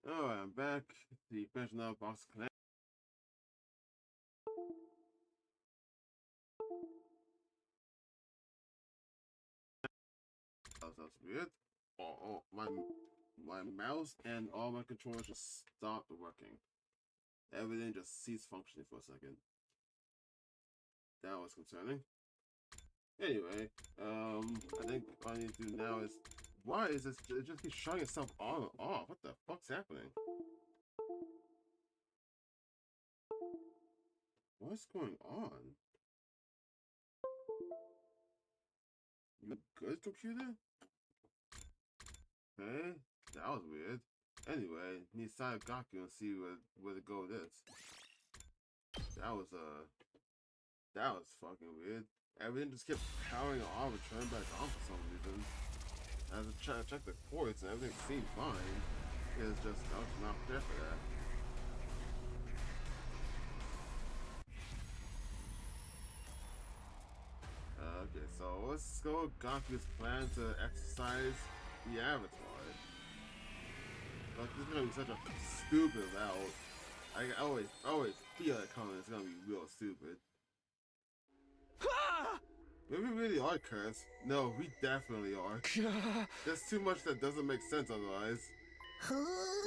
Alright, I'm back. The finishing up Box of Calamity. That's weird. My mouse and all my controllers just stopped working. Everything just ceased functioning for a second. That was concerning. Anyway, I think all I need to do now is, why is this? It just keeps shutting itself on and off. What the fuck's happening? What's going on? You good, computer? Okay, that was weird. Anyway, need side Gaku and see where to go with this. That was fucking weird. Everything just kept powering off and turning back on for some reason. As I try to check the ports and everything seemed fine. It's just I was not prepared for that. Okay, so let's go with Gaku's plan to exercise the Avatar. Like, this is gonna be such a stupid route. I always feel it coming. It's gonna be real stupid. Maybe we really are cursed. No, we definitely are. There's too much that doesn't make sense otherwise.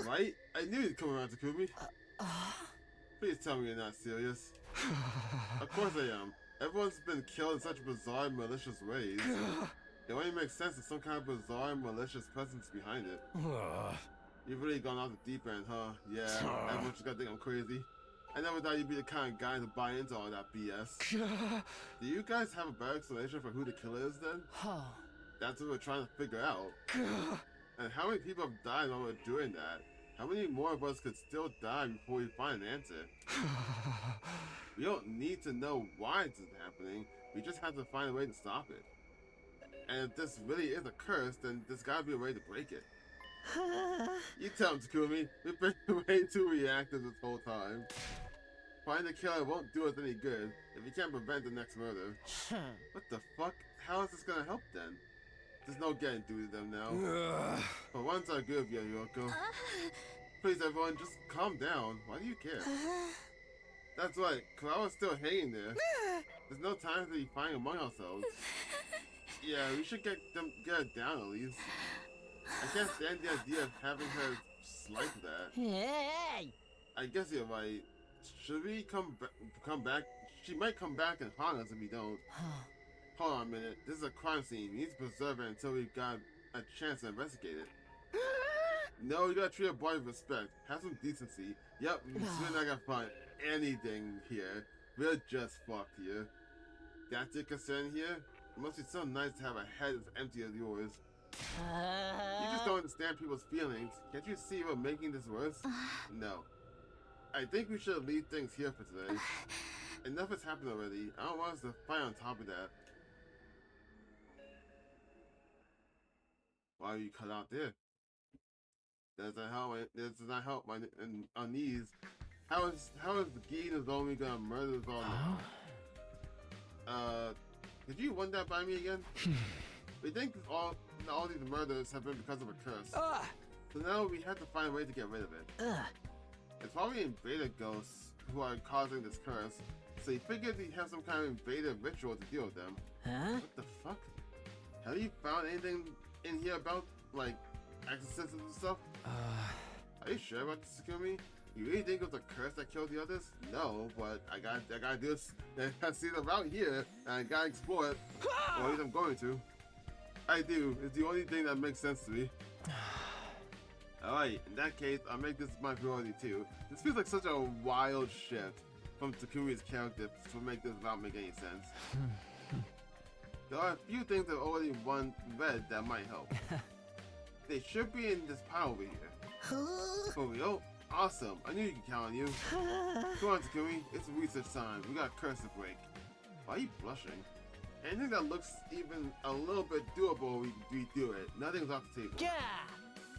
Right? I knew you'd come around, Takumi. Please tell me you're not serious. Of course I am. Everyone's been killed in such bizarre, malicious ways. It only makes sense there's some kind of bizarre, malicious presence behind it. You've really gone off the deep end, huh? Yeah, everyone just gotta think I'm crazy. I never thought you'd be the kind of guy to buy into all that BS. Do you guys have a better explanation for who the killer is then? That's what we're trying to figure out. And how many people have died while we're doing that? How many more of us could still die before we find an answer? We don't need to know why this is happening, we just have to find a way to stop it. And if this really is a curse, then there's gotta be a way to break it. You tell him, Takumi. We've been way too reactive this whole time. Finding the killer won't do us any good if you can't prevent the next murder. What the fuck? How is this gonna help then? There's no getting through to them now. For once I agree with you, Yoko. Please everyone, just calm down. Why do you care? That's right, Karawa's still hanging there. There's no time to be fighting among ourselves. Yeah, we should get it down at least. I can't stand the idea of having her like that. Hey! I guess you're right. Should we come back? She might come back and haunt us if we don't. Hold on a minute. This is a crime scene. We need to preserve it until we've got a chance to investigate it. No, you gotta treat a boy with respect. Have some decency. Yep, we're not gonna find anything here. We're just fucked here. That's your concern here? It must be so nice to have a head as empty as yours. You just don't understand people's feelings. Can't you see we're making this worse? No. I think we should leave things here for today. Enough has happened already. I don't want us to fight on top of that. Why are you cut out there? Does not help my knees. How is the Gene is only gonna murder us all now? Could you run that by me again? We think all these murders have been because of a curse. So now we have to find a way to get rid of it. It's probably invader ghosts who are causing this curse. So he figured he'd have some kind of invader ritual to deal with them. What the fuck? Have you found anything in here about, like, exorcisms and stuff? Are you sure about this, Takumi? You really think it was a curse that killed the others? No, but I gotta do this. I see the route here, and I gotta explore it. Or at least I'm going to. I do. It's the only thing that makes sense to me. Alright, in that case, I'll make this my priority too. This feels like such a wild shift from Takumi's character to make this not make any sense. There are a few things I've already read that might help. They should be in this pile over here. For real? Awesome. I knew you could count on you. Come on, Takumi. It's research time. We got a curse to break. Why are you blushing? Anything that looks even a little bit doable, we do it. Nothing's off the table.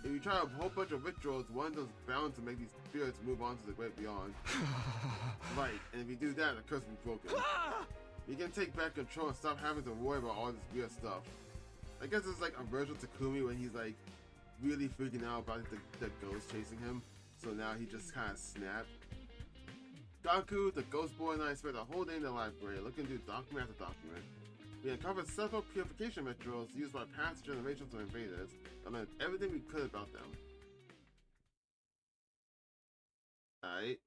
If you try a whole bunch of rituals, one of those bound to make these spirits move on to the great beyond. Right, and if you do that, the curse will be broken. You can take back control and stop having to worry about all this weird stuff. I guess it's like a version of Takumi when he's like really freaking out about the ghost chasing him, so now he just kind of snapped. Kako, the ghost boy, and I spent a whole day in the library looking through document after document. We uncovered several purification rituals used by past generations of invaders and learned everything we could about them. Alright.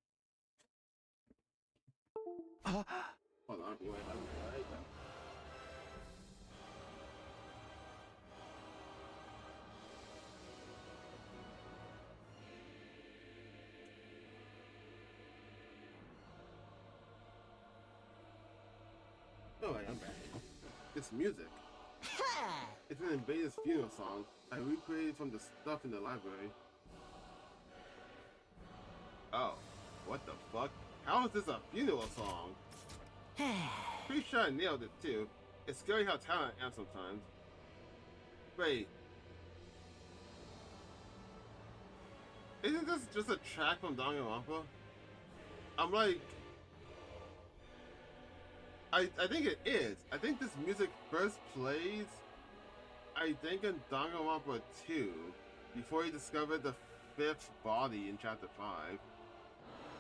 Hold on, wait, alright. Alright, I'm back. It's music. It's an invader's funeral song I recreated from the stuff in the library. Oh, what the fuck? How is this a funeral song? Pretty sure I nailed it too. It's scary how talented I am sometimes. Wait. Isn't this just a track from Danganronpa? I'm like... I think it is. I think this music first plays, I think in Danganronpa 2, before he discovered the 5th body in chapter 5.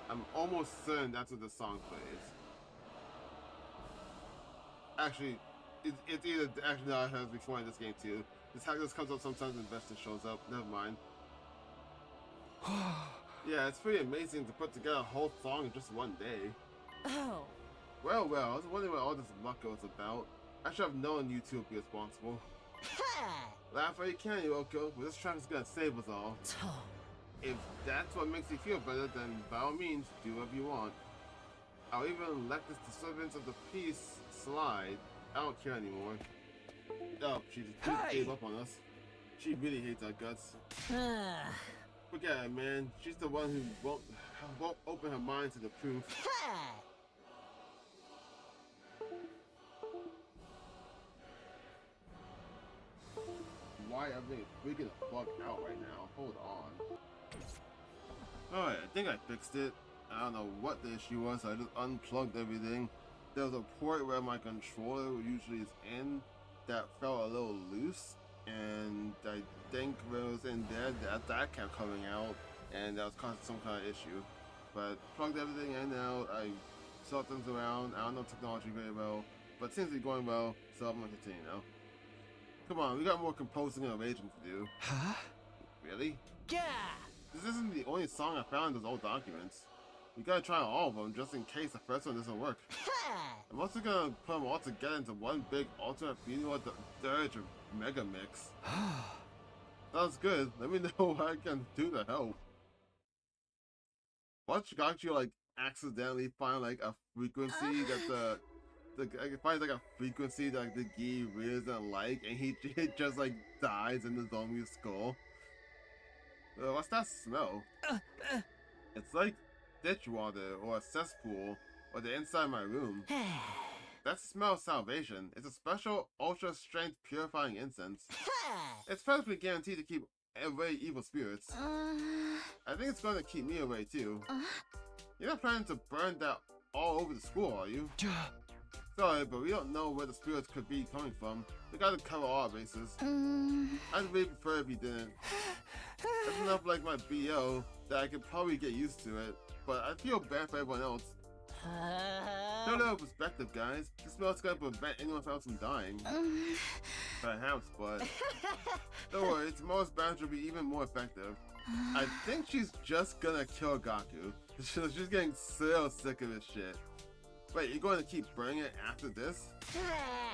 I'm almost certain that's what the song plays. Actually, it's either, actually no, it was before in this game too. This comes up sometimes when Vesta shows up, never mind. Yeah, it's pretty amazing to put together a whole song in just one day. Oh. Well, I was wondering what all this muck was about. I should have known you two would be responsible. Laugh while you can, Yoko, but this track is gonna save us all. If that's what makes you feel better, then by all means, do whatever you want. I'll even let this disturbance of the peace slide. I don't care anymore. Oh, she just gave up on us. She really hates our guts. Forget it, man. She's the one who won't open her mind to the truth. Why everything is freaking the fuck out right now? Hold on. Alright, I think I fixed it. I don't know what the issue was, so I just unplugged everything. There was a port where my controller usually is in that felt a little loose, and I think when it was in there, that kept coming out, and that was causing some kind of issue. But plugged everything in and out, I saw things around, I don't know technology very well, but it seems to be going well, so I'm gonna continue now. Come on, we got more composing and arranging to do. Huh? Really? Yeah! This isn't the only song I found in those old documents. We gotta try all of them just in case the first one doesn't work. I'm also gonna put them all together into one big alternate funeral at the Dirge Mega Mix. Sounds good. Let me know what I can do to help. What got you like accidentally find like a frequency that I find like a frequency that like, the Gi really doesn't like, and he just like dies in the zombie's skull. What's that smell? It's like ditch water or a cesspool or the inside of my room. That smells salvation. It's a special ultra strength purifying incense. It's perfectly guaranteed to keep away evil spirits. I think it's going to keep me away too. You're not planning to burn that all over the school, are you? Sorry, but we don't know where the spirits could be coming from. We gotta cover all our bases. I'd really prefer if you didn't. It's enough like my BO that I could probably get used to it, but I feel bad for everyone else. Show a little perspective, guys. This smell's gonna prevent anyone else from dying. Perhaps, but don't worry, tomorrow's batch will be even more effective. I think she's just gonna kill Gaku. She's getting so sick of this shit. Wait, you're going to keep burning it after this?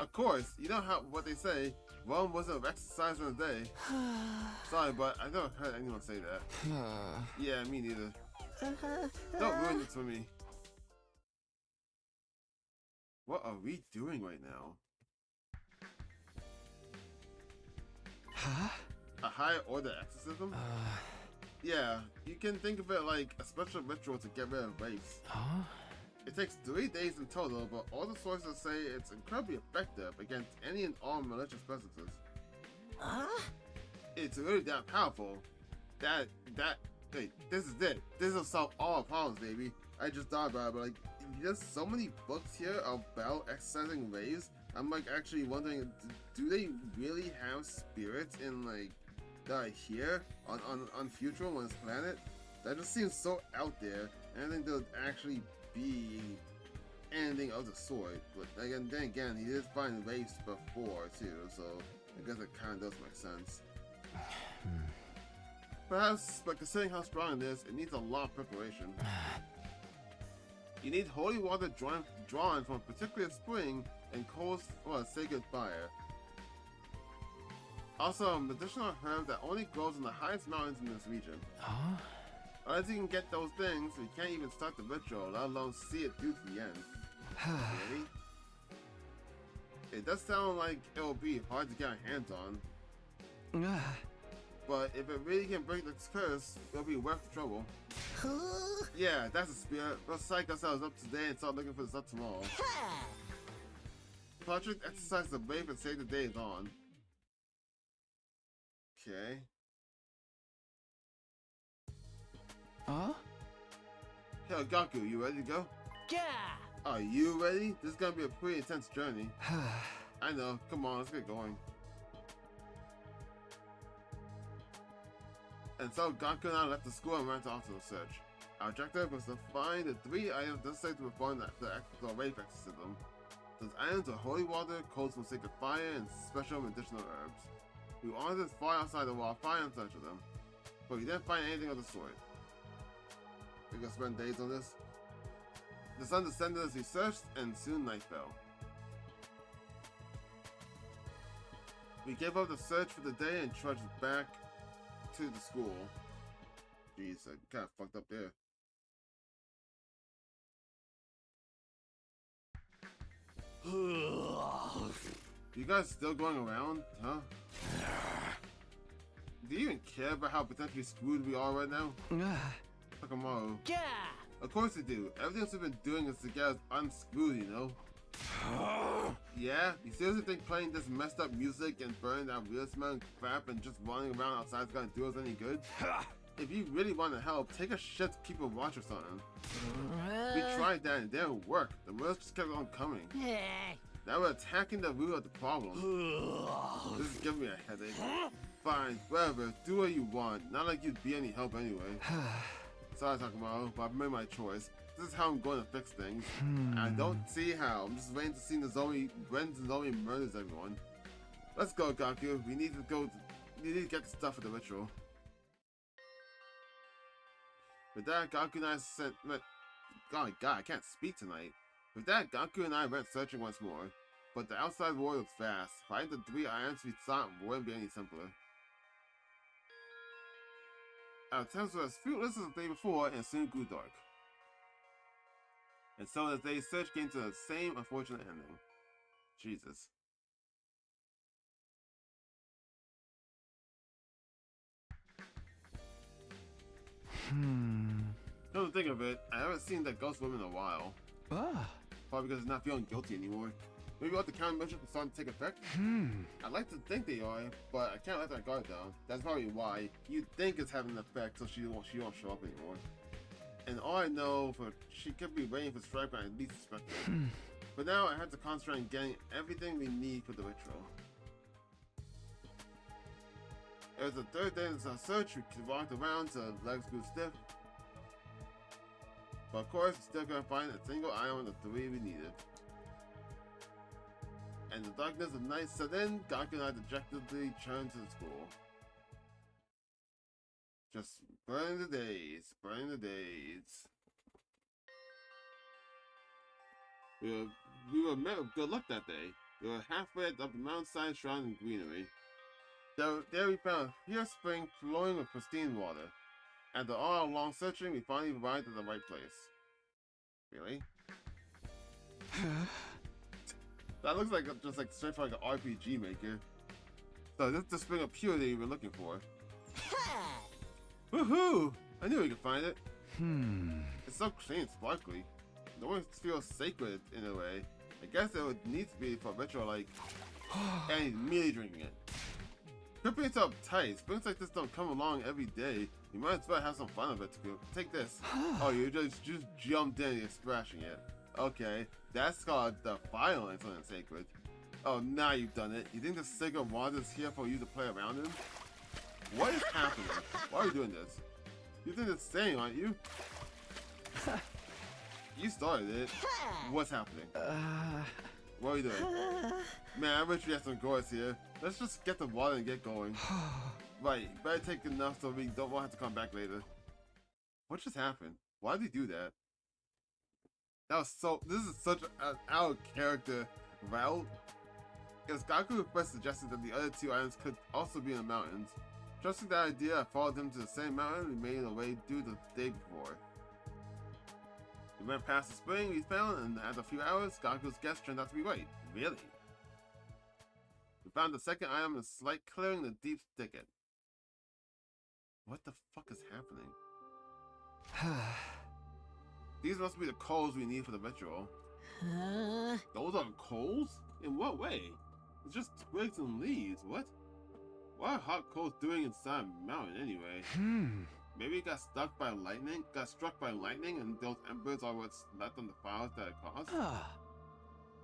Of course, you know how what they say, Rome wasn't exercised in a day. Sorry, but I never heard anyone say that. Yeah, me neither. Don't ruin this for me. What are we doing right now? Huh? A higher order exorcism? Yeah, you can think of it like a special ritual to get rid of rapes. Huh? It takes 3 days in total, but all the sources say it's incredibly effective against any and all malicious presences. It's really that powerful. Wait, this is it. This will solve all our problems, baby. I just thought about it, but like, there's so many books here about exercising raves. I'm like actually wondering, do they really have spirits in like that are here on Future on this planet, that just seems so out there, and I think there would actually be anything of the sort. But then again, he did find waves before too, so I guess it kind of does make sense. Perhaps, but considering how strong it is, it needs a lot of preparation. You need holy water drawn from a particular spring and coals for a sacred fire. Also, a medicinal herb that only grows in the highest mountains in this region. Huh? Unless you can get those things, we can't even start the ritual, let alone see it through to the end. Really? It does sound like it'll be hard to get our hands on. But if it really can break this curse, it'll be worth the trouble. Yeah, that's a spirit. We'll psych ourselves up today and start looking for this up tomorrow. Patrick exercise the wave and say the day is on. Okay. Huh? Hey, Kako, you ready to go? Yeah. Are you ready? This is gonna be a pretty intense journey. I know. Come on, let's get going. And so Kako and I left the school and went off to the search. Our objective was to find the 3 items necessary to perform the wave exorcism. Those items are holy water, coals from sacred fire, and special medicinal herbs. We wanted to fly outside the wall of fire in search of them, but we didn't find anything of the sort. We're gonna spend days on this. The sun descended as we searched, and soon night fell. We gave up the search for the day and trudged back to the school. Jeez, I kinda fucked up there. You guys still going around, huh? Do you even care about how potentially screwed we are right now? Tomorrow. Yeah. Of course we do. Everything we've been doing is to get us unscrewed, you know? Yeah? You seriously think playing this messed up music and burning that real smelling crap and just running around outside is gonna do us any good? If you really want to help, take a shit to keep a watch or something. We tried that and it didn't work. The words just kept on coming. Now we're attacking the root of the problem. This is giving me a headache. Fine, whatever, do what you want. Not like you'd be any help anyway. Sorry, Takamaru, but I've made my choice. This is how I'm going to fix things. I don't see how. I'm just waiting to see when Zoe murders everyone. Let's go, Gaku. We need to get the stuff for the ritual. With that, Gaku and I God, I can't speak tonight. With that, Gaku and I went searching once more. But the outside world was vast. Finding the 3 items we sought wouldn't be any simpler. Our attempts were as fruitless as the day before and soon grew dark. And so the day's search came to the same unfortunate ending. Jesus. Come to think of it, I haven't seen that ghost woman in a while. Probably because it's not feeling guilty anymore. Maybe all the countermeasures are starting to take effect? I'd like to think they are, but I can't let that guard down. That's probably why. You'd think it's having an effect so she won't show up anymore. And all I know, she could be waiting for Strike when I least suspect it. But now I have to concentrate on getting everything we need for the ritual. It was the 3rd day of our search. We walked around till legs grew stiff. But of course, we still couldn't find a single item of the 3 we needed. And the darkness of night set in, Gaku and I dejectedly turned to the school. Just burning the days, burning the days. We were met with good luck that day. We were halfway up the mountainside shrouded in greenery. There we found a pure spring flowing with pristine water. After all our long searching, we finally arrived at the right place. Really? That looks like just like straight from like an RPG maker. So this is the spring of purity we're looking for. Woohoo! I knew we could find it. It's so clean and sparkly. The one feels sacred in a way. I guess it would need to be for a ritual like and immediately drinking it. Quit being so uptight. Springs like this don't come along every day. You might as well have some fun of it too. Take this. Oh, you just jumped in and you're splashing it. Okay, that's called defiling something sacred. Oh, now you've done it. You think the sacred water is here for you to play around in? What is happening? Why are you doing this? You're doing the same, aren't you? You started it. What's happening? What are you doing? Man, I wish we had some gourds here. Let's just get the water and get going. Right, better take enough so we don't have to come back later. What just happened? Why did he do that? That was so. This is such an out of character route. Because Kako first suggested that the other two islands could also be in the mountains. Trusting that idea, I followed him to the same mountain we made our way due the day before. We went past the spring we found, and after a few hours, Kaku's guess turned out to be right. Really? We found the second item in a slight clearing in the deep thicket. What the fuck is happening? These must be the coals we need for the ritual. Those are coals? In what way? It's just twigs and leaves. What? What are hot coals doing inside a mountain anyway? Maybe it got struck by lightning, and those embers are what's left on the fires that it caused?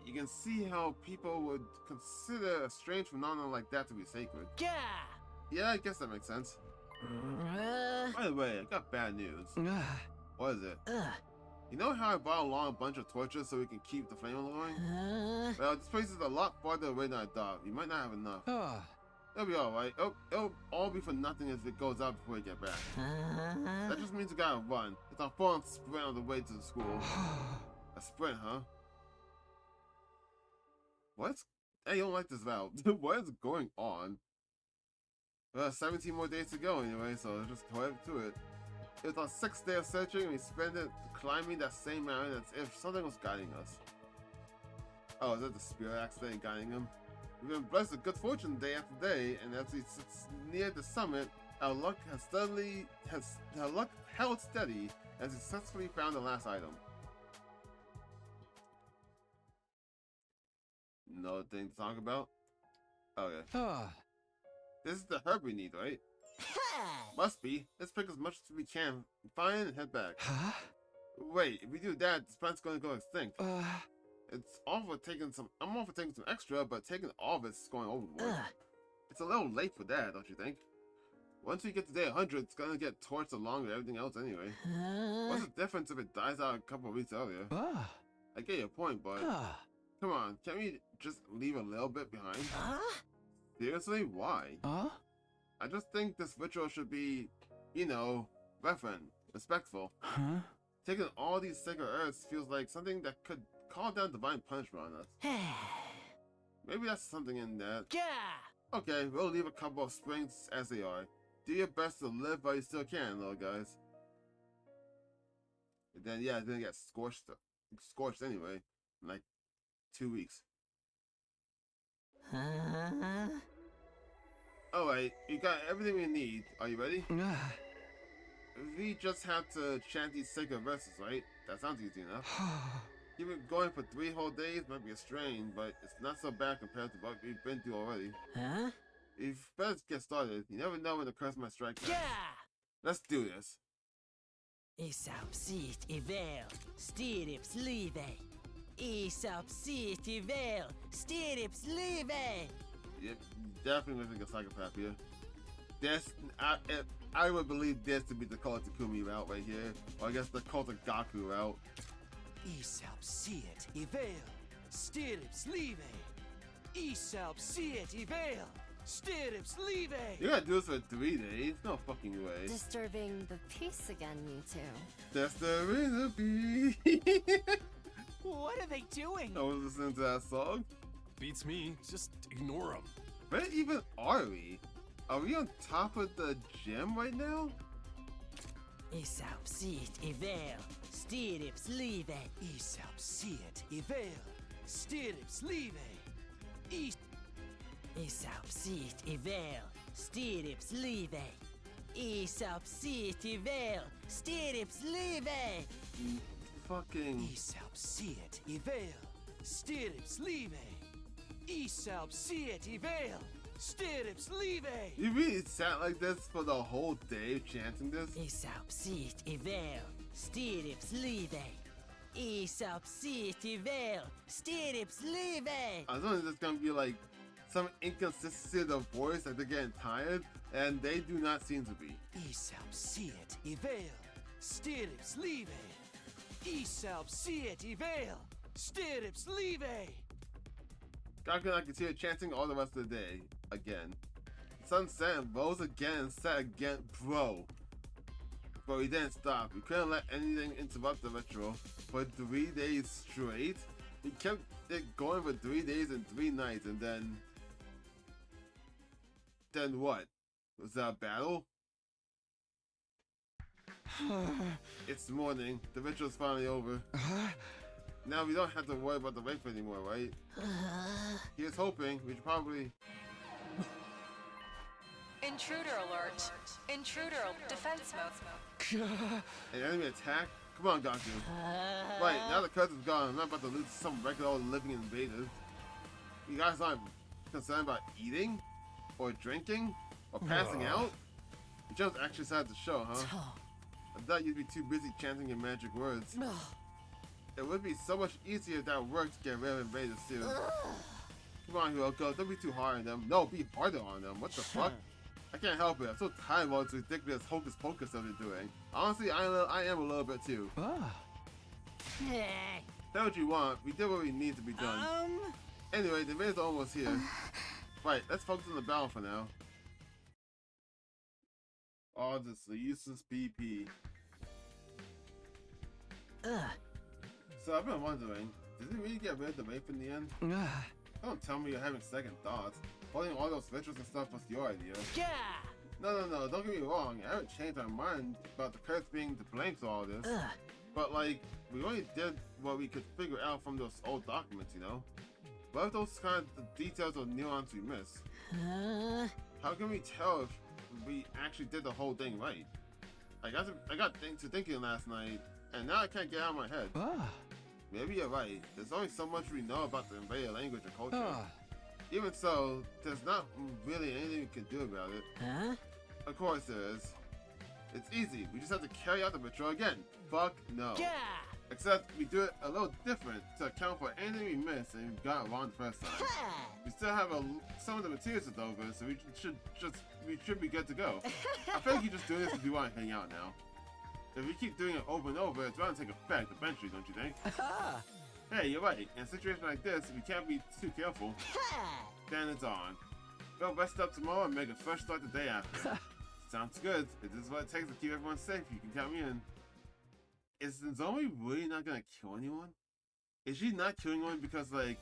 You can see how people would consider a strange phenomenon like that to be sacred. Yeah, I guess that makes sense. By the way, I got bad news. What is it? You know how I brought along a bunch of torches so we can keep the flame going? Well, this place is a lot farther away than I thought. You might not have enough. It'll be alright. It'll all be for nothing if it goes out before we get back. That just means we gotta run. It's our full sprint on the way to the school. A sprint, huh? What? Hey, you don't like this route. What is going on? Well, 17 more days to go anyway, so let's just go to it. It was our 6th day of searching, and we spent it climbing that same mountain as if something was guiding us. Oh, is that the spirit accident guiding him? We've been blessed with good fortune day after day, and as we sit near the summit, our luck held steady and successfully found the last item. No thing to talk about? Okay. This is the herb we need, right? Must be. Let's pick as much as we can, find and head back. Wait, if we do that, this plant's gonna go extinct. It's all for taking some. I'm all for taking some extra, but taking all of it's going overboard. It's a little late for that, don't you think? Once we get to day 100, it's gonna get torched along with everything else anyway. What's the difference if it dies out a couple of weeks earlier? I get your point, but come on, can't we just leave a little bit behind? Seriously, why? I just think this ritual should be, you know, reverent, respectful. Taking all these sacred herbs feels like something that could call down divine punishment on us. Maybe that's something in that. Okay, we'll leave a couple of springs as they are. Do your best to live while you still can, little guys. And then, yeah, then get scorched anyway, in like 2 weeks. Alright, you got everything we need. Are you ready? We just have to chant these sacred verses, right? That sounds easy enough. Keep it going for 3 whole days might be a strain, but it's not so bad compared to what we've been through already. If better get started, you never know when the curse might strike back. Let's do this. Isop sit I vel, stirrips live. Isop sit I vel, stirrips live. Yep, definitely looking like a psychopath here. This, I would believe this to be the Cult of Takumi route right here, or I guess the Cult of Gaku route. Isop sit I vel, stirrips live. Isop sit I vel, stirrips live. You gotta do this for 3 days? No fucking way. Disturbing the peace again, you two. Disturbing the peace. What are they doing? I was listening to that song. Beats me. Just ignore them. Where even are we? Are we on top of the gym right now? Isop sit I vel, stirrips live. Isop sit I vel, stirrips live. Isop sit I vel, stirrips live. Isop sit I vel, stirrips live. Fucking. Isop sit I vel, stirrips live. Isop sit I vel, stirrips live. You really sat like this for the whole day chanting this? Isop sit I vel, stirrips live. Isop sit I vel, stirrips live. I was wondering if it's gonna be like some inconsistency of the voice, like they're getting tired, and they do not seem to be. Isab siet ivel, stirrups leve. Isab siet ivel, stirrups leve. Kako and I continue chanting all the rest of the day. Again. The sun set and rose again and set again. Bro, he didn't stop. We couldn't let anything interrupt the ritual for 3 days straight. He kept it going for 3 days and 3 nights, and then what? Was that a battle? It's morning. The ritual's finally over. Now we don't have to worry about the rape anymore, right? Here's hoping. We should probably... Intruder alert. Intruder defense mode. An enemy attack? Come on, Gaku. Right, now the curse is gone. I'm not about to lose some regular old living invaders. You guys aren't concerned about eating? Or drinking? Or passing out? You just actually decided to show, huh? I thought you'd be too busy chanting your magic words. It would be so much easier if that worked to get rid of invaders too. Come on, Hiroko, don't be too hard on them. No, be harder on them. What the fuck? I can't help it. I'm so tired of all this ridiculous hocus pocus that they're doing. Honestly, I am a little bit too. Say what you want. We did what we need to be done. Anyway, the invaders are almost here. Right, let's focus on the battle for now. Oh, this is a useless PP. So I've been wondering, did he really get rid of the rape in the end? Don't tell me you're having second thoughts. Holding all those rituals and stuff was your idea. No, don't get me wrong. I haven't changed my mind about the curse being to blame for all this. But like, we only did what we could figure out from those old documents, you know? What if those kind of details or nuance we miss? How can we tell if we actually did the whole thing right? I got to thinking last night, and now I can't get out of my head. Maybe you're right. There's only so much we know about the invader language and culture. Even so, there's not really anything we can do about it. Of course there is. It's easy. We just have to carry out the ritual again. Fuck no. Except we do it a little different to account for anything we missed and we got wrong the first time. We still have some of the materials left over, so we should be good to go. I feel like you just doing this if you want to hang out now. If we keep doing it over and over, it's bound to take effect eventually, don't you think? Hey, you're right. In a situation like this, we can't be too careful. Then it's on. Go rest up tomorrow and make a fresh start the day after. Sounds good. If this is what it takes to keep everyone safe, you can count me in. Is Nozomi really not gonna kill anyone? Is she not killing anyone because, like,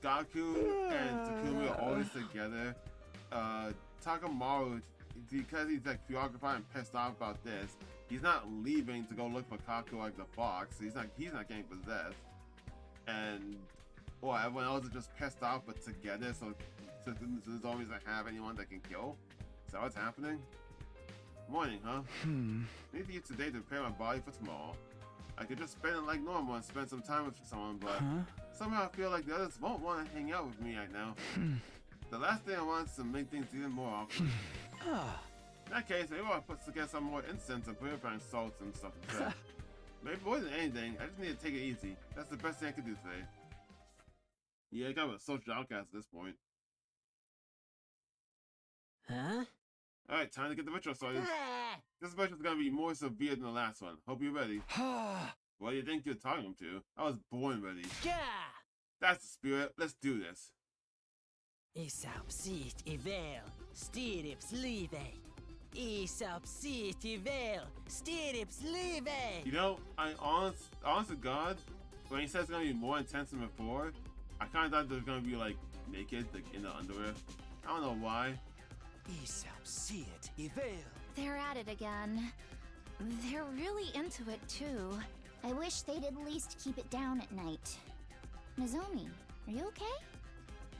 Gaku and Takumi are always together? Takamaru, because he's, like, preoccupied and pissed off about this, he's not leaving to go look for Kako like the fox. He's not getting possessed. And, well, everyone else is just pissed off but together, so Nozomi doesn't have anyone that can kill? Is that what's happening? Morning, huh? Need to use today to prepare my body for tomorrow. I could just spend it like normal and spend some time with someone, but somehow I feel like the others won't want to hang out with me right now. The last thing I want is to make things even more awkward. In that case, maybe I'll put together some more incense and purifying salts and stuff instead. Maybe more than anything, I just need to take it easy. That's the best thing I can do today. Yeah, I got a social outcast at this point. Alright, time to get the ritual started. This ritual is gonna be more severe than the last one. Hope you're ready. What do you think you're talking to? I was born ready. That's the spirit. Let's do this. Isab sit ivel, stirrups leve. Isab sit ivel, stirrups leve. You know, honest to God, when he said it's gonna be more intense than before, I kind of thought they were gonna be like naked, like in the underwear. I don't know why. Isab siet ivel. They're at it again. They're really into it too. I wish they'd at least keep it down at night. Nozomi, are you okay?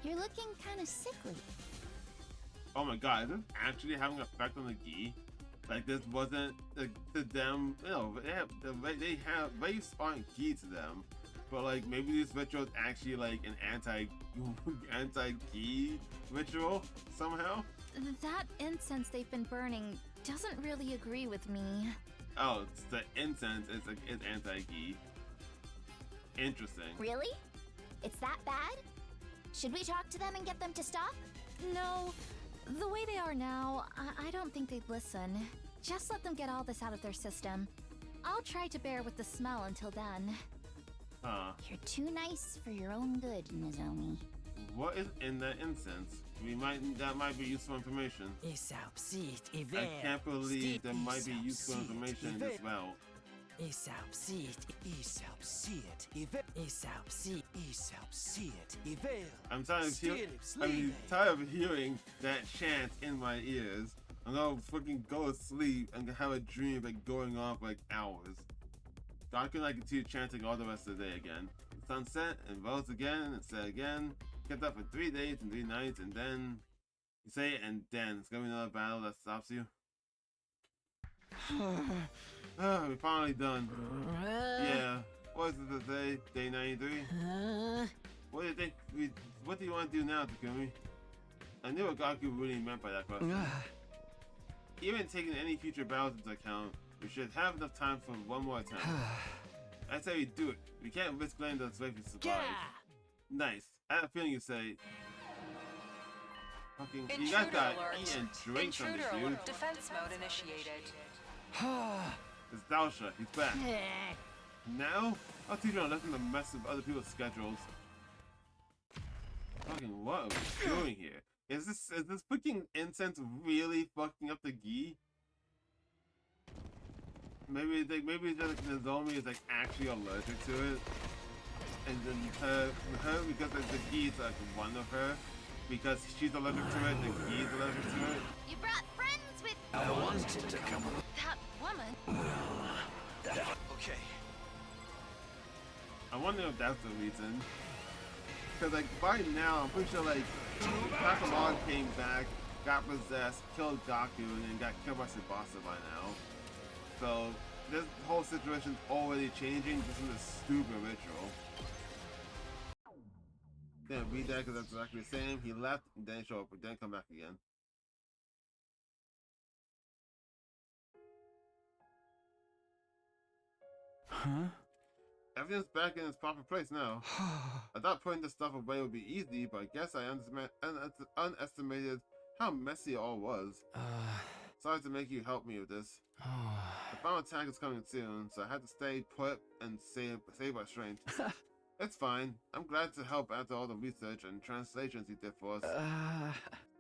You're looking kind of sickly. Oh my god, is this actually having an effect on the gi? Like this wasn't like to them, you know, they have race aren't gi to them. But like maybe this ritual is actually like an anti-gi ritual somehow? That incense they've been burning doesn't really agree with me. Oh, it's the incense is anti-gi. Interesting. Really? It's that bad? Should we talk to them and get them to stop? No, the way they are now, I don't think they'd listen. Just let them get all this out of their system. I'll try to bear with the smell until then. You're too nice for your own good, Nozomi. What is in that incense? That might be useful information. I can't believe there might be useful information in this well. I'm tired of hearing that chant in my ears. I'm gonna fucking go to sleep and have a dream of it going on for like hours. God can continue chanting all the rest of the day again. The sun set and rose again and set again. Kept up for 3 days and 3 nights, and then you say it, and then it's gonna be another battle that stops you. We're finally done. Yeah. What is it today? Day 93? What do you think? What do you want to do now, Takumi? I knew what Gaku really meant by that question. Even taking any future battles into account, we should have enough time for one more attempt. I say we do it. We can't risk letting those rapists survive. Nice. I had a feeling you'd say, fucking, you guys gotta eat and drink something, dude. Defense mode initiated. It's Daosha. He's back. Now, I'll teach you on listen to mess with other people's schedules. Fucking, what are we doing here? Is this fucking incense really fucking up the gi? Maybe just Nozomi is actually allergic to it, and then her because the gi is one of her, because she's allergic to it, the gi is allergic to it. You brought friends with I wanted to come. that woman. Okay. I wonder if that's the reason. Because by now, I'm pretty sure Kakamon came back, got possessed, killed Gaku, and then got killed by Tsubasa by now. So this whole situation's already changing just in this stupid ritual. Didn't read that because that's exactly the same. He left and then show up, but then come back again. Huh? Everything's back in its proper place now. I thought putting this stuff away would be easy, but I guess I underestimated how messy it all was. Sorry to make you help me with this. The final attack is coming soon, so I had to stay put and save my strength. It's fine. I'm glad to help after all the research and translations you did for us.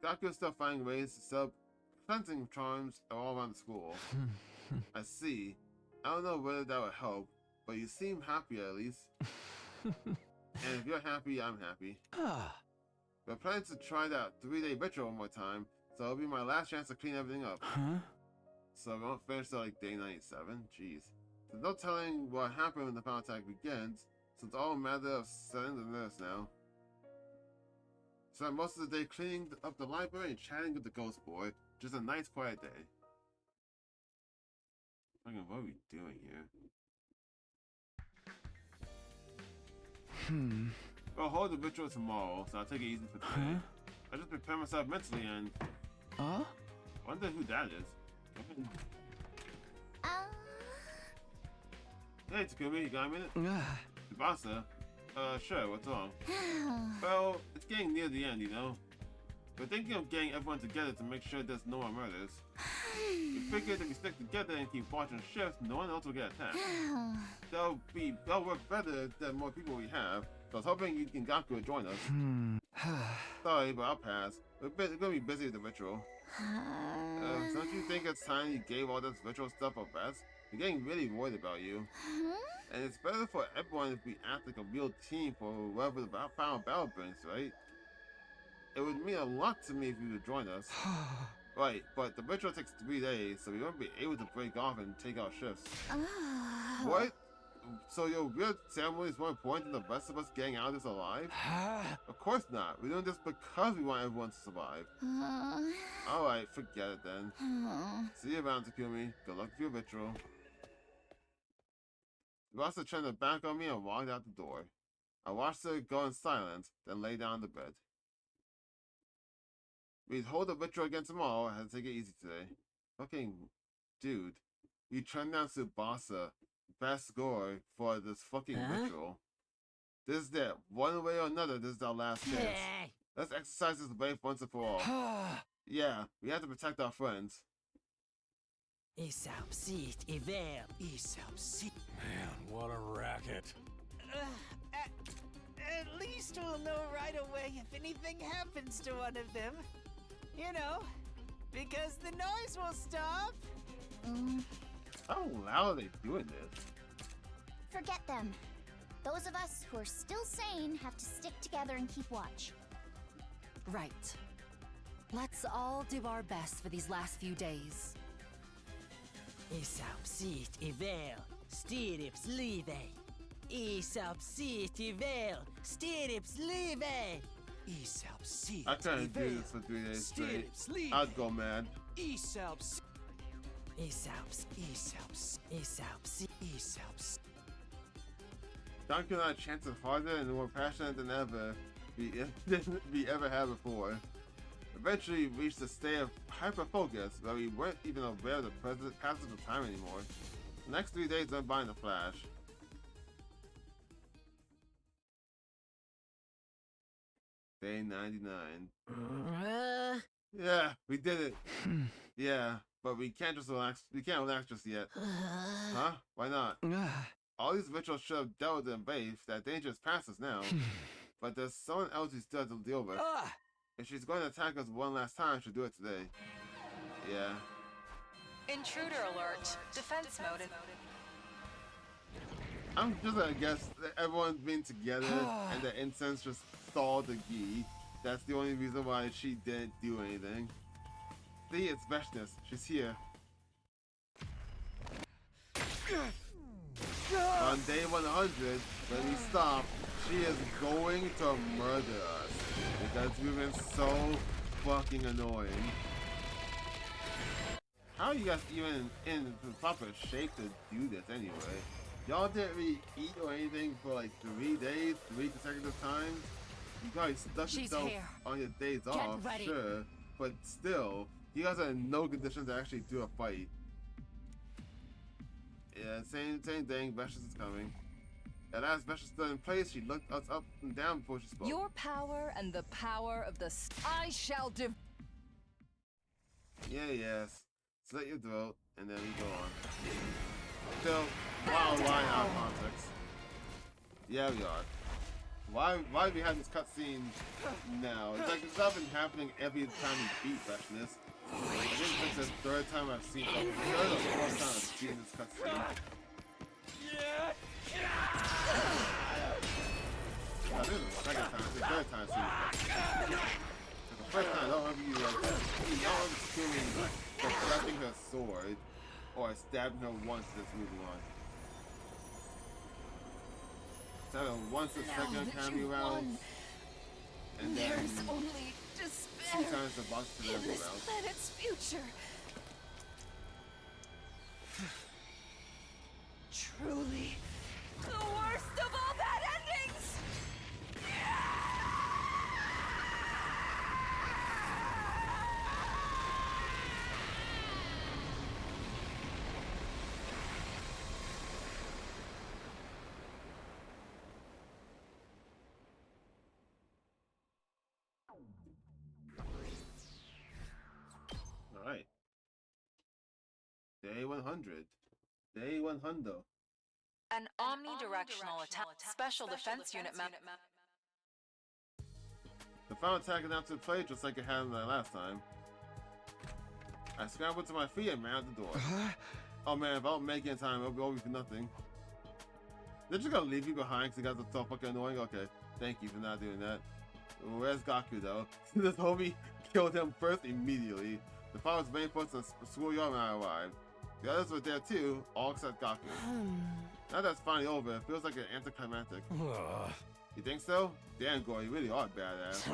Gaku is still finding ways to sell cleansing charms all around the school. I see. I don't know whether that would help, but you seem happy at least. And if you're happy, I'm happy. We're planning to try that 3-day ritual one more time, so it'll be my last chance to clean everything up. So we won't finish till day 97? Jeez. There's no telling what happened when the final attack begins, so it's all a matter of setting the nerves now. Spent most of the day cleaning up the library and chatting with the ghost boy. Just a nice quiet day. Fucking, what are we doing here? We'll hold the ritual tomorrow, so I'll take it easy for today. I just prepare myself mentally and... wonder who that is. Hey Takumi, you got a minute? Tsubasa? Sure, what's wrong? Well, it's getting near the end, you know? We're thinking of getting everyone together to make sure there's no more murders. We figured if we stick together and keep watching shifts, no one else will get attacked. That'll work better the more people we have. So I was hoping you and Gaku would join us. Sorry, but I'll pass. We're gonna be busy with the ritual. Don't you think it's time you gave all this ritual stuff a rest? We're getting really worried about you. And it's better for everyone if we act like a real team for whoever the final battle brings, right? It would mean a lot to me if you would join us. Right, but the ritual takes 3 days, so we won't be able to break off and take out shifts. What? So your real ceremony is more important than the rest of us getting out of this alive? Of course not. We're doing this because we want everyone to survive. Alright, forget it then. See you around, Takumi. Good luck with your ritual. Rasa turned her back on me and walked out the door. I watched her go in silence, then lay down in the bed. We'd hold the ritual again tomorrow and take it easy today. Fucking dude, you turned down Tsubasa, best score for this fucking ritual. This is it. One way or another, this is our last chance. Let's exercise this belief once and for all. Yeah, we have to protect our friends. Man, what a racket. At least we'll know right away if anything happens to one of them. You know, because the noise will stop. How loud are they doing this? Forget them. Those of us who are still sane have to stick together and keep watch. Right. Let's all do our best for these last few days. I couldn't do this for 3 days straight. I'd go mad. Duncan and I chanted harder and more passionate than ever we ever had before. Eventually we reached a state of hyper-focus where we weren't even aware of the passage of time anymore. The next 3 days went by in a flash. Day 99. Yeah, we did it. Yeah, but we can't just relax. We can't relax just yet. Huh? Why not? All these rituals should have dealt with them, babe. That danger is past us now. But there's someone else we still have to deal with. If she's going to attack us one last time, she'll do it today. Yeah. Intruder alert. Defense mode. I'm just gonna guess that everyone's been together and the incense just stalled the ghee. That's the only reason why she didn't do anything. See, it's Veshness. She's here. On day 100, when we stop, she is going to murder us. Because we've been so fucking annoying. How are you guys even in the proper shape to do this anyway? Y'all didn't really eat or anything for like 3 days, 3 consecutive times. You guys stuck yourself on your days off, sure, but still, you guys are in no condition to actually do a fight. Yeah, same thing. Vesh's is coming. And as Vesh stood in place, she looked us up and down before she spoke. Your power and the power of the I shall Yes. Slit your throat, and then we go on. Still, wow, line out of context. Yeah, we are. Why do we have this cutscene now? It's like it's not been happening every time we beat Veshness. I think this is the third time I've seen it. Third or fourth time I've seen this cutscene. No, this is the second time. It's the third time I've seen it. The first time I don't remember you screaming, or grabbing her sword, or stabbing her once just moving on. Stabbing once the second time you round, and then There's only despair 2 times the box to the in other this round. planet's future. Truly, the worst of all bad endings! Alright. Day 100. Day 100. An omnidirectional attack. Special defense unit map. The final attack announced to play just like it had last time. I scrambled to my feet and ran out the door. Oh man, if I don't make it in time, it'll be over for nothing. They're just gonna leave you behind because you guys are so fucking annoying? Okay, thank you for not doing that. Where's Gaku though? This homie killed him first immediately. The father's main post in the schoolyard when I arrived. The others were there too, all except Gaku. Now that's finally over, it feels like an anticlimactic. You think so? Damn, Gory, you really are badass.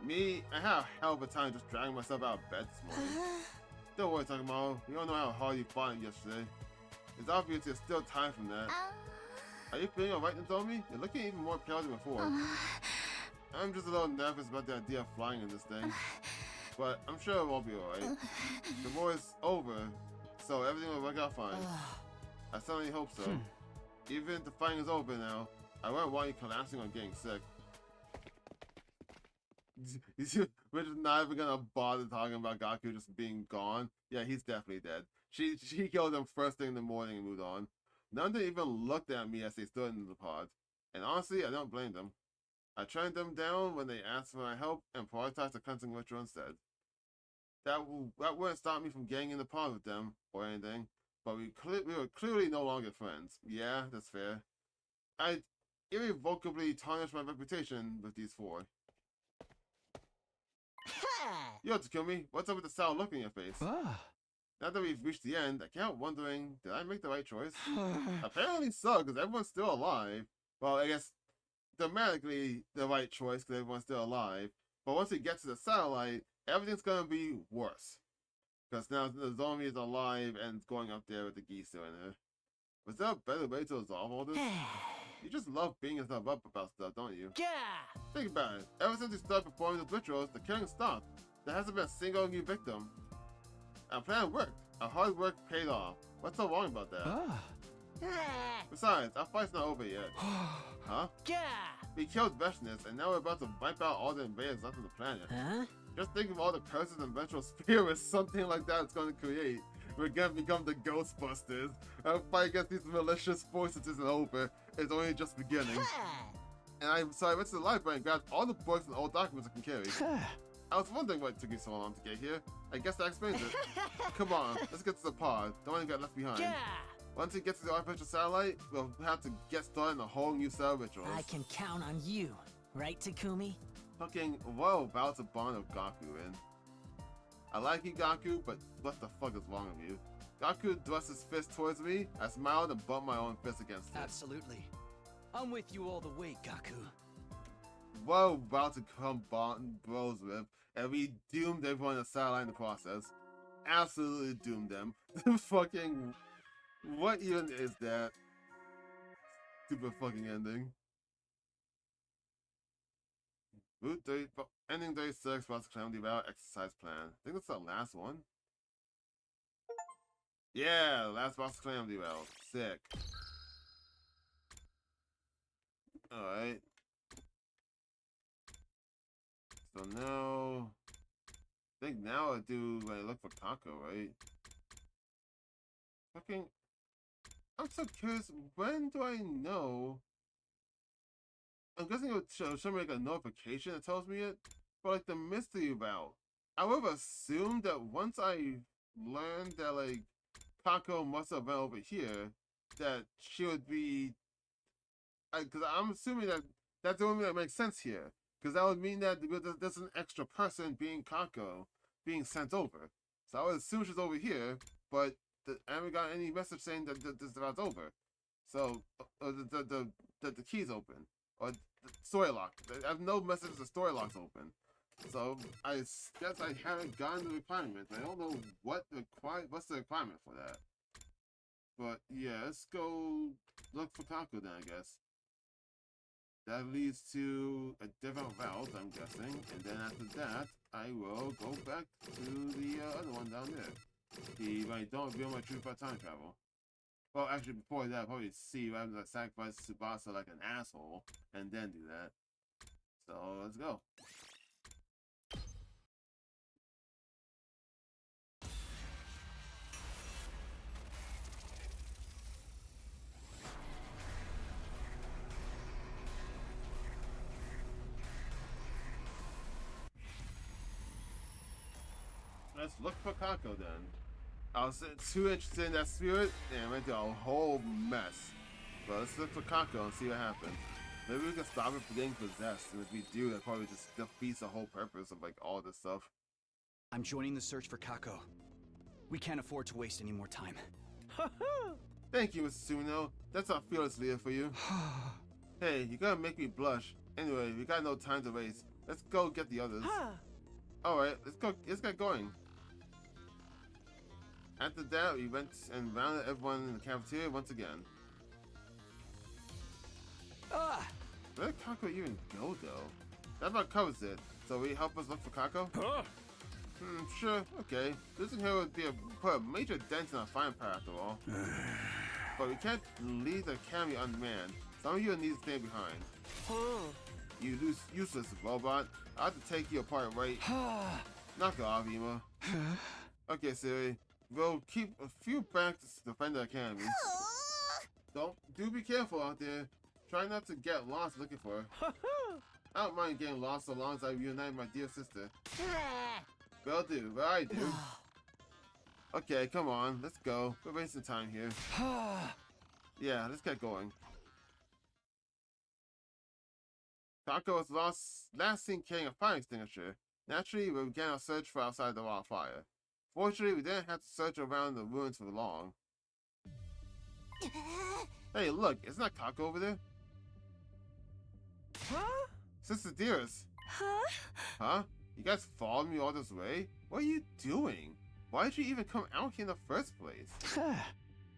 Me, I had a hell of a time just dragging myself out of bed this morning. Don't worry, Takamaru. We all know how hard you fought yesterday. It's obvious there's still time from that. Are you feeling alright, Nozomi? You're looking even more pale than before. I'm just a little nervous about the idea of flying in this thing. But I'm sure it will be alright. The war is over, so everything will work out fine. I certainly hope so. Even if the fighting is over now, I wouldn't want you collapsing or getting sick. We're just not even gonna bother talking about Gaku just being gone. Yeah, he's definitely dead. She killed him first thing in the morning and moved on. None of them even looked at me as they stood in the pod. And honestly, I don't blame them. I trained them down when they asked for my help and prioritized the cleansing ritual instead. That wouldn't stop me from getting in the pod with them or anything, but we were clearly no longer friends. Yeah, that's fair. I irrevocably tarnished my reputation with these four. Ha! Yo, Takumi, what's up with the sour look in your face? Ah. Now that we've reached the end, I can't help wondering, did I make the right choice? Apparently so, because everyone's still alive. Well, I guess thematically the right choice because everyone's still alive. But once we get to the satellite, everything's going to be worse. Because now the zombie is alive and going up there with the geese doing it. Was there a better way to resolve all this? You just love beating yourself up about stuff, don't you? Gah! Think about it. Ever since we started performing those rituals, the killing stopped. There hasn't been a single new victim. Our plan worked. Our hard work paid off. What's so wrong about that? Ah. Besides, our fight's not over yet. Huh? Gah! We killed Veshness, and now we're about to wipe out all the invaders left on the planet. Huh? Just think of all the curses and vengeful spirits something like that is going to create. We're gonna become the Ghostbusters. Our fight against these malicious forces isn't over. It's only just beginning. And I went to the library and grabbed all the books and old documents I can carry. I was wondering why it took you so long to get here. I guess that explains it. Come on, let's get to the pod. Don't want to get left behind. Gah! Once we get to the artificial satellite, we'll have to get started on a whole new set of rituals. I can count on you, right, Takumi? Fucking well about to bond of Gaku in. I like you, Gaku, but what the fuck is wrong with you? Gaku thrust his fist towards me. I smiled and bumped my own fist against it. Absolutely. I'm with you all the way, Kako. Well about to come bond bros with, and we doomed everyone in the satellite in the process. Absolutely doomed them. Fucking... What even is that? Stupid fucking ending. Route 30, ending 36, Box of Calamity Route, exercise plan. I think that's the last one. Yeah, last Box of Calamity Route. Sick. Alright. So now... I think now I do when I look for Kako, right? Fucking... I'm so curious, when do I know? I'm guessing it would show me like a notification that tells me it, but like the mystery route. I would have assumed that once I learned that like Kako must have been over here, that she would be. Because I'm assuming that that's the only thing that makes sense here. Because that would mean that there's an extra person being Kako being sent over. So I would assume she's over here, but I haven't got any message saying that this route's over. So the key's open. Or the story lock. I have no message the story lock's open. So I guess I haven't gotten the requirement. I don't know what's the requirement for that. But yeah, let's go look for Kako then, I guess. That leads to a different route, I'm guessing. And then after that, I will go back to the other one down there. When I don't reveal my truth about time travel. Well, actually, before that, I'll probably see rather than sacrifice Tsubasa like an asshole, and then do that. So, let's go. Let's look for Kako then. I was too interested in that spirit, and went through a whole mess. But let's look for Kako and see what happens. Maybe we can stop it from getting possessed, and if we do, that probably just defeats the whole purpose of like all this stuff. I'm joining the search for Kako. We can't afford to waste any more time. Thank you, Mr. Sumino. That's our fearless leader for you. Hey, you're gonna make me blush. Anyway, we got no time to waste. Let's go get the others. Alright, let's get going. After that, we went and rounded everyone in the cafeteria once again. Where did Kako even go, though? That about covers it. So will you help us look for Kako? Sure, okay. Losing her would put a major dent in our firepower after all. But we can't leave the academy unmanned. Some of you need to stay behind. You useless robot. I have to take you apart, right? Knock it off, Ema. Okay, Siri. We'll keep a few back to defend the academy. Do be careful out there. Try not to get lost looking for her. I don't mind getting lost so long as I reunite my dear sister. Will do. Well, I do. Okay, come on. Let's go. We're wasting time here. Yeah, let's get going. Kako was last seen carrying a fire extinguisher. Naturally, we began our search for outside the wildfire. Fortunately, we didn't have to search around the ruins for long. Hey, look, isn't that Kako over there? Huh? Sister Dearest. Huh? Huh? You guys followed me all this way? What are you doing? Why did you even come out here in the first place?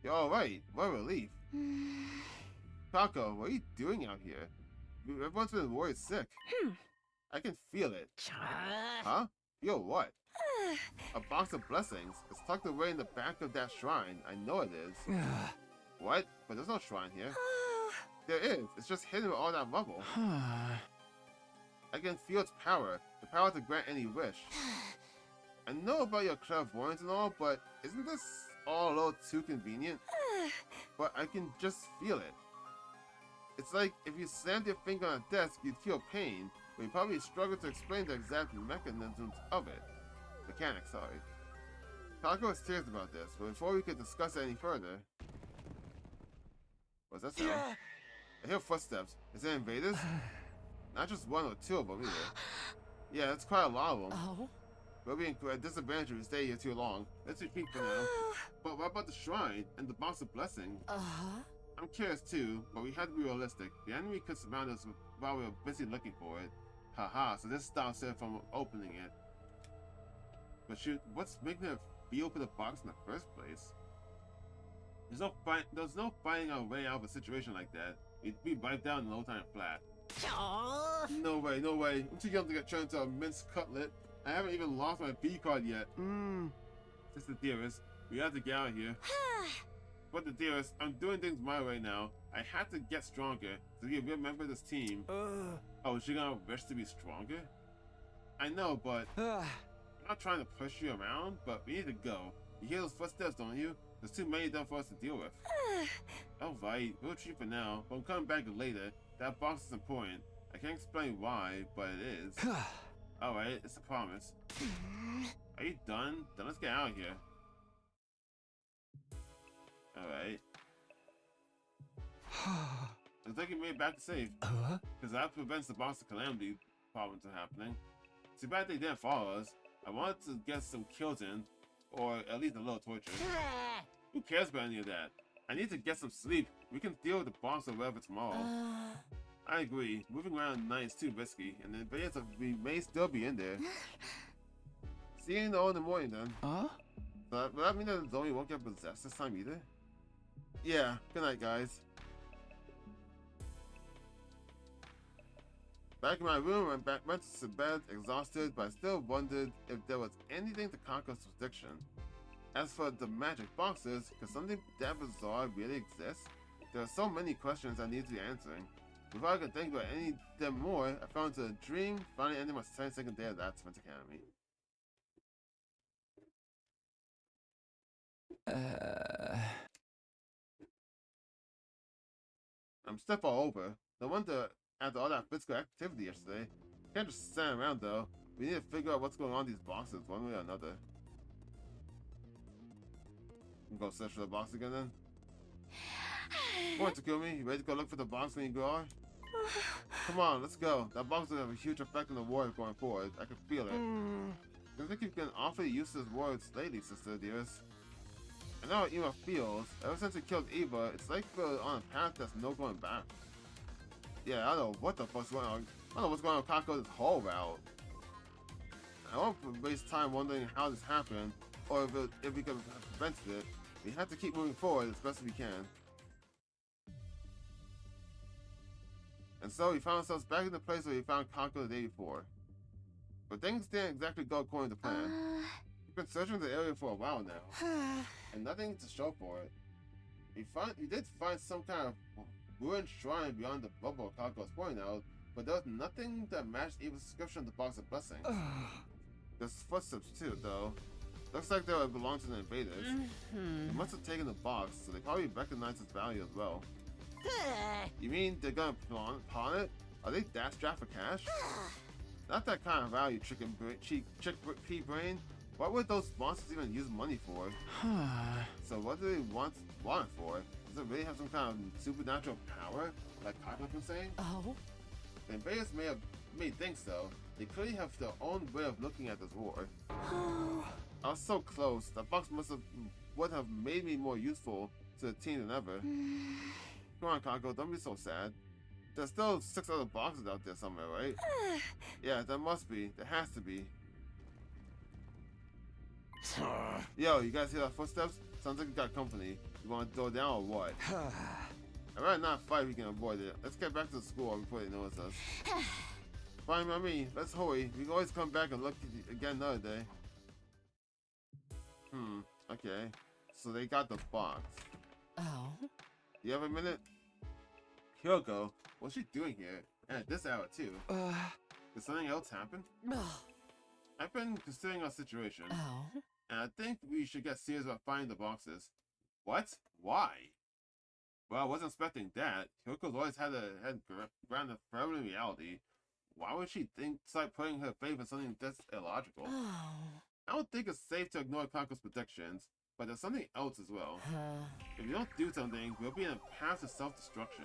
You're alright. What a relief. Kako, what are you doing out here? Everyone's been worried sick. I can feel it. Huh? Feel what? A box of blessings. It's tucked away in the back of that shrine. I know it is. What? But there's no shrine here. There is. It's just hidden with all that rubble. I can feel its power. The power to grant any wish. I know about your clairvoyance and all, but isn't this all a little too convenient? But I can just feel it. It's like if you slammed your finger on a desk, you'd feel pain, but you'd probably struggle to explain the exact mechanisms of it. Mechanics, sorry. Kako is serious about this, but before we could discuss it any further... What's that sound? I hear footsteps. Is it invaders? Not just one or two of them either. Yeah, that's quite a lot of them. Oh? We'll be at disadvantage if we stay here too long. Let's retreat for now. But what about the shrine and the box of blessing? I'm curious too, but we had to be realistic. The enemy could surround us while we were busy looking for it. Haha, so this stops it from opening it. But shoot, what's making it be open the box in the first place? There's no fighting our way out of a situation like that. We'd be wiped down in no time flat. No way, no way. I'm too young to get turned into a minced cutlet. I haven't even lost my V card yet. Sister Dearest, we have to get out of here. But the Dearest, I'm doing things my way now. I have to get stronger to be a member of this team. Oh, is she gonna wish to be stronger? I know, but I'm not trying to push you around, but we need to go. You hear those footsteps, don't you? There's too many of them for us to deal with. Alright, we'll retreat for now, but I'm coming back later. That box is important. I can't explain why, but it is. Alright, it's a promise. Are you done? Then let's get out of here. Alright. Looks like you made it back to safe. Because that prevents the Box of Calamity problems from happening. Too bad they didn't follow us. I wanted to get some kills in, or at least a little torture. Who cares about any of that? I need to get some sleep. We can deal with the boss or whatever tomorrow. I agree. Moving around at night is too risky, and the invaders may still be in there. See you in the morning then. Will that mean that Zoe won't get possessed this time either? Yeah, good night guys. Back in my room, I went to bed exhausted, but I still wondered if there was anything to Kako's prediction. As for the magic boxes, could something that bizarre really exist? There are so many questions I need to be answering. Before I could think about any of them more, I fell into a dream, finally ending my 22nd day at that Defense Academy. I'm stiff all over. No wonder after all that physical activity yesterday. Can't just stand around though. We need to figure out what's going on in these boxes one way or another. Go search for the box again then? Come on, Takumi. You ready to go look for the box when you grow up? Come on, let's go. That box will have a huge effect on the war going forward. I can feel it. I think you've been awfully used to his words lately, Sister Dearest. I know how Eva feels. Ever since we killed Eva, it's like we're on a path that's no going back. Yeah, I don't know what the fuck's going on. I don't know what's going on with Kako's whole route. I won't waste time wondering how this happened, or if we could have prevented it. We have to keep moving forward as best we can. And so we found ourselves back in the place where we found Kako the day before. But things didn't exactly go according to plan. We've been searching the area for a while now, and nothing to show for it. We did find some kind of ruined shrine beyond the bubble Kako was pointing out, but there was nothing that matched Eva's description of the Box of Blessings. There's footsteps too, though. Looks like they would belong to the invaders. They must have taken the box, so they probably recognize its value as well. You mean they're gonna pawn it? Are they that strapped for cash? Not that kind of value, chick pea brain. What would those monsters even use money for? So what do they want it for? Does it really have some kind of supernatural power, like Kako was saying? Oh? The invaders may think so. They clearly have their own way of looking at this war. I was so close. That box would have made me more useful to the team than ever. Come on, Kako, don't be so sad. There's still 6 other boxes out there somewhere, right? Yeah, there must be. There has to be. Yo, you guys hear that footsteps? Sounds like we got company. You want to throw down or what? I'd rather not fight if we can avoid it. Let's get back to school before they notice us. Fine by me. Let's hurry. We can always come back and look again another day. Okay. So they got the box. Oh? You have a minute? Kyoko, what's she doing here? And at this hour too. Did something else happen? I've been considering our situation. Oh? And I think we should get serious about finding the boxes. What? Why? Well, I wasn't expecting that. Kyoko's always had a head grounded firmly in reality. Why would she start putting her faith in something that's illogical? Oh. I don't think it's safe to ignore Kako's predictions, but there's something else as well. If you don't do something, we'll be in a path to self-destruction.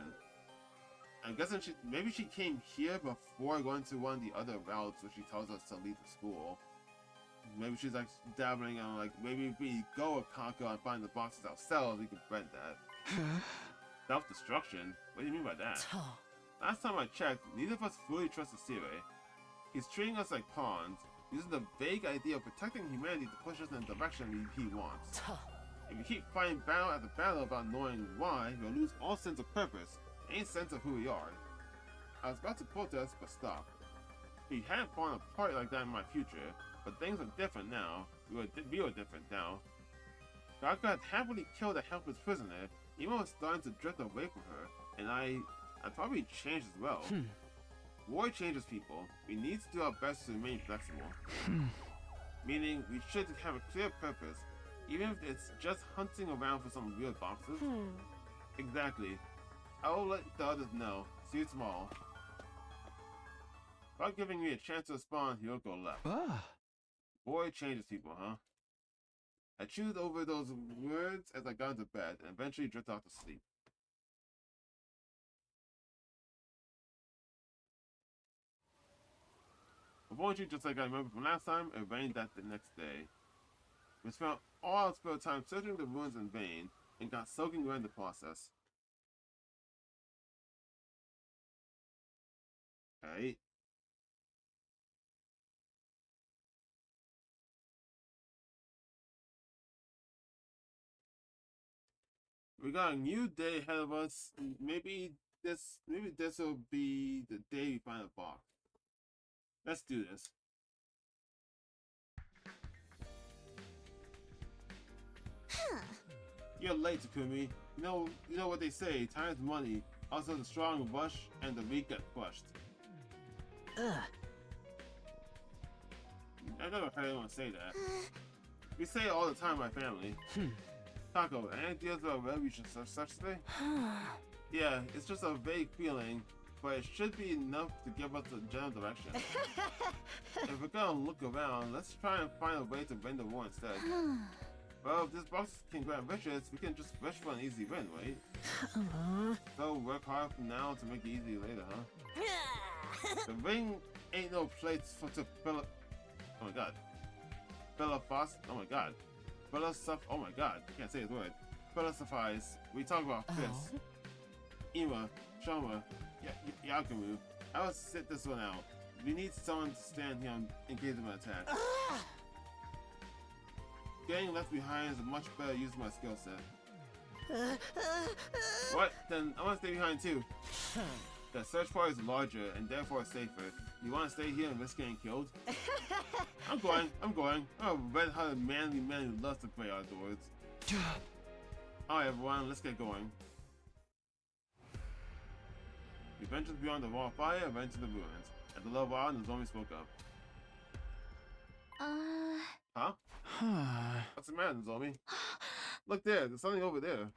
I'm guessing maybe she came here before going to one of the other routes which she tells us to leave the school. Maybe she's like dabbling on like, maybe if we go with Kako and find the boxes ourselves, we can prevent that. Self-destruction? What do you mean by that? Last time I checked, neither of us fully trust Asire. He's treating us like pawns, using the vague idea of protecting humanity to push us in the direction he wants. If we keep fighting battle after battle about knowing why, we'll lose all sense of purpose, any sense of who we are. I was about to protest, but stopped. We hadn't fallen apart like that in my future, but things are different now. We were different now. Kako had happily killed a helpless prisoner, even was starting to drift away from her, and I'd probably changed as well. War changes people. We need to do our best to remain flexible. Meaning, we should have a clear purpose, even if it's just hunting around for some weird boxes. Exactly. I will let the others know. See you tomorrow. Without giving me a chance to respond, Hyoko left. Boy changes people, huh? I chewed over those words as I got into bed and eventually drifted off to sleep. Unfortunately, just like I remember from last time, it rained that the next day. We spent all our spare time searching the ruins in vain and got soaking wet in the process. Okay. We got a new day ahead of us. Maybe this will be the day we find a box. Let's do this. You're late, Takumi. You know what they say, time is money. Also the strong rush and the weak get crushed. I never heard anyone say that. We say it all the time in my family. Kako, any ideas about where we should search today? Yeah, it's just a vague feeling, but it should be enough to give us a general direction. If we're gonna look around, let's try and find a way to win the war instead. Well, if this box can grant riches, we can just wish for an easy win, right? So work hard from now to make it easy later, huh? The ring ain't no place to fill up. Oh my god. Philosophize. Oh my god. Oh my god. I can't say his word. Philosophize. We talk about fists. Ima, Shoma, Yakumu. I will sit this one out. We need someone to stand here in case of an attack. Getting left behind is a much better use of my skill set. What? Then I want to stay behind too. The search party is larger and therefore safer. You want to stay here and risk getting killed? I'm going. I'm a red-hearted manly man who loves to play outdoors. Alright everyone, let's get going. We ventured beyond the wall of fire and went to the ruins. At the little while, Nozomi spoke up. Huh? What's the matter, Nozomi? Look there, there's something over there.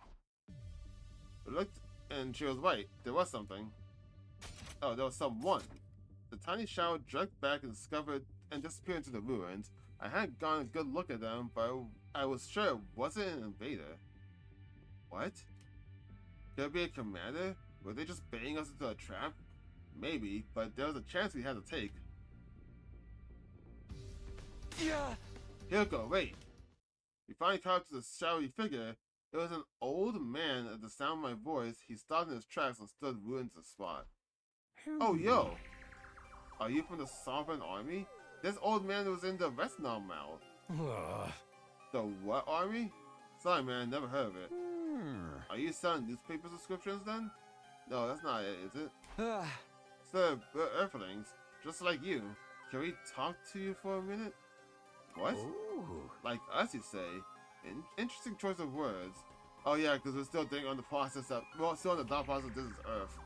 I looked, and she was right. There was something. Oh, there was someone. The tiny shadow jerked back and discovered and disappeared into the ruins. I hadn't gotten a good look at them, but I was sure it wasn't an invader. What? Could it be a commander? Were they just baiting us into a trap? Maybe, but there was a chance we had to take. Yeah. Hyuko, wait! We finally caught up to the shadowy figure. It was an old man. At the sound of my voice, he stopped in his tracks and stood rooted into the spot. Oh, yo! Are you from the Sovereign Army? This old man was in the Resnal Mall. The what army? Sorry, man, never heard of it. Are you selling newspaper subscriptions then? No, that's not it, is it? Sir, we're Earthlings, just like you. Can we talk to you for a minute? What? Ooh. Like us, you say? Interesting choice of words. Oh yeah, because we're still thinking on the process of, well, still on the thought process this is Earth.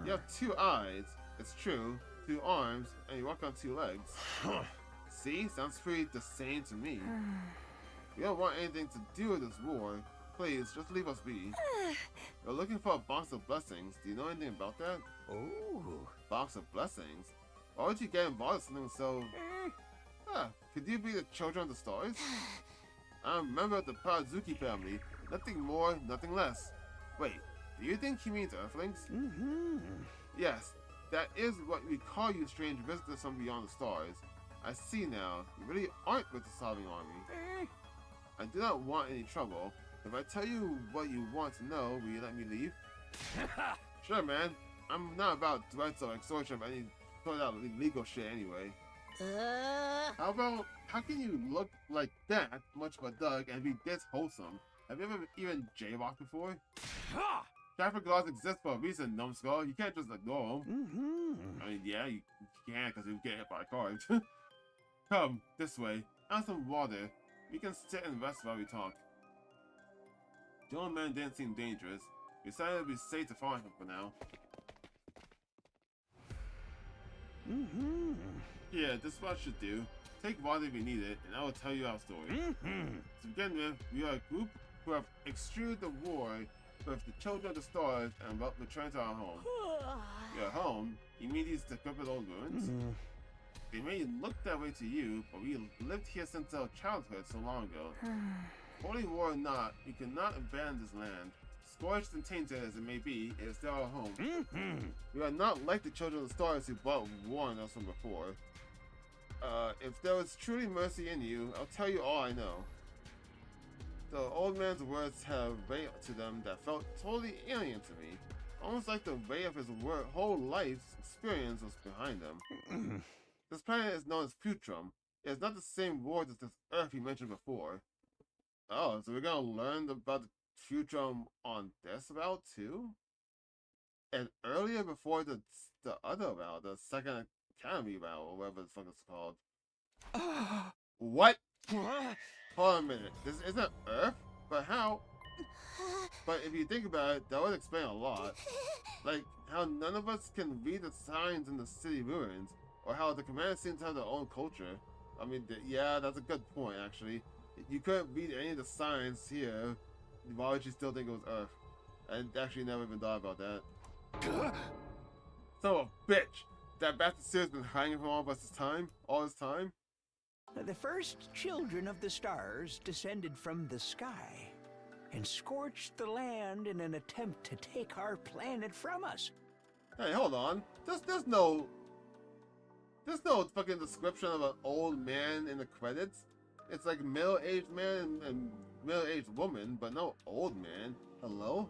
You have 2 eyes, it's true, 2 arms, and you walk on 2 legs. See? Sounds pretty the same to me. We don't want anything to do with this war. Please, just leave us be. We're looking for a box of blessings. Do you know anything about that? Ooh. Box of blessings? Why would you get involved with something so... could you be the children of the stars? I'm a member of the Parazuki family. Nothing more, nothing less. Wait, do you think he means Earthlings? Yes, that is what we call you, strange visitors from beyond the stars. I see now. You really aren't with the Sovereign Army. I do not want any trouble. If I tell you what you want to know, will you let me leave? Sure, man. I'm not about threats or extortion of any sort of legal shit anyway. How can you look like that much of a thug and be this wholesome? Have you ever even jaywalked before? Traffic laws exist for a reason, numbskull. You can't just ignore them. I mean, yeah, you can because you get hit by cars. Come, this way. Have some water. We can sit and rest while we talk. The old man didn't seem dangerous. We decided it would be safe to follow him for now. Yeah, this spot should do. Take water if you need it, and I will tell you our story. To begin with, we are a group who have extruded the war with the children of the stars and will return to our home. We are home. You mean these decrepit old ruins? They may look that way to you, but we lived here since our childhood so long ago. Holy war or not, we cannot abandon this land. Scorched and tainted as it may be, it is still our home. We are not like the children of the stars who brought war on us from before. If there was truly mercy in you, I'll tell you all I know. The old man's words have weight to them that felt totally alien to me. Almost like the weight of his whole life's experience was behind them. This planet is known as Futrum. It is not the same words as this Earth he mentioned before. Oh, so we're gonna learn about the Futrum on this route too? And earlier before the other route, the second Academy route, or whatever the fuck it's called. What? Hold on a minute. This isn't Earth? But how? But if you think about it, that would explain a lot. Like, how none of us can read the signs in the city ruins, or how the commanders seem to have their own culture. I mean, yeah, that's a good point, actually. You couldn't read any of the signs here. Why would you still think it was Earth? I actually never even thought about that. Son of a bitch! That bastard Seer's been hanging from all of us all this time? The first children of the stars descended from the sky and scorched the land in an attempt to take our planet from us. Hey, hold on. There's no fucking description of an old man in the credits. It's like middle-aged man and middle-aged woman, but no old man. Hello?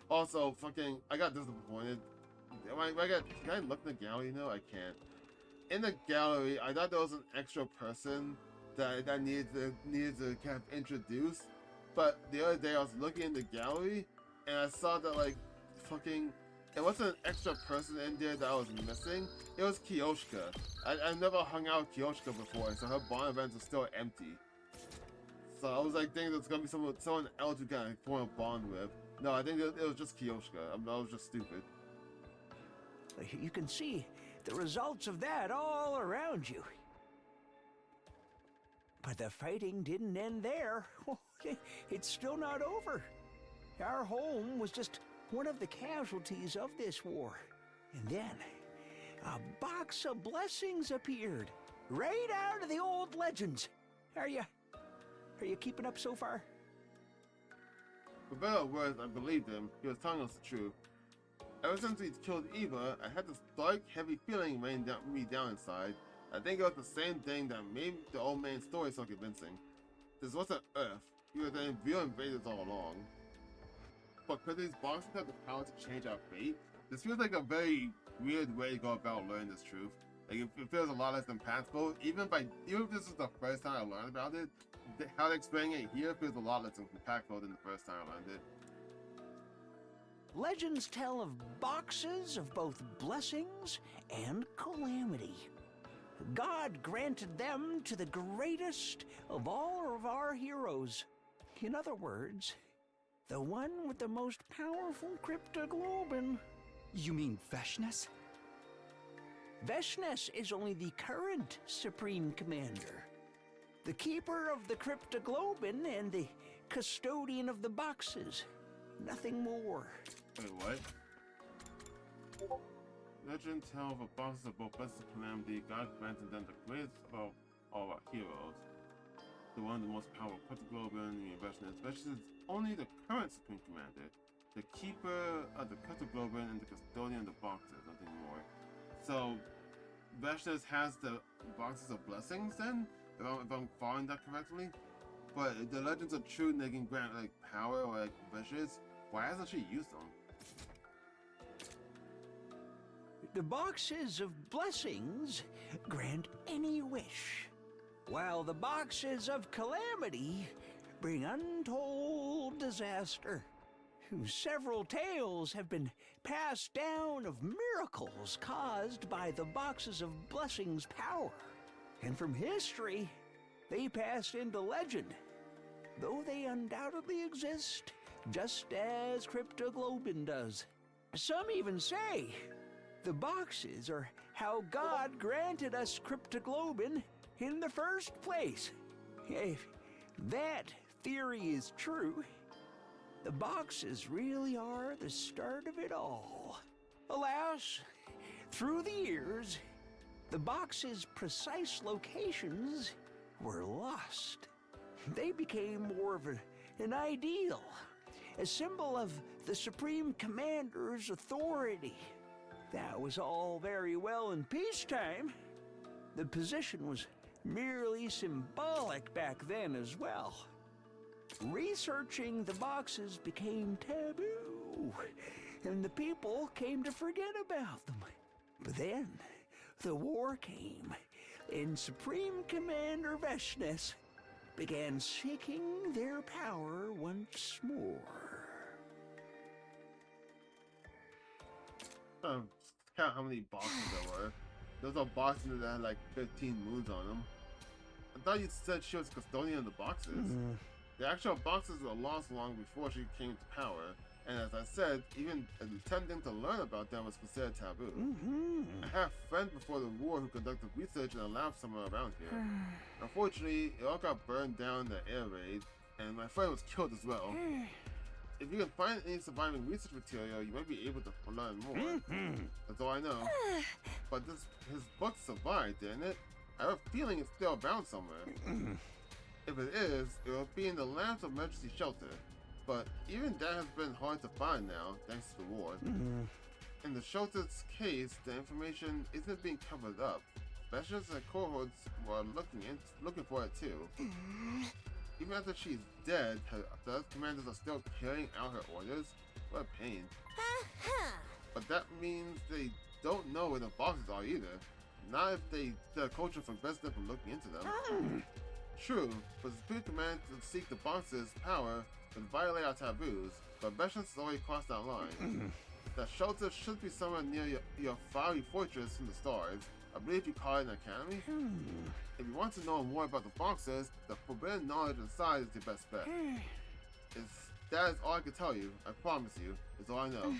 Also, fucking, I got disappointed. Can I look in the gallery? No, I can't. In the gallery, I thought there was an extra person that needed to kind of introduce. But the other day I was looking in the gallery and I saw that like fucking it wasn't an extra person in there that I was missing. It was Kyoshka. I've never hung out with Kyoshka before, so her bond events are still empty. So I was like thinking there's gonna be someone else who kind of form a bond with. No, I think it was just Kyoshka. I was just stupid. You can see the results of that all around you. But the fighting didn't end there. It's still not over. Our home was just one of the casualties of this war. And then, a box of blessings appeared, right out of the old legends. Are you keeping up so far? For better or worse, I believed him. He was telling us the truth. Ever since he killed Eva, I had this dark, heavy feeling weighing me down inside. I think it was the same thing that made the old man's story so convincing. This wasn't Earth. He was the real invaders all along. But could these boxes have the power to change our fate? This feels like a very weird way to go about learning this truth. Like it feels a lot less impactful. Even if this is the first time I learned about it, how they explain it here feels a lot less impactful than the first time I learned it. Legends tell of boxes of both blessings and calamity. God granted them to the greatest of all of our heroes. In other words, the one with the most powerful cryptoglobin. You mean Veshness? Veshness is only the current Supreme Commander, the keeper of the cryptoglobin and the custodian of the boxes. Nothing more. Wait, what? Legend tells of boxes of both Box of Calamity, God granted them the greatest of all our heroes. The one of the most powerful cryptoglobin in the Veshness. Veshness is only the current Supreme Commander, the keeper of the cryptoglobin and the custodian of the boxes, nothing more. So, Veshness has the boxes of blessings then, if I'm following that correctly? But if the legends are true and they can grant like power or like wishes, why hasn't she used them? The boxes of blessings grant any wish, while the boxes of calamity bring untold disaster. Several tales have been passed down of miracles caused by the boxes of blessings' power. And from history, they pass into legend, though they undoubtedly exist just as cryptoglobin does. Some even say the boxes are how God granted us cryptoglobin in the first place. If that theory is true, the boxes really are the start of it all. Alas, through the years, the boxes' precise locations were lost. They became more of an ideal, a symbol of the Supreme Commander's authority. That was all very well in peacetime. The position was merely symbolic back then as well. Researching the boxes became taboo, and the people came to forget about them. But then, the war came, and Supreme Commander Veshness began seeking their power once more. Count how many boxes there were. Those are boxes that had like 15 moons on them. I thought you said she was custodian of the boxes. The actual boxes were lost long before she came to power, and as I said, even attempting to learn about them was considered taboo. I had a friend before the war who conducted research in a lab somewhere around here. Unfortunately, it all got burned down in the air raid, and my friend was killed as well. If you can find any surviving research material, you might be able to learn more. That's all I know. But his book survived, didn't it? I have a feeling it's still around somewhere. If it is, it will be in the Lab's emergency shelter. But even that has been hard to find now, thanks to the war. In the shelter's case, the information isn't being covered up. Specialists and cohorts were looking for it too. Even after she's dead, the other commanders are still carrying out her orders. What a pain. But that means they don't know where the boxes are either. Not if the culture prevents them from looking into them. True, but the Supreme Command to seek the boxes' power would violate our taboos, but Veshness has already crossed that line. That shelter should be somewhere near your fiery fortress in the stars. I believe you call it an academy. If you want to know more about the boxes, the forbidden knowledge inside is the best bet. That is all I can tell you. I promise you. It's all I know.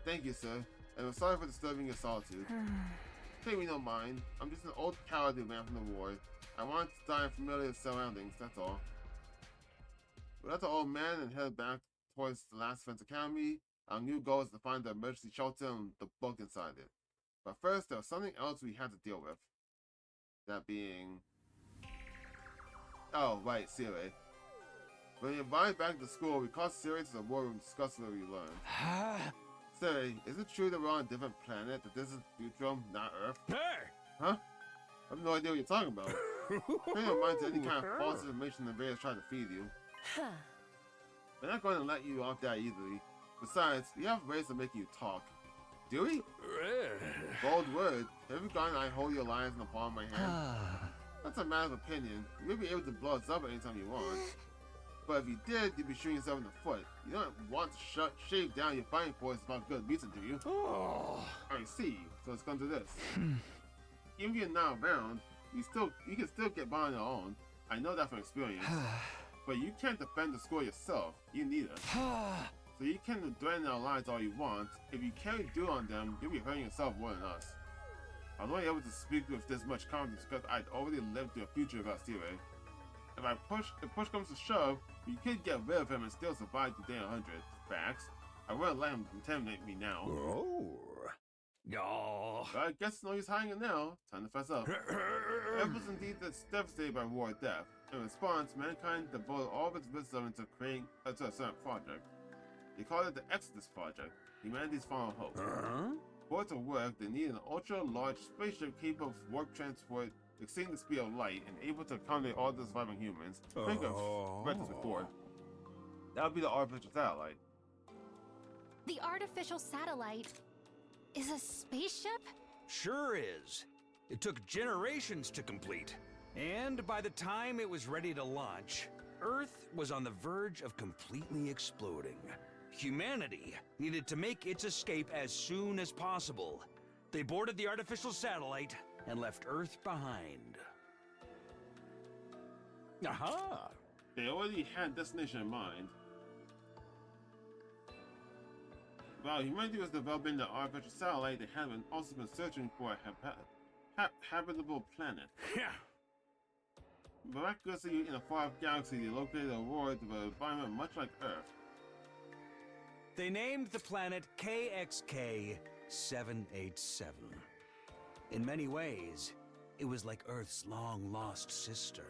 Thank you, sir. and I'm sorry for disturbing your solitude. Pay me no mind. I'm just an old cowardly man from the war. I wanted to die in familiar surroundings, that's all. We left the old man and headed back towards the last Defense Academy. Our new goal is to find the emergency shelter and the book inside it. But first, there was something else we had to deal with. That being... Oh, right, Siri. When we arrived back to school, we called Siri to the war room to discuss what we learned. Siri, is it true that we're on a different planet, that this is Futrum, not Earth? Hey! Huh? I have no idea what you're talking about. Pay no mind to any kind of false information the Bears try to feed you. We're not going to let you off that easily. Besides, we have ways of making you talk. Do we? Bold word. Have you forgotten I hold your lives in the palm of my hand? That's a matter of opinion. You may be able to blow us up anytime you want. But if you did, you'd be shooting yourself in the foot. You don't want to shave down your fighting force without good reason, do you? I see. So let's come to this. Even if you're not around, you can still get by on your own. I know that from experience. But you can't defend the school yourself. You need us. So you can threaten our lives all you want. If you carry do on them, you'll be hurting yourself more than us. I was only able to speak with this much confidence because I'd already lived through a future without Steve. If push comes to shove, you could get rid of him and still survive to day 100. Facts. I wouldn't let him intimidate me now. But I guess it's no use hiding it now. Time to fess up. Earth was indeed devastated by war and death. In response, mankind devoted all of its wisdom into creating a certain project. They called it the Exodus Project, humanity's final hope. For it to work, they needed an ultra-large spaceship capable of warp transport exceeding the speed of light and able to accommodate all the surviving humans. Think of read this before. That would be the artificial satellite. The artificial satellite is a spaceship? Sure is. It took generations to complete. And by the time it was ready to launch, Earth was on the verge of completely exploding. Humanity needed to make its escape as soon as possible. They boarded the artificial satellite and left Earth behind. Aha! They already had destination in mind. While humanity was developing the artificial satellite, they had also been searching for a habitable planet. Yeah. Miraculously, in a far-off galaxy, they located a world with an environment much like Earth. They named the planet KXK 787. In many ways, it was like Earth's long-lost sister.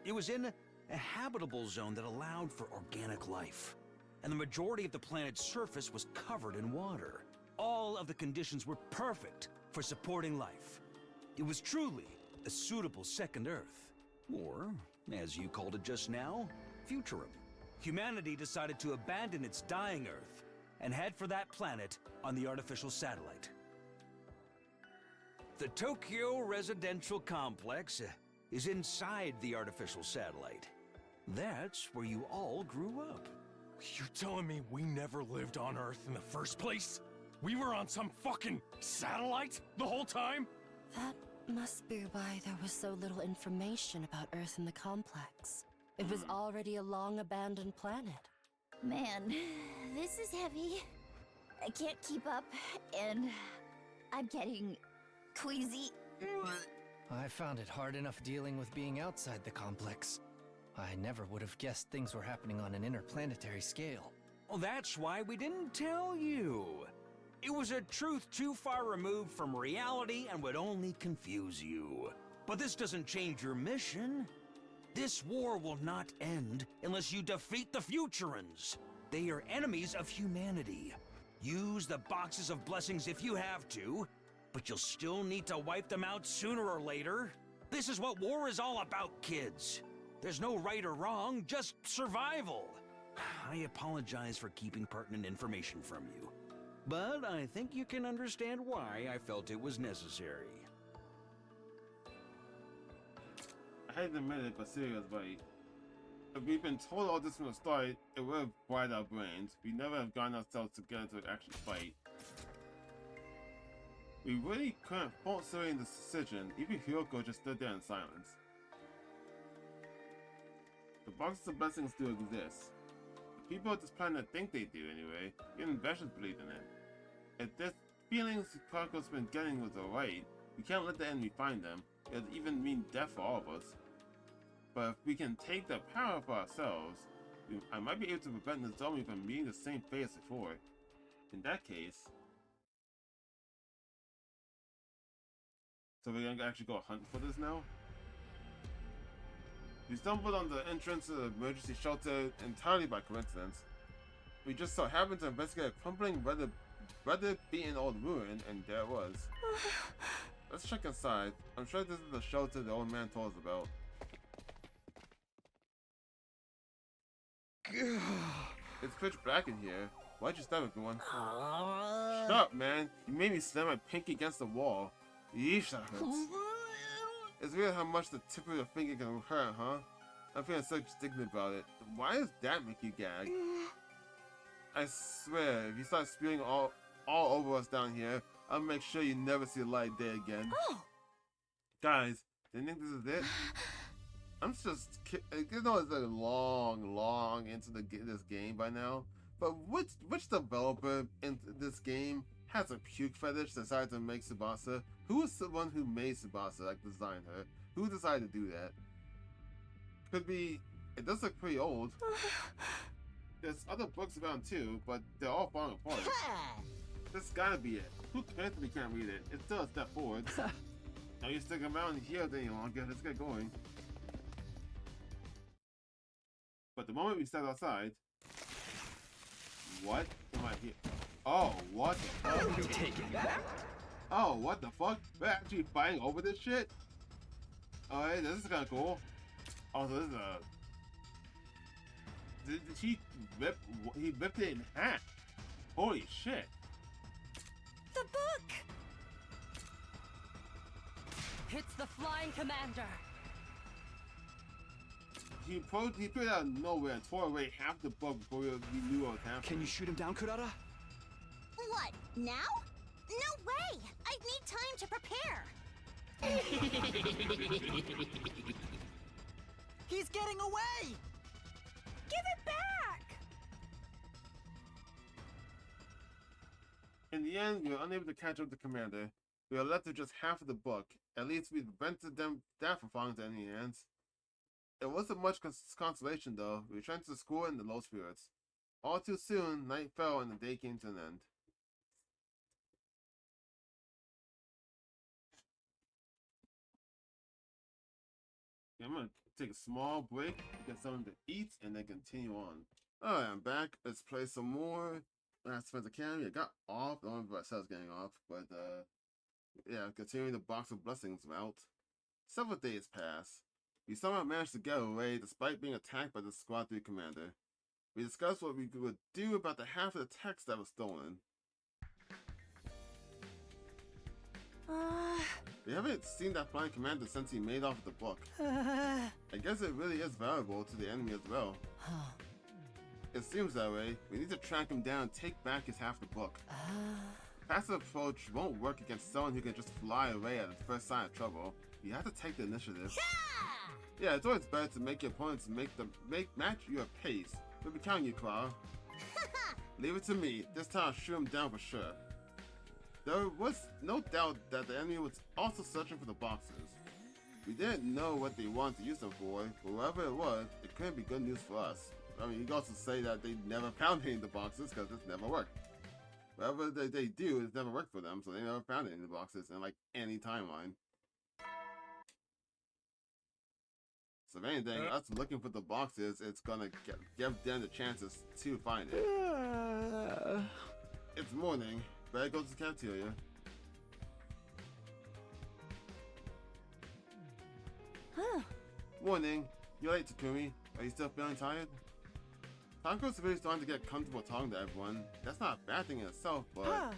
It was in a habitable zone that allowed for organic life, and the majority of the planet's surface was covered in water. All of the conditions were perfect for supporting life. It was truly a suitable second Earth, or, as you called it just now, Futurum. Humanity decided to abandon its dying Earth and head for that planet on the artificial satellite. The Tokyo residential complex is inside the artificial satellite. That's where you all grew up. You're telling me we never lived on Earth in the first place? We were on some fucking satellite the whole time? That must be why there was so little information about Earth in the complex. It was already a long-abandoned planet. Man, this is heavy. I can't keep up, and I'm getting queasy. I found it hard enough dealing with being outside the complex. I never would have guessed things were happening on an interplanetary scale. Well, that's why we didn't tell you. It was a truth too far removed from reality and would only confuse you. But this doesn't change your mission. This war will not end unless you defeat the Futurans. They are enemies of humanity. Use the boxes of blessings if you have to, but you'll still need to wipe them out sooner or later. This is what war is all about, kids. There's no right or wrong, just survival. I apologize for keeping pertinent information from you, but I think you can understand why I felt it was necessary. I hate to admit it, but Siri was right. If we'd been told all this from the start, it would have fried our brains. We never have gotten ourselves together to actually fight. We really couldn't fault Siri in this decision, even Hyoko just stood there in silence. The boxes of blessings do exist. The people of this planet think they do anyway, even investors believe in it. If this feelings Kako's been getting was alright. We can't let the enemy find them. It would even mean death for all of us. But if we can take the power for ourselves, I might be able to prevent Nozomi from meeting the same fate as before. In that case... So we're gonna actually go hunt for this now? We stumbled on the entrance to the emergency shelter entirely by coincidence. We just so happened to investigate a crumbling, weather beaten old ruin, and there it was. Let's check inside. I'm sure this is the shelter the old man told us about. It's pitch black in here. Why'd you stab everyone? Shut up, man. You made me slam my pinky against the wall. Yeesh, that hurts. It's weird how much the tip of your finger can hurt, huh? I'm feeling so indignant about it. Why does that make you gag? I swear, if you start spewing all over us down here, I'll make sure you never see the light of day again. Guys, do you think this is it? I'm just kidding. You know it's like long into this game by now. But which developer in this game has a puke fetish decided to make Tsubasa? Who was the one who made Tsubasa, like designed her? Who decided to do that? Could be, it does look pretty old. There's other books around too, but they're all falling apart. This gotta be it. Who cares if we can't read it? It's still a step forward. Now you stick around here any longer, let's get going. But the moment we step outside, what am I here? Oh, what the fuck? You taking that? Oh, what the fuck? We're actually fighting over this shit? Oh, hey, this is kinda cool. Oh, so this is a... Did he rip... He ripped it in half. Holy shit. The book! It's the Flying Commander. He put it out of nowhere and tore away half the book before we knew what was happening. Can you shoot him down, Kurara? What, now? No way! I need time to prepare. He's getting away! Give it back! In the end, we were unable to catch up with the commander. We were left with just half of the book. At least we prevented that from falling to enemy hands. It wasn't much consolation though. We returned to school in the low spirits. All too soon, night fell and the day came to an end. Okay, I'm gonna take a small break, get something to eat, and then continue on. Alright, I'm back. Let's play some more Box of Calamity. I got off, the only part I was getting off, but yeah, continuing the Box of Blessings route. Several days pass. We somehow managed to get away despite being attacked by the Squad 3 commander. We discussed what we would do about the half of the text that was stolen. We haven't seen that flying commander since he made off with the book. I guess it really is valuable to the enemy as well. It seems that way. We need to track him down and take back his half of the book. Passive approach won't work against someone who can just fly away at the first sign of trouble. You have to take the initiative. Yeah, it's always better to make your opponents match your pace. We'll be counting you, Clara. Leave it to me. This time I'll shoot him down for sure. There was no doubt that the enemy was also searching for the boxes. We didn't know what they wanted to use them for, but whatever it was, it couldn't be good news for us. I mean, you can also say that they never found any of the boxes because it's never worked. Whatever they do, it's never worked for them, so they never found any of the boxes in like any timeline. So if anything, us looking for the boxes, it's gonna give them the chances to find it. It's morning. Better go to the cafeteria. Morning. You're late, Takumi. Are you still feeling tired? Tako's really starting to get comfortable talking to everyone. That's not a bad thing in itself, but...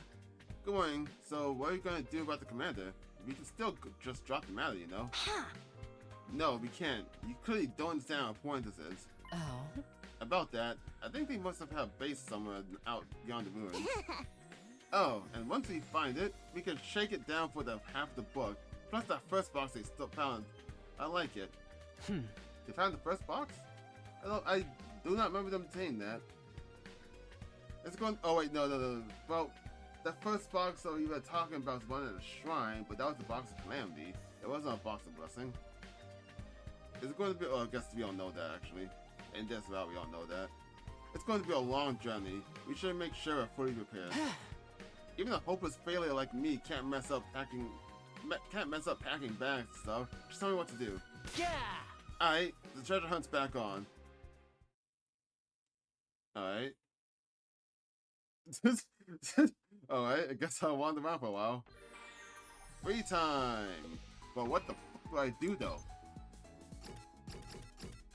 Good morning. So, what are you gonna do about the commander? We can still just drop the matter, you know? No, we can't. You clearly don't understand how important this is. Oh? About that, I think they must have had a base somewhere out beyond the ruins. Oh, and once we find it, we can shake it down for the half of the book, plus that first box they still found. I like it. They found the first box? I do not remember them saying that. It's going. Oh wait, no. Well, the first box that we were talking about was one at the shrine, but that was the Box of Calamity. It wasn't a Box of Blessing. Is it going to be? Oh, I guess we all know that actually. In this route, we all know that. It's going to be a long journey. We should make sure we're fully prepared. Even a hopeless failure like me can't mess up packing bags and stuff. Just tell me what to do. Yeah. Alright, the treasure hunt's back on. Alright. Alright, I guess I'll wander around for a while. Free time! But what the fuck do I do though?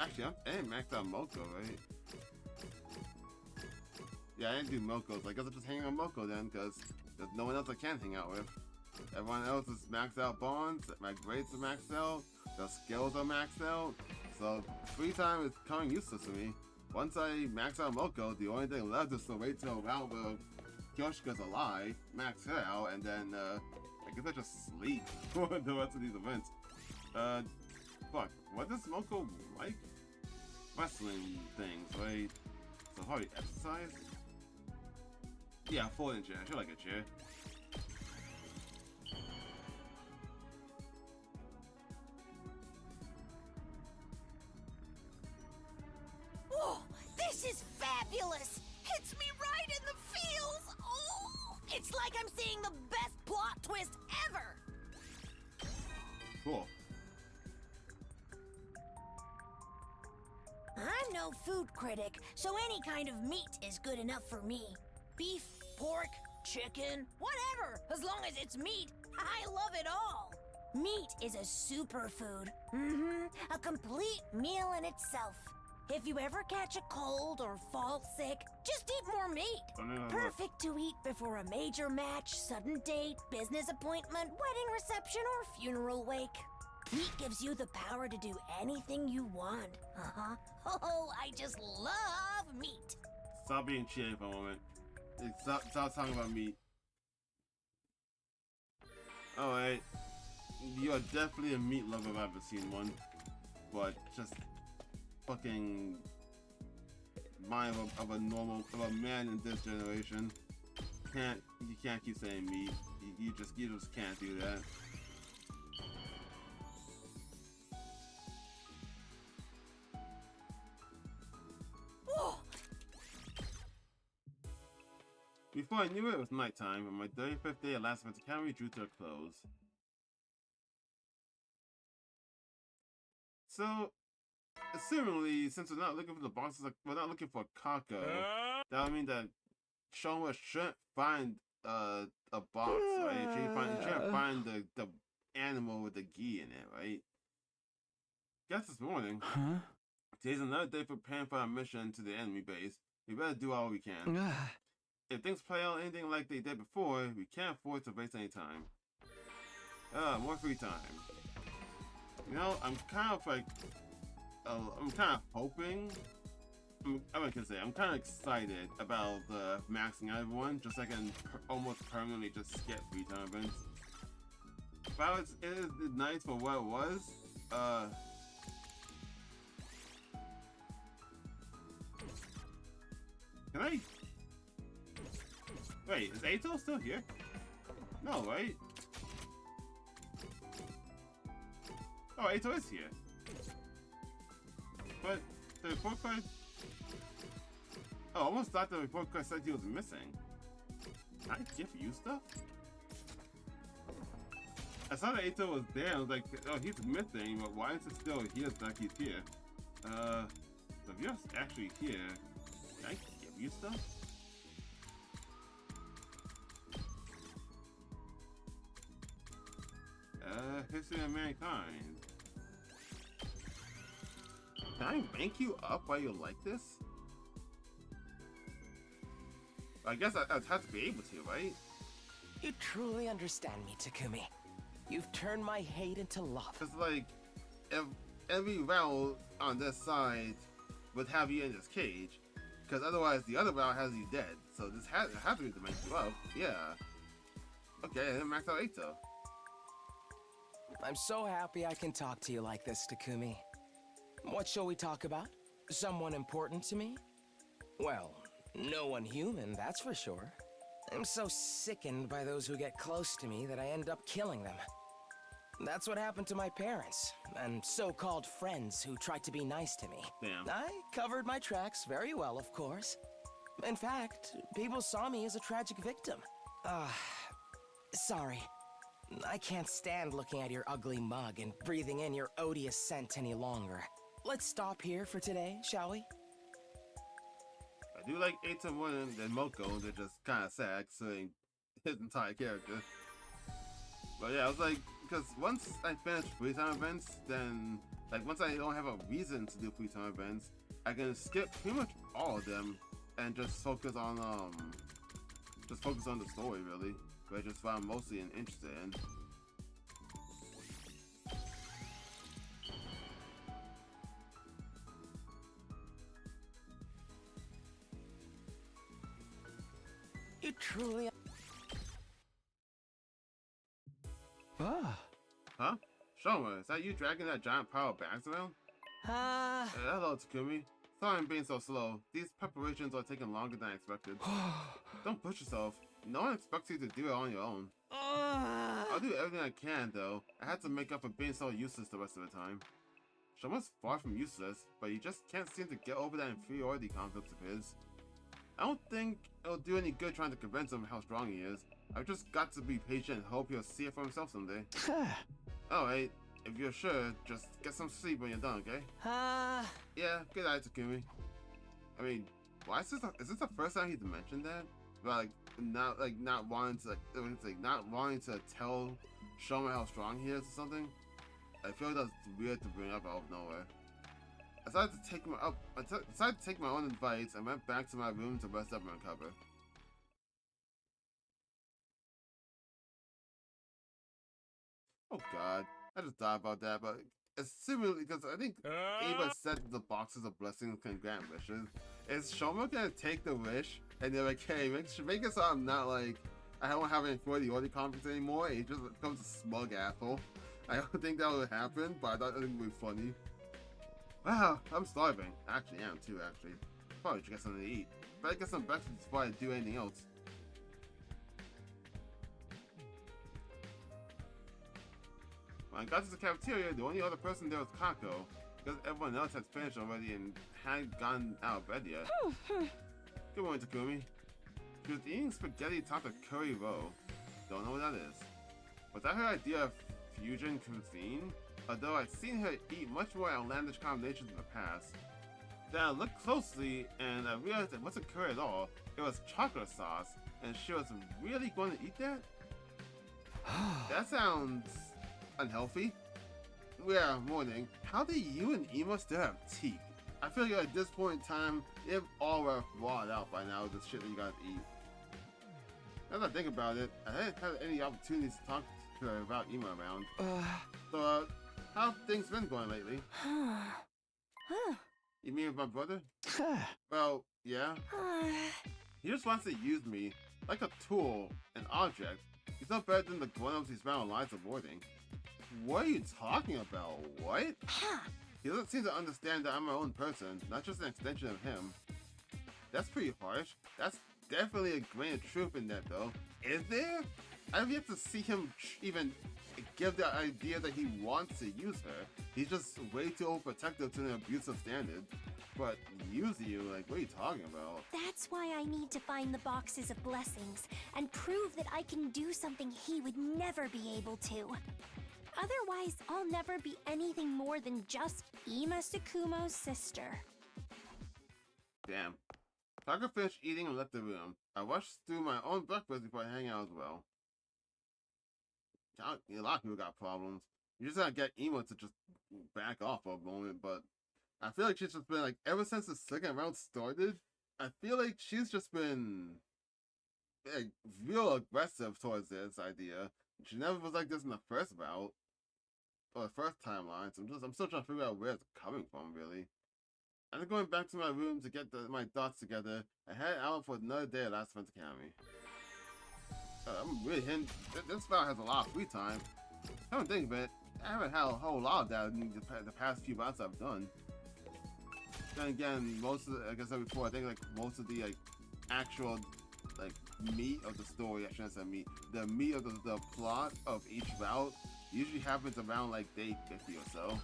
Actually, I didn't max out Moko, right? Yeah, I didn't do Mokos. I guess I'll just hang on Moko then, because there's no one else I can hang out with. Everyone else is maxed out bonds, my grades are maxed out, the skills are maxed out, so free time is coming useless to me. Once I max out Moko, the only thing left is to wait till round where Kyoshika's alive, max her out, and then I guess I just sleep for the rest of these events. Fuck, what does Moko like? Wrestling things, right? So probably exercise? Yeah, folding chair. I should like a chair. Whoa, this is fabulous! Hits me right in the feels! Oh, it's like I'm seeing the best plot twist ever! Cool. I'm no food critic, so any kind of meat is good enough for me. Beef, pork, chicken, whatever, as long as it's meat. I love it all. Meat is a superfood. A complete meal in itself. If you ever catch a cold or fall sick, just eat more meat. Perfect to eat before a major match, sudden date, business appointment, wedding reception, or funeral wake. Meat gives you the power to do anything you want. Oh, I just love meat. Stop being cheery for a moment. Stop talking about meat. Alright. You are definitely a meat lover if I've ever seen one. But just fucking mind of a man in this generation. You can't keep saying meat. You just can't do that. Before I knew it was nighttime, and my 35th day at Last Box of Calamity drew to a close. So, assumingly, since we're not looking for the boxes, we're not looking for Kako, that would mean that Shoma shouldn't find a box, right? She shouldn't find the animal with the gi in it, right? Guess this morning. Today's another day for preparing for our mission to the enemy base. We better do all we can. If things play out anything like they did before, we can't afford to waste any time. More free time. You know, I'm kind of hoping, I'm kind of excited about the maxing out everyone, just so I can almost permanently just skip free time events. While it is nice for what it was, can I? Wait, is Ato still here? No, right? Oh, Ato is here. But the report card... Oh, I almost thought the report card said he was missing. Can I give you stuff? I saw that Ato was there, I was like, oh, he's missing, but why is it still here like he's here? So if you're actually here, can I give you stuff? History of Mankind. Can I rank you up while you like this? I guess I'd have to be able to, right? You truly understand me, Takumi. You've turned my hate into love. It's like, if every route on this side would have you in this cage, because otherwise the other route has you dead. So this has to be to rank you up. Yeah. Okay, and then max out Ato. I'm so happy I can talk to you like this, Takumi. What shall we talk about? Someone important to me? Well, no one human, that's for sure. I'm so sickened by those who get close to me that I end up killing them. That's what happened to my parents, and so-called friends who tried to be nice to me. Damn. I covered my tracks very well, of course. In fact, people saw me as a tragic victim. Sorry. I can't stand looking at your ugly mug and breathing in your odious scent any longer. Let's stop here for today, shall we? I do like Eita more than Moko. They're just kind of sad considering his entire character. But yeah, I was like, because once I finish free time events, then like once I don't have a reason to do free time events, I can skip pretty much all of them and just focus on the story really, which is what I'm mostly interested in. You truly... Ah. Huh? Shoma, is that you dragging that giant pile of bags around? Hello, Takumi. Sorry I'm being so slow. These preparations are taking longer than I expected. Don't push yourself. No one expects you to do it on your own. I'll do everything I can, though. I had to make up for being so useless the rest of the time. Shoma's far from useless, but he just can't seem to get over that inferiority complex of his. I don't think it'll do any good trying to convince him how strong he is. I've just got to be patient and hope he'll see it for himself someday. Alright, if you're sure, just get some sleep when you're done, okay? Yeah, good night, Takumi. I mean, why is this the first time he's mentioned that? But not wanting to tell Shoma how strong he is or something? I feel that's weird to bring up out of nowhere. I decided to take my own advice and went back to my room to rest up and recover. Oh god, I just thought about that, but assuming, because I think Ava said the boxes of blessings can grant wishes. Is Shoma gonna take the wish and they're like, hey, make it so I'm not like, I don't have any inferiority complex anymore, he just becomes a smug asshole. I don't think that would happen, but I thought it would be funny. Wow, I'm starving. I actually am too, actually. Probably should get something to eat. Better get some breakfast before I do anything else. When I got to the cafeteria, the only other person there was Kako, because everyone else had finished already and hadn't gotten out of bed yet. Good morning, Takumi. She was eating spaghetti topped with curry roe. Don't know what that is. Was that her idea of fusion cuisine? Although I'd seen her eat much more outlandish combinations in the past. Then I looked closely and I realized it wasn't curry at all. It was chocolate sauce, and she was really going to eat that? That sounds unhealthy. Yeah, morning. How do you and Ema still have teeth? I feel like at this point in time, they've all rotted out by now with the shit that you gotta eat. As I think about it, I hadn't had any opportunities to talk to her about Ema around. So, how have things been going lately? You mean with my brother? Well, yeah. He just wants to use me like a tool, an object. He's no better than the grown-ups he's found lives avoiding. What are you talking about? What? He doesn't seem to understand that I'm my own person, not just an extension of him. That's pretty harsh. That's definitely a grain of truth in that, though. Is there? I've yet to see him even give the idea that he wants to use her. He's just way too overprotective to an abusive standard. But use you? Like, what are you talking about? That's why I need to find the boxes of blessings and prove that I can do something he would never be able to. Otherwise, I'll never be anything more than just Ema Tsukumo's sister. Damn. Kako finished eating and left the room. I rushed through my own breakfast before I hang out as well. A lot of people got problems. You just gotta get Ema to just back off for a moment, but I feel like she's just been like, ever since the second round started, I feel like she's just been like, real aggressive towards this idea. She never was like this in the first bout, or the first timeline, so I'm still trying to figure out where it's coming from, really. After going back to my room to get my thoughts together, I headed out for another day at Last Defense Academy. I'm really hitting, this bout has a lot of free time. Come to think of it, I haven't had a whole lot of that in the past few bouts I've done. Then again, most of the, like I said before, I think like most of the like actual like meat of the story. I shouldn't say meat. The meat of the plot of each route usually happens around like day 50 or so.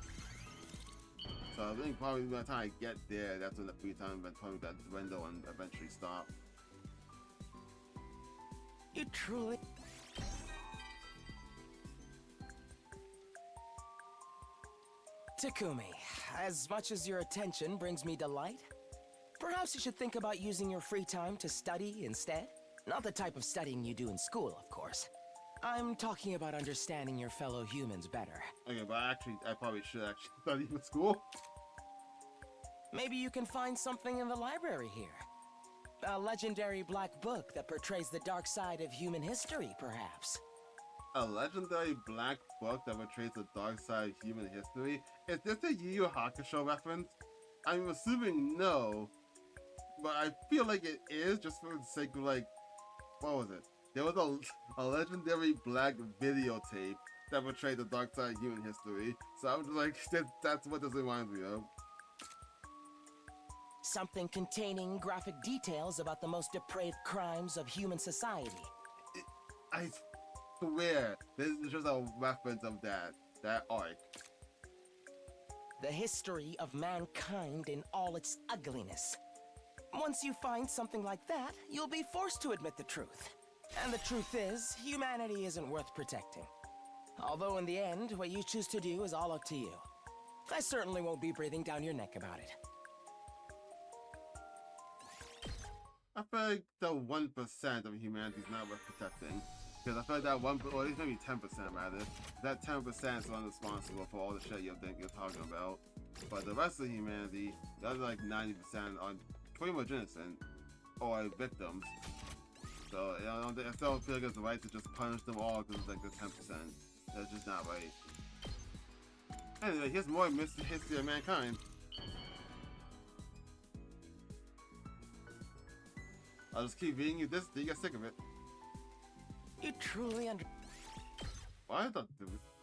So I think probably by the time I get there, that's when the free time event probably got dwindle and eventually stop. You truly... Takumi, as much as your attention brings me delight, perhaps you should think about using your free time to study instead? Not the type of studying you do in school, of course. I'm talking about understanding your fellow humans better. Okay, but I probably should actually study in school. Maybe you can find something in the library here. A legendary black book that portrays the dark side of human history, perhaps. A legendary black book that portrays the dark side of human history? Is this a Yu Yu Hakusho reference? I'm assuming no, but I feel like it is, just for the sake of like, what was it? There was a legendary black videotape that portrayed the dark side of human history, so I'm just like, that's what this reminds me of. Something containing graphic details about the most depraved crimes of human society. I swear, this is just a reference of that arc. The history of mankind in all its ugliness. Once you find something like that, you'll be forced to admit the truth. And the truth is, humanity isn't worth protecting. Although in the end, what you choose to do is all up to you. I certainly won't be breathing down your neck about it. I feel like the 1% of humanity is not worth protecting. Because I feel like that 1%, or at least maybe 10% rather, that 10% is the one responsible for all the shit you're talking about. But the rest of humanity, the other like 90% are pretty much innocent, or victims. So you know, I still feel like it's right to just punish them all because it's like the 10%. That's just not right. Anyway, here's more history of mankind. I'll just keep reading you this till you get sick of it. You truly Why the...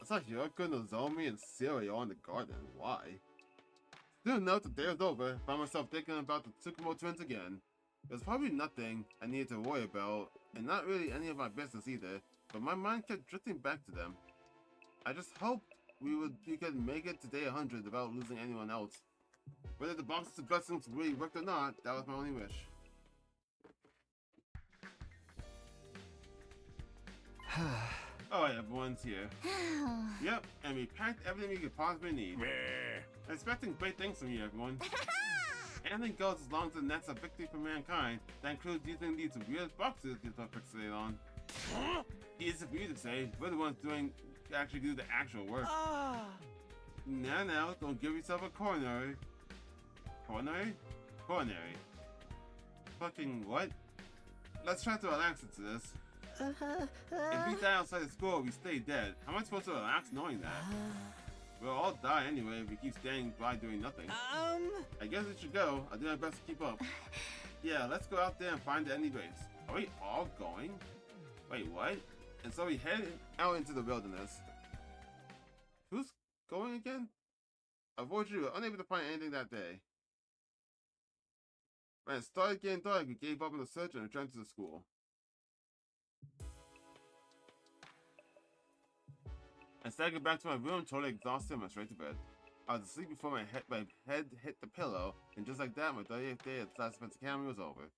I saw Hiroko, Nozomi, and Cereal in the garden. Why? Soon enough, the day was over. I found myself thinking about the Tsukumo twins again. There's probably nothing I needed to worry about, and not really any of my business either, but my mind kept drifting back to them. I just hoped we could make it to day 100 without losing anyone else. Whether the boxes of blessings really worked or not, that was my only wish. Alright, everyone's here. Yep, and we packed everything we could possibly need. I'm expecting great things from you, everyone. Anything goes as long as it nets a victory for mankind. That includes using these weird boxes you're so fixated on. Easy for you to say, we're the ones actually do the actual work. Now, don't give yourself a coronary. Coronary? Coronary. Fucking what? Let's try to relax into this. If we die outside of school, we stay dead. How am I supposed to relax knowing that? We'll all die anyway if we keep staying by doing nothing. I guess we should go. I'll do my best to keep up. Yeah, let's go out there and find the enemy base. Are we all going? Wait, what? And so we head out into the wilderness. Who's going again? Unfortunately, we were unable to find anything that day. When it started getting dark, we gave up on the search and returned to the school. Instead, I get back to my room, totally exhausted, and went straight to bed. I was asleep before my head hit the pillow, and just like that, my 38th day at Class Defense Academy was over.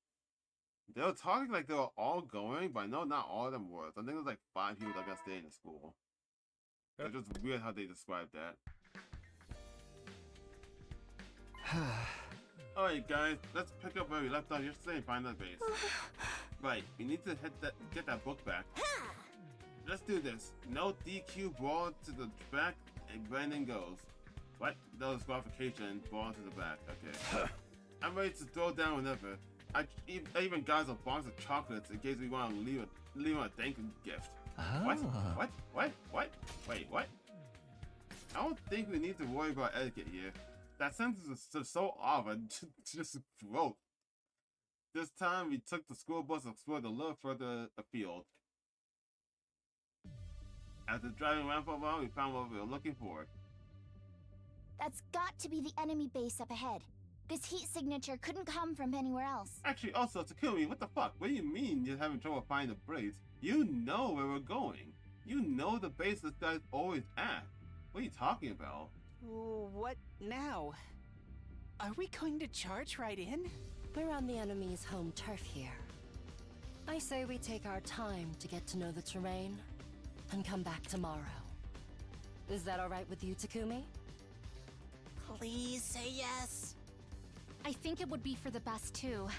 They were talking like they were all going, but I know not all of them were. So I think it was like 5 people that got staying in the school. It's just weird how they described that. Alright guys, let's pick up where we left off yesterday and find that base. Right, we need to get that book back. Let's do this. No DQ, brawl to the back, and Brandon goes. What? That was qualification, brawl to the back. Okay. I'm ready to throw down whenever. I even got us a box of chocolates in case we want to leave a thank you gift. What? Wait, what? I don't think we need to worry about etiquette here. That sentence is so off, I just broke. This time we took the school bus and explored a little further afield. After driving around for a while, we found what we were looking for. That's got to be the enemy base up ahead. This heat signature couldn't come from anywhere else. Actually, also, Takumi, what the fuck? What do you mean you're having trouble finding the braids? You know where we're going. You know the base this guy's always at. What are you talking about? What now? Are we going to charge right in? We're on the enemy's home turf here. I say we take our time to get to know the terrain and come back tomorrow. Is that all right with you, Takumi? Please say yes. I think it would be for the best too.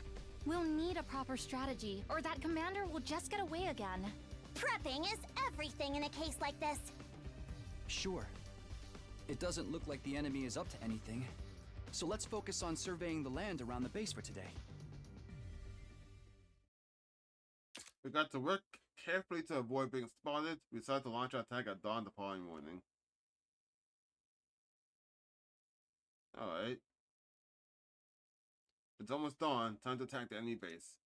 We'll need a proper strategy, or that commander will just get away again. Prepping is everything in a case like this. Sure. It doesn't look like the enemy is up to anything. So let's focus on surveying the land around the base for today. We got to work carefully to avoid being spotted. We decided to launch our attack at dawn the following morning. Alright. It's almost dawn. Time to attack the enemy base.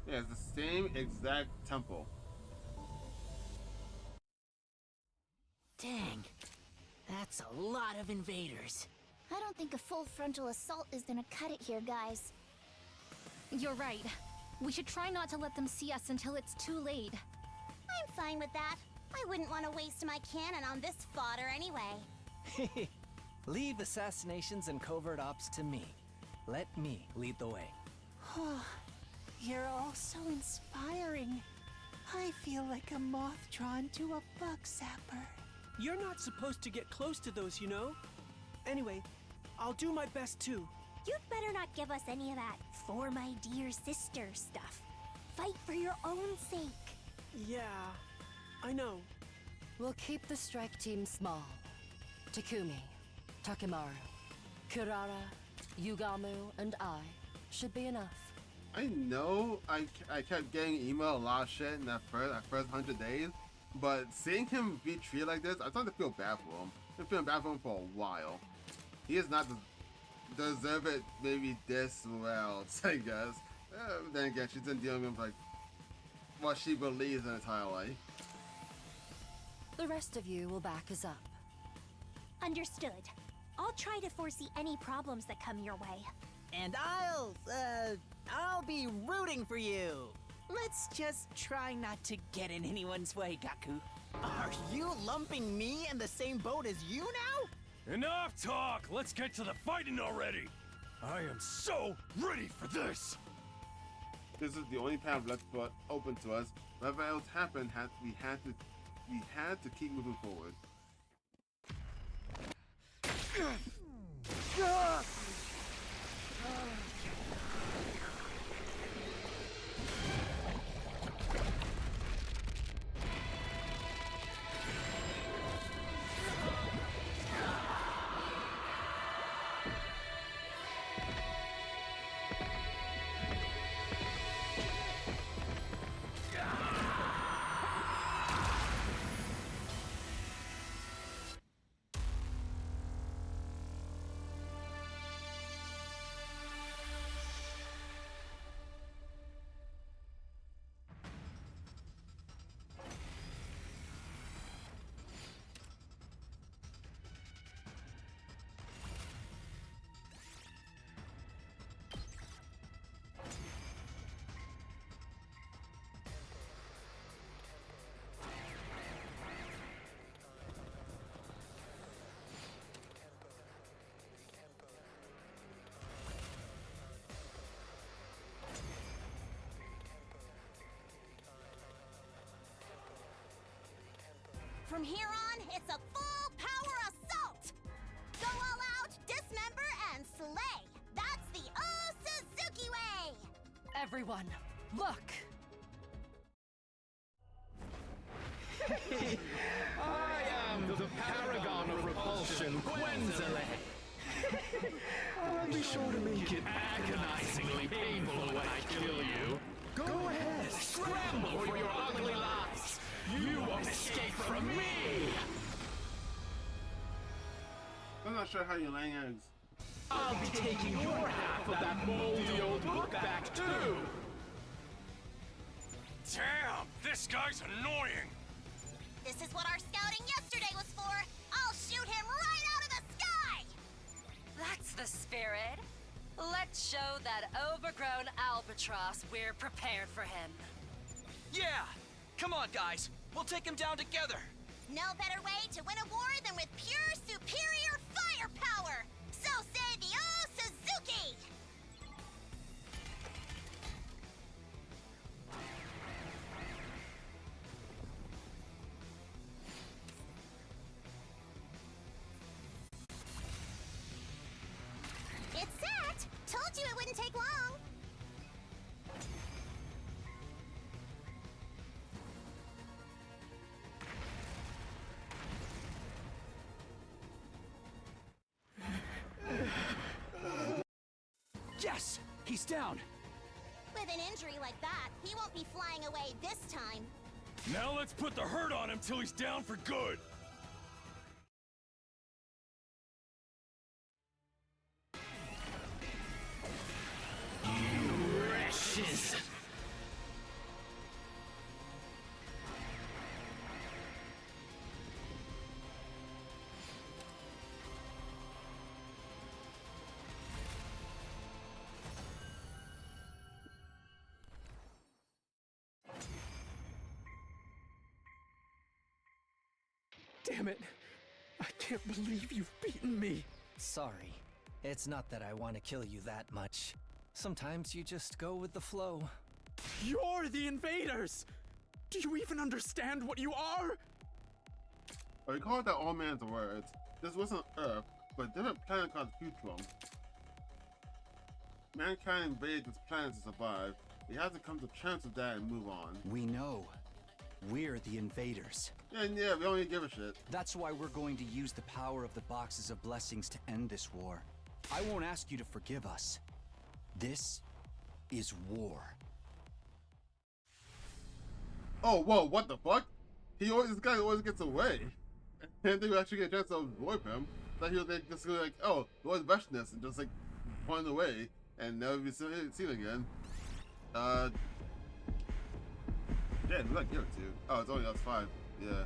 Yeah, it's the same exact temple. Dang. That's a lot of invaders. I don't think a full frontal assault is gonna cut it here, guys. You're right. We should try not to let them see us until it's too late. I'm fine with that. I wouldn't want to waste my cannon on this fodder anyway. Leave assassinations and covert ops to me. Let me lead the way. You're all so inspiring. I feel like a moth drawn to a bug zapper. You're not supposed to get close to those, you know? Anyway, I'll do my best too. You'd better not give us any of that for my dear sister stuff. Fight for your own sake. Yeah, I know. We'll keep the strike team small. Takumi, Takimaru, Kirara, Yugamu, and I should be enough. I know I kept getting email a lot of shit in that first 100 days, but seeing him be treated like this, I started to feel bad for him. I've been feeling bad for him for a while. He is not deserve it maybe this well, I guess. Then again, she's been dealing with like what she believes in her entire life. The rest of you will back us up. Understood. I'll try to foresee any problems that come your way. And I'll be rooting for you. Let's just try not to get in anyone's way, Kako. Are you lumping me in the same boat as you now? Enough talk! Let's get to the fighting already! I am so ready for this! This is the only path left open to us. Whatever else happened, we had to keep moving forward. From here on, it's a full power assault! Go all out, dismember, and slay! That's the Suzuki way! Everyone, look! I am the paragon of repulsion, Gwenzile. I'll be sure to make it agonizingly painful when I kill you. Go ahead, scramble for your ugly lives. You won't escape from me! I'm not sure how you're laying eggs. I'll be taking your half of that moldy old book back too! Damn! This guy's annoying! This is what our scouting yesterday was for! I'll shoot him right out of the sky! That's the spirit. Let's show that overgrown albatross we're prepared for him. Yeah! Come on, guys. We'll take him down together. No better way to win a war than with pure superior firepower! So say the old Suzuki! It's set! Told you it wouldn't take long! Yes! He's down! With an injury like that, he won't be flying away this time. Now let's put the hurt on him till he's down for good. You wretches! Damn it! I can't believe you've beaten me! Sorry. It's not that I want to kill you that much. Sometimes you just go with the flow. You're the invaders! Do you even understand what you are? I recall that all man's words. This wasn't Earth, but a different planet called Futron. Mankind invaded this planet to survive. We have to come to terms with that and move on. We know. We're the invaders. And yeah, we don't even give a shit. That's why we're going to use the power of the Boxes of Blessings to end this war. I won't ask you to forgive us. This is war. Oh, whoa, what the fuck? This guy always gets away. And they actually get a chance to avoid him. That he was like, just like, oh, Lord Veshness, and just like point away and never be seen again. Yeah, we gotta give it to you. Oh, it's only us 5. Yeah.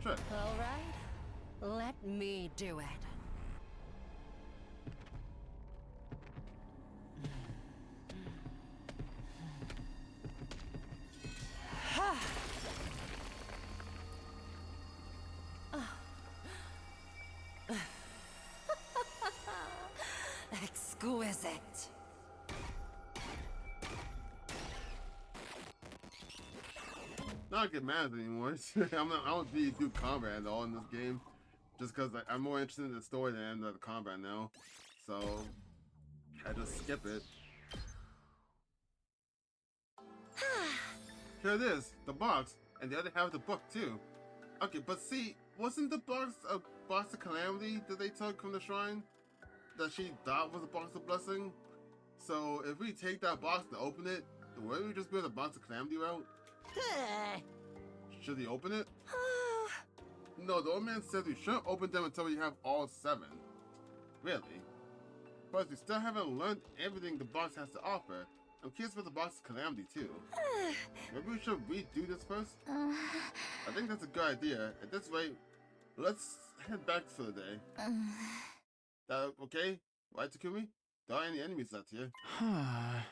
Sure. All right. Let me do it. Exquisite. Not get mad anymore. I don't really do combat at all in this game, just because I'm more interested in the story than the combat now. So I just skip it. Here it is, the box, and the other half of the book too. Okay, but see, wasn't the box a Box of Calamity that they took from the shrine that she thought was a Box of Blessing? So if we take that box and open it, wouldn't we just go the Box of Calamity route? Should we open it? No, the old man says we shouldn't open them until we have all 7. Really? Plus, we still haven't learned everything the box has to offer. I'm curious about the Box of Calamity too. Maybe we should redo this first? I think that's a good idea. At this rate, let's head back for the day. Okay? Right, Takumi? There aren't any enemies left here.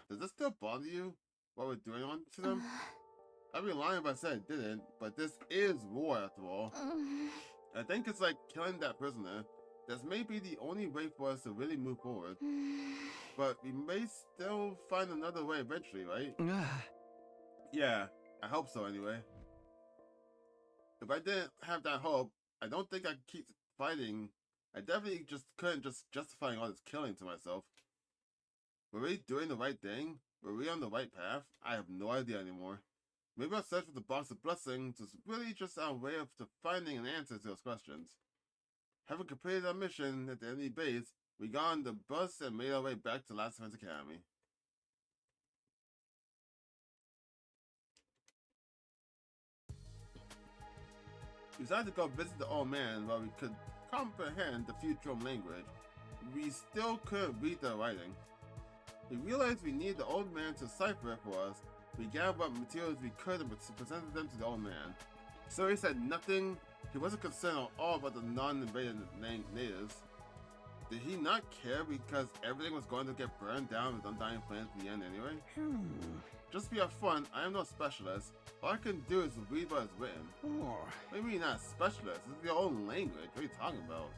Does this still bother you? What we're doing on to them? I'd be lying if I said it didn't, but this is war after all. I think it's like killing that prisoner. This may be the only way for us to really move forward. But we may still find another way eventually, right? Yeah, I hope so anyway. If I didn't have that hope, I don't think I could keep fighting. I definitely just couldn't just justifying all this killing to myself. Were we doing the right thing? Were we on the right path? I have no idea anymore. Maybe our search for the Box of Blessings is really just our way of finding an answer to those questions. Having completed our mission at the enemy base, we got on the bus and made our way back to Last Defense Academy. We decided to go visit the old man while we could comprehend the Futron language. We still couldn't read their writing. We realized we needed the old man to cipher it for us. We gathered what materials we could and presented them to the old man. So he said nothing He wasn't concerned at all about the non-invaded natives. Did he not care because everything was going to get burned down with Undying Flames in the end anyway? Just to be upfront, I am no specialist. All I can do is read what is written. What do you mean not specialist? This is your own language. What are you talking about?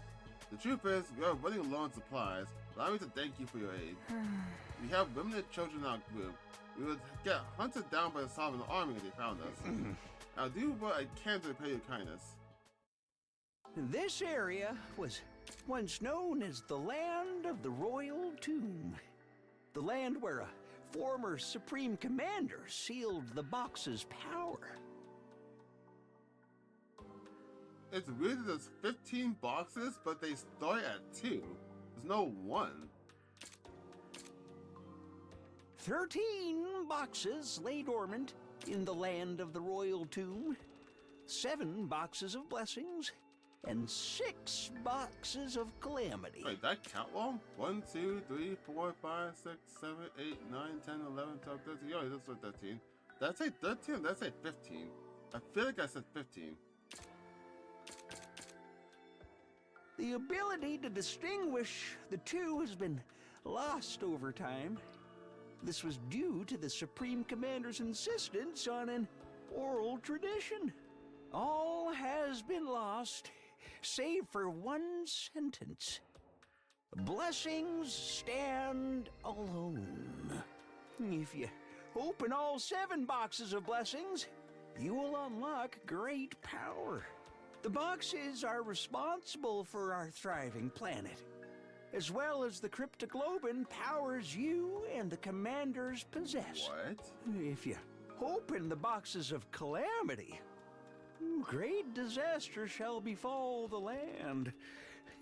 The truth is, we are running low on supplies. Allow me to thank you for your aid. We have women and children in our group. We would get hunted down by the Sovereign Army if they found us. I'll do what I can to repay your kindness. This area was once known as the Land of the Royal Tomb. The land where a former Supreme Commander sealed the Box's power. It's weird that there's 15 boxes, but they start at 2. There's no 1. 13 boxes lay dormant in the Land of the Royal Tomb. 7 boxes of blessings, and 6 boxes of calamity. Wait, that count long? 1, 2, 3, 4, 5, 6, 7, 8, 9, 10, 11, 12, 13. Oh, that's what 13. Did I say 13 or did I say 15? I feel like I said 15. The ability to distinguish the two has been lost over time. This was due to the Supreme Commander's insistence on an oral tradition. All has been lost, save for one sentence. Blessings stand alone. If you open all 7 boxes of blessings, you will unlock great power. The boxes are responsible for our thriving planet, as well as the cryptoglobin powers you and the commanders possess. What? If you open the boxes of calamity, great disaster shall befall the land.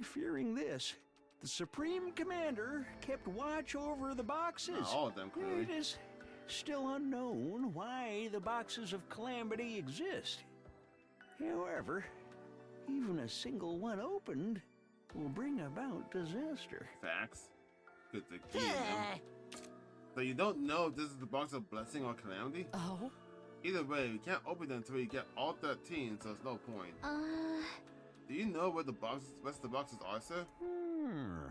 Fearing this, the Supreme Commander kept watch over the boxes. Not all of them, clearly. It is still unknown why the boxes of calamity exist. However, even a single one opened will bring about disaster. Facts. Good to key in them. So you don't know if this is the box of blessing or calamity? Oh? Either way, we can't open them until we get all 13, so it's no point. Do you know where the rest of the boxes are, sir?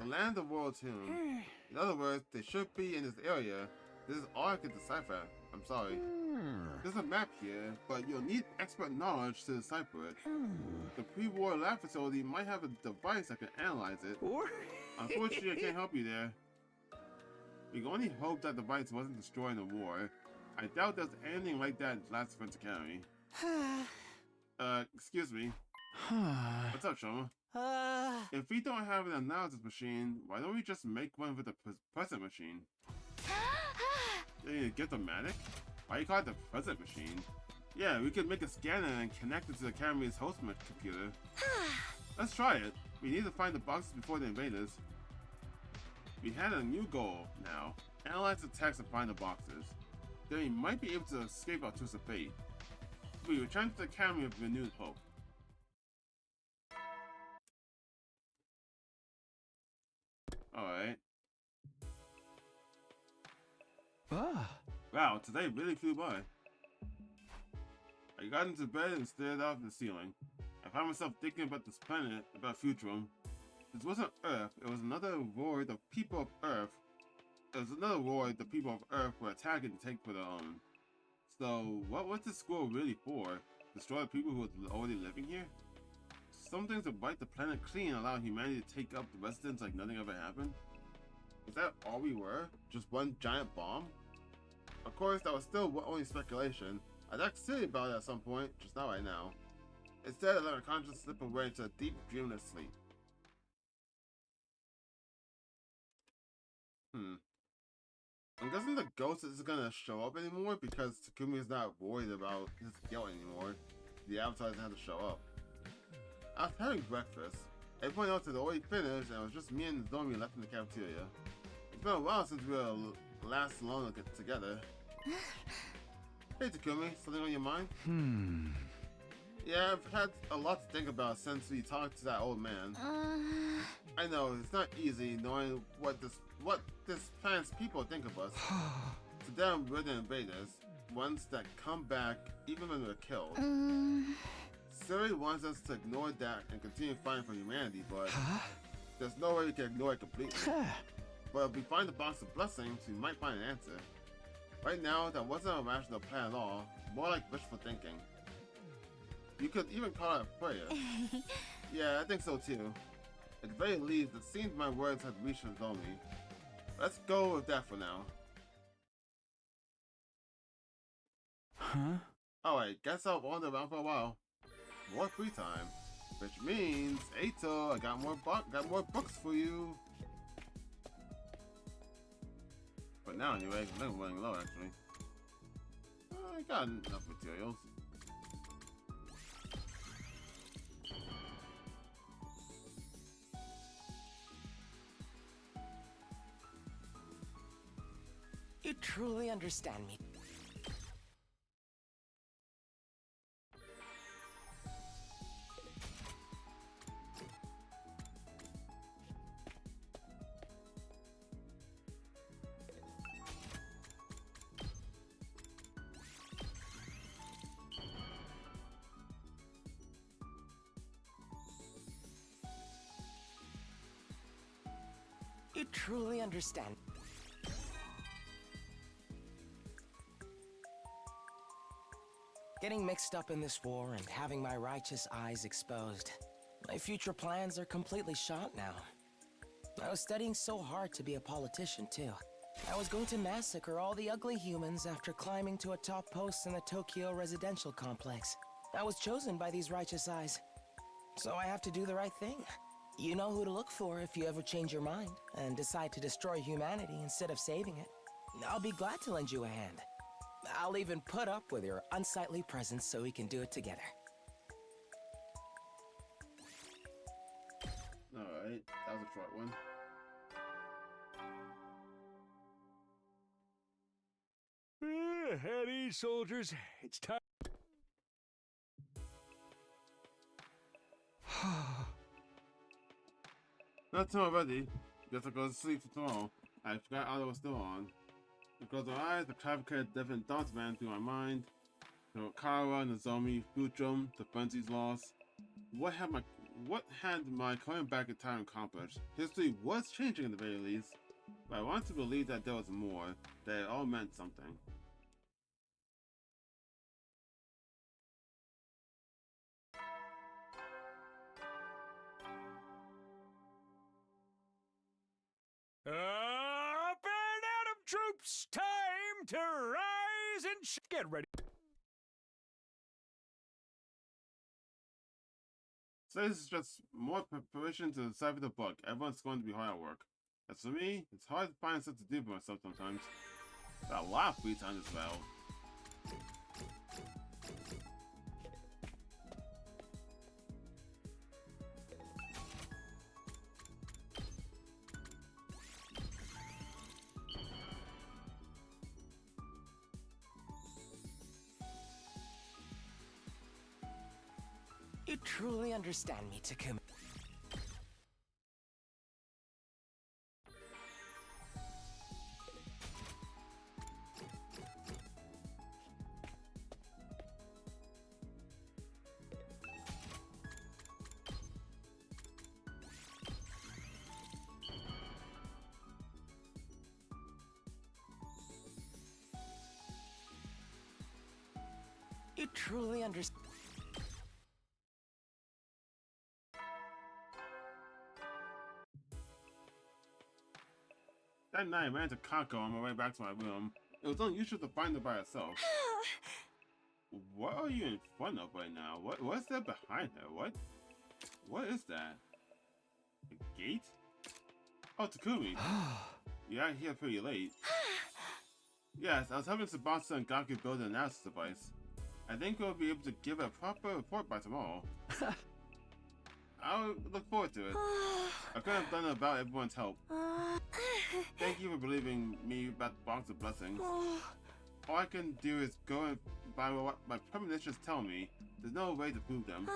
The Land of Royal Tomb. In other words, they should be in this area. This is all I can decipher. I'm sorry. There's a map here, but you'll need expert knowledge to decipher it. The pre-war lab facility might have a device that can analyze it. Unfortunately, I can't help you there. We can only hope that device wasn't destroyed in the war. I doubt there's anything like that in Last Defense Academy. Excuse me. What's up, Shoma? If we don't have an analysis machine, why don't we just make one with the present machine? Get-o-matic? Why you call it the present machine? Yeah, we could make a scanner and connect it to the Academy's host computer. Let's try it. We need to find the boxes before the invaders. We had a new goal now. Analyze the text and find the boxes. Then we might be able to escape our twist of fate. We return to the Academy with renewed hope. Alright. Wow, today really flew by. I got into bed and stared out at the ceiling. I found myself thinking about this planet, about Futurum. This wasn't Earth, it was another war the people of Earth. It was another war the people of Earth were attacking to take for their own. So, what was this school really for? Destroy the people who were already living here? Some things to wipe the planet clean and allow humanity to take up the residents like nothing ever happened? Was that all we were? Just one giant bomb? Of course, that was still only speculation. I'd act silly about it at some point, just not right now. Instead, I let my conscience slip away into a deep, dreamless sleep. I'm guessing the ghost isn't gonna show up anymore because Takumi is not worried about his guilt anymore. The avatar doesn't have to show up. I was having breakfast. Everyone else had already finished and it was just me and Nozomi left in the cafeteria. It's been a while since we were last alone together. Hey Takumi, something on your mind? Yeah, I've had a lot to think about since we talked to that old man. I know, it's not easy knowing what this planet's people think of us. To them, we're the invaders, ones that come back even when we're killed. Suri wants us to ignore that and continue fighting for humanity, but there's no way we can ignore it completely. But if we find the Box of Blessings, we might find an answer. Right now, that wasn't a rational plan at all, more like wishful thinking. You could even call it a prayer. Yeah, I think so too. At the very least, it seems my words have reached Nozomi. Let's go with that for now. Huh? Alright, guess I'll wander around for a while. More free time. Which means, Eito, I got more books for you. But now anyway, I'm running low actually. I got enough materials. You truly understand me. You truly understand. Getting mixed up in this war and having my righteous eyes exposed. My future plans are completely shot now. I was studying so hard to be a politician, too. I was going to massacre all the ugly humans after climbing to a top post in the Tokyo residential complex. I was chosen by these righteous eyes. So I have to do the right thing. You know who to look for if you ever change your mind and decide to destroy humanity instead of saving it. I'll be glad to lend you a hand. I'll even put up with your unsightly presence so we can do it together. Alright, that was a short one. At ease, soldiers. It's time. Not too already. Guess I'll go to sleep for tomorrow. I forgot Otto was still on. I closed my eyes, the complicated different thoughts ran through my mind. Kara, Nozomi, Futrum, the frenzy's loss. What had my coming back in time accomplished? History was changing at the very least, but I wanted to believe that there was more, that it all meant something. Up and Atom troops, time to rise and get ready. So this is just more preparation to decipher the book. Everyone's going to be hard at work. As for me, it's hard to find stuff to do for myself sometimes. Got a lot of free time as well. You truly understand me, Takumi. You truly understand. That night, I ran to Kako on my way back to my room. It was unusual to find her by herself. What are you in front of right now? What's there behind her? What is that? A gate? Oh, Takumi. You got here pretty late. Yes, I was helping Tsubasa and Gaku build an analysis device. I think we'll be able to give a proper report by tomorrow. I'll look forward to it. I couldn't have done it without everyone's help. Thank you for believing me about the Box of Blessings. All I can do is go by what my premonitions tell me. There's no way to prove them.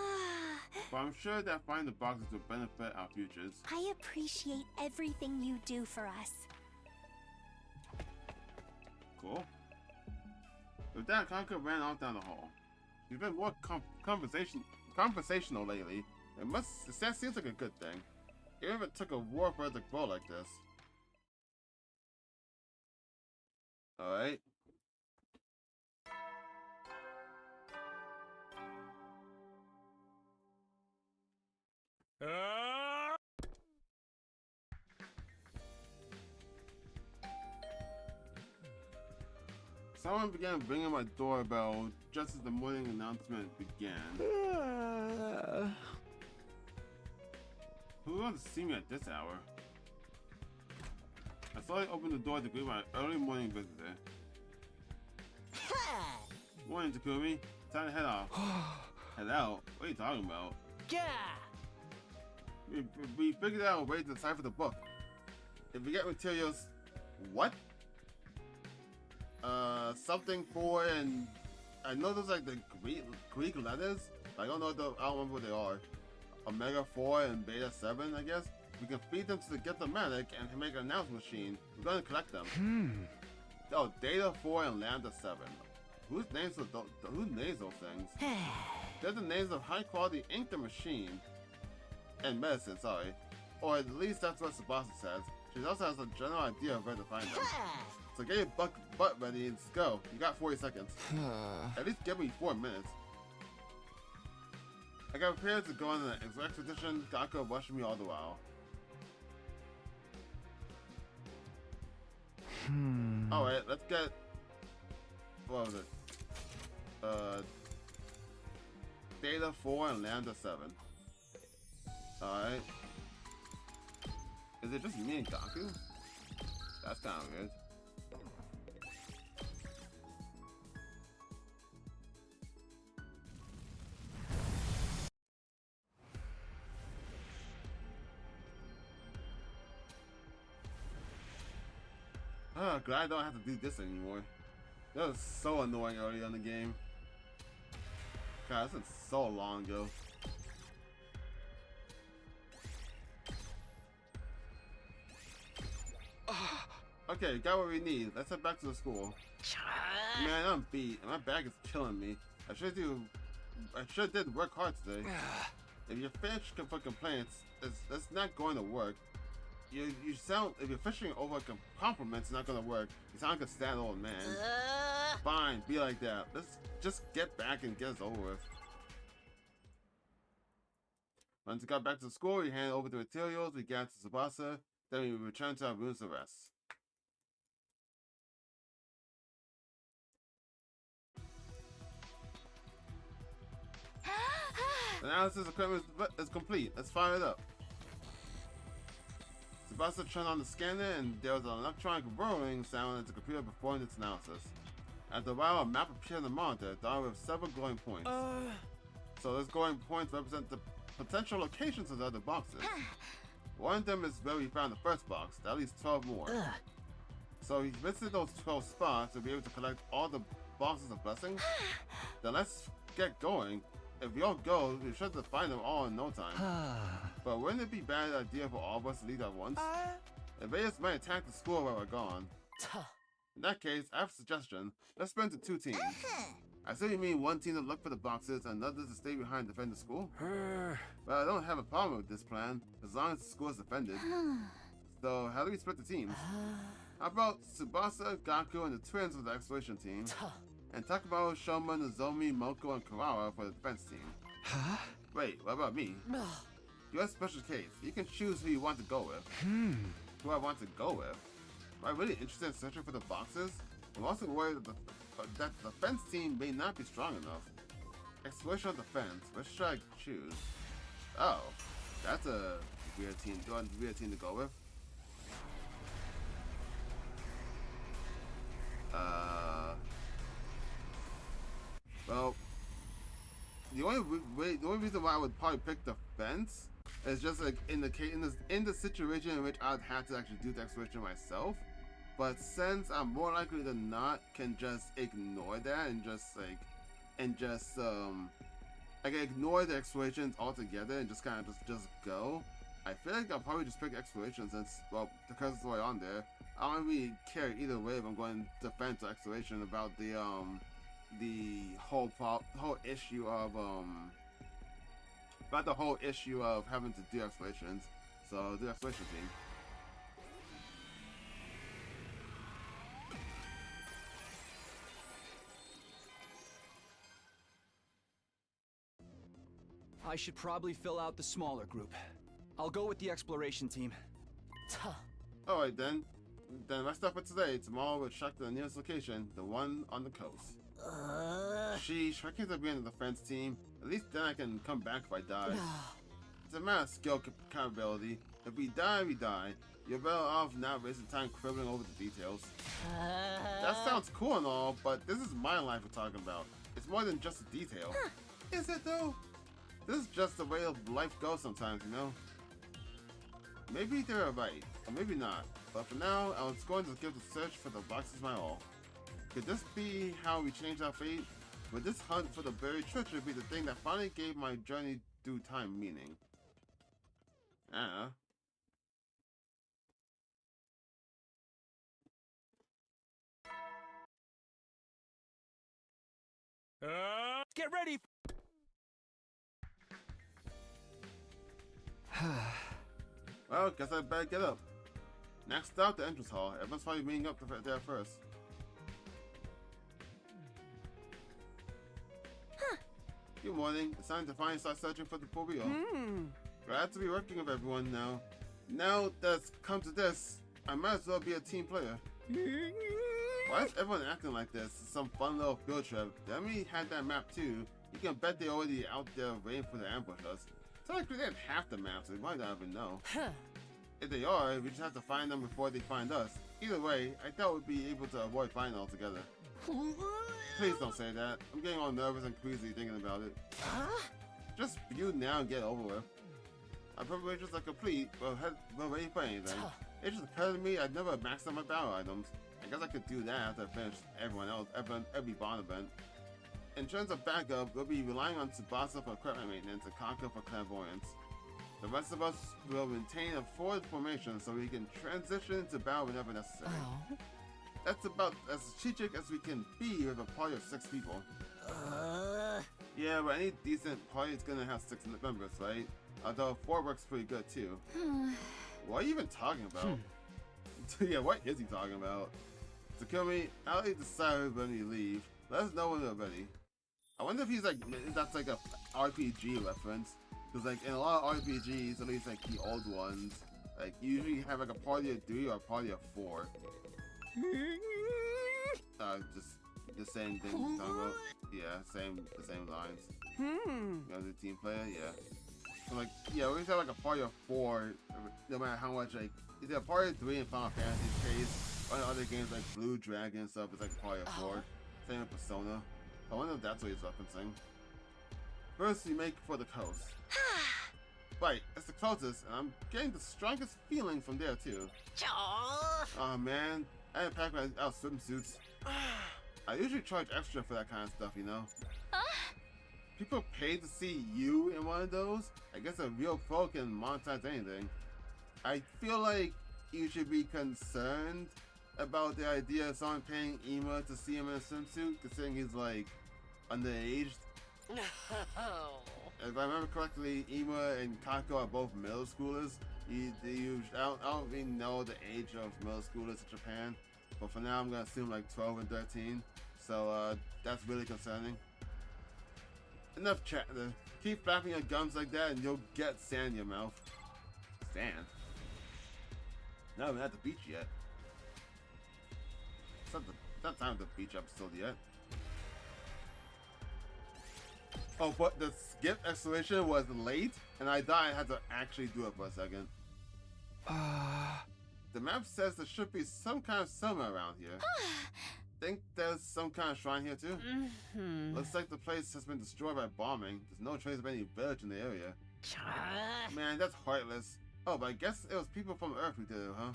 But I'm sure that finding the boxes will benefit our futures. I appreciate everything you do for us. Cool. With that, Kako ran off down the hall. There's been more conversation conversational lately. That seems like a good thing. Even if it took a war verdict blow like this. Alright. Someone began ringing my doorbell just as the morning announcement began. Who wants to see me at this hour? I slowly opened the door to greet my early morning visitor. Morning, Takumi. Time to head off. Head out? What are you talking about? We figured out a way to decipher the book. If we get materials... What? Something for and... I know those like the Greek letters. I don't know I don't remember what they are. Omega 4 and Beta 7, I guess. We can feed them to the Get-O-Matic and make an announcement machine. We're gonna collect them. Oh, Data 4 and Lambda 7. Who names those things? They're the names of high-quality ink and machine. And medicine, sorry. Or at least that's what Tsubasa says. She also has a general idea of where to find them. So get your butt ready and let's go. You got 40 seconds. At least give me 4 minutes. I got prepared to go on an expedition. Kako watching me all the while. Alright, let's get... What was it? Data 4 and Lambda 7. Alright. Is it just me and Kako? That's kind of weird. Oh, glad I don't have to do this anymore. That was so annoying early on in the game. God, this is so long ago. Okay, got what we need. Let's head back to the school. Man, I'm beat. My back is killing me. I sure did work hard today. If your fish for complaints, it's not going to work. You sound, if you're fishing over compliments, it's not gonna work. You sound like a sad old man. Fine, be like that. Let's just get back and get us over with. Once we got back to school, we handed over the materials, we got to Tsubasa, then we returned to our rooms to rest. The analysis equipment is complete. Let's fire it up. Tsubasa turned on the scanner and there was an electronic whirring sound as the computer performed its analysis. After a while, a map appeared on the monitor, dotted with several glowing points. So those glowing points represent the potential locations of the other boxes. One of them is where we found the first box, there are at least 12 more. So if he visited those 12 spots to be able to collect all the boxes of blessings. Then let's get going. If we all go, we should find them all in no time. But wouldn't it be a bad idea for all of us to leave at once? Invaders might attack the school while we're gone. In that case, I have a suggestion. Let's split into 2 teams. I see you mean one team to look for the boxes and another to stay behind and defend the school? Well, I don't have a problem with this plan, as long as the school is defended. So, how do we split the teams? How about Tsubasa, Kako, and the twins with the exploration team? And Takamaro, Shoma, Nozomi, Moko, and Karawa for the defense team. Wait, what about me? You're a special case. You can choose who you want to go with. Who I want to go with? Am I really interested in searching for the boxes? I'm also worried that the defense team may not be strong enough. Exploration of defense. Which should I choose? Oh, that's a weird team. Do you want a weird team to go with? Well, the only reason why I would probably pick defense is just like in the situation in which I'd have to actually do the exploration myself. But since I'm more likely than not can just ignore that and I can ignore the explorations altogether and just kind of just go. I feel like I'll probably just pick exploration since, well, because it's the way on there. I don't really care either way if I'm going defense or exploration about the whole issue of about the whole issue of having to do explorations. So, the exploration team. I should probably fill out the smaller group. I'll go with the exploration team. Alright then. Then the rest of it today. Tomorrow we'll check the nearest location, the one on the coast. Sheesh, I can't be in the defense team. At least then I can come back if I die. It's a matter of skill capability. If we die, we die. You're better off not wasting time quibbling over the details. That sounds cool and all, but this is my life we're talking about. It's more than just a detail. Is it though? This is just the way of life goes sometimes, you know? Maybe they're right, or maybe not. But for now, I was going to give the search for the boxes my all. Could this be how we change our fate? Would this hunt for the buried treasure be the thing that finally gave my journey through time meaning? Get ready! Well, guess I better get up. Next stop, the entrance hall. Everyone's probably meeting up there first. Good morning. It's time to finally start searching for the for real. Glad to be working with everyone now. Now that's come to this, I might as well be a team player. Why is everyone acting like this? It's some fun little field trip. The enemy had that map too. You can bet they're already out there waiting for the ambush us. It's not like they didn't have the map, so they might not even know. If they are, we just have to find them before they find us. Either way, I doubt we'd be able to avoid finding altogether. Please don't say that. I'm getting all nervous and queasy thinking about it. Just feud now and get it over with. My preparations are complete, but we're ready for anything. It just occurred to me I'd never maxed out my battle items. I guess I could do that after I finish every Bond event. In terms of backup, we'll be relying on Tsubasa for equipment maintenance and Kako for clairvoyance. The rest of us will maintain a forward formation so we can transition into battle whenever necessary. That's about as strategic as we can be with a party of 6 people. Yeah, but any decent party is gonna have 6 members, right? Although 4 works pretty good too. What are you even talking about? Yeah, what is he talking about? Takumi, I'll let you decide when you leave. Let us know when we're ready. I wonder if he's like, if that's like a RPG reference. Because like in a lot of RPGs, at least like the old ones, like you usually have like a party of 3 or a party of 4. Just the same thing you're talking about. Yeah, the same lines. You know, the team player, yeah. So like, yeah, we always have like a party of 4, no matter how much like, it's a party of 3 in Final Fantasy's case, or in other games like Blue Dragon and stuff, it's like a party of 4. Same with Persona. I wonder if that's what he's referencing. First, we make for the coast. Right, it's the closest, and I'm getting the strongest feeling from there too. Oh man, I didn't pack my swimsuits. I usually charge extra for that kind of stuff, you know? People pay to see you in one of those? I guess a real pro can monetize anything. I feel like you should be concerned about the idea of someone paying Ima to see him in a swimsuit, considering he's like underaged. If I remember correctly, Ima and Kako are both middle schoolers. I don't really know the age of middle schoolers in Japan, but for now I'm gonna assume like 12 and 13. So that's really concerning. Enough chat. Keep flapping your gums like that and you'll get sand in your mouth. Sand? Not even at the beach yet. It's not time at the beach episode yet. Oh, but the skip exploration was late, and I thought I had to actually do it for a second. The map says there should be some kind of summit around here. Think there's some kind of shrine here too? Looks like the place has been destroyed by bombing. There's no trace of any village in the area. Man, that's heartless. Oh, but I guess it was people from Earth who did it, huh?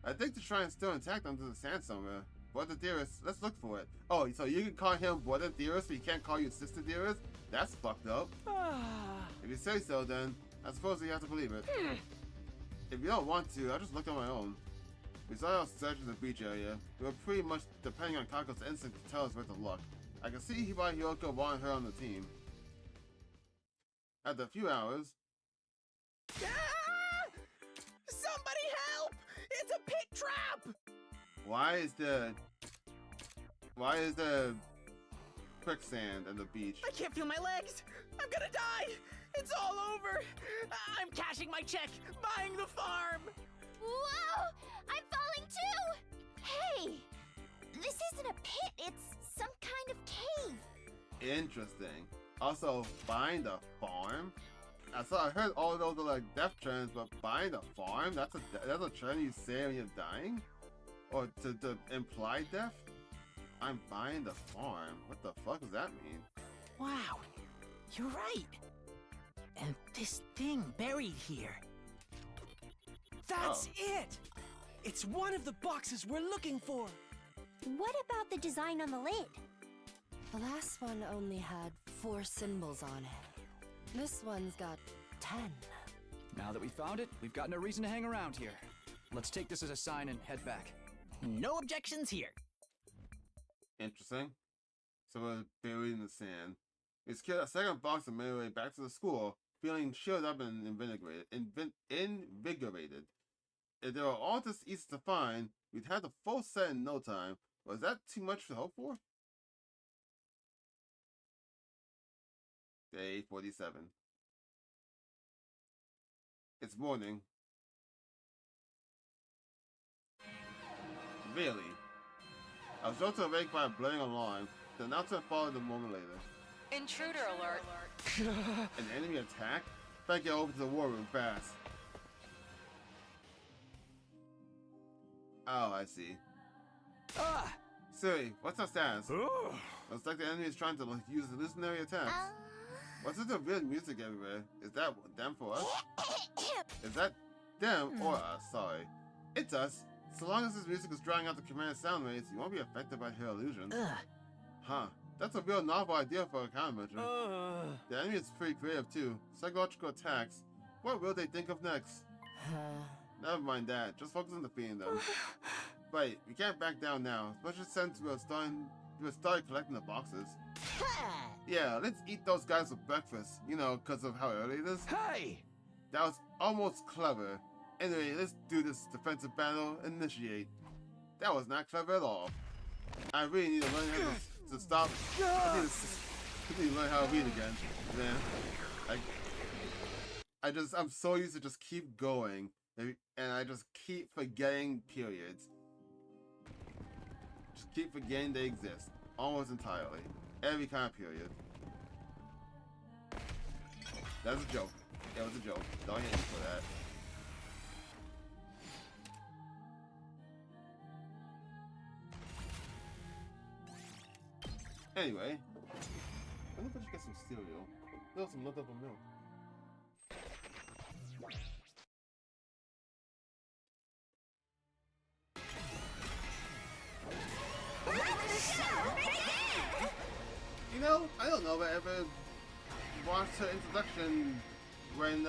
I think the shrine's still intact under the sand somewhere. Brother Dearest, let's look for it. Oh, so you can call him Brother Dearest, but you can't call you Sister Dearest? That's fucked up. If you say so, then I suppose you have to believe it. If you don't want to, I'll just look on my own. We started out searching the beach area. We were pretty much depending on Kako's instinct to tell us where to look. I can see why Hyoko wanted her on the team. After a few hours... Ah! Somebody help! It's a pit trap! Why is the quicksand on the beach? I can't feel my legs! I'm gonna die! It's all over! I'm cashing my check, buying the farm! Whoa! I'm falling too! Hey! This isn't a pit, it's some kind of cave. Interesting. Also, buying the farm? I heard all those are like death trends, but buying the farm? That's a trend you say when you're dying? Or to imply death? I'm buying the farm. What the fuck does that mean? Wow, you're right. And this thing buried here. That's it! It's one of the boxes we're looking for. What about the design on the lid? The last one only had 4 symbols on it. This one's got 10. Now that we found it, we've got no reason to hang around here. Let's take this as a sign and head back. No objections here. Interesting. So we're buried in the sand. We secured a second box and made our way back to the school, feeling cheered up and invigorated. If they were all this easy to find, we'd have the full set in no time. Was that too much to hope for? Day 47. It's morning. Really? I was jolted awake by a blaring alarm. The announcement followed a moment later. Intruder alert. An enemy attack? Better get over to the war room fast. Oh, I see. Ah! Siri, what's our status? Looks like the enemy is trying to use hallucinatory attacks. What's with the weird music everywhere? Is that them for us? Is that them or us? Sorry. It's us. So long as this music is drawing out the command sound waves, you won't be affected by her illusion. Huh. That's a real novel idea for a countermeasure. The enemy is pretty creative too. Psychological attacks. What will they think of next? Never mind that. Just focus on defeating them. Right, we can't back down now, especially since we'll start collecting the boxes. Yeah, let's eat those guys for breakfast. You know, because of how early it is. Hey! That was almost clever. Anyway, let's do this defensive battle. Initiate. That was not clever at all. I really need to learn how to stop. I need to learn how to read again. Man, I'm so used to just keep going, and I just keep forgetting periods. Just keep forgetting they exist, almost entirely. Every kind of period. That's a joke. It was a joke. Don't hit me for that. Anyway, I wonder if I should get some cereal. No, some leftover milk. You know, I don't know if I ever watched her introduction when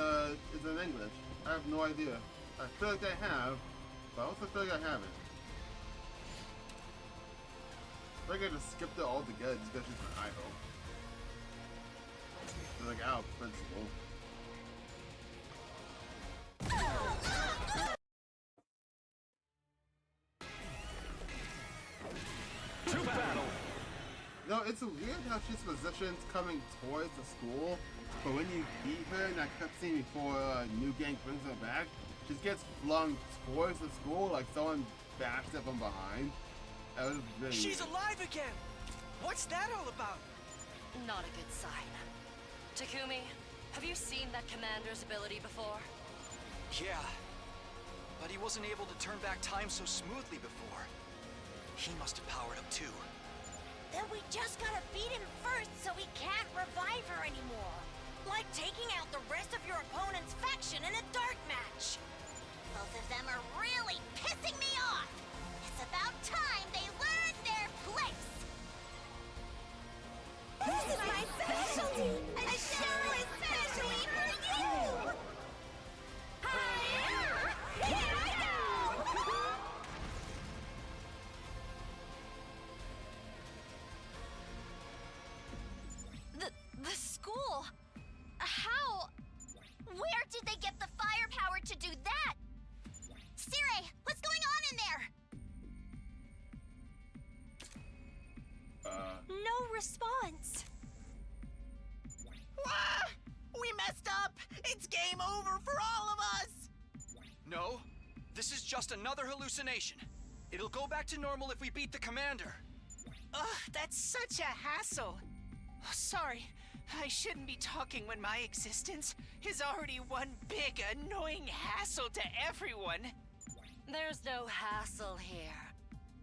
it's in English. I have no idea. I feel like I have, but I also feel like I haven't. I think I just skipped it altogether just because she's an idol. It's like out of principle. To battle! No, it's weird how she's positioned coming towards the school, but when you beat her in that cutscene before New Gang brings her back, she gets flung towards the school like someone bashed her from behind. Really She's weird. alive again! What's that all about? Not a good sign. Takumi, have you seen that commander's ability before? Yeah, but he wasn't able to turn back time so smoothly before. He must have powered up too. Then we just gotta beat him first so we can't revive her anymore. Like taking out the rest of your opponent's faction in a dark match. Both of them are really pissing me off. It's about time they learned their place. This is my specialty! A show especially for you! Hi-ya! Here I go! The school? How? did they get the firepower to do that? Sire, what's going on in there? No response. Wah! We messed up! It's game over for all of us! No, this is just another hallucination. It'll go back to normal if we beat the commander. Ugh, that's such a hassle. Sorry, I shouldn't be talking when my existence is already one big, annoying hassle to everyone. There's no hassle here.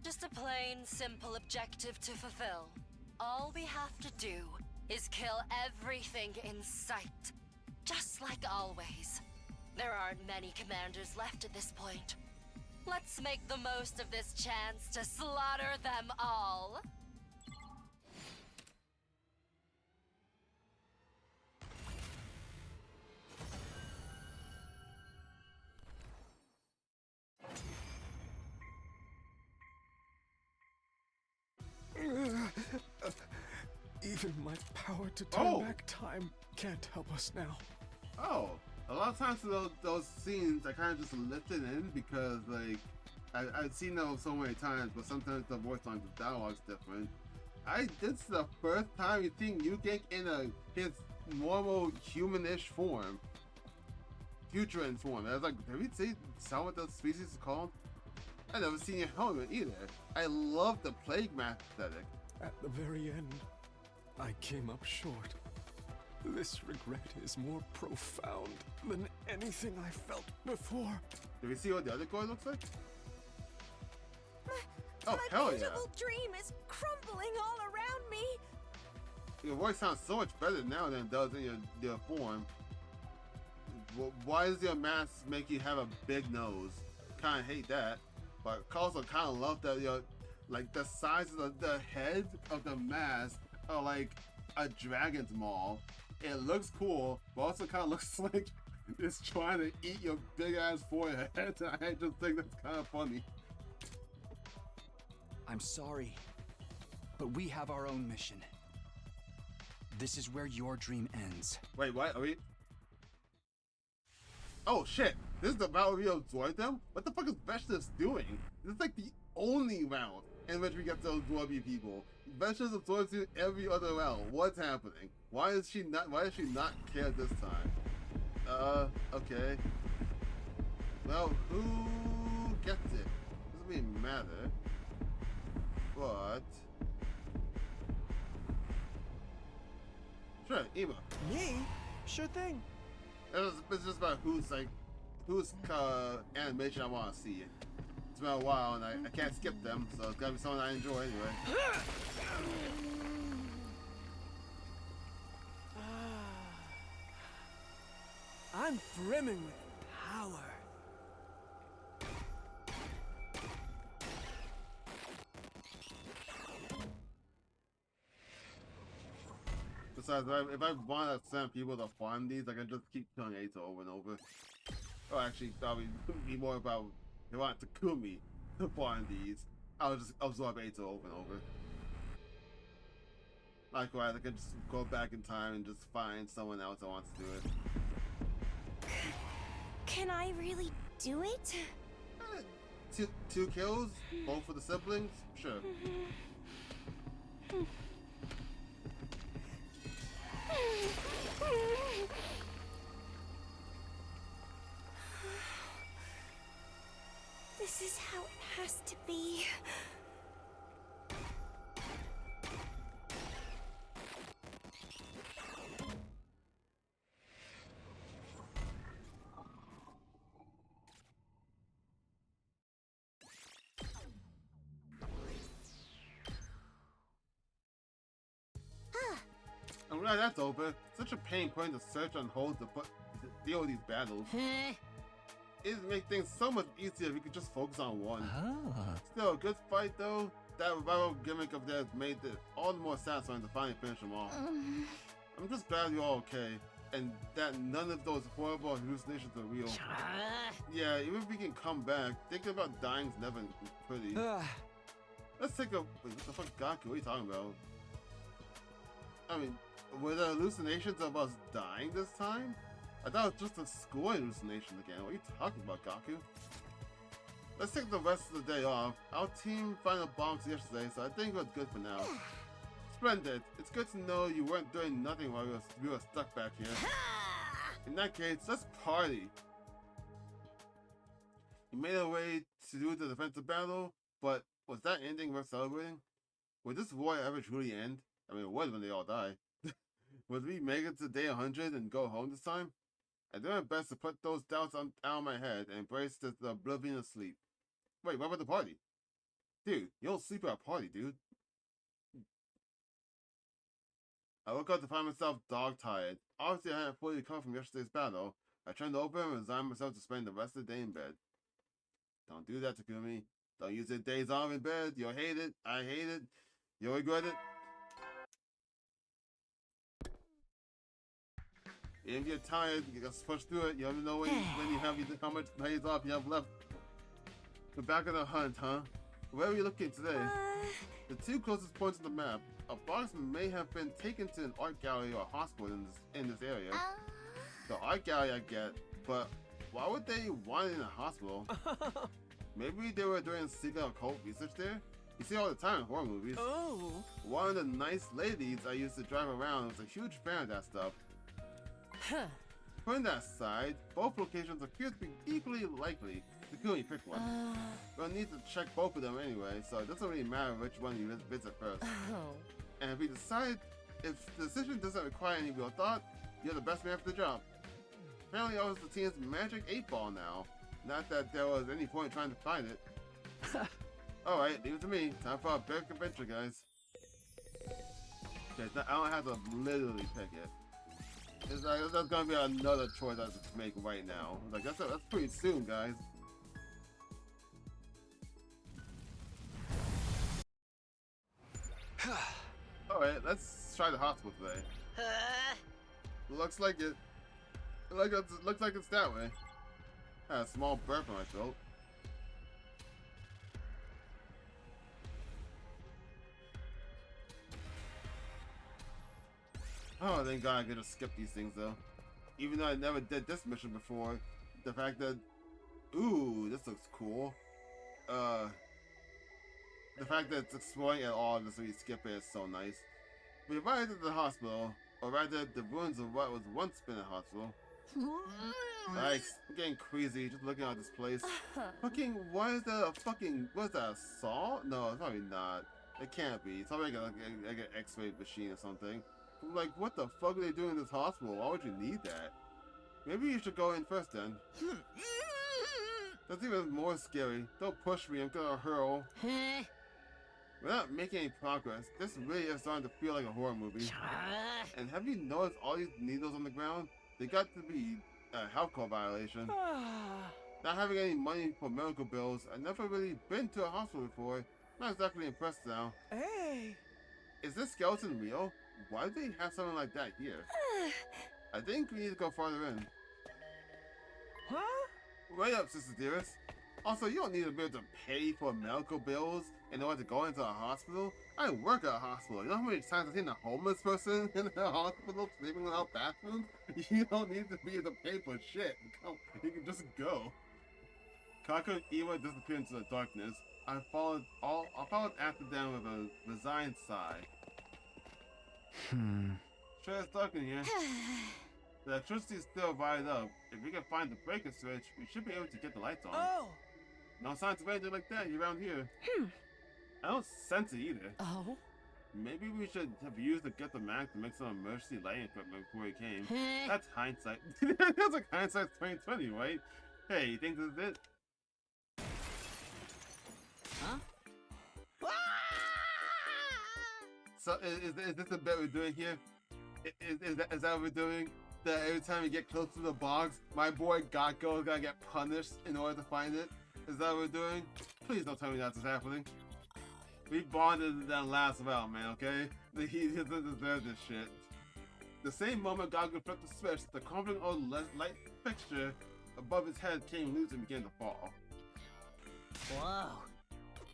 Just a plain, simple objective to fulfill. All we have to do is kill everything in sight. Just like always. There aren't many commanders left at this point. Let's make the most of this chance to slaughter them all. Even my power to turn back time can't help us now. Oh, a lot of times those scenes I kind of just lifted in because like I've seen those so many times, but sometimes the voice lines, the dialogue's different. This is the first time you think Yugek in his normal humanish form, future-in form. I was like, have we saw what the species is called? I never seen your helmet either. I love the plague mask aesthetic. At the very end, I came up short. This regret is more profound than anything I felt before. Do we see what the other guy looks like? My hell yeah. beautiful dream is crumbling all around me. Your voice sounds so much better now than it does in your form. Why does your mask make you have a big nose? Kind of hate that, but also kind of love that like the size of the head of the mask are like a dragon's maw. It looks cool, but also kind of looks like it's trying to eat your big ass forehead. I just think that's kind of funny. I'm sorry, but we have our own mission. This is where your dream ends. Wait, what? Are we? Oh shit! This is the battle we absorb them? What the fuck is Veshna's doing? This is like the only round in which we get to absorb you people. Veshna's absorbs you every other round. What's happening? Why does she not care this time? Okay. Well, who gets it? Doesn't really matter. But sure, Ema. Me? Sure thing. It's just about whose animation I want to see. It's been a while and I can't skip them, so it's gotta be someone I enjoy anyway. I'm brimming with power. Besides, if I want to send people to farm these, I can just keep killing Ato over and over. Or actually, probably be more about if I want Takumi to farm these, I'll just absorb Ato over and over. Likewise, I can just go back in time and just find someone else that wants to do it. Can I really do it? Two kills, both for the siblings? Sure. This is how it has to be. I'm glad that's over. Such a pain putting to search on hold to deal with these battles. It'd make things so much easier if we could just focus on one. Still, a good fight though. That revival gimmick of theirs made it all the more satisfying to finally finish them off. I'm just glad you're all okay, and that none of those horrible hallucinations are real. Yeah, even if we can come back, thinking about dying's never pretty. Let's take a... Wait, what the fuck, Kako? What are you talking about? I mean, were the hallucinations of us dying this time? I thought it was just a school hallucination again. What are you talking about, Kako? Let's take the rest of the day off. Our team found a box yesterday, so I think we're good for now. Splendid. It's good to know you weren't doing nothing while we were stuck back here. In that case, let's party. You made our way to do the defensive battle, but was that ending worth celebrating? Would this war ever truly end? I mean, it would when they all die. Would we make it to day 100 and go home this time? I do my best to put those doubts out of my head and embrace the oblivion of sleep. Wait, what about the party? Dude, you don't sleep at a party, dude. I woke up to find myself dog-tired. Obviously, I hadn't fully recovered from yesterday's battle. I turned over and resigned myself to spend the rest of the day in bed. Don't do that, Takumi. Don't use your days off in bed. You'll hate it. I hate it. You'll regret it. If you're tired, you just push through it. You never know when you have how much days off you have left. We're back on the hunt, huh? Where are we looking today? The two closest points on the map. A box may have been taken to an art gallery or a hospital in this area. The art gallery I get, but why would they want it in a hospital? Maybe they were doing secret occult research there? You see all the time in horror movies. Oh. One of the nice ladies I used to drive around was a huge fan of that stuff. Putting that aside, both locations appear to be equally likely. Takumi, pick one. We'll need to check both of them anyway, so it doesn't really matter which one you visit first. And if the decision doesn't require any real thought, you're the best man for the job. Apparently I was the team's magic 8-ball now. Not that there was any point trying to find it. Alright, leave it to me. Time for a big adventure, guys. Okay, I don't have to literally pick it. It's like, there's gonna be another choice I have to make right now. Like, that's pretty soon, guys. Alright, let's try the hospital today. Looks like it. Looks like it's that way. I had a small burp in my throat. Oh, thank God I could just skip these things though. Even though I never did this mission before, the fact that, ooh, this looks cool. The fact that it's exploring at all just so you skip it is so nice. We arrived at the hospital, or rather the ruins of what was once been a hospital. Yikes, I'm getting crazy just looking at this place. Fucking, why is that a fucking, what is that, a saw? No, it's probably not. It can't be. It's probably like an x-ray machine or something. I'm like, what the fuck are they doing in this hospital? Why would you need that? Maybe you should go in first then. That's even more scary. Don't push me, I'm gonna hurl. We're not making any progress. This really is starting to feel like a horror movie. And have you noticed all these needles on the ground? They got to be a health code violation. Not having any money for medical bills, I've never really been to a hospital before. Not exactly impressed now. Hey! Is this skeleton real? Why do they have something like that here? I think we need to go farther in. Huh? Right up, Sister Dearest. Also, you don't need to be able to pay for medical bills in order to go into a hospital. I work at a hospital. You know how many times I've seen a homeless person in a hospital sleeping without bathrooms? You don't need to be able to pay for shit. You can just go. Kako and Iwa disappeared into the darkness. I followed after them with a resigned sigh. Sure, it's dark in here. The electricity is still wired up. If we can find the breaker switch, we should be able to get the lights on. Oh! No signs of anything like that around here. I don't sense it either. Oh? Maybe we should have used the Get the Mag to make some emergency lighting equipment before we came. That's hindsight. That's like hindsight 2020, right? Hey, you think this is it? Huh? So, is this the bet we're doing here? Is that what we're doing? That every time we get close to the box, my boy Kako is gonna get punished in order to find it? Is that what we're doing? Please don't tell me that's what's happening. We bonded in that last round, man, okay? He doesn't deserve this shit. The same moment Kako flipped the switch, the crumbling old light fixture above his head came loose and began to fall. Whoa.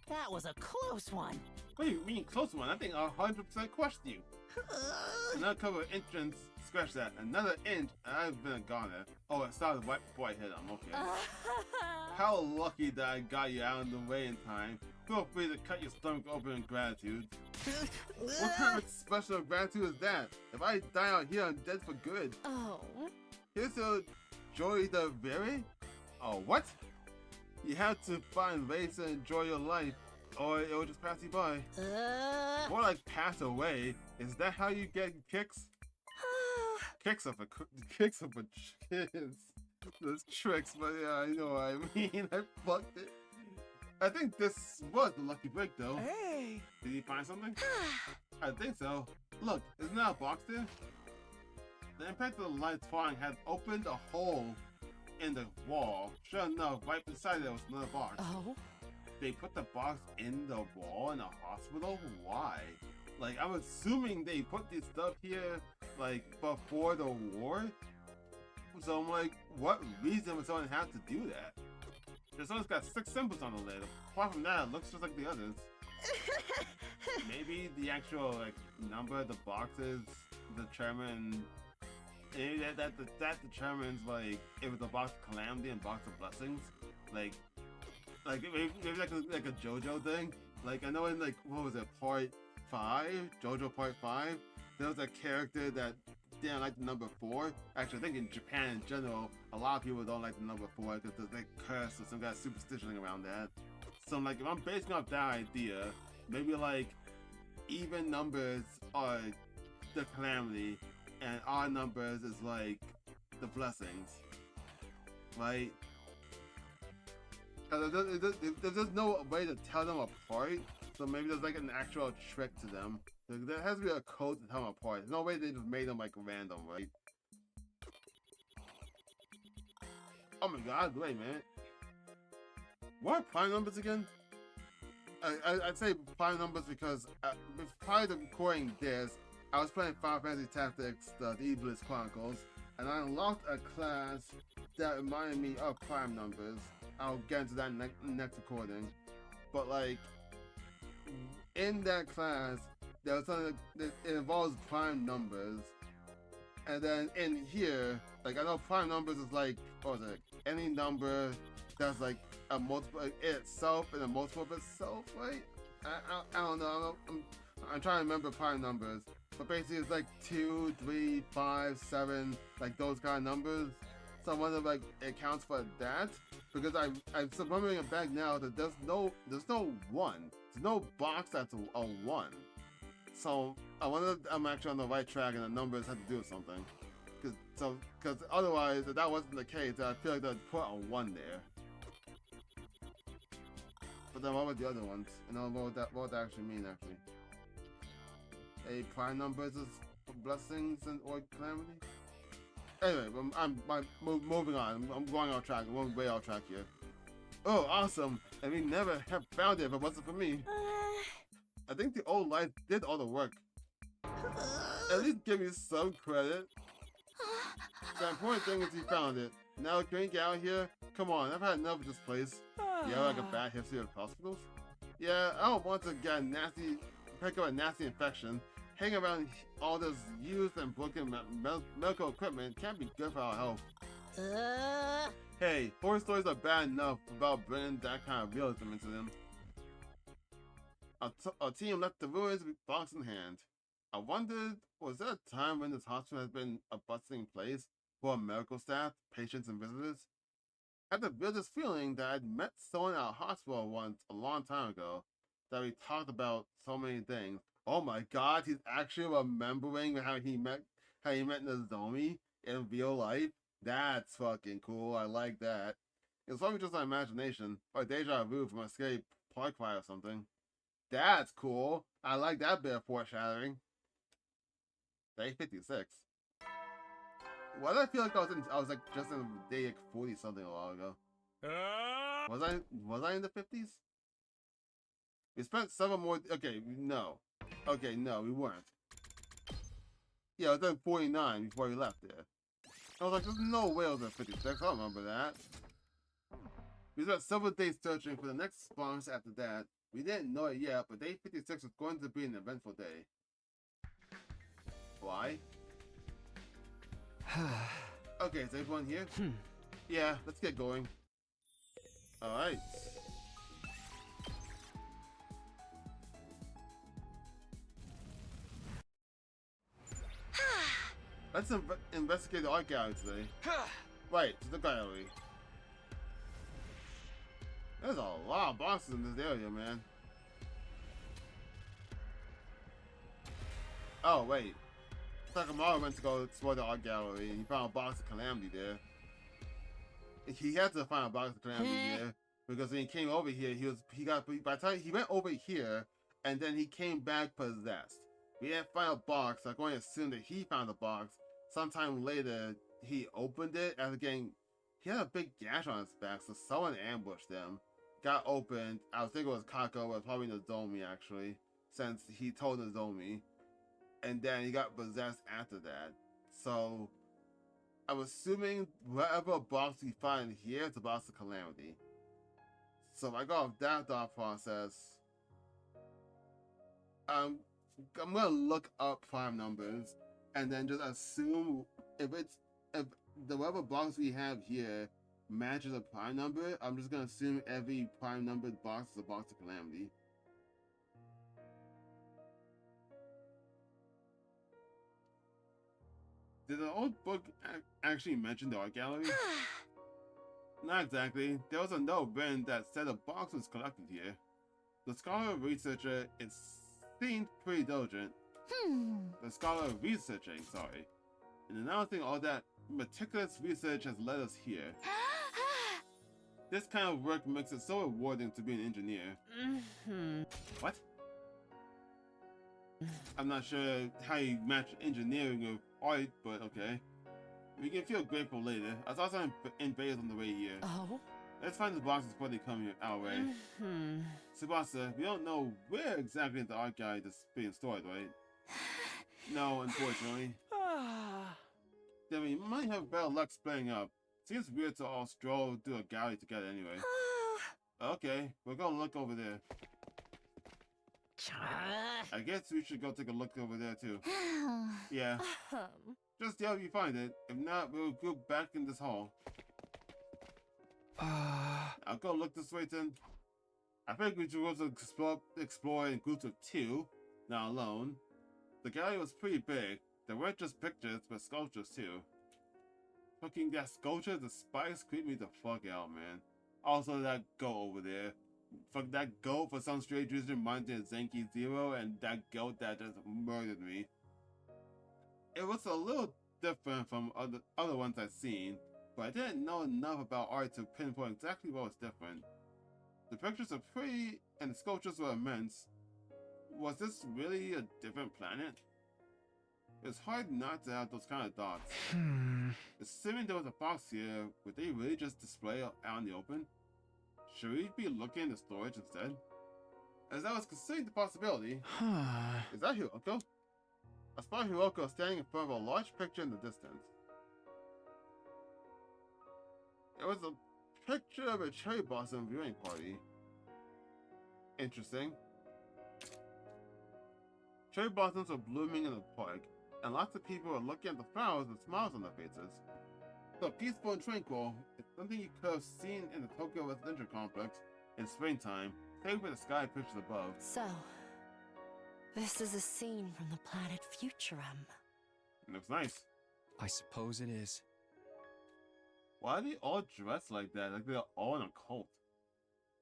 That was a close one. What do you mean close one? I think 100% crushed you. An uncovered entrance scratch that. Another inch, and I've been a goner. Oh, it started right before I hit him. Okay. How lucky that I got you out of the way in time. Feel free to cut your stomach open in gratitude. What kind of special gratitude is that? If I die out here, I'm dead for good. Oh. Here's to Joy the Very? Oh, what? You have to find ways to enjoy your life, or it will just pass you by. More like pass away. Is that how you get kicks? Kicks of a kids. Those tricks, but yeah, I know what I mean. I fucked it. I think this was the lucky break, though. Hey! Did you find something? I think so. Look, isn't that a box there? The impact of the lights falling had opened a hole in the wall. Sure enough, right beside there was another box. Oh? They put the box in the wall in a hospital? Why? Like, I'm assuming they put this stuff here, like, before the war? So I'm like, what reason would someone have to do that? This one's got 6 symbols on the lid. Apart from that, it looks just like the others. Maybe the actual, like, number of the boxes determine... Maybe that determines, like, if it's a box of calamity and box of blessings. Like maybe like a JoJo thing. Like, I know in, like, what was it, part 5? JoJo part 5? There was a character that didn't like the number 4. Actually, I think in Japan in general, a lot of people don't like the number 4 because there's like curse or some kind of superstition around that. So I'm like, if I'm basing off that idea, maybe like even numbers are the calamity and odd numbers is like the blessings, right? There's just no way to tell them apart, so maybe there's like an actual trick to them. There has to be a code to tell them apart. There's no way they just made them like random, right? Oh my god, wait, man. What are prime numbers again? I'd say prime numbers because prior to recording this, I was playing Final Fantasy Tactics, the Evil's Chronicles, and I unlocked a class that reminded me of prime numbers. I'll get into that next recording. But like, in that class, there was something that it involves prime numbers. And then in here, like, I know prime numbers is like, what was it? Any number that's like a multiple itself and a multiple of itself, right? I don't know. I'm trying to remember prime numbers. But basically it's like 2, 3, 5, 7, like those kind of numbers. So I wonder if like it counts for that. Because I'm remembering it back now that there's no 1. There's no box that's a 1. So I wonder if I'm actually on the right track and the numbers have to do with something. Because otherwise, if that wasn't the case, I feel like they'd put a 1 there. But then what about the other ones? You know, what would that actually mean, actually? A prime numbers is blessings and or calamity? Anyway, I'm moving on. I'm going off track. I'm going way off track here. Oh, awesome! And we never have found it if it wasn't for me. I think the old light did all the work. At least give me some credit. The important thing is you found it. Now can we get out here? Come on, I've had enough of this place. You have like a bad history of hospitals? Yeah, I don't want to get pick up a nasty infection. Hanging around all this used and broken medical equipment can't be good for our health. Hey, horror stories are bad enough without bringing that kind of realism into them. Our team left the ruins with box in hand. I wondered, was there a time when this hospital has been a bustling place for medical staff, patients, and visitors? I had the weirdest feeling that I'd met someone at a hospital once a long time ago, that we talked about so many things. Oh my god, he's actually remembering how he met Nozomi in real life? That's fucking cool, I like that. It's probably just my imagination, or deja vu from Escape Park Fire or something. That's cool, I like that bit of foreshadowing. Day 56. Why did I feel like I was like just in day like 40 something a while ago? Was I in the 50s? We spent 7 more. Okay, no, we weren't. Yeah, I was at 49 before we left there. I was like, there's no way I was at 56. I don't remember that. We spent several days searching for the next spawns after that. We didn't know it yet, but day 56 was going to be an eventful day. Why? Okay, is everyone here? Yeah, let's get going. Alright. Let's investigate the art gallery today. Right, to the gallery. There's a lot of boxes in this area, man. Oh, wait. Takamaru went to go explore the art gallery and he found a Box of Calamity there. He had to find a Box of Calamity there because when he came over here, by the time he went over here and then he came back possessed. We didn't find a box, so I'm going to assume that he found the box. Sometime later, he opened it after getting. He had a big gash on his back, so someone ambushed him. Got opened. I was thinking it was Kako, but probably Nozomi actually, since he told Nozomi. And then he got possessed after that. So, I'm assuming whatever box we find here is the Box of Calamity. So if I go off that thought process, I'm gonna look up prime numbers and then just assume if the whatever box we have here matches a prime number, I'm just gonna assume every prime numbered box is a Box of Calamity. Did the old book actually mention the art gallery? Not exactly. There was a note written that said a box was collected here. The scholar researcher, it seemed pretty diligent. The scholar researching, sorry. And announcing all that meticulous research has led us here. This kind of work makes it so rewarding to be an engineer. What? I'm not sure how you match engineering with art, but okay. We can feel grateful later. I saw some invaders on the way here. Oh? Let's find the boxes before they come here our way. Tsubasa, we don't know where exactly the art gallery is being stored, right? No, unfortunately. Then we might have better luck splitting up. Seems weird to all stroll through a gallery together anyway. Okay, we're gonna look over there. I guess we should go take a look over there too. Yeah. Just yell if you find it. If not, we'll go back in this hall. I'll go look this way then. I think we should also explore in groups of 2, not alone. The gallery was pretty big. There weren't just pictures, but sculptures too. Looking that sculpture, the spikes creep me the fuck out, man. Also, that goat over there. Fuck, that goat for some strange reason reminded me of Zenki Zero, and that goat that just murdered me. It was a little different from other ones I've seen, but I didn't know enough about art to pinpoint exactly what was different. The pictures are pretty, and the sculptures were immense. Was this really a different planet? It's hard not to have those kind of thoughts. Assuming there was a box here, would they really just display it out in the open? Should we be looking in the storage instead? As I was considering the possibility, is that Hiroko? I spot Hiroko standing in front of a large picture in the distance. It was a picture of a cherry blossom viewing party. Interesting. Cherry blossoms are blooming in the park, and lots of people are looking at the flowers with smiles on their faces. So peaceful and tranquil, it's something you could have seen in the Tokyo residential complex in springtime, save for the sky pictures above. So, this is a scene from the planet Futurum. It looks nice. I suppose it is. Why are they all dressed like that? Like they're all in a cult.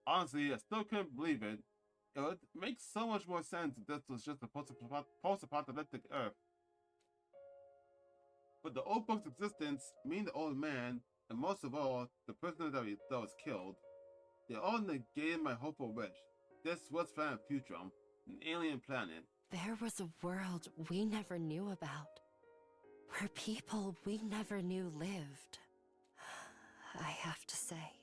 Honestly, I still couldn't believe it. It would make so much more sense if this was just a post-apocalyptic Earth. But the old book's existence, meaning the old man, and most of all, the prisoner that was killed, they all negated my hopeful wish. This was planet Futurum, an alien planet. There was a world we never knew about, where people we never knew lived. I have to say,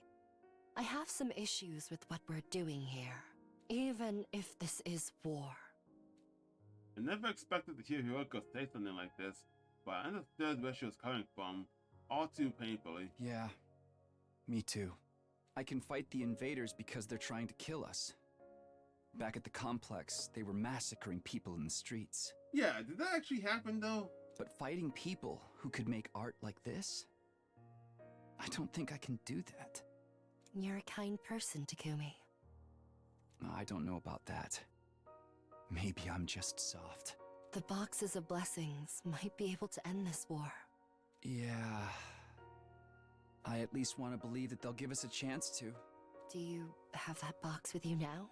I have some issues with what we're doing here, even if this is war. I never expected to hear Hiroko say something like this, but I understood where she was coming from, all too painfully. Yeah, me too. I can fight the invaders because they're trying to kill us. Back at the complex, they were massacring people in the streets. Yeah, did that actually happen though? But fighting people who could make art like this? I don't think I can do that. You're a kind person, Takumi. I don't know about that. Maybe I'm just soft. The boxes of blessings might be able to end this war. Yeah. I at least want to believe that they'll give us a chance to. Do you have that box with you now?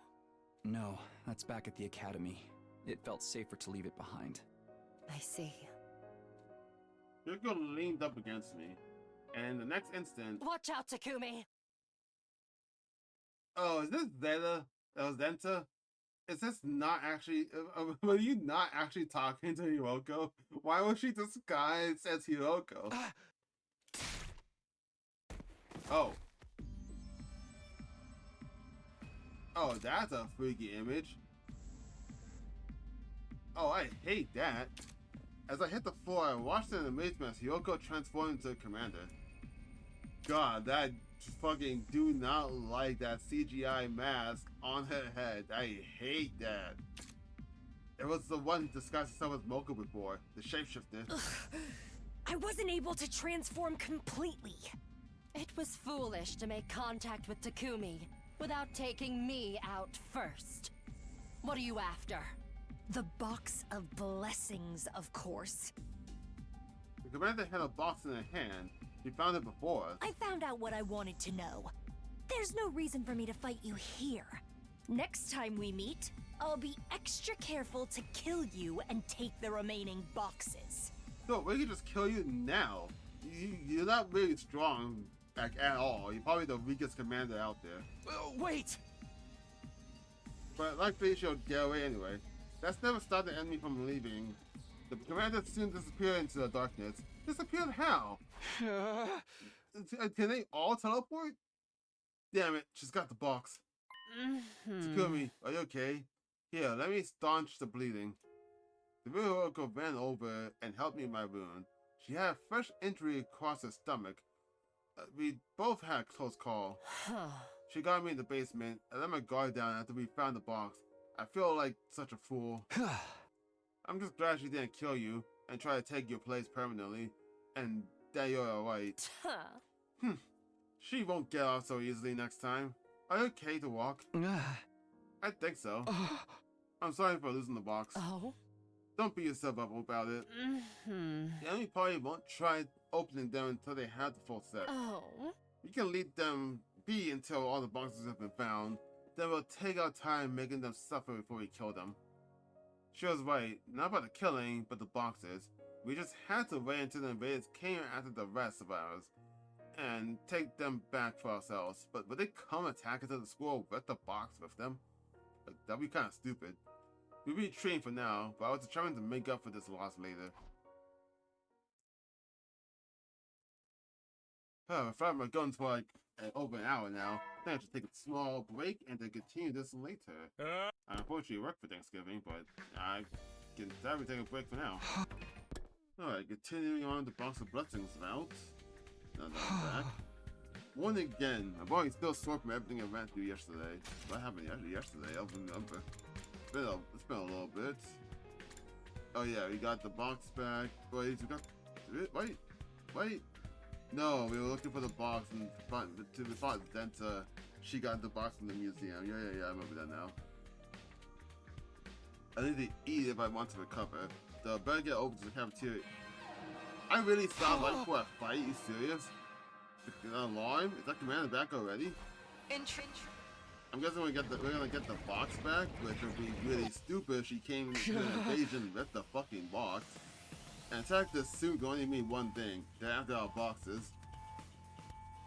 No, that's back at the academy. It felt safer to leave it behind. I see. Yoko leaned up against me, and in the next instant... Watch out, Takumi! Oh, is this Zeta? That was Zenta? Is this not actually... were you not actually talking to Hiroko? Why was she disguised as Hiroko? Oh. Oh, that's a freaky image. Oh, I hate that. As I hit the floor, I watched in amazement as Hiroko transformed into a commander. God, that fucking do not like that CGI mask on her head. I hate that. It was the one disguised herself as Moko before, the shapeshifter. Ugh. I wasn't able to transform completely. It was foolish to make contact with Takumi without taking me out first. What are you after? The Box of Blessings, of course. The commander had a box in her hand. She found it before us. I found out what I wanted to know. There's no reason for me to fight you here. Next time we meet, I'll be extra careful to kill you and take the remaining boxes. No, we can just kill you now. You're not really strong, like, at all. You're probably the weakest commander out there. Wait! But likely she'll get away anyway. That's never stopped the enemy from leaving. The commander soon disappeared into the darkness. Disappeared how? Can they all teleport? Damn it, she's got the box. Takumi, are you okay? Here, let me staunch the bleeding. The Hiroko ran over and helped me with my wound. She had a fresh injury across her stomach. We both had a close call. She got me in the basement. I let my guard down after we found the box. I feel like such a fool. I'm just glad she didn't kill you and try to take your place permanently, and that you're alright. She won't get off so easily next time. Are you okay to walk? I think so. I'm sorry for losing the box. Oh? Don't beat yourself up about it. The enemy party won't try opening them until they have the full set. Oh? You can leave them be until all the boxes have been found. Then we'll take our time making them suffer before we kill them. She was right, not about the killing, but the boxes. We just had to wait until the invaders came after the rest of ours, and take them back for ourselves. But would they come attack us at the school with the box with them? Like, that'd be kind of stupid. We'll be trained for now, but I was determined to make up for this loss later. I've fired my guns for like over an hour now. I think I should take a small break and then continue this later. I unfortunately work for Thanksgiving, but I can definitely take a break for now. Alright, continuing on the Box of Blessings route. Now that I'm back. One again. My body's still sore from everything I ran through yesterday. What happened yesterday? I don't remember. It's been a little bit. Oh yeah, we got the box back. Wait, wait. No, we were looking for the box and we fought Zenta. She got the box in the museum. Yeah, I remember that now. I need to eat if I want to recover. So better get over to the cafeteria. I really sound like for a fight. You serious? An alarm? Is that commander back already? I'm guessing we're gonna get the box back, which would be really stupid if she came to the invasion with the fucking box. And attack this suit will only mean one thing. They're after our boxes.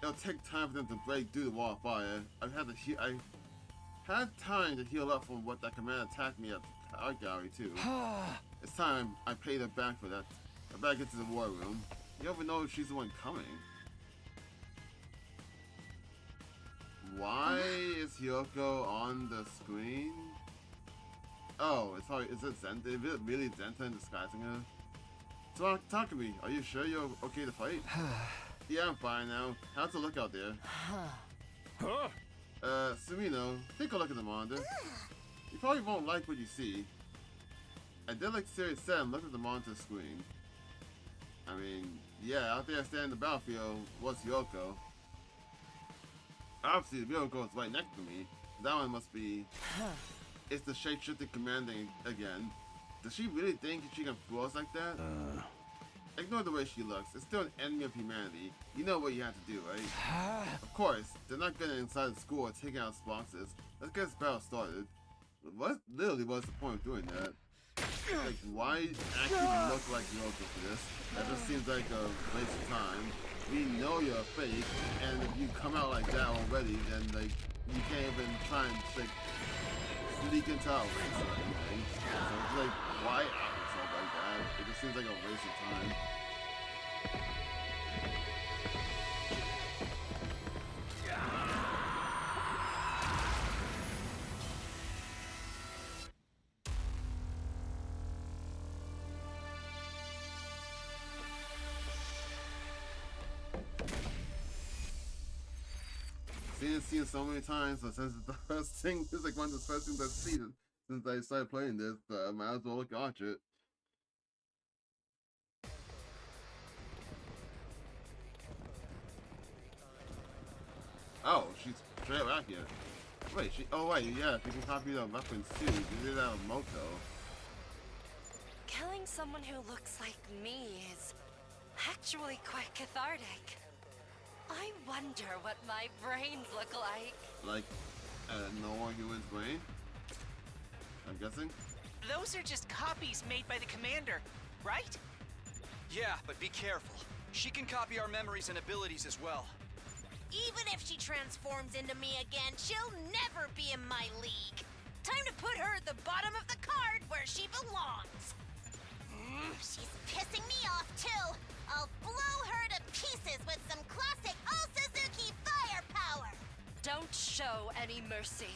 It'll take time for them to break through the wall of fire. I had time to heal up from what that commander attacked me at the art gallery too. It's time I paid her back for that. I better get to the war room. You never know if she's the one coming. Why is Hiroko on the screen? Oh, it's probably, is it Zenta? Is it really Zenta disguising her? So, talk to me. Are you sure you're okay to fight? Yeah, I'm fine now. How's the look out there? Sumino, take a look at the monitor. You probably won't like what you see. I did like Siri said and looked at the monitor screen. I mean, yeah, out there standing in the battlefield, what's Yoko? Obviously, Yoko is right next to me. That one must be... It's the shape-shifting commanding again. Does she really think she can fool us like that? Ignore the way she looks. It's still an enemy of humanity. You know what you have to do, right? Of course, they're not getting inside the school or taking out boxes. Let's get this battle started. What literally was the point of doing that? Like, why actually look like Yoko for this? That just seems like a waste of time. We know you're a fake, and if you come out like that already, then like you can't even try and like sneak into our race or anything. So it's like, why out yourself like that? It just seems like a waste of time. Seen so many times, but since it's the first thing, it's like one of the first things I've seen since I started playing this, I might as well watch it. Oh, she's straight out here. Wait, oh wait, yeah, she can copy the weapons too. She did that on Moto. Killing someone who looks like me is actually quite cathartic. I wonder what my brains look like. Like, no human's brain? I'm guessing? Those are just copies made by the commander, right? Yeah, but be careful. She can copy our memories and abilities as well. Even if she transforms into me again, she'll never be in my league. Time to put her at the bottom of the card where she belongs. She's pissing me off too. I'll blow her to pieces with some classic All-Suzuki firepower. Don't show any mercy.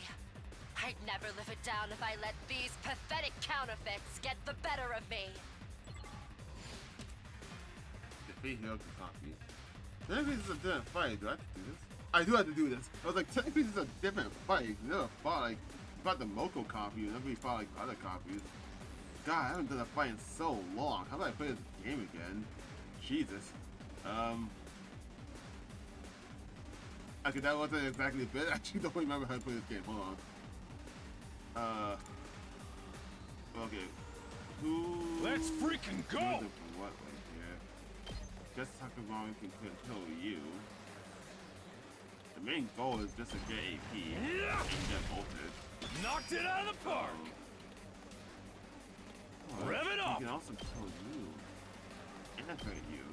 I'd never live it down if I let these pathetic counterfeits get the better of me. Defeat Yoko copy. Technically this is a different fight. Do I have to do this? I do have to do this. I was like, technically this is a different fight. We never fought like, we fought the Moko copy, and then we fought like other copies. God, I haven't done a fight in so long. How do I play this game again? Jesus. Okay, that wasn't exactly a bit. I actually don't remember how to play this game. Hold on. Okay. Let's freaking go! What right here? Guess Takamori can control you. The main goal is just to get AP and get voltage. Knocked it out of the park! Oh, Rev it up! He can also control you. And hurt you.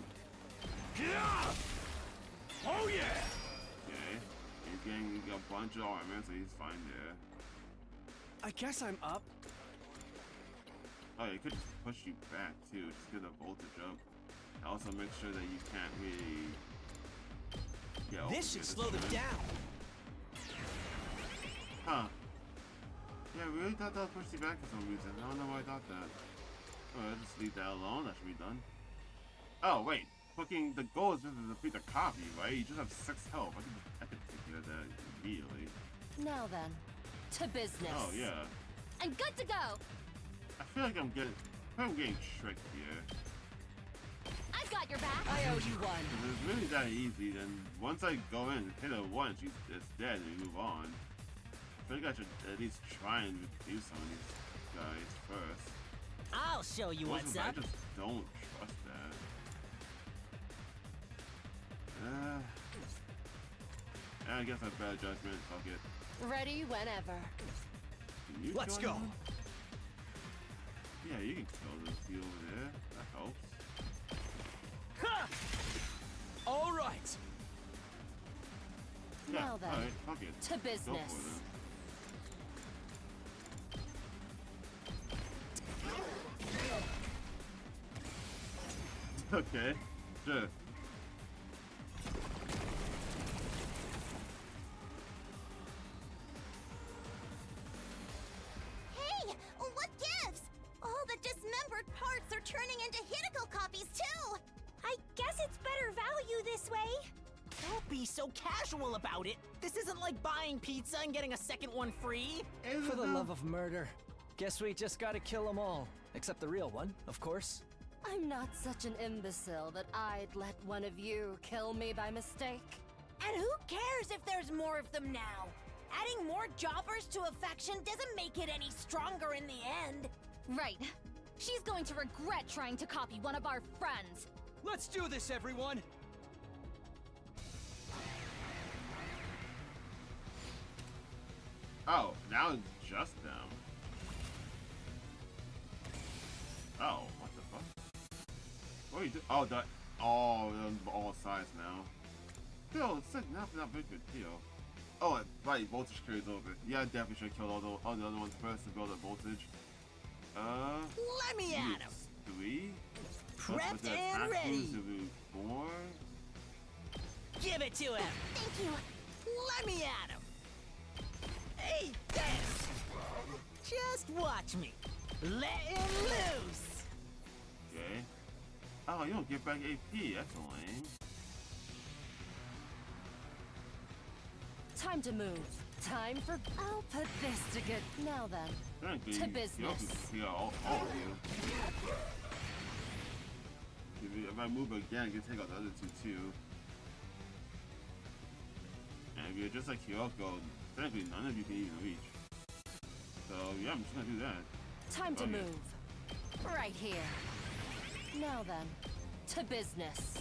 Yeah! Oh yeah! Okay. He's getting a bunch of armor, so he's fine there. I guess I'm up. Oh, yeah, it could just push you back too, just get the voltage up. Also make sure that you can't really get over This should slow them down. Huh. Yeah, I really thought that would push you back for some reason. I don't know why I thought that. Alright, just leave that alone, that should be done. Oh, wait. Fucking, the goal is just to defeat the copy, right? You just have 6 health. I can take care of that immediately. Now then, to business. Oh, yeah. I'm good to go. I feel like I'm getting tricked here. I've got your back. I owe you one. If it's really that easy, then once I go in, hit her once, it's dead, and we move on. I think I should at least try and do some of these guys first. I'll show you what's up. I just don't trust that. I guess that's bad judgment. Fuck it. Ready whenever. Can you Let's join go. me? Yeah, you can kill this few over there. That helps. Ha! All right. Yeah, Now then, alright, fuck it. to Go for business. it. Okay, sure. Hey, what gives? All the dismembered parts are turning into Hideko copies too. I guess it's better value this way. Don't be so casual about it. This isn't like buying pizza and getting a second one free. For the love of murder. Guess we just gotta kill them all. Except the real one, of course. I'm not such an imbecile that I'd let one of you kill me by mistake. And who cares if there's more of them now? Adding more jobbers to a faction doesn't make it any stronger in the end. Right. She's going to regret trying to copy one of our friends. Let's do this, everyone! Oh, now it's just them. Oh, what the fuck? What are you doing? Oh, that. Oh, they're on all sides now. Yo, it's like not big of a deal. Oh, right, voltage carries over. Yeah, I definitely should kill all the other ones first to build up voltage. Let me at him! 3. Prepped and ready! 4. Give it to him! Thank you! Let me at him! Hey, this! Just watch me! Let him loose! Okay. Oh, you don't get back AP. That's lame. Time to move. Time for... I'll put this to good... Now then. Frankly, To business. You all of you. If I move again, I can take out the other 2 too. And if you're just like Kyoko, technically none of you can even reach. So yeah, I'm just gonna do that. Time to move. Right here. Now then. To business.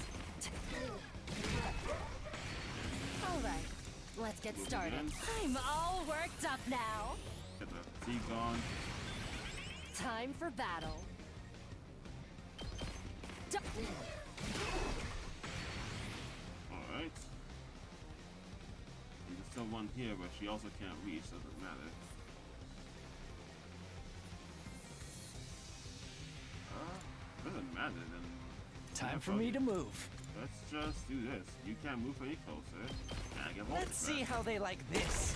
Alright. Let's get started. Again. I'm all worked up now. Get the sea gone. Time for battle. Alright. There's still one here, but she also can't reach, so it doesn't matter. Doesn't matter then. Time for me to move. Let's just do this. You can't move any closer. And I get voltage Let's see back. how they like this.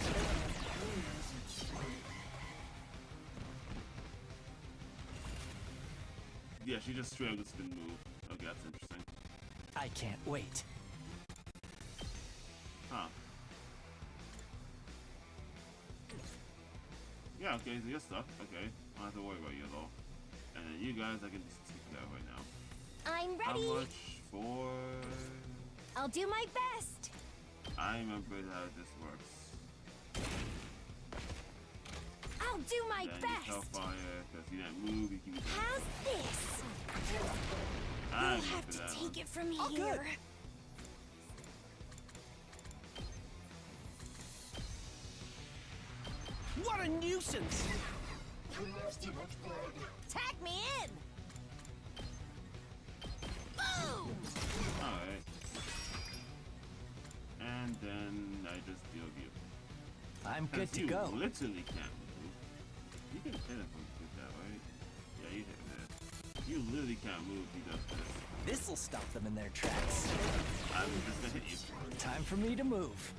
Yeah, she just straight up the spin move. Okay, that's interesting. I can't wait. Huh. Yeah, okay, so you're stuck. Okay. I don't have to worry about you at all. And then you guys, I can just take that right now. I'm ready. How much for... I'll do my best. I remember how this works. I'll do my then best. You Hellfire, because you didn't move, you can... How's this? I You'll remember have to that take one. it from me Oh, here. good. What a nuisance! Tag me in! Boom! Alright. And then I just deal with you. I'm good to you go. Literally can't move. You can hit it from that, right? Yeah, you hit it. You literally can't move. He does this. This'll stop them in their tracks. I'm just gonna hit you. Time for me to move.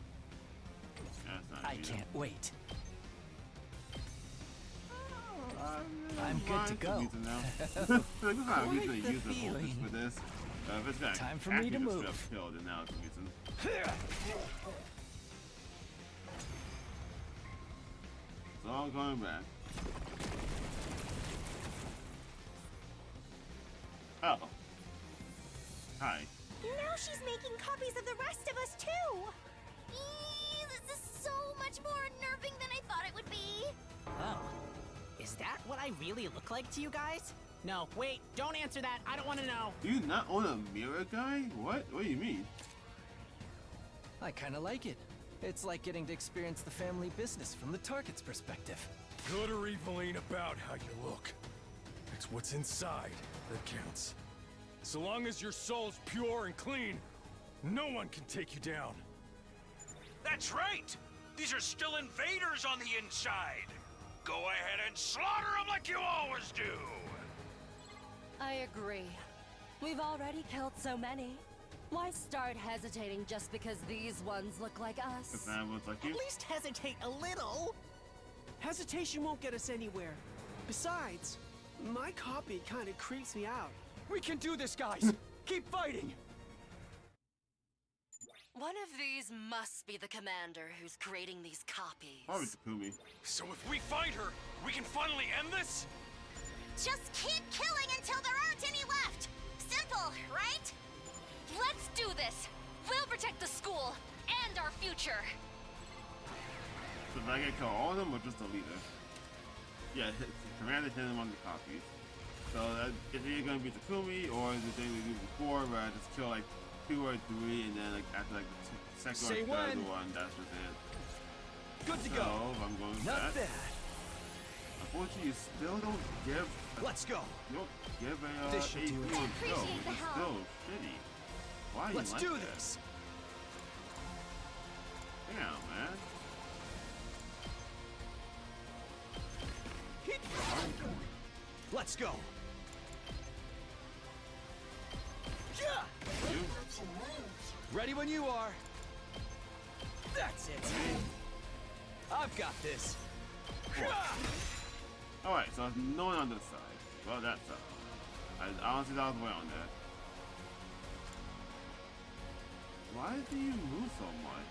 That's not I you. can't wait. I'm good to go. We're not usually use the voltage for this. If it's gonna Time for me to move. Kill, then now it's using. It's all going back. Oh. Hi. Now she's making copies of the rest of us too. This is so much more unnerving than I thought it would be. Oh. Is that what I really look like to you guys? No, wait, don't answer that. I don't want to know. Do you not own a mirror guy? What? What do you mean? I kinda like it. It's like getting to experience the family business from the target's perspective. Good or evil ain't about how you look. It's what's inside that counts. So long as your soul's pure and clean, no one can take you down. That's right! These are still invaders on the inside! Go ahead and slaughter them like you always do! I agree. We've already killed so many. Why start hesitating just because these ones look like us? At least hesitate a little. Hesitation won't get us anywhere. Besides, my copy kind of creeps me out. We can do this, guys! Keep fighting! One of these must be the commander who's creating these copies. Probably Takumi. So if we find her, we can finally end this? Just keep killing until there aren't any left! future. So did I get kill all of them or just the leader? Yeah, Commander hit him on the copies. So it's either gonna be Takumi or the thing we did before where I just kill like 2 or 3 and then like after like the second or third one, that's just it. Good to so, go. I'm going with Not that. bad. Unfortunately, you still don't give. Let's go. You don't give a This should do it. go, Appreciate which the is help. still shitty. Why are you Let's like do that? this. Damn, man. Let's go. Ready when you are. That's it. I've got this. Alright, so no one on this side. Well, that side. I honestly thought I was way on that. Why do you move so much?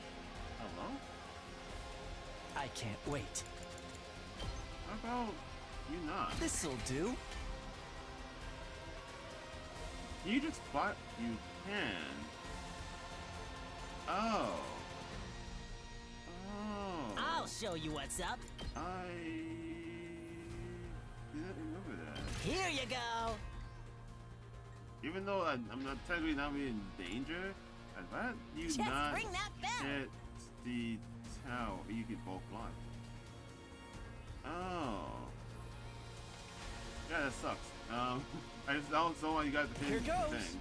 Hello? I can't wait. How about you not? This'll do. Can you just fight? You can. Oh. Oh. I'll show you what's up. I didn't remember that. Here you go. Even though I'm not technically not really in danger, I'd rather you Just not ring that bell. hit the tower. You can both block. Oh. Yeah, that sucks. I just don't know why you got the Here thing. goes.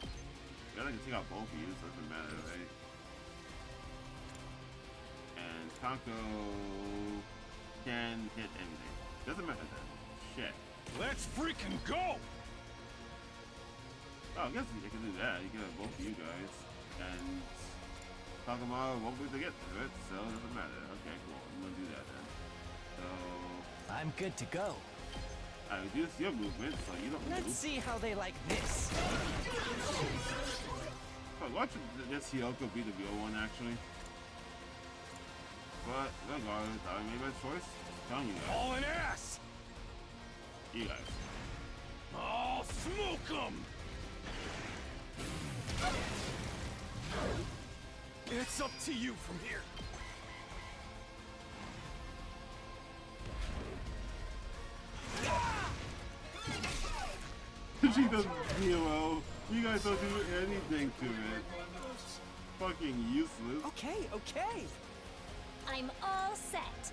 You gotta take out both of you, so it doesn't matter, right? And Kako can hit anything. Doesn't matter then. Shit. Let's freaking go! Oh, I guess you can do that. You can have both of you guys. And Takuma won't be able to get to it, so it doesn't matter. Okay, cool. I'm gonna do that then. So I'm good to go. I reduce your movement, so you don't Let's move. see how they like this. Oh, watch this Hyoko be the real one, actually. But regardless, I made my choice. I'm telling you guys. All an ass! You guys. I'll smoke 'em! It's up to you from here. She does zero. You guys don't do anything to it. Fucking useless. Okay, okay. I'm all set.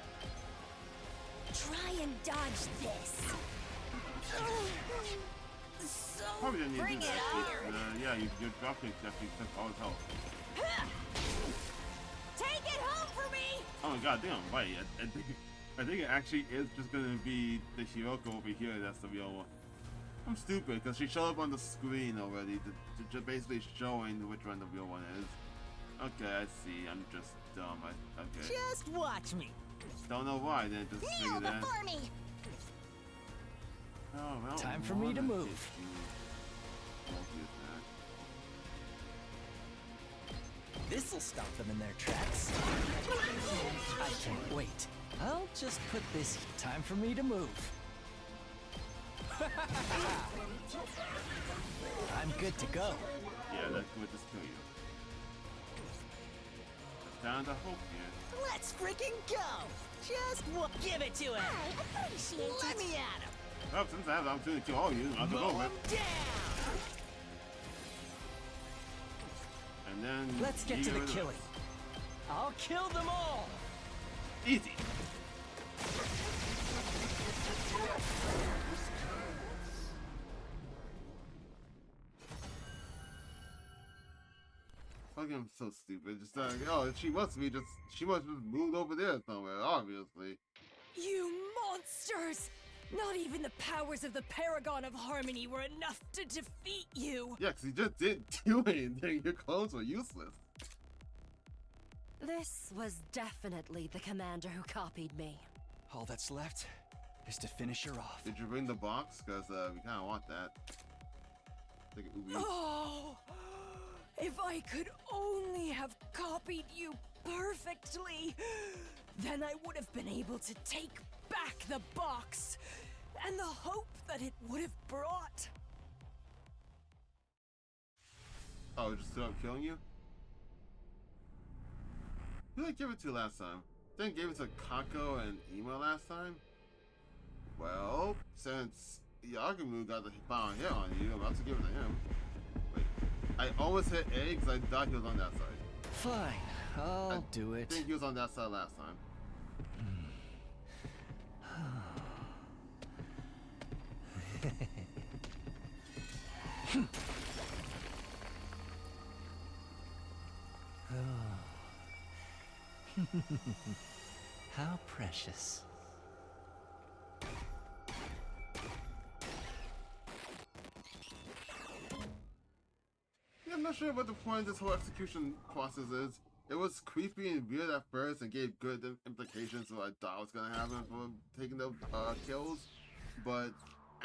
Try and dodge this. So Probably didn't need to bring do it that. on. Yeah, your drop kick definitely took all his health. Take it home for me. Oh my god, damn, right. I think it actually is just gonna be the Hyoko over here that's the real one. I'm stupid because she showed up on the screen already, just basically showing which one the real one is. Okay, I see. I'm just dumb. Okay. Just watch me. Don't know why. Then just Kneel figure that. before me. Oh, well, Time for me to move. This'll stop them in their tracks. I can't wait. I'll just put this. Time for me to move. I'm good to go. Yeah, that would just kill you. Down to hope here. Let's freaking go. Just give it to him. I appreciate Let it. me at him. Well, since I have the opportunity to kill all of you, I'll just Mow go him with it. down. And then Let's get you to the rid of killing. I'll kill them all. this. Easy. Fucking, I'm so stupid. Just like, oh, she must have moved over there somewhere, obviously. You monsters! Not even the powers of the Paragon of Harmony were enough to defeat you! Yeah, because he just didn't do anything. Your clones were useless. This was definitely the commander who copied me. All that's left is to finish her off. Did you bring the box? Because we kind of want that. Take it, Ubi. Oh! If I could only have copied you perfectly, then I would have been able to take back the box and the hope that it would have brought. Oh, just stood up killing you? Who did I give it to last time? Didn't give it to Kako and Ema last time? Well, since Yagumu got the final hit on you, I'm about to give it to him. Wait, I almost hit A because I thought he was on that side. Fine, I'll do it. I think he was on that side last time. How precious. Yeah, I'm not sure what the point of this whole execution process is. It was creepy and weird at first and gave good implications of what I thought was gonna happen for taking the kills. But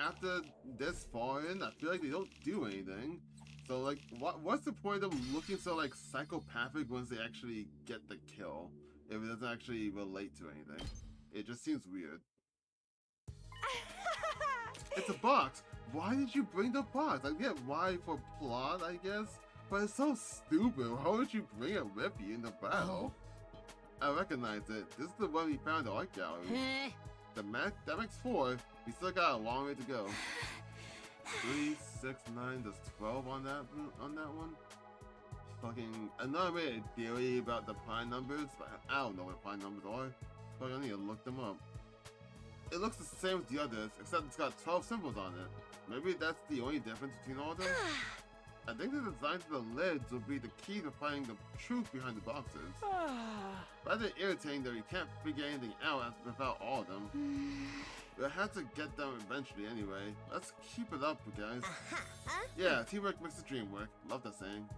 after this far in, I feel like they don't do anything. So like, what's the point of them looking so like psychopathic once they actually get the kill? If it doesn't actually relate to anything. It just seems weird. It's a box! Why did you bring the box? I get why for plot, I guess. But it's so stupid. Why would you bring it with you in the battle? I recognize it. This is the one we found in the art gallery. That makes 4. We still got a long way to go. 3, 6, 9, there's 12 on that one. Fucking, I know I made a theory about the prime numbers, but I don't know what prime numbers are. Fuck, I need to look them up. It looks the same as the others, except it's got 12 symbols on it. Maybe that's the only difference between all of them? I think the design of the lids will be the key to finding the truth behind the boxes. Rather irritating that we can't figure anything out without all of them. We'll have to get them eventually anyway. Let's keep it up, guys. Yeah, teamwork makes the dream work. Love that saying.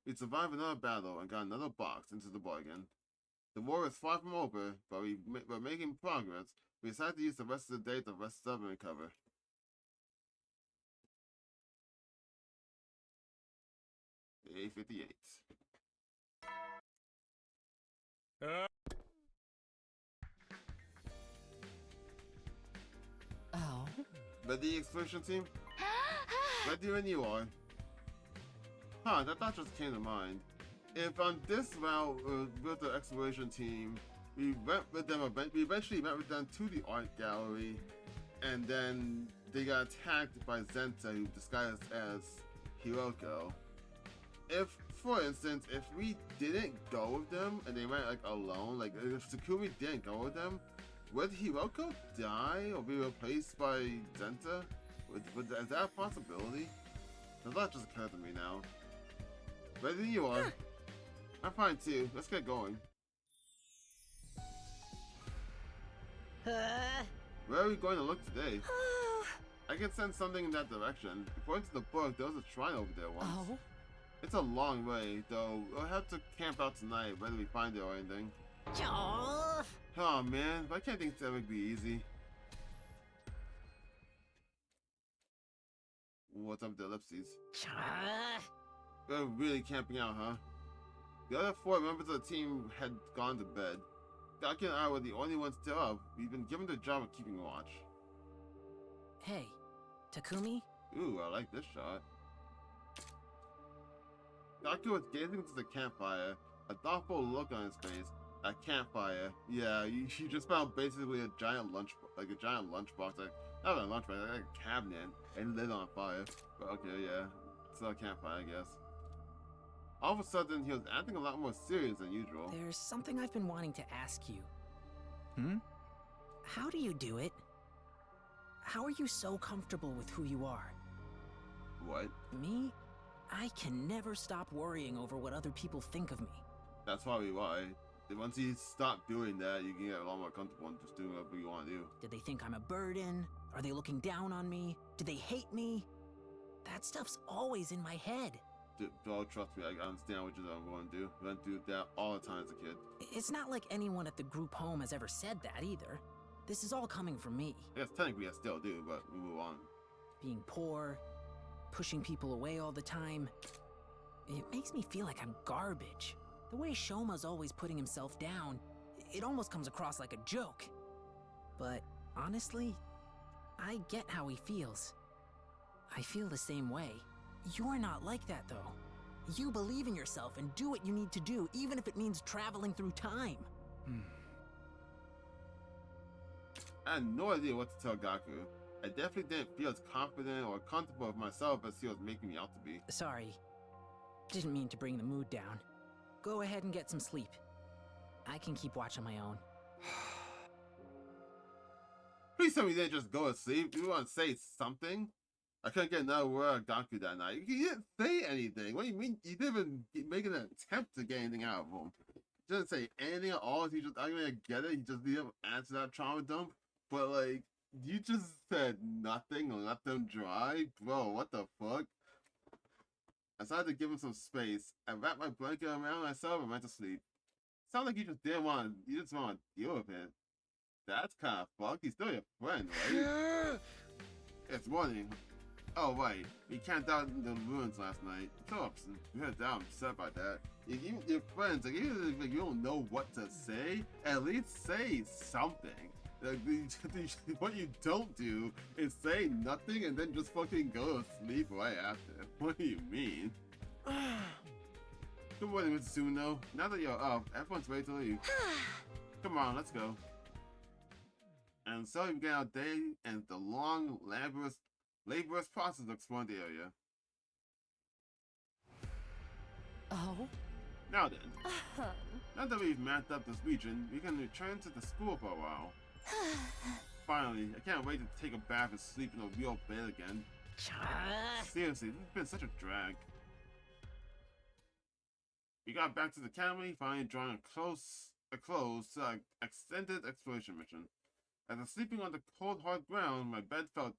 We survived another battle and got another box into the bargain. The war is far from over, but we're making progress. We decided to use the rest of the day to rest up and recover. A58. Oh. Ready, explosion team? Ready when you are. Huh, that thought just came to mind. If on this route with the exploration team, we went with them. We eventually went with them to the art gallery, and then they got attacked by Zenta, who disguised as Hiroko. If, for instance, if we didn't go with them and they went like alone, like if Takumi didn't go with them, would Hiroko die or be replaced by Zenta? Is that a possibility? The thought just occurred to me now. Ready you are. I'm fine too. Let's get going. Where are we going to look today? I can sense something in that direction. According to the book, there was a shrine over there once. Oh? It's a long way, though. We'll have to camp out tonight, whether we find it or anything. Oh man, I can't think that would be easy. What's up with the ellipses? We're really camping out, huh? The other 4 members of the team had gone to bed. Gaki and I were the only ones still up. We've been given the job of keeping watch. Hey, Takumi? Ooh, I like this shot. Gaki was gazing into the campfire, a thoughtful look on his face. A campfire. Yeah, you just found basically a giant lunchbox, like not a lunchbox, like a cabinet, and lit on fire. But okay, yeah, it's a campfire, I guess. All of a sudden, he was acting a lot more serious than usual. There's something I've been wanting to ask you. How do you do it? How are you so comfortable with who you are? What? Me? I can never stop worrying over what other people think of me. That's probably why. Once you stop doing that, you can get a lot more comfortable and just doing whatever you want to do. Did they think I'm a burden? Are they looking down on me? Do they hate me? That stuff's always in my head. Bro, trust me, I understand what you're going to do. You went through that all the time as a kid. It's not like anyone at the group home has ever said that either. This is all coming from me. I guess technically I still do, but we move on. Being poor, pushing people away all the time. It makes me feel like I'm garbage. The way Shoma's always putting himself down, it almost comes across like a joke. But honestly, I get how he feels. I feel the same way. You're not like that though. You believe in yourself and do what you need to do, even if it means traveling through time. I had no idea what to tell Gaku. I definitely didn't feel as confident or comfortable with myself as he was making me out to be. Sorry. Didn't mean to bring the mood down. Go ahead and get some sleep. I can keep watch on my own. Please tell me you didn't just go to sleep. You want to say something? I couldn't get another word out of Gaku that night. He didn't say anything. What do you mean? You didn't even make an attempt to get anything out of him. He didn't say anything at all. He just, I mean, I get it. He just didn't answer that trauma dump. But, like, you just said nothing and let them dry? Bro, what the fuck? I decided to give him some space. I wrapped my blanket around myself and went to sleep. Sounds like you just didn't want to, you just want to deal with it. That's kind of fucked. He's still your friend, right? It's morning. Oh, right. We camped out in the ruins last night. So upset by that. Even your friends, like, even if you don't know what to say, at least say something. Like, what you don't do is say nothing and then just fucking go to sleep right after. What do you mean? Good morning, Mr. Suno. Now that you're up, everyone's ready to leave. Come on, let's go. And so we began our day and the long, laborious process of exploring the area. Oh? Now then, now that we've mapped up this region, we can return to the school for a while. Finally, I can't wait to take a bath and sleep in a real bed again. Seriously, this has been such a drag. We got back to the academy, finally drawing a close to an extended exploration mission. After sleeping on the cold, hard ground, my bed felt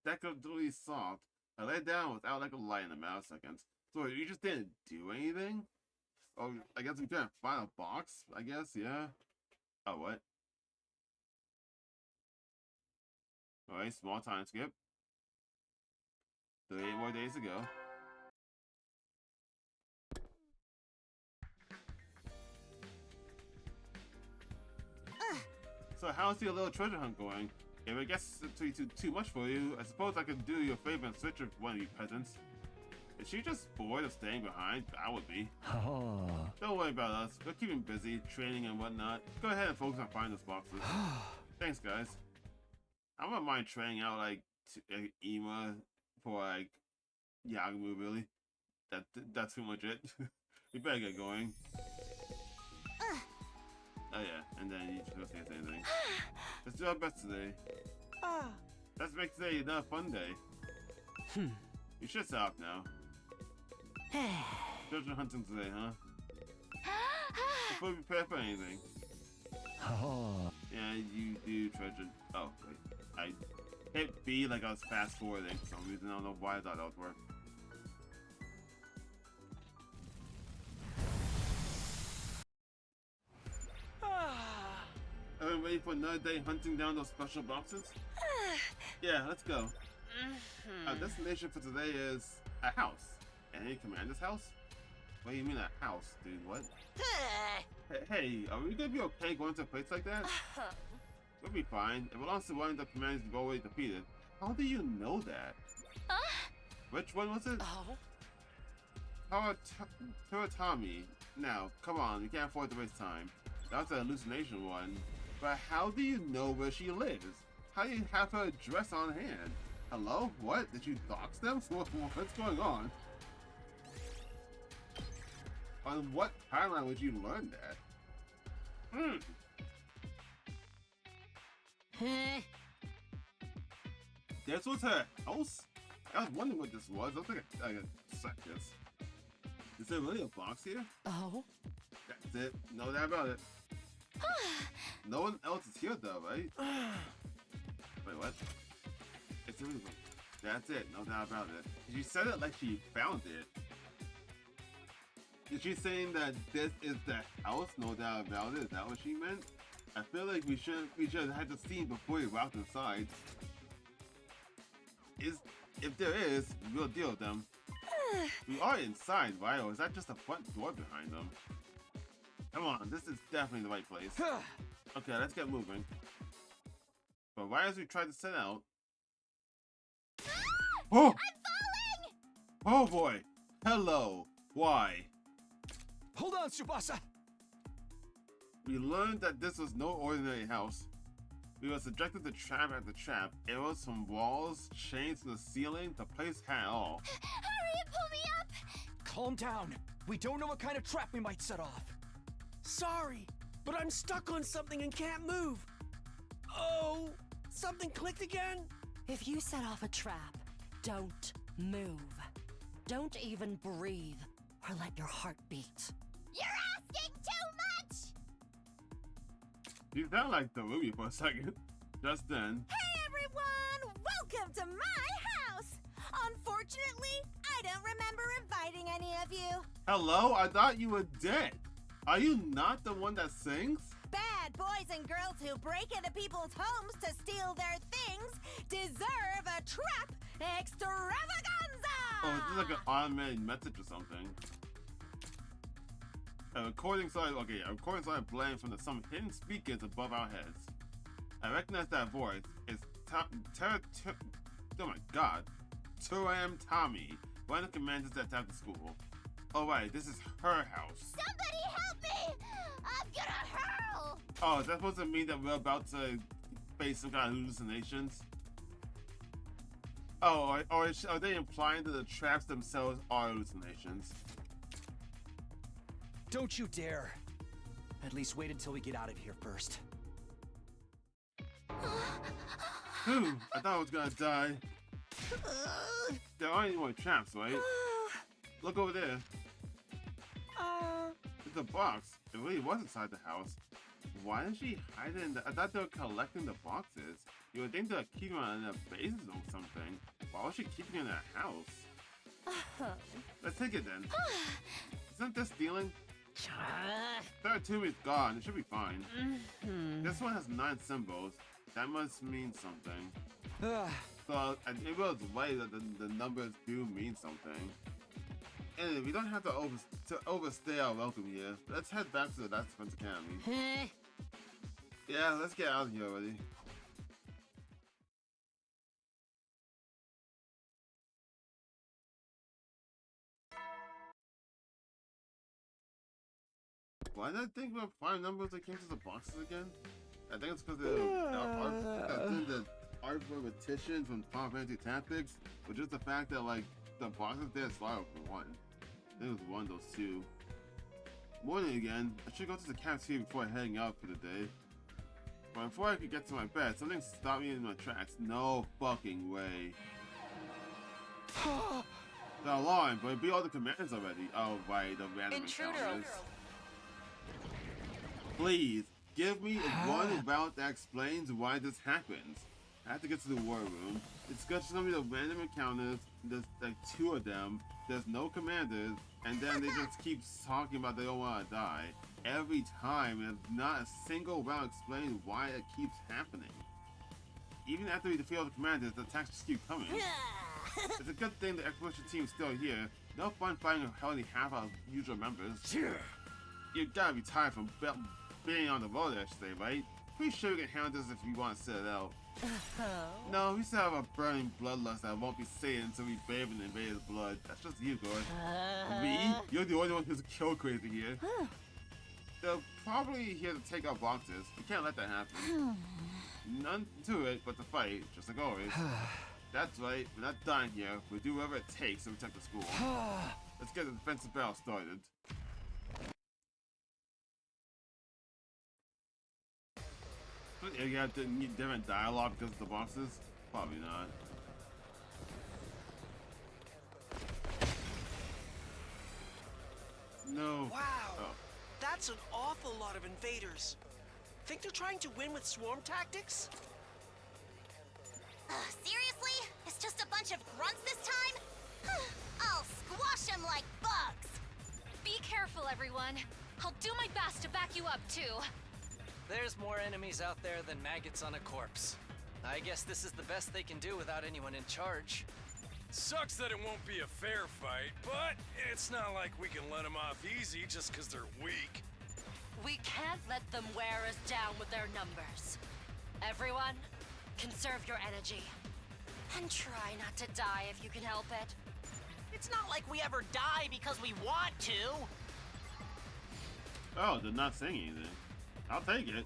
decadently soft. I lay down without like a light in a matter of seconds. So you just didn't do anything? Oh, I guess we couldn't find a box, I guess, yeah. Oh, what? Alright, small time skip. 38 more days to go. So how's your little treasure hunt going? If it gets too much for you, I suppose I could do you a favor and switch with one of you peasants. Is she just bored of staying behind? I would be. Oh. Don't worry about us. We're keeping busy, training and whatnot. Go ahead and focus on finding those boxes. Thanks, guys. I wouldn't mind trying out, like, Ima for, like, Yagumu, really. That's pretty much it. We better get going. Oh yeah, and then you just say anything. Let's do our best today. Let's make today another fun day. You should stop now. Treasure hunting today, huh? Before we prepare for anything. Oh. Yeah, you do treasure. Oh, wait. I hit B like I was fast forwarding for some reason. I don't know why I thought that would work. I've been waiting for another day hunting down those special boxes. Yeah, let's go. Our destination for today is a house. Any commander's house? What do you mean a house, dude? What? Hey, are we gonna be okay going to a place like that? We'll be fine. It belongs to one of the commanders you've already defeated. How do you know that? Which one was it? Toratami. Now, come on, we can't afford to waste time. That was the hallucination one. But how do you know where she lives? How do you have her address on hand? Hello? What? Did you dox them? What's going on? On what timeline would you learn that? This was her house? I was wondering what this was. It looks like a circus. Is there really a box here? Oh? That's it. No doubt about it. No one else is here though, right? Wait, what? It's really one. That's it. No doubt about it. She said it like she found it. Is she saying that this is the house? No doubt about it. Is that what she meant? I feel like we should have had the scene before we walked inside. If there is, we'll deal with them. We are inside, right? Or is that just a front door behind them? Come on, this is definitely the right place. Okay, let's get moving. But right as we try to set out... Oh! I'm falling! Oh boy! Hello! Why? Hold on, Tsubasa! We learned that this was no ordinary house. We were subjected to trap after trap, arrows from walls, chains from the ceiling. The place had it all. Hurry and pull me up! Calm down. We don't know what kind of trap we might set off. Sorry, but I'm stuck on something and can't move. Oh, something clicked again? If you set off a trap, don't move. Don't even breathe or let your heart beat. You're asking too much! You sound like the movie for a second. Just then. Hey everyone! Welcome to my house! Unfortunately, I don't remember inviting any of you. Hello? I thought you were dead. Are you not the one that sings? Bad boys and girls who break into people's homes to steal their things deserve a trap extravaganza! Oh, this is like an automated message or something. A recording started playing from some hidden speakers above our heads. I recognize that voice. It's oh my god. Turam Tommy, one of the commanders that attacked the school. Oh right, this is her house. Somebody help me! I'm gonna hurl! Oh, is that supposed to mean that we're about to face some kind of hallucinations? Oh, or are they implying that the traps themselves are hallucinations? Don't you dare. At least wait until we get out of here first. Phew, I thought I was gonna die. There aren't any more traps, right? Look over there. It's a box. It really was inside the house. Why is she hiding? I thought they were collecting the boxes. You would think they're keeping them in their bases or something. Why was she keeping it in their house? Let's take it then. Isn't this stealing? Third tomb is gone. It should be fine. This one has 9 symbols. That must mean something. So it was right that the numbers do mean something. And we don't have to overstay our welcome here. Let's head back to the Box of Calamity. Yeah, let's get out of here already. Why did I think about 5 numbers that came to the boxes again? I think it's because the art repetition from Final Fantasy Tactics, but just the fact that like the boxes there started with 1. I think it was 1, those 2. Morning again. I should go to the cafeteria before heading out for the day. But before I could get to my bed, something stopped me in my tracks. No fucking way. The alarm, but it beat all the commands already. Oh right, the random encounters. Please, give me one route that explains why this happens. I have to get to the war room. It's just gonna be the random encounters. There's like 2 of them. There's no commanders, and then they just keep talking about they don't want to die. Every time, and not a single route explains why it keeps happening. Even after we defeat all the commanders, the attacks just keep coming. It's a good thing the exploration team's still here. No fun fighting only half our usual members. You gotta be tired from being on the road, I should say, right? Pretty sure we can handle this if you want to sit it out. No, we still have a burning bloodlust that won't be sated until we bathe in the invader's blood. That's just you, Gord. Me? You're the only one who's kill crazy here. They're probably here to take our boxes. We can't let that happen. None to it but to fight, just like always. That's right, we're not dying here. We'll do whatever it takes to protect the school. Let's get the defensive battle started. You have to need different dialogue because of the boxes? Probably not. No. Wow. Oh. That's an awful lot of invaders. Think they're trying to win with swarm tactics? Seriously? It's just a bunch of grunts this time? I'll squash them like bugs! Be careful, everyone. I'll do my best to back you up, too. There's more enemies out there than maggots on a corpse. I guess this is the best they can do without anyone in charge. Sucks that it won't be a fair fight, but it's not like we can let them off easy just because they're weak. We can't let them wear us down with their numbers. Everyone, conserve your energy. And try not to die if you can help it. It's not like we ever die because we want to. Oh, they're not saying anything. I'll take it.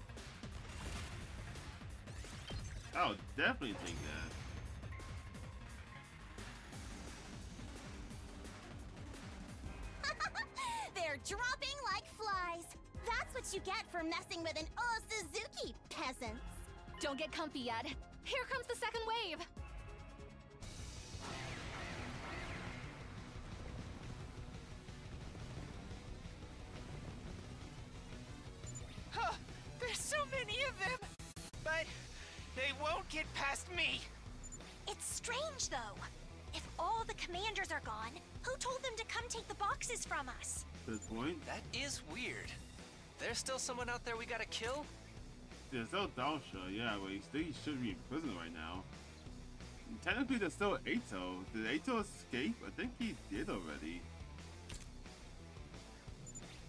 I'll definitely take that. They're dropping like flies. That's what you get for messing with an Suzuki, peasants. Don't get comfy yet. Here comes the second wave. Huh, there's so many of them! But they won't get past me! It's strange, though. If all the commanders are gone, who told them to come take the boxes from us? Good point. That is weird. There's still someone out there we gotta kill? There's still Dalsha, yeah, but he should be in prison right now. And technically, there's still Ato. Did Ato escape? I think he did already.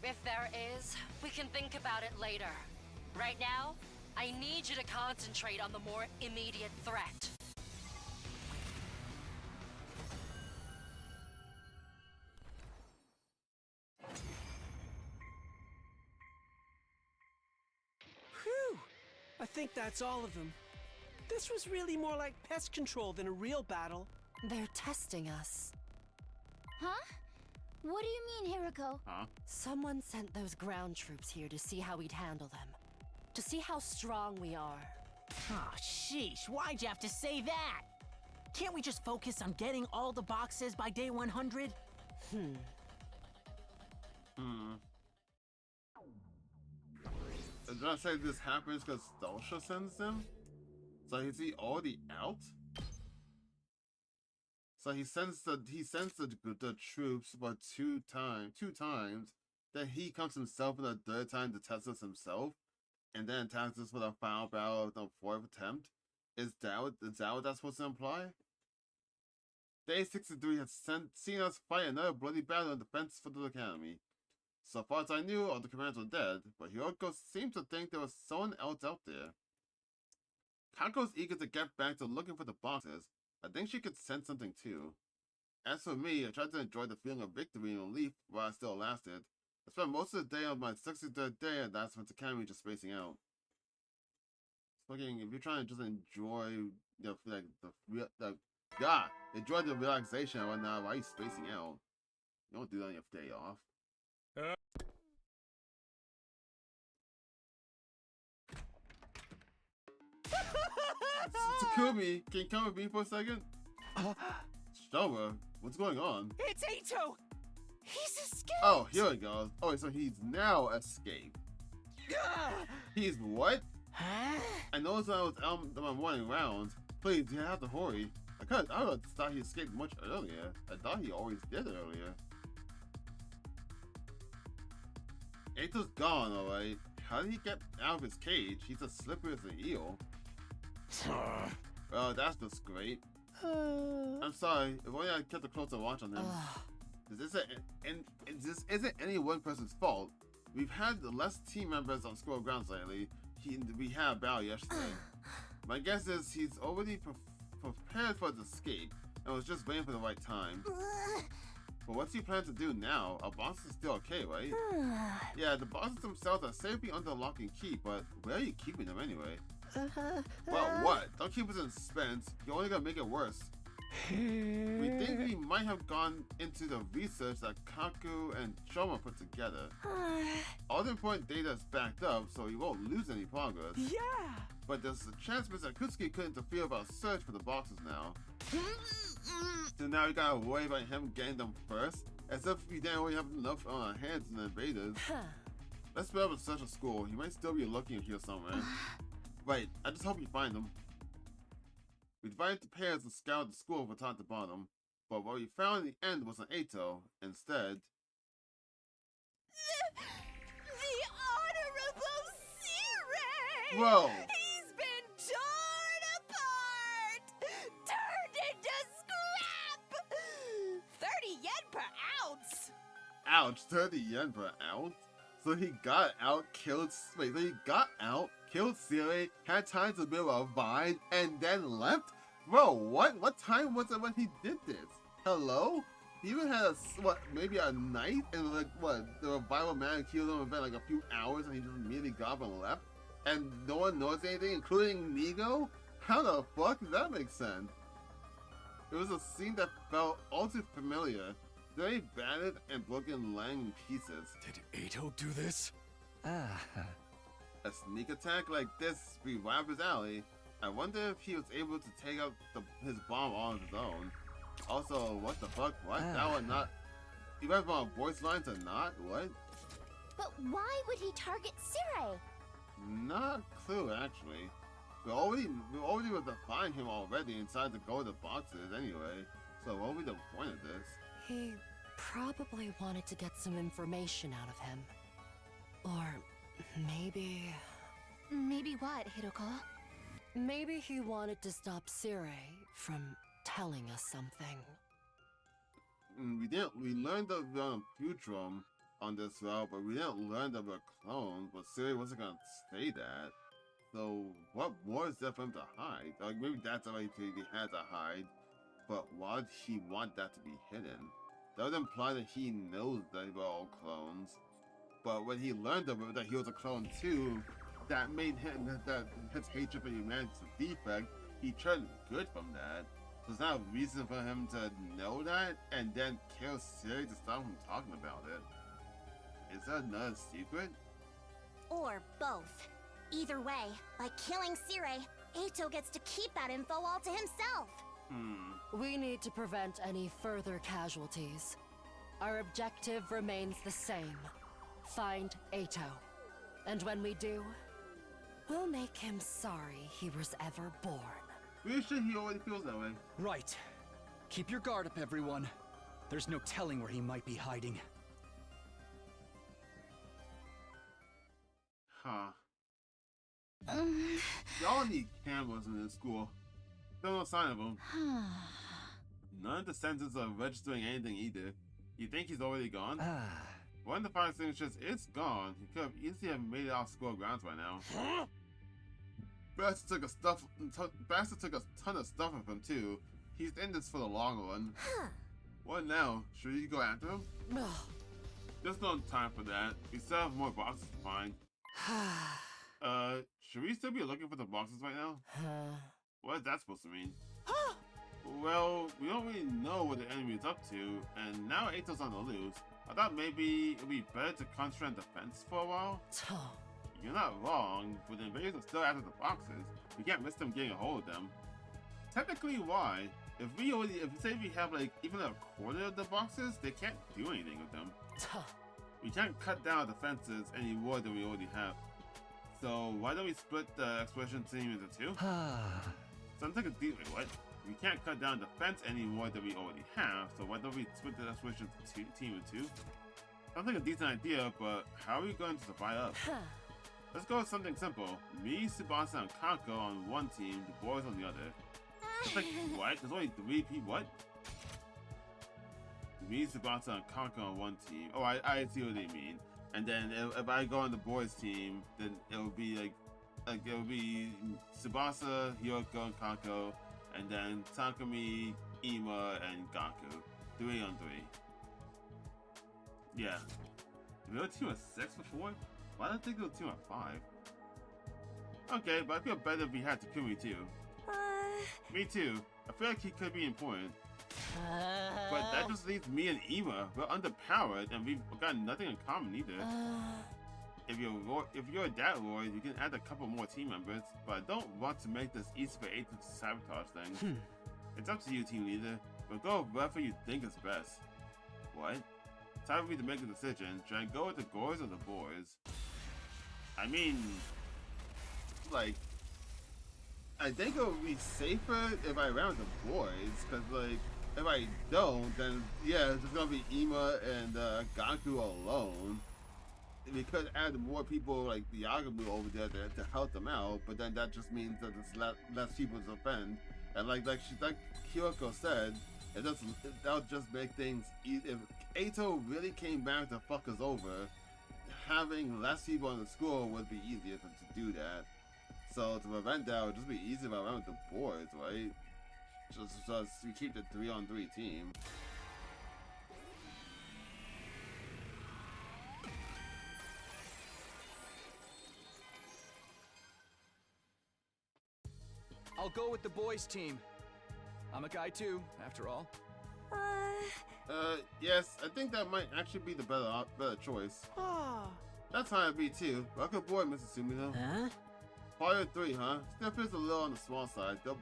If there is, we can think about it later. Right now, I need you to concentrate on the more immediate threat. Phew! I think that's all of them. This was really more like pest control than a real battle. They're testing us. Huh? What do you mean, Hiroko? Huh? Someone sent those ground troops here to see how we'd handle them. To see how strong we are. Oh, sheesh, why'd you have to say that? Can't we just focus on getting all the boxes by day 100? Did I say this happens because Dalsha sends them? So is he already out? So he sends the troops but two times. Then he comes himself in the third time to test us himself, and then attacks us for the final battle of the fourth attempt. Is that what that's supposed to imply? Day 63 has seen us fight another bloody battle in defense for the Academy. So far as I knew, all the commanders were dead, but Hiroko seemed to think there was someone else out there. Kako's eager to get back to looking for the boxes. I think she could sense something too. As for me, I tried to enjoy the feeling of victory and relief while I still lasted. I spent most of the day on my 63rd day at Last Month's Academy just spacing out. Fucking, if you're trying to just enjoy enjoy the relaxation and whatnot while you're spacing out, you don't do that on your day off. Takumi, can you come with me for a second? Showa, what's going on? It's Ato! He's escaped! Oh, here we go. Oh, so he's now escaped. He's what? Huh? I noticed when I was out on my morning rounds. Please, you have to hurry. I would thought he escaped much earlier. I thought he always did earlier. Ato's gone, alright. How did he get out of his cage? He's as slippery as an eel. Well, that's just great. I'm sorry. If only I kept a closer watch on him. This isn't any one person's fault. We've had less team members on school grounds lately. We had a battle yesterday. My guess is he's already prepared for his escape and was just waiting for the right time. But what's he plan to do now? Our boss is still okay, right? Yeah, the bosses themselves are safely under lock and key, but where are you keeping them anyway? Well, what? Don't keep us in suspense. You're only gonna make it worse. We think we might have gone into the research that Kako and Shoma put together. All the important data is backed up, so we won't lose any progress. Yeah! But there's a chance Mr. Akutsuki could interfere with our search for the boxes now. So now we gotta worry about him getting them first, as if we didn't already have enough on our hands than the invaders. Let's split up and search the school. He might still be lurking here somewhere. Right, I just hope you find them. We divided the pairs and scoured the school from top to bottom, but what we found in the end wasn't Ato. Instead, The Honorable Sirei! Whoa! He's been torn apart! Turned into scrap! 30 yen per ounce! ouch, 30 yen per ounce? So he got out, killed Siri, had time to build a vine, and then left? Bro, what? What time was it when he did this? Hello? He even had maybe a night, and like what, the revival man killed him in like a few hours, and he just immediately got up and left, and no one knows anything, including Nigo. How the fuck did that make sense? It was a scene that felt all too familiar, very battered and broken, lying in pieces. Did Ato do this? A sneak attack like this be right up his alley. I wonder if he was able to take out his bomb on his own. Also, what the fuck? What? That would not. You went from a voice line to not? What? But why would he target Sire? Not a clue, actually. We already were to find him already inside the golden boxes anyway. So what would be the point of this? He probably wanted to get some information out of him. Or maybe... Maybe what, Hiroko? Maybe he wanted to stop Sire from telling us something. We learned that we're on Putrum on this route, but we didn't learn that we're clones, but Siri wasn't gonna say that. So what more is there for him to hide? Like maybe that's why he had to hide, but why would he want that to be hidden? That would imply that he knows that we're all clones. But when he learned that he was a clone too, that made him, that his hatred for humanity is a defect, he turned good from that. So it's not a reason for him to know that and then kill Siri to stop him talking about it. Is that another secret? Or both. Either way, by killing Sire, Ato gets to keep that info all to himself. We need to prevent any further casualties. Our objective remains the same. Find Ato. And when we do, we'll make him sorry he was ever born. Pretty sure he already feels that way. Right. Keep your guard up, everyone. There's no telling where he might be hiding. Huh. Y'all need cameras in this school. Still no sign of him. None of the sensors are registering anything either. You think he's already gone? One of the fire signatures, it's gone. He could have easily have made it off school grounds by now. Bastard took a ton of stuff with him too. He's in this for the long run. What now? Should we go after him? There's no time for that. We still have more boxes to find. Should we still be looking for the boxes right now? What is that supposed to mean? Well, we don't really know what the enemy is up to, and now Ato's on the loose. I thought maybe it'd be better to concentrate on defense for a while. You're not wrong, but the invaders are still after the boxes. We can't miss them getting a hold of them. Technically, why? If we have like even a quarter of the boxes, they can't do anything with them. We can't cut down the defenses any more than we already have. So why don't we split the exploration team into two? Sounds like a deal. Wait, what? We can't cut down defense any more than we already have. So why don't we split the exploration team in two? Sounds like a decent idea, but how are we going to divide up? Let's go with something simple. Me, Tsubasa, and Kako on one team, the boys on the other. It's like, what? There's only 3 people? What? Me, Tsubasa, and Kako on one team. Oh, I see what they mean. And then if I go on the boys team, then it'll be like it'll be Tsubasa, Hyoko, and Kako, and then Takumi, Ima, and Gaku. 3 on 3. Yeah. Did we have a team of 6 before? Why did I think it was a team of 5? Okay, but I feel better if we had Takumi too. Me too. I feel like he could be important. But that just leaves me and Ima. We're underpowered and we've got nothing in common either. If you're a dad lord, you can add a couple more team members, but I don't want to make this easy for Aiden to sabotage things. It's up to you, team leader, but go wherever you think is best. What? Time for me to make a decision. Should I go with the girls or the boys? I mean, like, I think it would be safer if I ran with the boys, because, like, if I don't, then, yeah, it's just gonna be Ima and Gaku alone. We could add more people, like the Yagamu over there to help them out, but then that just means that there's less people to offend. And like Kyoko said, that'll just make things easy. If Ato really came back to fuck us over, having less people in the school would be easier to do that. So to prevent that, it would just be easier if I went with the boys, right? Just we keep the 3-on-3 team. I'll go with the boys' team. I'm a guy too, after all. Yes, I think that might actually be the better choice. Ah. That's how it'd be too. Welcome aboard, Mr. Sumino. Huh? Party 3, huh? Still feels a little on the small side. They're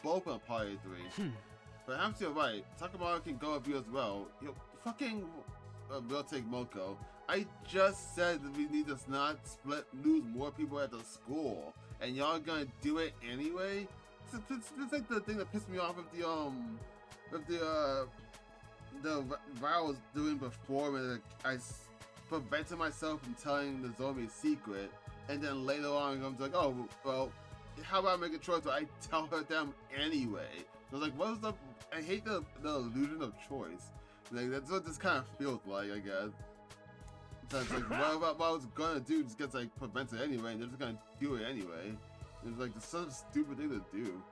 both on Party 3. Perhaps you're right. Takamaru can go with you as well. You fucking we'll take Moko. I just said that we need to not lose more people at the school, and y'all gonna do it anyway. It's like the thing that pissed me off with the I was doing before, when I prevented myself from telling the Nozomi's secret, and then later on I'm like, oh well, how about I make a choice where I tell her them anyway? I was like, what is the? I hate the illusion of choice. Like, that's what this kind of feels like, I guess. So it's like, what I was gonna do just gets like prevented anyway, and they're just gonna do it anyway. It's like, it's such a stupid thing to do.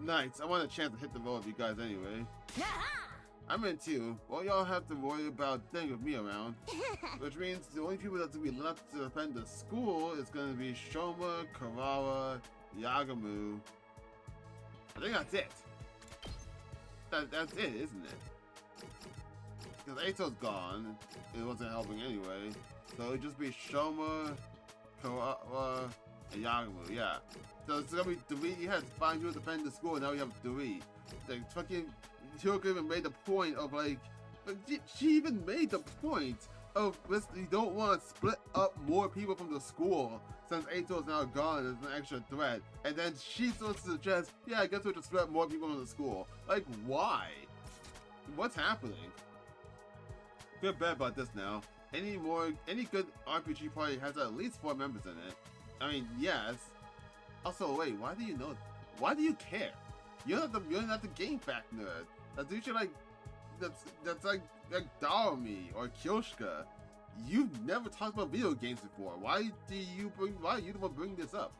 Nice, I want a chance to hit the road with you guys anyway. I'm in too. All y'all have to worry about thing with me around. Which means the only people that's gonna be left to defend the school is gonna be Shoma, Karawa, Yagamu. I think that's it. That's it, isn't it? Because Ato's gone. It wasn't helping anyway. So it'd just be Shoma, Karawa, and Yagamu, yeah. So it's gonna be 3. You had 5 people defend the school, and now we have 3. Like, fucking Hyoko even made the point of like, she even made the point of, you don't want to split up more people from the school since Ato is now gone as an extra threat, and then she's supposed to suggest, yeah, I guess we'll just split up more people from the school. Like, why? What's happening? Feel bad about this now. Any good RPG party has at least 4 members in it. I mean, yes. Also, wait, why do you know? Why do you care? You're not the game fact nerd. That's usually like, that's like Darumi or Kyoshka. You've never talked about video games before. Why do you bring this up?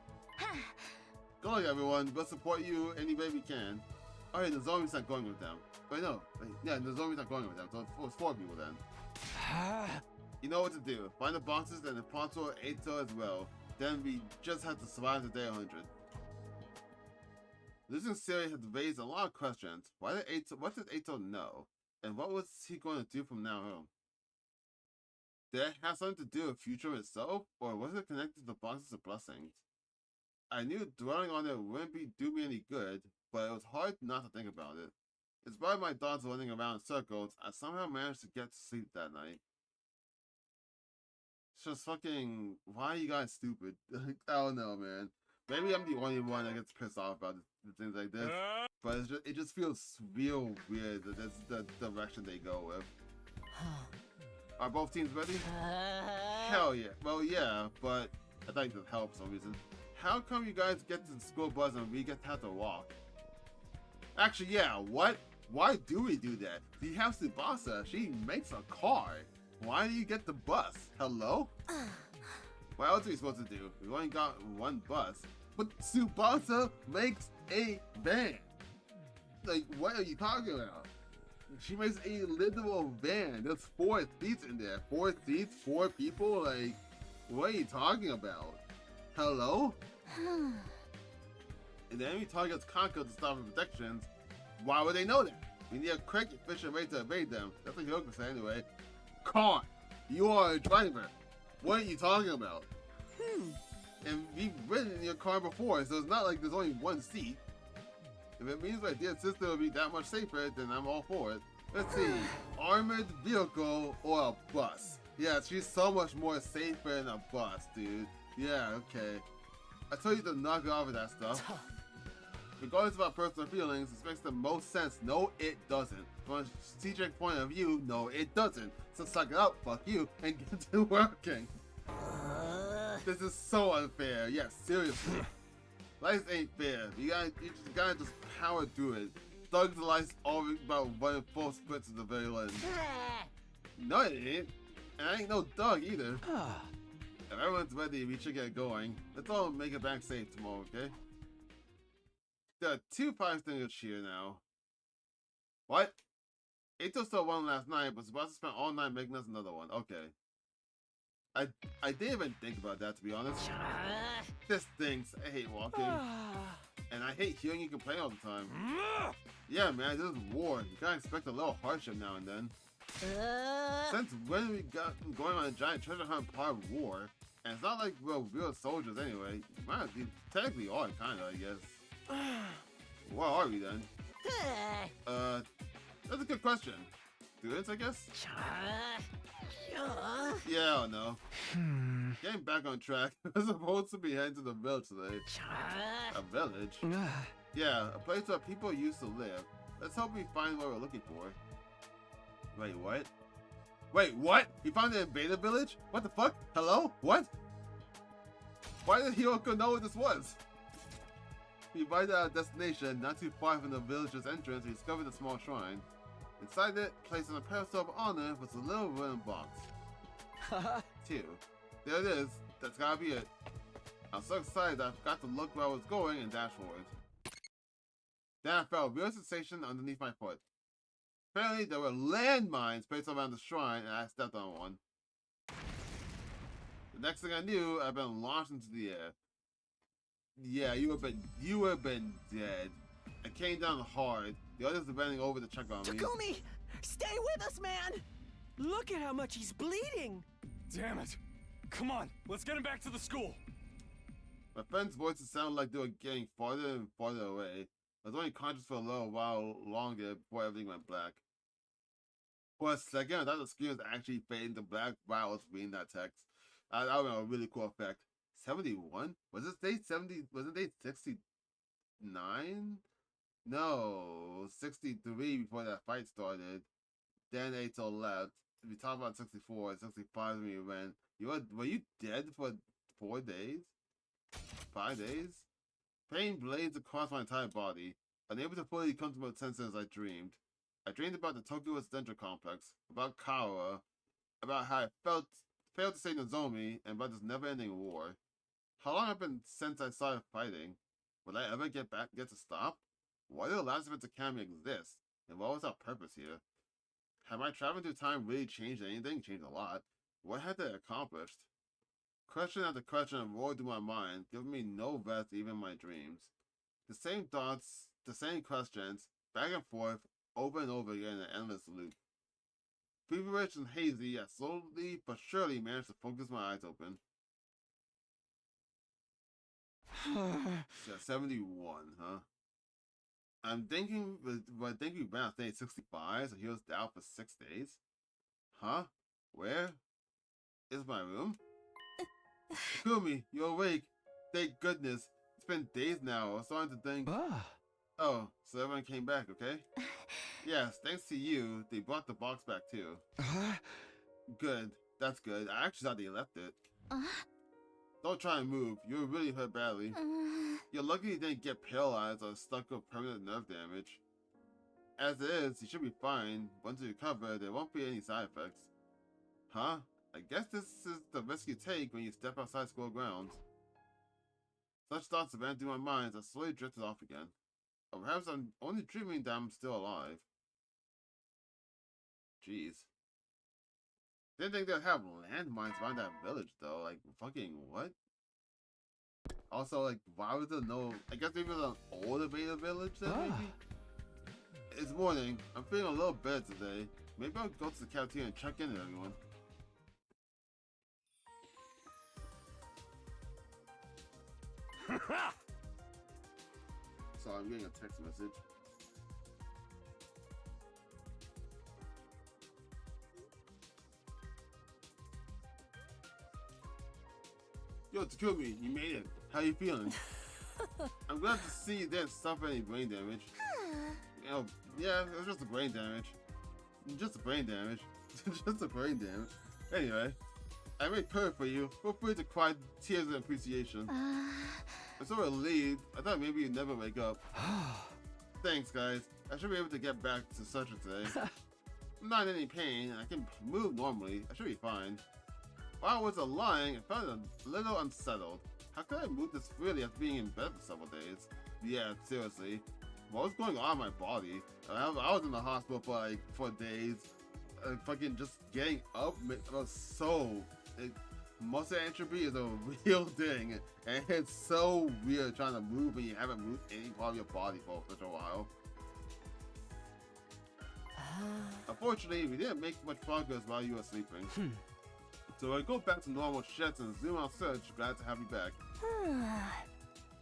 Good luck, everyone. We'll support you any way we can. Oh, yeah, the zombie's not going with them. Wait, no. Yeah, the zombie's not going with them. So it's 4 people then. You know what to do. Find the boxes and the Ponto Ato as well. Then we just have to survive the day 100. Losing Siri has raised a lot of questions. What did Ato know? And what was he going to do from now on? Did it have something to do with future itself? Or was it connected to the boxes of blessings? I knew dwelling on it wouldn't do me any good, but it was hard not to think about it. Despite my thoughts running around in circles, I somehow managed to get to sleep that night. It's just fucking, why are you guys stupid? I don't know, man. Maybe I'm the only one that gets pissed off about things like this, but it just feels real weird that that's the direction they go with. Are both teams ready? Hell yeah. Well, yeah, but I think that helps for some reason. How come you guys get to the school bus and we get to have to walk? Actually, yeah, what? Why do we do that? You have Tsubasa. She makes a car. Why do you get the bus? Hello? What else are we supposed to do? We only got 1 bus. But Tsubasa makes a van. Like, what are you talking about? She makes a literal van. There's 4 seats in there. 4 seats, 4 people? Like, what are you talking about? Hello? And the enemy targets Kako to stop the protections. Why would they know that? We need a quick, efficient way to evade them. That's what Hyoko said anyway. Car! You are a driver. What are you talking about? And we've ridden in your car before, so it's not like there's only 1 seat. If it means my dear sister will be that much safer, then I'm all for it. Let's see. Armored vehicle or a bus? Yeah, she's so much more safer in a bus, dude. Yeah, okay. I told you to knock it off with that stuff. Regardless of our personal feelings, this makes the most sense. No, it doesn't. From a strategic point of view, no, it doesn't. So suck it up, fuck you, and get to working. This is so unfair. Yes, seriously. Life ain't fair. You just gotta power through it. Thug's life's all about running full splits at the very end. No, it ain't. And I ain't no thug either. If everyone's ready, we should get going. Let's all make it back safe tomorrow, okay? There are 2 five fingers here now. What? Ato saw one last night, but Tsubasa spent all night making us another one. Okay. I didn't even think about that, to be honest. This stinks. I hate walking. And I hate hearing you complain all the time. Yeah, man, this is war. You gotta expect a little hardship now and then. Since when we got going on a giant treasure hunt part of war, and it's not like we're real soldiers anyway. Well, we technically are, kinda, I guess. What are we then? That's a good question. Students, I guess? Yeah, I don't know. Getting back on track. We're supposed to be heading to the village today. A village? Yeah, a place where people used to live. Let's hope we find what we're looking for. Wait, what? Wait, what? You found the invader village? What the fuck? Hello? What? Why did Hiroko know what this was? We arrived at our destination, not too far from the village's entrance. We discovered a small shrine. Inside it, placed on a pedestal of honor, was a little wooden box. 2. There it is. That's gotta be it. I was so excited that I forgot to look where I was going and dash forward. Then I felt a real sensation underneath my foot. Apparently, there were landmines placed around the shrine, and I stepped on one. The next thing I knew, I'd been launched into the air. Yeah, you would have been dead. I came down hard. The others were bending over to check on me. Takumi! Stay with us, man! Look at how much he's bleeding! Damn it! Come on, let's get him back to the school! My friends' voices sounded like they were getting farther and farther away. I was only conscious for a little while longer before everything went black. For a second, I thought the screen was actually fading to black while I was reading that text. That would have been a really cool effect. 71? Was this day 70? Wasn't day 69? No, 63 before that fight started. Then 8 till left. We talked about 64, 65 when we went. Were you dead for 4 days? 5 days? Pain blades across my entire body. Unable to fully come to my senses as I dreamed. I dreamed about the Tokyo Central Complex, about Kawa, about how I failed to save Nozomi, and about this never-ending war. How long have it been since I started fighting? Will I ever get to stop? Why did the last event Academy exist? And what was our purpose here? Had my traveling through time really changed anything? Changed a lot. What had they accomplished? Question after question roared through my mind, giving me no rest even in my dreams. The same thoughts, the same questions, back and forth, over and over again in an endless loop. Feverish and hazy, I slowly but surely managed to focus my eyes open. 71, huh? I'm thinking, but I think we ran out day 65, so he was down for 6 days. Huh? Where is my room? Takumi, you're awake. Thank goodness. It's been days now. I was starting to think. Oh, so everyone came back, okay? Yes, thanks to you, they brought the box back too. Good. That's good. I actually thought they left it. Don't try and move. You were really hurt badly. You're lucky you didn't get paralyzed or stuck with permanent nerve damage. As it is, you should be fine. Once you recover, there won't be any side effects. Huh? I guess this is the risk you take when you step outside school grounds. Such thoughts ran through my mind as I slowly drifted off again. Or perhaps I'm only dreaming that I'm still alive. Jeez. Didn't think they'd have landmines around that village though. Like, fucking what? Also, like, why was there no... I guess maybe it was an older Beta village then, maybe? It's morning. I'm feeling a little better today. Maybe I'll go to the cafeteria and check in with everyone. So I'm getting a text message. Yo, Takumi, you made it. How you feeling? I'm glad to see you didn't suffer any brain damage. You know, yeah, it was just a brain damage. Just a brain damage. Just a brain damage. Anyway, I made prayer for you. Feel free to cry tears of appreciation. I'm so relieved. I thought maybe you'd never wake up. Thanks, guys. I should be able to get back to Sutra today. I'm not in any pain, and I can move normally. I should be fine. While I was lying, I felt a little unsettled. How could I move this freely after being in bed for several days? Yeah, seriously. What was going on in my body? I was in the hospital for like 4 days. Fucking just getting up was so... muscle entropy is a real thing, and it's so weird trying to move when you haven't moved any part of your body for such a while. Unfortunately, we didn't make much progress while you were sleeping. So I go back to normal sheds and zoom out search. Glad to have you back.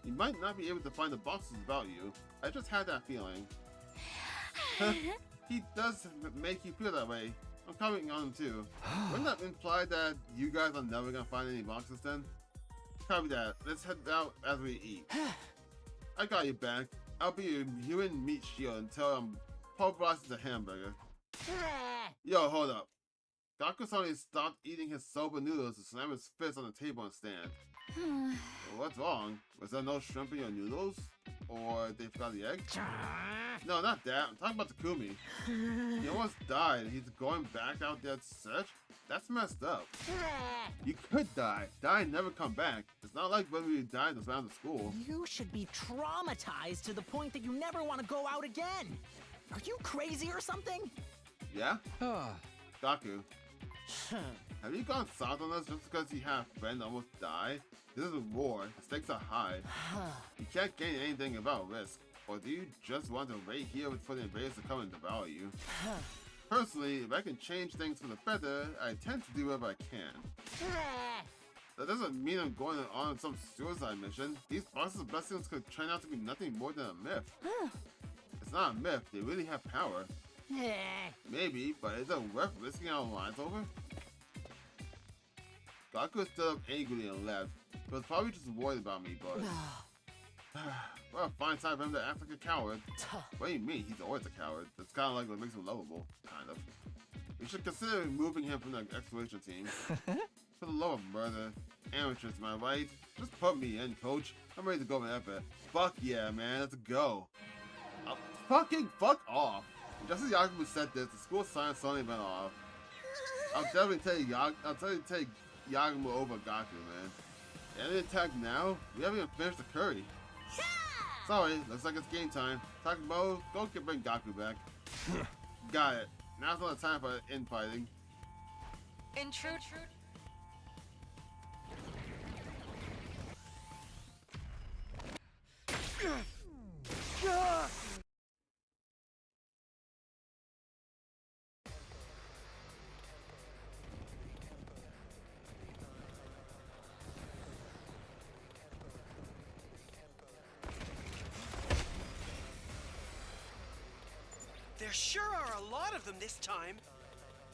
You might not be able to find the boxes about you. I just had that feeling. He does make you feel that way. I'm commenting on him too. Wouldn't that imply that you guys are never gonna find any boxes then? Copy that. Let's head out as we eat. I got you back. I'll be your human meat shield until I'm pulverized the hamburger. Yo, hold up. Kako suddenly stopped eating his soba noodles and slammed his fist on the table and stand. What's wrong? Was there no shrimp in your noodles? Or they forgot the egg? No, not that. I'm talking about Takumi. He almost died and he's going back out there to search? That's messed up. You could die. Die and never come back. It's not like when we died around the school. You should be traumatized to the point that you never want to go out again. Are you crazy or something? Yeah? Kaku. Have you gone south on us just because you had a friend almost die? This is a war. The stakes are high. You can't gain anything about risk. Or do you just want to wait here for the invaders to come and devour you? Personally, if I can change things for the better, I tend to do whatever I can. That doesn't mean I'm going on some suicide mission. These Boxes of Blessings could turn out to be nothing more than a myth. It's not a myth, they really have power. Maybe, but is it worth risking our lives over? Kako stood up angrily and left. He was probably just worried about me, but... Well, a fine time for him to act like a coward. What do you mean? He's always a coward. That's kind of like what makes him lovable. Kind of. We should consider removing him from the exploration team. For the love of murder. Amateurs, am I right? Just put me in, coach. I'm ready to go whenever. Fuck yeah, man. Let's go. Fucking fuck off. Just as Yakubu said this, the school sign suddenly went off. I'll definitely take Yakubu over Gaku, man. Any attack now? We haven't even finished the curry. Sorry, looks like it's game time. Takubo, go bring Gaku back. Got it. Now's not the time for infighting. Intrude. There sure are a lot of them this time.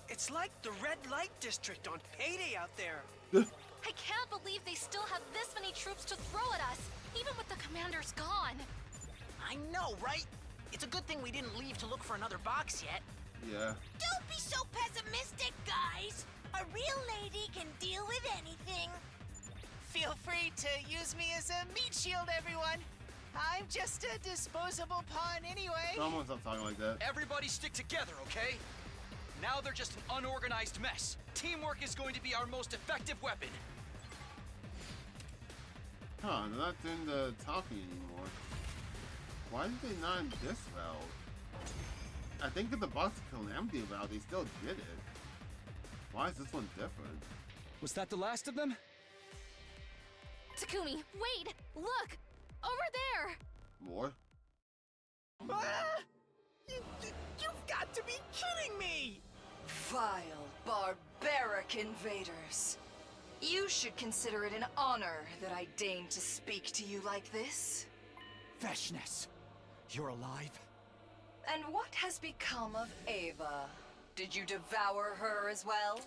It's like the red light district on payday out there. I can't believe they still have this many troops to throw at us, even with the commanders gone. I know, right? It's a good thing we didn't leave to look for another box yet. Yeah. Don't be so pessimistic, guys. A real lady can deal with anything. Feel free to use me as a meat shield, everyone. I'm just a disposable pawn anyway. Someone stop talking like that. Everybody stick together, okay? Now they're just an unorganized mess. Teamwork is going to be our most effective weapon. Huh, they're not doing the talking anymore. Why did they not in this route? I think in the Box of Calamity route, they still did it. Why is this one different? Was that the last of them? Takumi, wait! Look! Over there! More? You've got to be kidding me! Vile, barbaric invaders. You should consider it an honor that I deign to speak to you like this. Veshness, you're alive? And what has become of Ava? Did you devour her as well?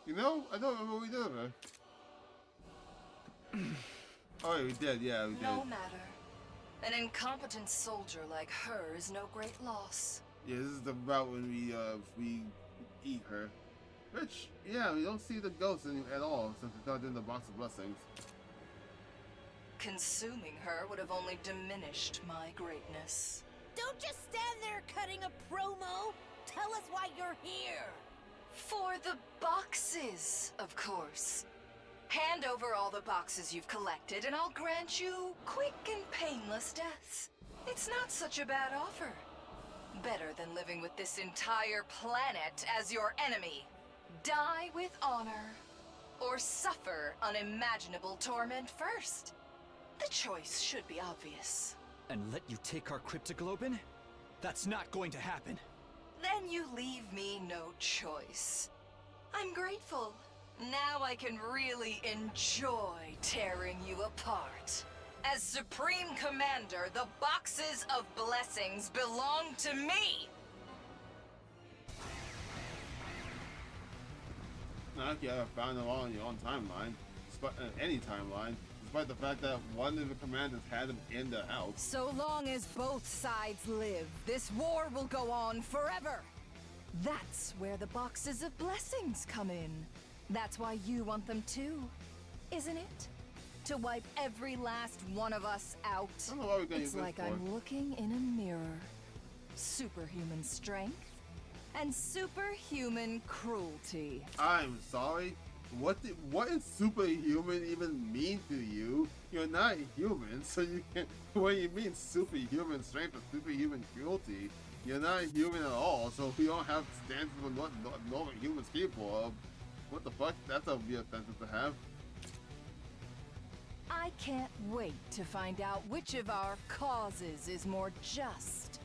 You know, I don't remember what we did with her. Oh, yeah, we did, yeah, we did. No matter. An incompetent soldier like her is no great loss. Yeah, this is the route when we eat her. Which, yeah, we don't see the ghosts at all since we're not doing the Box of Blessings. Consuming her would have only diminished my greatness. Don't just stand there cutting a promo. Tell us why you're here. For the boxes, of course. Hand over all the boxes you've collected and I'll grant you quick and painless deaths. It's not such a bad offer. Better than living with this entire planet as your enemy. Die with honor, or suffer unimaginable torment first? The choice should be obvious. And let you take our cryptoglobin? That's not going to happen. Then you leave me no choice. I'm grateful. Now I can really enjoy tearing you apart. As Supreme Commander, the Boxes of Blessings belong to me! Not like you ever found them all in your own timeline, any timeline, despite the fact that one of the commanders had them in the house. So long as both sides live, this war will go on forever. That's where the Boxes of Blessings come in. That's why you want them too, isn't it? To wipe every last one of us out. I don't know why we're gonna use It's this like for. I'm looking in a mirror. Superhuman strength and superhuman cruelty. I'm sorry. What is superhuman even mean to you? You're not human, so you can't. When you mean superhuman strength or superhuman cruelty, you're not human at all. So we don't have standards for what normal humans capable of. What the fuck? That's a weird sentence to have. I can't wait to find out which of our causes is more just.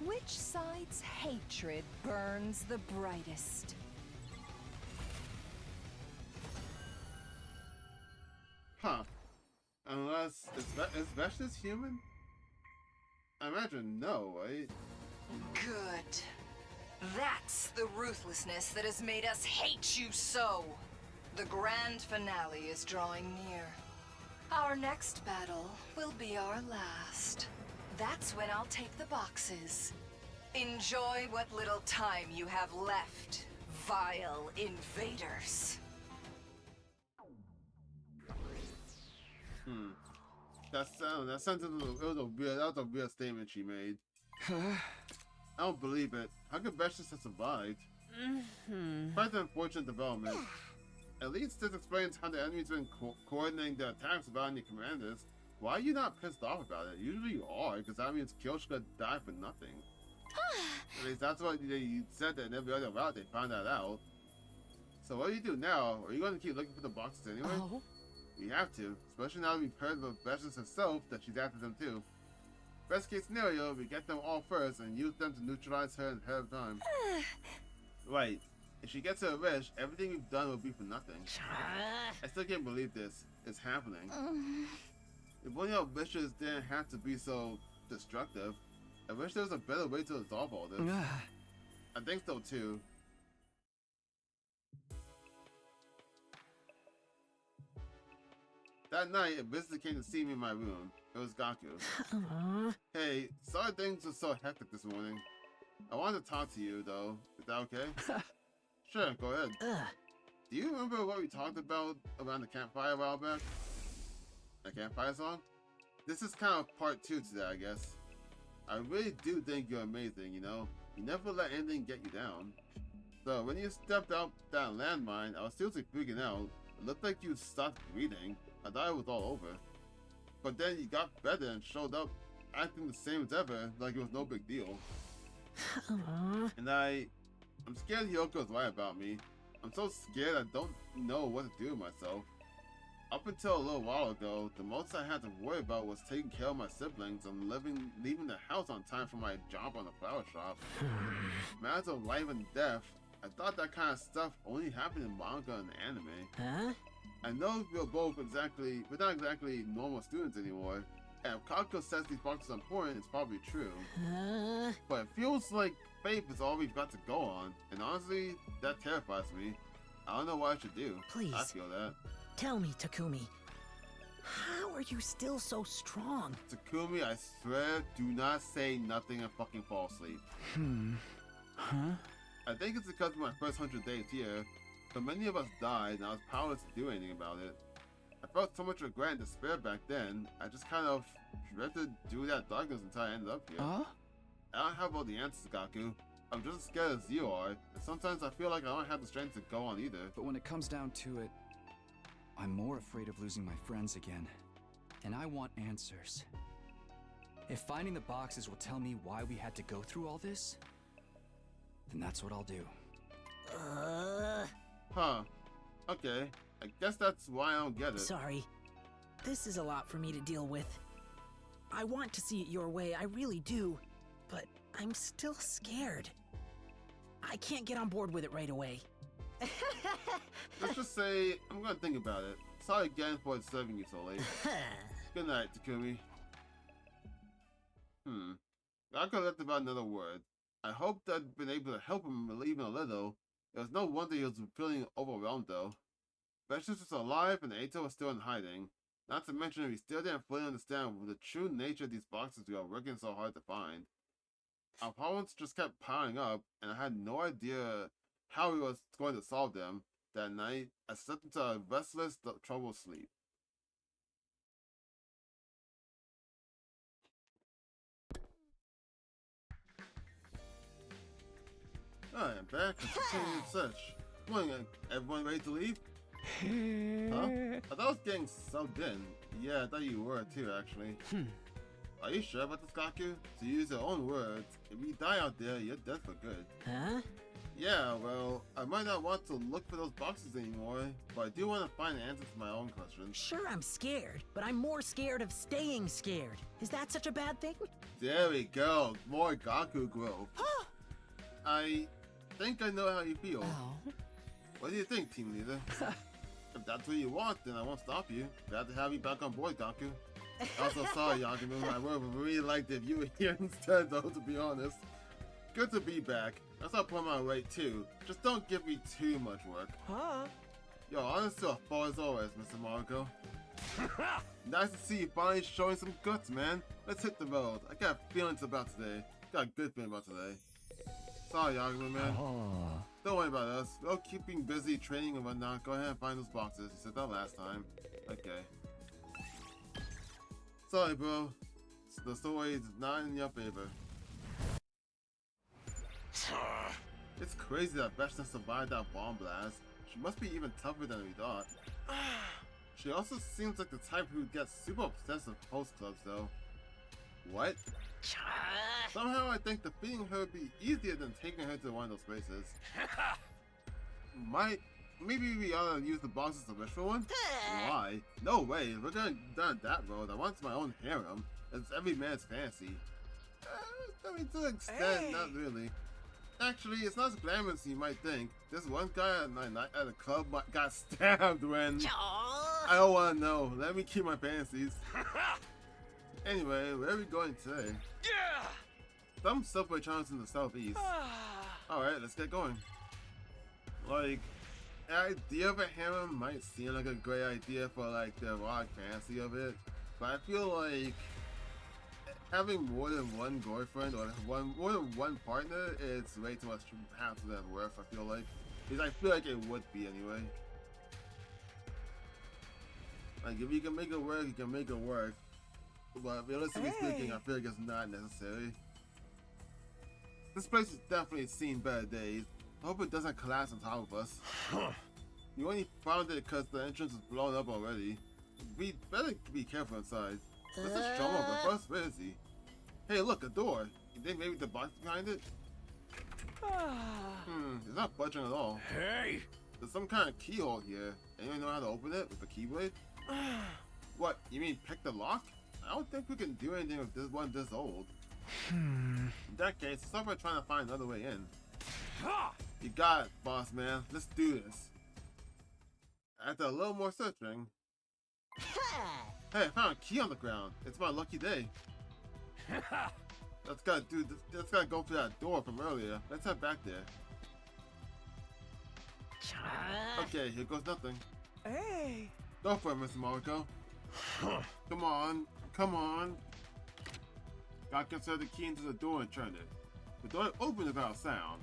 Which side's hatred burns the brightest. Huh. Unless, is Veshna's human? I imagine no, right? Good. That's the ruthlessness that has made us hate you so. The grand finale is drawing near. Our next battle will be our last. That's when I'll take the boxes. Enjoy what little time you have left, vile invaders. That sentence was a weird statement she made. I don't believe it. How could Veshna have survived? Quite an unfortunate development. At least this explains how the enemy's been coordinating their attacks without any commanders. Why are you not pissed off about it? Usually you are, because that means Kyoshka died for nothing. At least that's what you said that in every other route they found that out. So what do you do now? Are you going to keep looking for the boxes anyway? Oh? We have to, especially now that we've heard of Veshna herself that she's after them too. Best case scenario, we get them all first and use them to neutralize her ahead of time. Right. If she gets her wish, everything we've done will be for nothing. I still can't believe this. It's happening. If only our wishes didn't have to be so destructive. I wish there was a better way to resolve all this. I think so too. That night, a visitor came to see me in my room. It was Gaku. Hey, sorry things were so hectic this morning. I wanted to talk to you, though. Is that okay? Sure, go ahead. Do you remember what we talked about around the campfire a while back? A campfire song? This is kind of part 2 to that, I guess. I really do think you're amazing, you know? You never let anything get you down. So, when you stepped out that landmine, I was seriously freaking out. It looked like you stopped breathing. I thought it was all over. But then you got better and showed up acting the same as ever, like it was no big deal. And I'm scared Hyoko's right about me. I'm so scared I don't know what to do with myself. Up until a little while ago, the most I had to worry about was taking care of my siblings and leaving the house on time for my job on the flower shop. Matters of life and death, I thought that kind of stuff only happened in manga and anime. Huh? I know we're not exactly normal students anymore, and if Kako says these boxes are important, it's probably true. But it feels like faith is all we've got to go on, and honestly, that terrifies me. I don't know what I should do. Please. I feel that. Tell me, Takumi. How are you still so strong? Takumi, I swear, do not say nothing and fucking fall asleep. Huh? I think it's because of my first 100 days here. So many of us died, and I was powerless to do anything about it. I felt so much regret and despair back then, I just kind of drifted through that darkness until I ended up here. I don't have all the answers, Gaku. I'm just as scared as you are, and sometimes I feel like I don't have the strength to go on either. But when it comes down to it, I'm more afraid of losing my friends again. And I want answers. If finding the boxes will tell me why we had to go through all this, then that's what I'll do. Huh. Okay. I guess that's why I don't get it. Sorry. This is a lot for me to deal with. I want to see it your way, I really do. But I'm still scared. I can't get on board with it right away. Let's just say, I'm gonna think about it. Sorry again for disturbing you so late. Good night, Takumi. Kako left about another word. I hoped I'd been able to help him relieve him a little. It was no wonder he was feeling overwhelmed though. Vegetables was alive and Eito was still in hiding. Not to mention we still didn't fully understand the true nature of these boxes we are working so hard to find. Our problems just kept piling up, and I had no idea how we was going to solve them. That night, I slipped into a restless, troubled sleep. I am back and continuing search. Morning, everyone ready to leave? Huh? I thought I was getting subbed in. Yeah, I thought you were too, actually. Are you sure about this, Kako? To use your own words, if we die out there, you're dead for good. Huh? Yeah, well, I might not want to look for those boxes anymore, but I do want to find answers to my own questions. Sure, I'm scared, but I'm more scared of staying scared. Is that such a bad thing? There we go. More Gaku growth. I think I know how you feel. Oh. What do you think, team leader? If that's what you want, then I won't stop you. Glad to have you back on board, Gaku. Also, sorry, Yakumo. I would have really liked it if you were here instead, though, to be honest. Good to be back. That's not pulling my weight, too. Just don't give me too much work. Huh? Yo, honest to a fault as always, Mr. Marco. Nice to see you finally showing some guts, man. Let's hit the road. I got feelings about today. Got a good feeling about today. Sorry, Yakumo, man. Don't worry about us. We'll keep being busy training and whatnot. Go ahead and find those boxes. You said that last time. Okay. Sorry, bro. The story is not in your favor. It's crazy that Vesta survived that bomb blast. She must be even tougher than we thought. She also seems like the type who gets super obsessed with post clubs, though. What? Somehow I think defeating her would be easier than taking her to one of those places. Maybe we ought to use the boxes to wish for one? Why? No way, we're going down that road. I want my own harem. It's every man's fantasy. I mean, to an extent, not really. Actually, it's not as glamorous as you might think. This one guy at a club got stabbed when... I don't want to know. Let me keep my fantasies. Anyway, where are we going today? Yeah! Some subway towns in the southeast. Alright, let's get going. Like, the idea of a harem might seem like a great idea for like the erotic fantasy of it, but I feel like having more than one girlfriend or more than one partner is way too much hassle than worth, I feel like. Because I feel like it would be anyway. Like, if you can make it work, you can make it work. But realistically speaking, I feel like it's not necessary. This place has definitely seen better days. I hope it doesn't collapse on top of us. You only found it because the entrance is blown up already. We better be careful inside. Let's just jump over. First, where is he? Hey, look, a door. You think maybe the box behind it? It's not budging at all. Hey! There's some kind of keyhole here. Anyone know how to open it with a keyblade? What, you mean pick the lock? I don't think we can do anything with this one this old. In that case, let's start by trying to find another way in. You got it, boss man. Let's do this. After a little more searching... Hey, I found a key on the ground. It's my lucky day. Let's gotta go through that door from earlier. Let's head back there. Okay, here goes nothing. Hey! Go for it, Mr. Mariko. Come on, come on. Got insert the key into the door and turned it. The door opened without sound.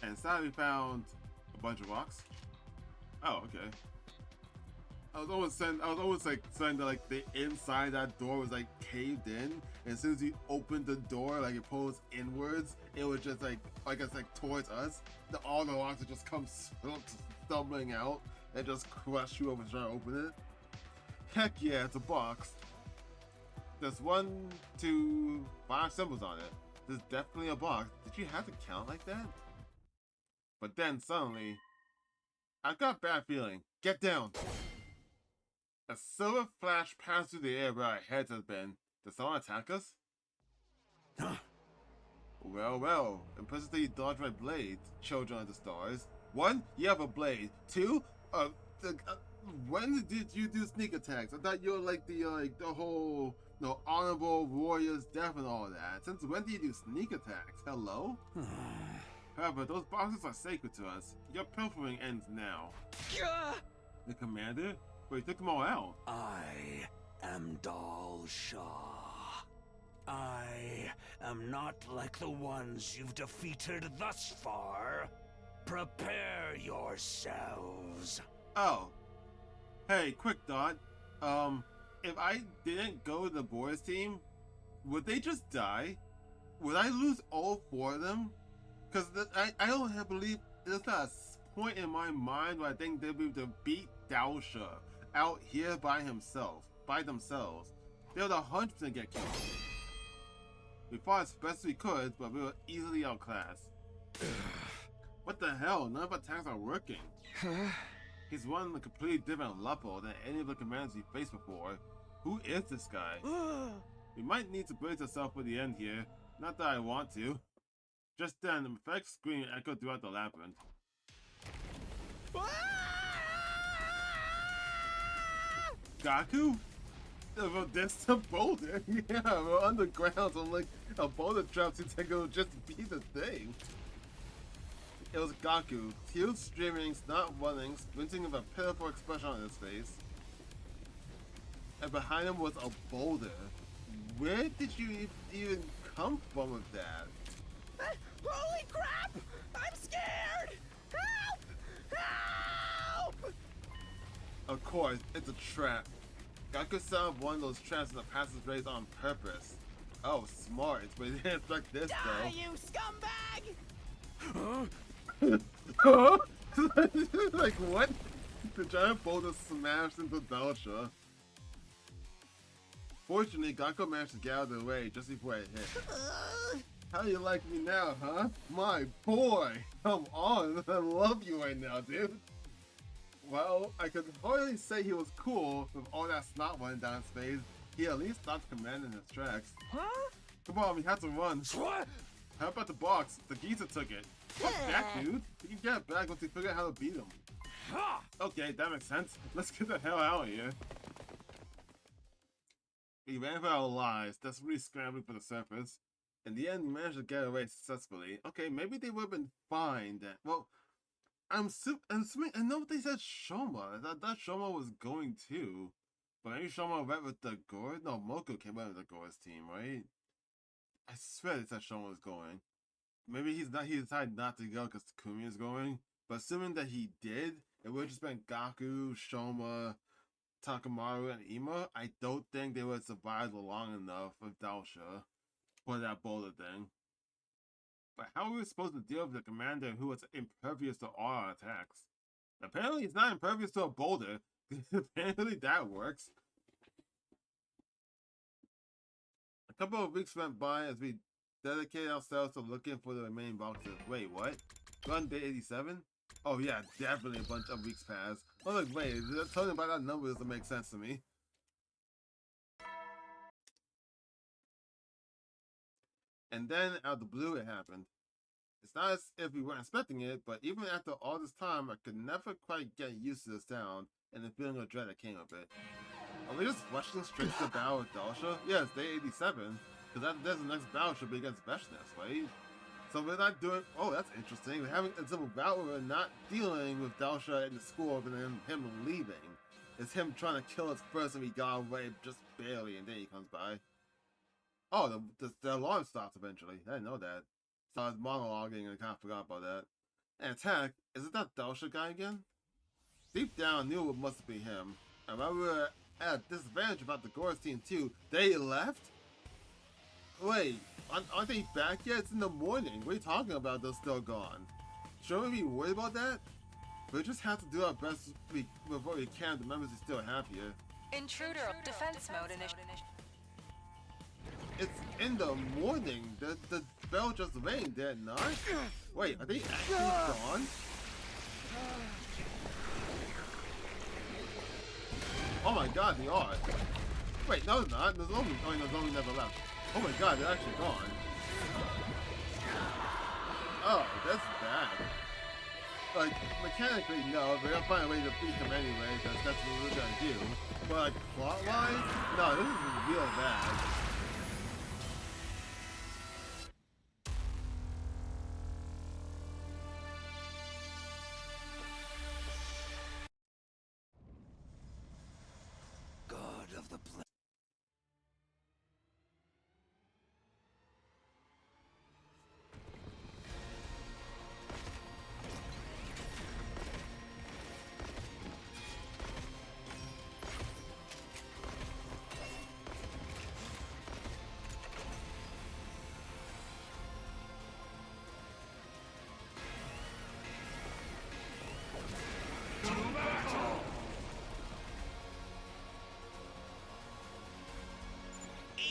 And inside we found a bunch of rocks. Oh, okay. I was almost saying that like the inside that door was like caved in, and as soon as you opened the door, like it pulls inwards, it was just like it's like towards us. All the rocks would just come stumbling out and just crush you over trying to open it. Heck yeah, it's a box. There's 1, 2, 5 symbols on it. There's definitely a box. Did you have to count like that? But then suddenly, I've got a bad feeling. Get down. A silver flash passed through the air where our heads have been. Did someone attack us? Huh? Well, well. Implicitly you dodged my blade, children of the stars. 1, you have a blade. 2, when did you do sneak attacks? I thought you were like the whole, honorable warrior's death and all that. Since when do you do sneak attacks? Hello? However, those boxes are sacred to us. Your pilfering ends now. The commander? But he took them all out. I am Dalsha. I am not like the ones you've defeated thus far. Prepare yourselves. Oh. Hey, quick thought. If I didn't go to the boys team, would they just die? Would I lose all 4 of them? Because I don't believe there's not a point in my mind where I think they'll be able to beat Dalsha out here by themselves. They would 100% get killed. We fought as best we could, but we were easily outclassed. What the hell? None of our attacks are working. He's one a completely different level than any of the commanders we faced before. Who is this guy? We might need to brace ourselves for the end here. Not that I want to. Just then, the effect scream echoed throughout the labyrinth. Kako? Well, there's a boulder. Yeah, we're underground, so I'm like, a boulder trap seems like it'll just be the thing. It was Gaku, tears streaming, snot running, squinting with a pitiful expression on his face. And behind him was a boulder. Where did you even come from with that? Holy crap! I'm scared! Help! Help! Of course, it's a trap. Gaku set up one of those traps in the passageways on purpose. Oh, smart, but he didn't expect this Die, though. you scumbag! Like what? The giant boulder smashed into Dalsha. Fortunately, Kako managed to get out of the way just before it hit. How you like me now, huh? My boy! Come on, I love you right now, dude. Well, I could hardly say he was cool with all that snot running down his face. He at least stopped commanding his tracks. Huh? Come on, we had to run. What? How about the box? The geezer took it. Fuck that, dude. You can get it back once you figure out how to beat him. Okay, that makes sense. Let's get the hell out of here. We ran for our lives, desperately scrambling for the surface. In the end, we managed to get away successfully. Okay, maybe they would have been fine then. Well, I'm assuming, I know they said Shoma. I thought Shoma was going too. But maybe Shoma went with the Gore? No, Moko came out with the Gore's team, right? I swear they said Shoma was going. Maybe he decided not to go because Takumi is going. But assuming that he did, it would have just been Gaku, Shoma, Takamaru, and Ima. I don't think they would have survived long enough with Dalsha for that boulder thing. But how are we supposed to deal with the commander who was impervious to all our attacks? Apparently he's not impervious to a boulder. Apparently that works. A couple of weeks went by as we dedicated ourselves to looking for the remaining boxes. Wait, what? We're on day 87? Oh yeah, definitely a bunch of weeks passed. I was like, wait, telling about that number doesn't make sense to me. And then out of the blue it happened. It's not as if we weren't expecting it, but even after all this time, I could never quite get used to the sound and the feeling of dread that came with it. Are we just rushing straight to the battle with Dalsha? Yeah, it's day 87, because after this, the next battle should be against Veshness, right? So we're not doing... Oh, that's interesting. We're having a simple battle where we're not dealing with Dalsha in the school and then him leaving. It's him trying to kill us first and we got away just barely, and then he comes by. Oh, the alarm stops eventually. I didn't know that. So I was monologuing and I kind of forgot about that. And attack, is it that Dalsha guy again? Deep down, I knew it must be him. And while we were at a disadvantage about the Gore's team too, they left? Wait, aren't they back yet? It's in the morning. What are you talking about? They're still gone. Shouldn't we be worried about that? We just have to do our best before we can. The members we still have here. Intruder defense mode initiated. It's in the morning. The bell just rang, did it not? Wait, are they actually gone? Oh my god, they are. Wait, no, they're not. Nozomi. Oh, Nozomi never left. Oh my god, they're actually gone. Oh, that's bad. Like, mechanically, no, but I'll find a way to beat him anyway, because that's what we're gonna do. But, like, plot-wise, no, this is real bad. God of the planet.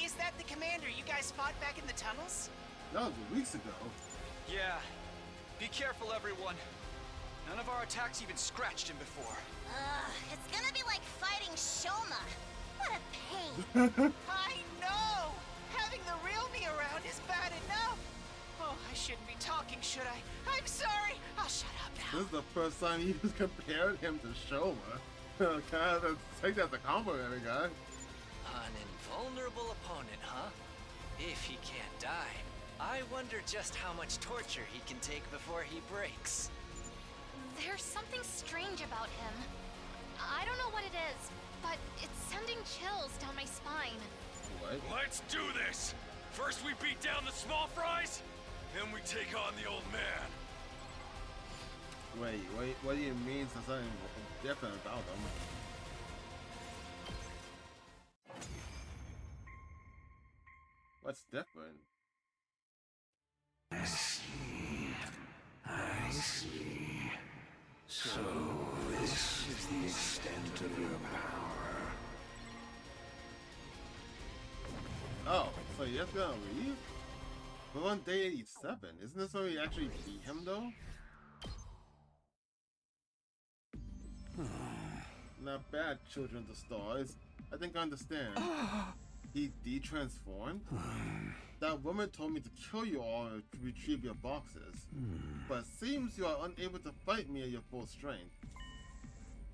Is that the commander you guys fought back in the tunnels? That was weeks ago. Yeah. Be careful, everyone. None of our attacks even scratched him before. It's gonna be like fighting Shoma. What a pain. I know! Having the real me around is bad enough. Oh, I shouldn't be talking, should I? I'm sorry. I'll shut up now. This is the first time you just compared him to Shoma. Kind of take that as a compliment, guy. An invulnerable opponent, huh? If he can't die, I wonder just how much torture he can take before he breaks. There's something strange about him. I don't know what it is, but it's sending chills down my spine. What? Let's do this! First we beat down the small fries, then we take on the old man. Wait, what do you mean there's something different about him? What's different? I see. I see. So this is the extent of your power. Oh, so you're just gonna leave? We're on day 87. Isn't this where we actually beat him, though? Not bad, children of the stars. I think I understand. He de-transformed? That woman told me to kill you all and retrieve your boxes. But it seems you are unable to fight me at your full strength.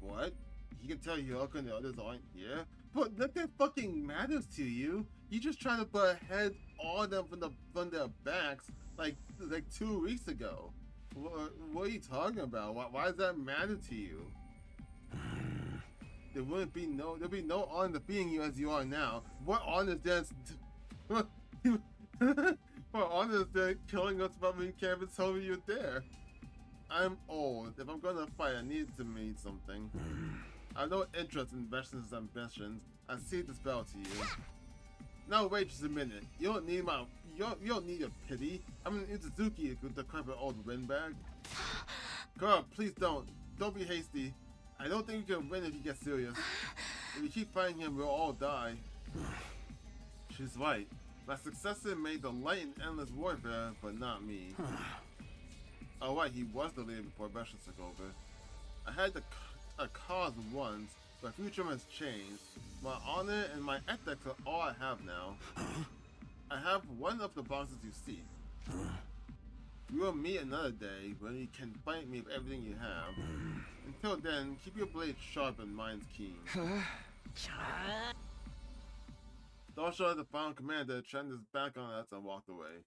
What? He can tell Hyoka and the others aren't here? But nothing fucking matters to you. You just trying to put ahead all of them from their backs like 2 weeks ago. What are you talking about? Why does that matter to you? There'd be no honor being you as you are now. What honor is there? What honor is there killing us but we can't even tell me you're there? I'm old. If I'm gonna fight, I need to mean something. I have no interest in Vashna's ambitions. I see the spell to you. Now wait just a minute. You don't need your pity. I'm an Uzuzuki, the decrepit old windbag. Girl, please don't be hasty. I don't think you can win if you get serious. If you keep fighting him, we'll all die. She's right. My successor made the light in endless warfare, but not me. Oh right, he was the leader before Vashna took over. I had a cause once, but future has changed. My honor and my ethics are all I have now. I have one of the boxes you seek. We will meet another day when you can fight me with everything you have. Until then, keep your blade sharp and minds keen. Dosha, the final commander, turned his back on us and walked away.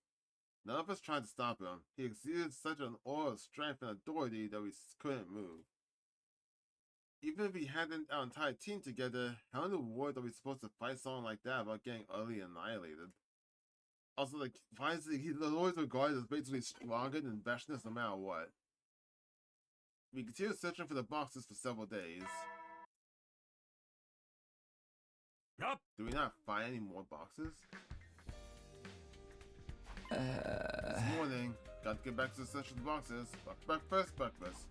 None of us tried to stop him. He exuded such an aura of strength and authority that we couldn't move. Even if we hadn't our entire team together, how in the world are we supposed to fight someone like that without getting utterly annihilated? Also, like, why is he's always regarded as basically stronger than Vashna no matter what? We continued searching for the boxes for several days. Yup. Do we not find any more boxes? This morning, got to get back to the search for the boxes. Breakfast.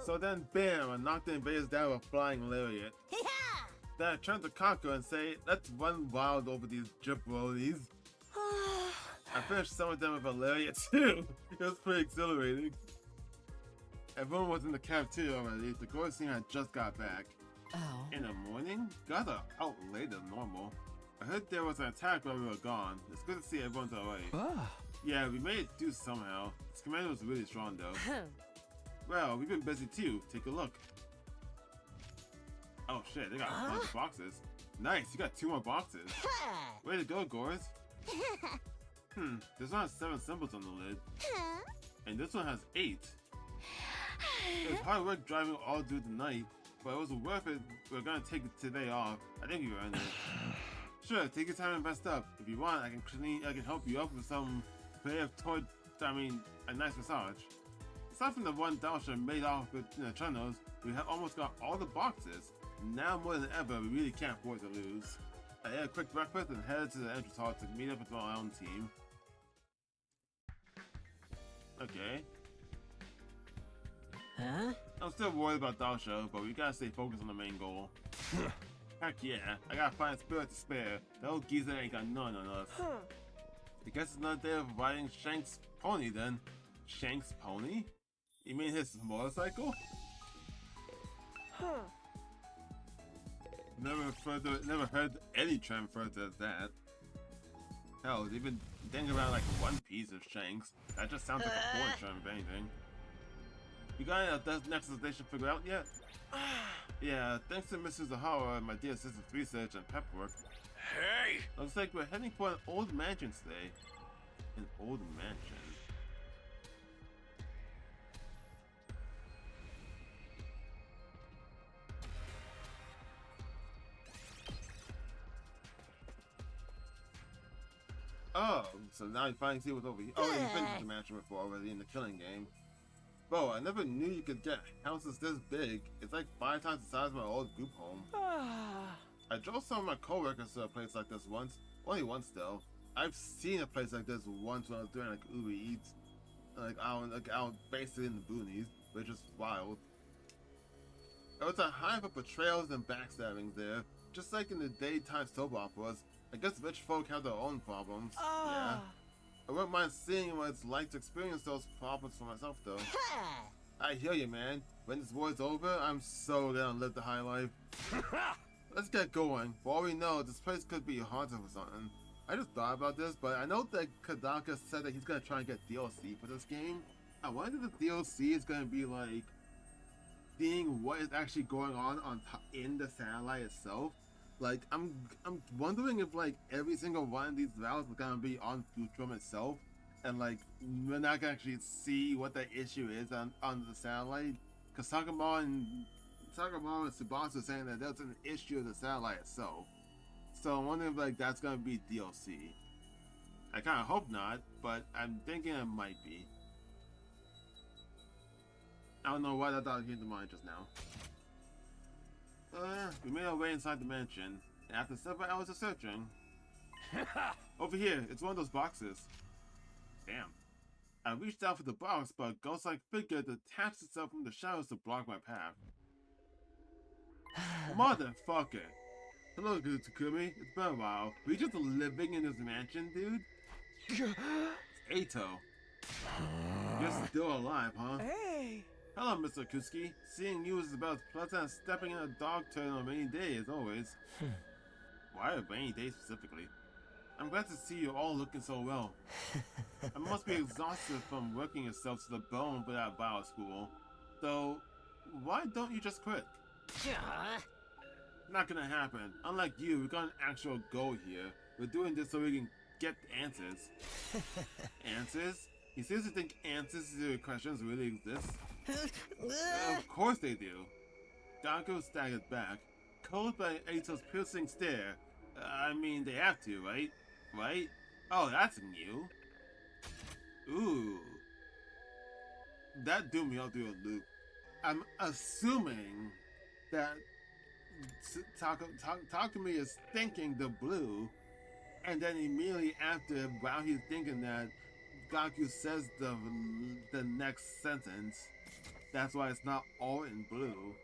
So then, bam, I knocked the invaders down with a flying lariat. Then I turned to Kako and say, let's run wild over these jabronis. I finished some of them with Valeria too. It was pretty exhilarating. Everyone was in the cafeteria already. The girl scene had just got back. Oh. In the morning, guys are out later than normal. I heard there was an attack while we were gone. It's good to see everyone's alright. Ah. Yeah, we made it through somehow. This commander was really strong though. Well, we've been busy too. Take a look. Oh shit, they got a bunch of boxes. Nice, you got 2 more boxes. Way to go, Gores. This one has 7 symbols on the lid. And this one has 8. It was hard work driving all through the night, but it was worth it. We're gonna take today off. I think you earned it. Sure, take your time and rest up. If you want, I can help you up with some creative toy. A nice massage. Aside from the one Dalsha made off with Chunnos, we have almost got all the boxes. Now more than ever, we really can't afford to lose. I ate a quick breakfast and headed to the entrance hall to meet up with my own team. Okay. Huh? I'm still worried about Dalsha, but we gotta stay focused on the main goal. Heck yeah, I gotta find spirit to spare. That old geezer ain't got none on us. I guess it's another day of riding Shank's pony then. Shank's pony? You mean his motorcycle? Never heard any trend further as that. Hell, they've been thinking about like One Piece of Shanks. That just sounds like a porn trend if anything. You got any next station figured out yet? Yeah, thanks to Mrs. Zahara and my dear sister's research and pep work. Hey! Looks like we're heading for an old mansion today. An old mansion. Oh, so now you finally see what's over here. Oh, you finished the mansion before already in the killing game. Bro, I never knew you could get houses this big. It's like 5 times the size of my old group home. I drove some of my coworkers to a place like this once. Only once though. I've seen a place like this once when I was doing like Uber Eats. Like out basically in the boonies, which is wild. There was a hive of betrayals and backstabbings there, just like in the daytime soap operas. I guess rich folk have their own problems. Yeah. I wouldn't mind seeing what it's like to experience those problems for myself, though. I hear you, man. When this war's over, I'm so gonna live the high life. Let's get going. For all we know, this place could be haunted or something. I just thought about this, but I know that Kadaka said that he's gonna try and get DLC for this game. I wonder if the DLC is gonna be like seeing what is actually going on in the satellite itself. Like, I'm wondering if, like, every single one of these valves is gonna be on Futrum itself, and, like, we're not gonna actually see what the issue is on the satellite. Because Sakuma and Tsubasa are saying that there's an issue of the satellite itself. So I'm wondering if, like, that's gonna be DLC. I kinda hope not, but I'm thinking it might be. I don't know why that thought came to mind just now. We made our way inside the mansion, and after several hours of searching... Over here, it's one of those boxes. Damn. I reached out for the box, but a ghost-like figure detached itself from the shadows to block my path. Motherfucker! Hello, Takumi. It's been a while. Were you just living in this mansion, dude? It's Ato. You're still alive, huh? Hey! Hello, Mr. Kuski. Seeing you is about as pleasant as stepping in a dog turn on a rainy day, as always. Why a rainy day specifically? I'm glad to see you all looking so well. I must be exhausted from working yourself to the bone for that bio school. Though, why don't you just quit? Not gonna happen. Unlike you, we got an actual goal here. We're doing this so we can get answers. Answers? You seriously think answers to your questions really exist? Of course they do. Kako staggered back, cold by Ato's piercing stare. I mean, they have to, right? Right? Oh, that's new. Ooh. That threw me all through a loop. I'm assuming that Takumi is thinking the blue, and then immediately after, while he's thinking that, Gaku says the next sentence. That's why it's not all in blue.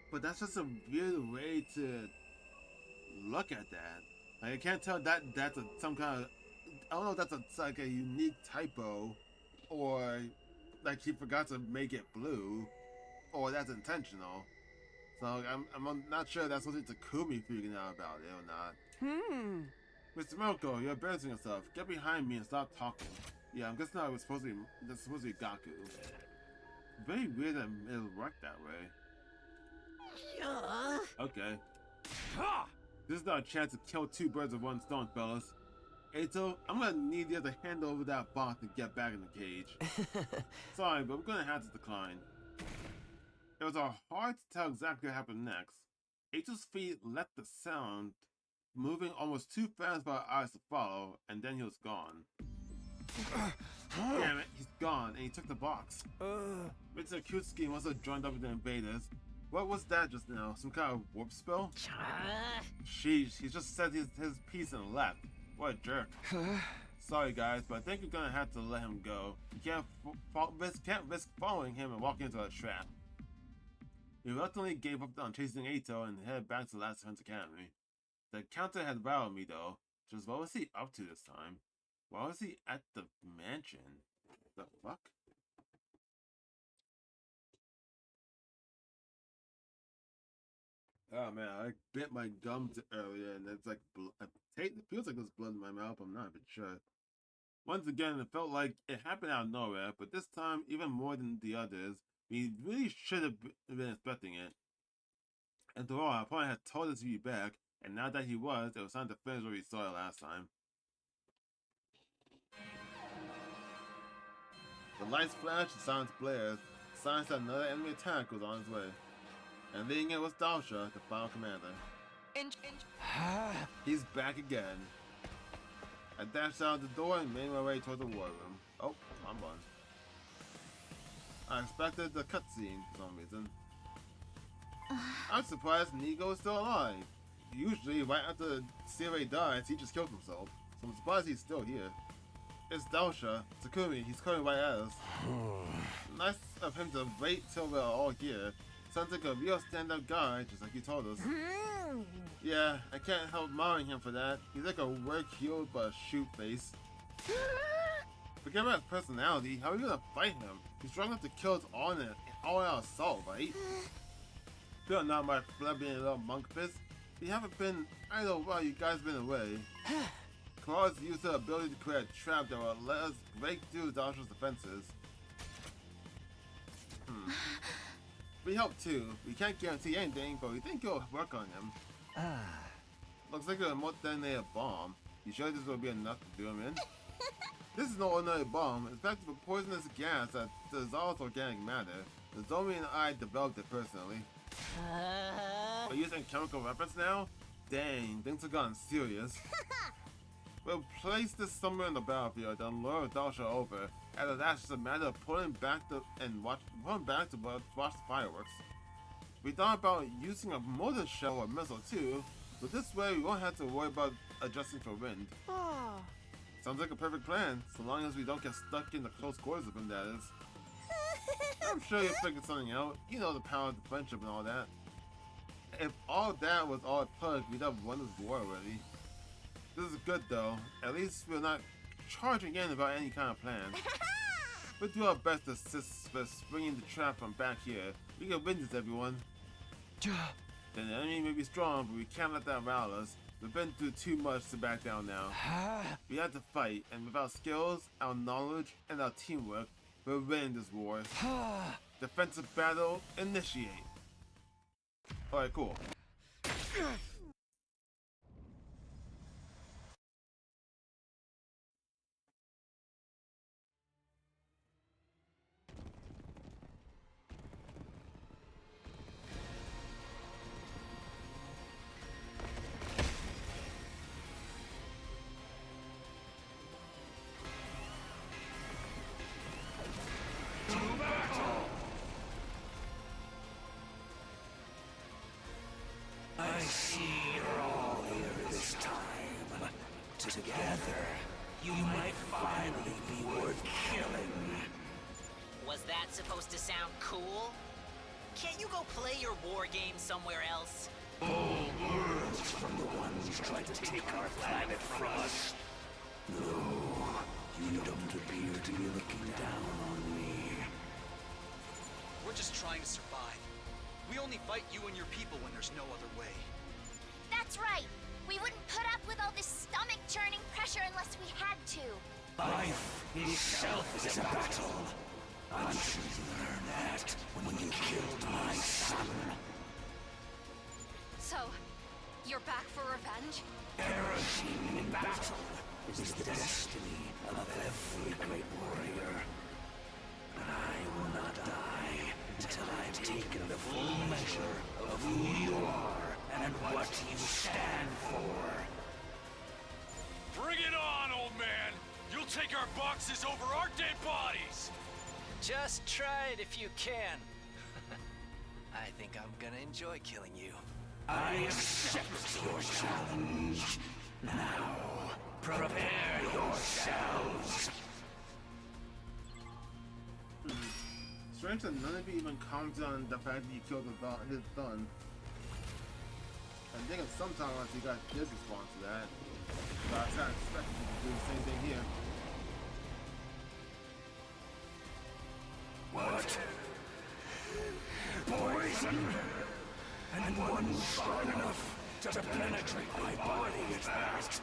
But that's just a weird way to look at that. Like, I can't tell that that's some kind of I don't know if that's like a unique typo, or like he forgot to make it blue, or that's intentional. So I'm not sure that's something Takumi figuring out about it or not. Mr. Melko, you're embarrassing yourself. Get behind me and stop talking. Yeah, I'm guessing that was supposed to be. That's supposed to be Gaku. Very weird that it'll work that way. Okay. This is not a chance to kill two birds with one stone, fellas. Eito, I'm gonna need you to hand over that box and get back in the cage. Sorry, but I'm gonna have to decline. It was hard to tell exactly what happened next. Eito's feet left the sound, moving almost too fast for our eyes to follow, and then he was gone. Damn it, he's gone, and he took the box. Mr. Kutsuki must have joined up with the invaders. What was that just now? Some kind of warp spell? Sheesh, he just said his piece and left. What a jerk. Sorry guys, but I think you're gonna have to let him go. You can't risk following him and walking into a trap. He reluctantly gave up on chasing Eito and headed back to the Last Defense Academy. The encounter had riled me though. Just what was he up to this time? Why was he at the mansion? The fuck? Oh man, I bit my gums earlier and it's like, it feels like there's blood in my mouth, I'm not even sure. Once again, it felt like it happened out of nowhere, but this time, even more than the others, we really should have been expecting it. After all, our opponent had told us to be back, and now that he was, it was time to finish what we saw last time. The lights flashed, the silence blared, signs that another enemy attack was on its way. And leading it was Dalsha, the final commander. He's back again. I dashed out the door and made my way toward the war room. Oh, I'm on. I expected the cutscene for some reason. I'm surprised Nigo is still alive. Usually, right after Sirei dies, he just kills himself. So I'm surprised he's still here. It's Dalsha, Takumi, he's coming right at us. Nice of him to wait till we're all here. Sounds like a real stand-up guy, just like he told us. Yeah, I can't help admiring him for that. He's like a work-heeled but shoot face. Forget about his personality, how are you gonna fight him? He's strong enough to kill us all in our assault, right? Still not my flabby little monk fist. You haven't been idle while you guys been away. Claws used the ability to create a trap that will let us break through Dalsha's defenses. We help too. We can't guarantee anything, but we think it'll work on him. Looks like a more detonated bomb. You sure this will be enough to do him in? This is no ordinary bomb. It's packed with a poisonous gas that dissolves organic matter. Nozomi and I developed it personally. We're using chemical weapons now? Dang, things have gotten serious. We'll place this somewhere in the battlefield and lure Dalsha over. After that, it's just a matter of pulling back to watch the fireworks. We thought about using a mortar shell or missile too, but this way we won't have to worry about adjusting for wind. Sounds like a perfect plan, so long as we don't get stuck in the close quarters of him, that is. I'm sure you'll figure something out. You know the power of the friendship and all that. If all that was all it took, we'd have won this war already. This is good though. At least we're not charging in about any kind of plan. We'll do our best to assist with springing the trap from back here. We can win this, everyone. Then the enemy may be strong, but we can't let that rile us. We've been through too much to back down now. We had to fight, and with our skills, our knowledge, and our teamwork, we're winning this war. Defensive battle, initiate. Alright, cool. I see you're all here this time. Together, you might finally be worth killing. Was that supposed to sound cool? Can't you go play your war game somewhere else? Bold words from the ones who tried to take our planet from us. No. to be looking down on me. We're just trying to survive. We only fight you and your people when there's no other way. That's right. We wouldn't put up with all this stomach-churning pressure unless we had to. Life itself is a battle. I'm sure you learned that when you killed my son. So, you're back for revenge? Perishing in battle is the destiny of every great warrior. But I will not die until I've taken the full measure of who you are and what you stand for. Bring it on, old man! You'll take our boxes over our dead bodies! Just try it if you can. I think I'm gonna enjoy killing you. I accept your challenge. Now, prepare yourselves. Strange that none of you even commented on the fact that you killed his son. I think at some time once he got his response to that. But I kind of expected him to do the same thing here. What? Poison? And one strong enough to penetrate my body at that?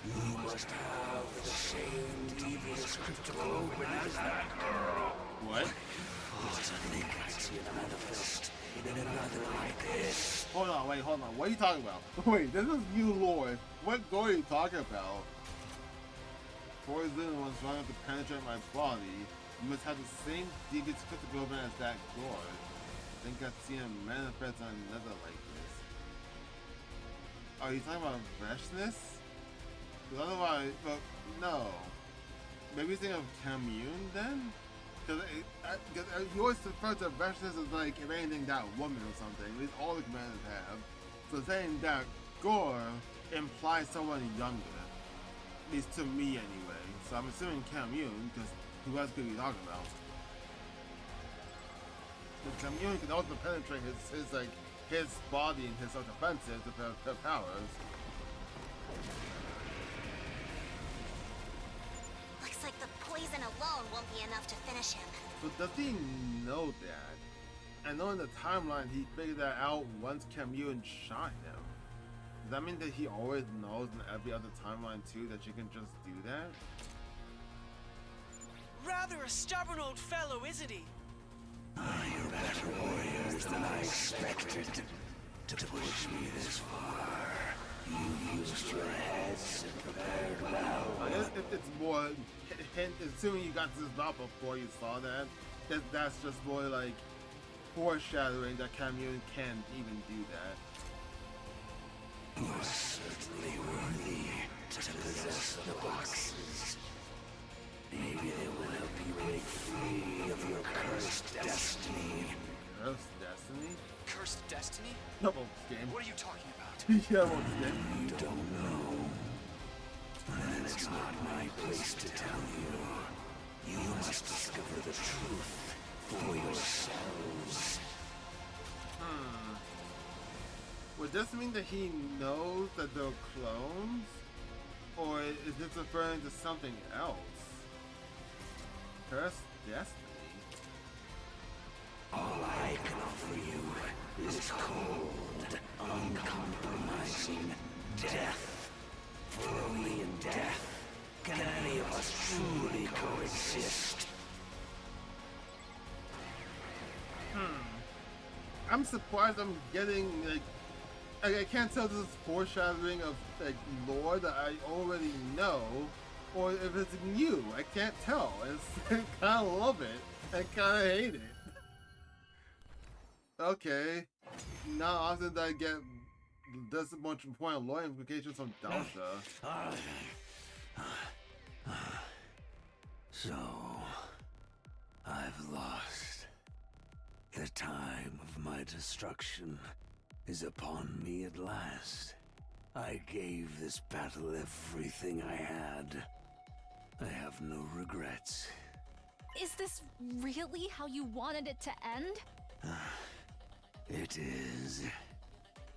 You must have the same devious cryptoglobin as that girl. What? I think I see it manifest in another like this. Hold on, wait, hold on. What are you talking about? Wait, this is you, Lord. What gore are you talking about? Poison was strong enough to penetrate my body. You must have the same devious cryptoglobin as that gore. I think I've seen it manifest on another like this. Are you talking about freshness? Because otherwise, but no. Maybe you're thinking of commune then? Because you always refer to freshness as like, if anything, that woman or something. At least all the commanders have. So saying that gore implies someone younger. At least to me anyway. So I'm assuming commune, because who else could we be talking about? The commune can also penetrate his body and his self-defenses with her powers. Looks like the poison alone won't be enough to finish him. But does he know that? I know in the timeline he figured that out once Commune shot him. Does that mean that he always knows in every other timeline too that you can just do that? Rather a stubborn old fellow, isn't he? You're better warriors than I expected. To push me this far, you used your heads and prepared well. I guess if it's more, assuming you got this out before you saw that, that's just more like foreshadowing that Commune can't even do that. You are certainly worthy to possess the boxes. Maybe they will help you break free of your cursed destiny. Cursed destiny? Cursed destiny? No, game. What are you talking about? Yeah, well, game. You don't know. Then it's not my place to tell you. You must discover the truth for yourselves. Would this mean that he knows that they're clones? Or is this referring to something else? Cursed destiny? All I can offer you is cold, uncompromising death. For only in death can any of us truly coexist. I'm surprised I'm getting, like, I can't tell if this is foreshadowing of, like, lore that I already know, or if it's new. I can't tell. I kind of love it. I kind of hate it. Okay. Not often that I get this much point of lore implications from Delta. So, I've lost. The time of my destruction is upon me at last. I gave this battle everything I had. I have no regrets. Is this really how you wanted it to end? It is.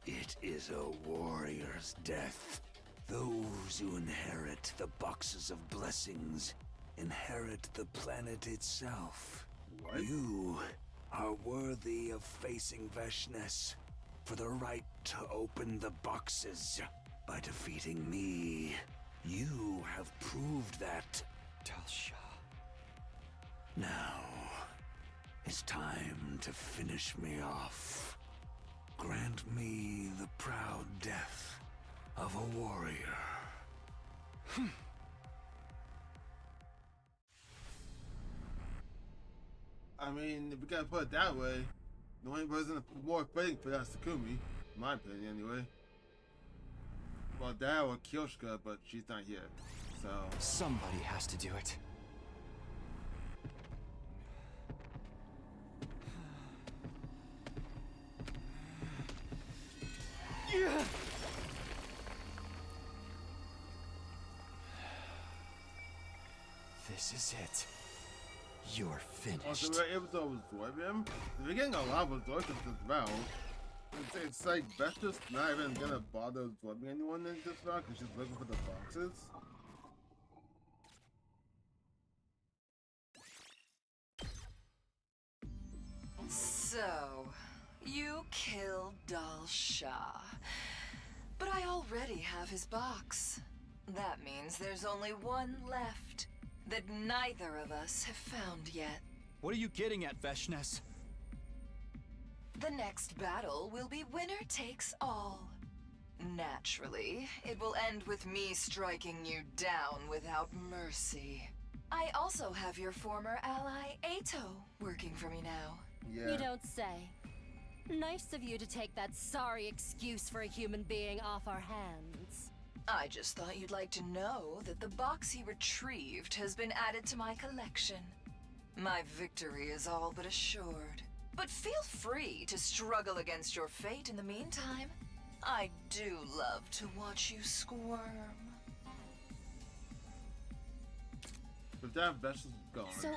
It is a warrior's death. Those who inherit the boxes of blessings inherit the planet itself. What? You are worthy of facing Veshness for the right to open the boxes. By defeating me, you have proved that. Dalsha. Now, it's time to finish me off. Grant me the proud death of a warrior. I mean, if we gotta put it that way, the only person more fitting for that is Takumi, in my opinion, anyway. Well, that or Kyoshka, but she's not here, so Somebody has to do it. Yeah. This is it. You're finished. also we're able to absorb him. We're getting a lot of absorption as well. It's like Beth's just not even gonna bother absorbing anyone in this round because she's looking for the boxes. So, you killed Dalsha. But I already have his box. That means there's only one left that neither of us have found yet. What are you getting at, Veshness? The next battle will be winner takes all. Naturally, it will end with me striking you down without mercy. I also have your former ally, Ato, working for me now. Yeah. You don't say. Nice of you to take that sorry excuse for a human being off our hands. I just thought you'd like to know that the box he retrieved has been added to my collection. My victory is all but assured. But feel free to struggle against your fate in the meantime. I do love to watch you squirm. But that vessel's gone. So,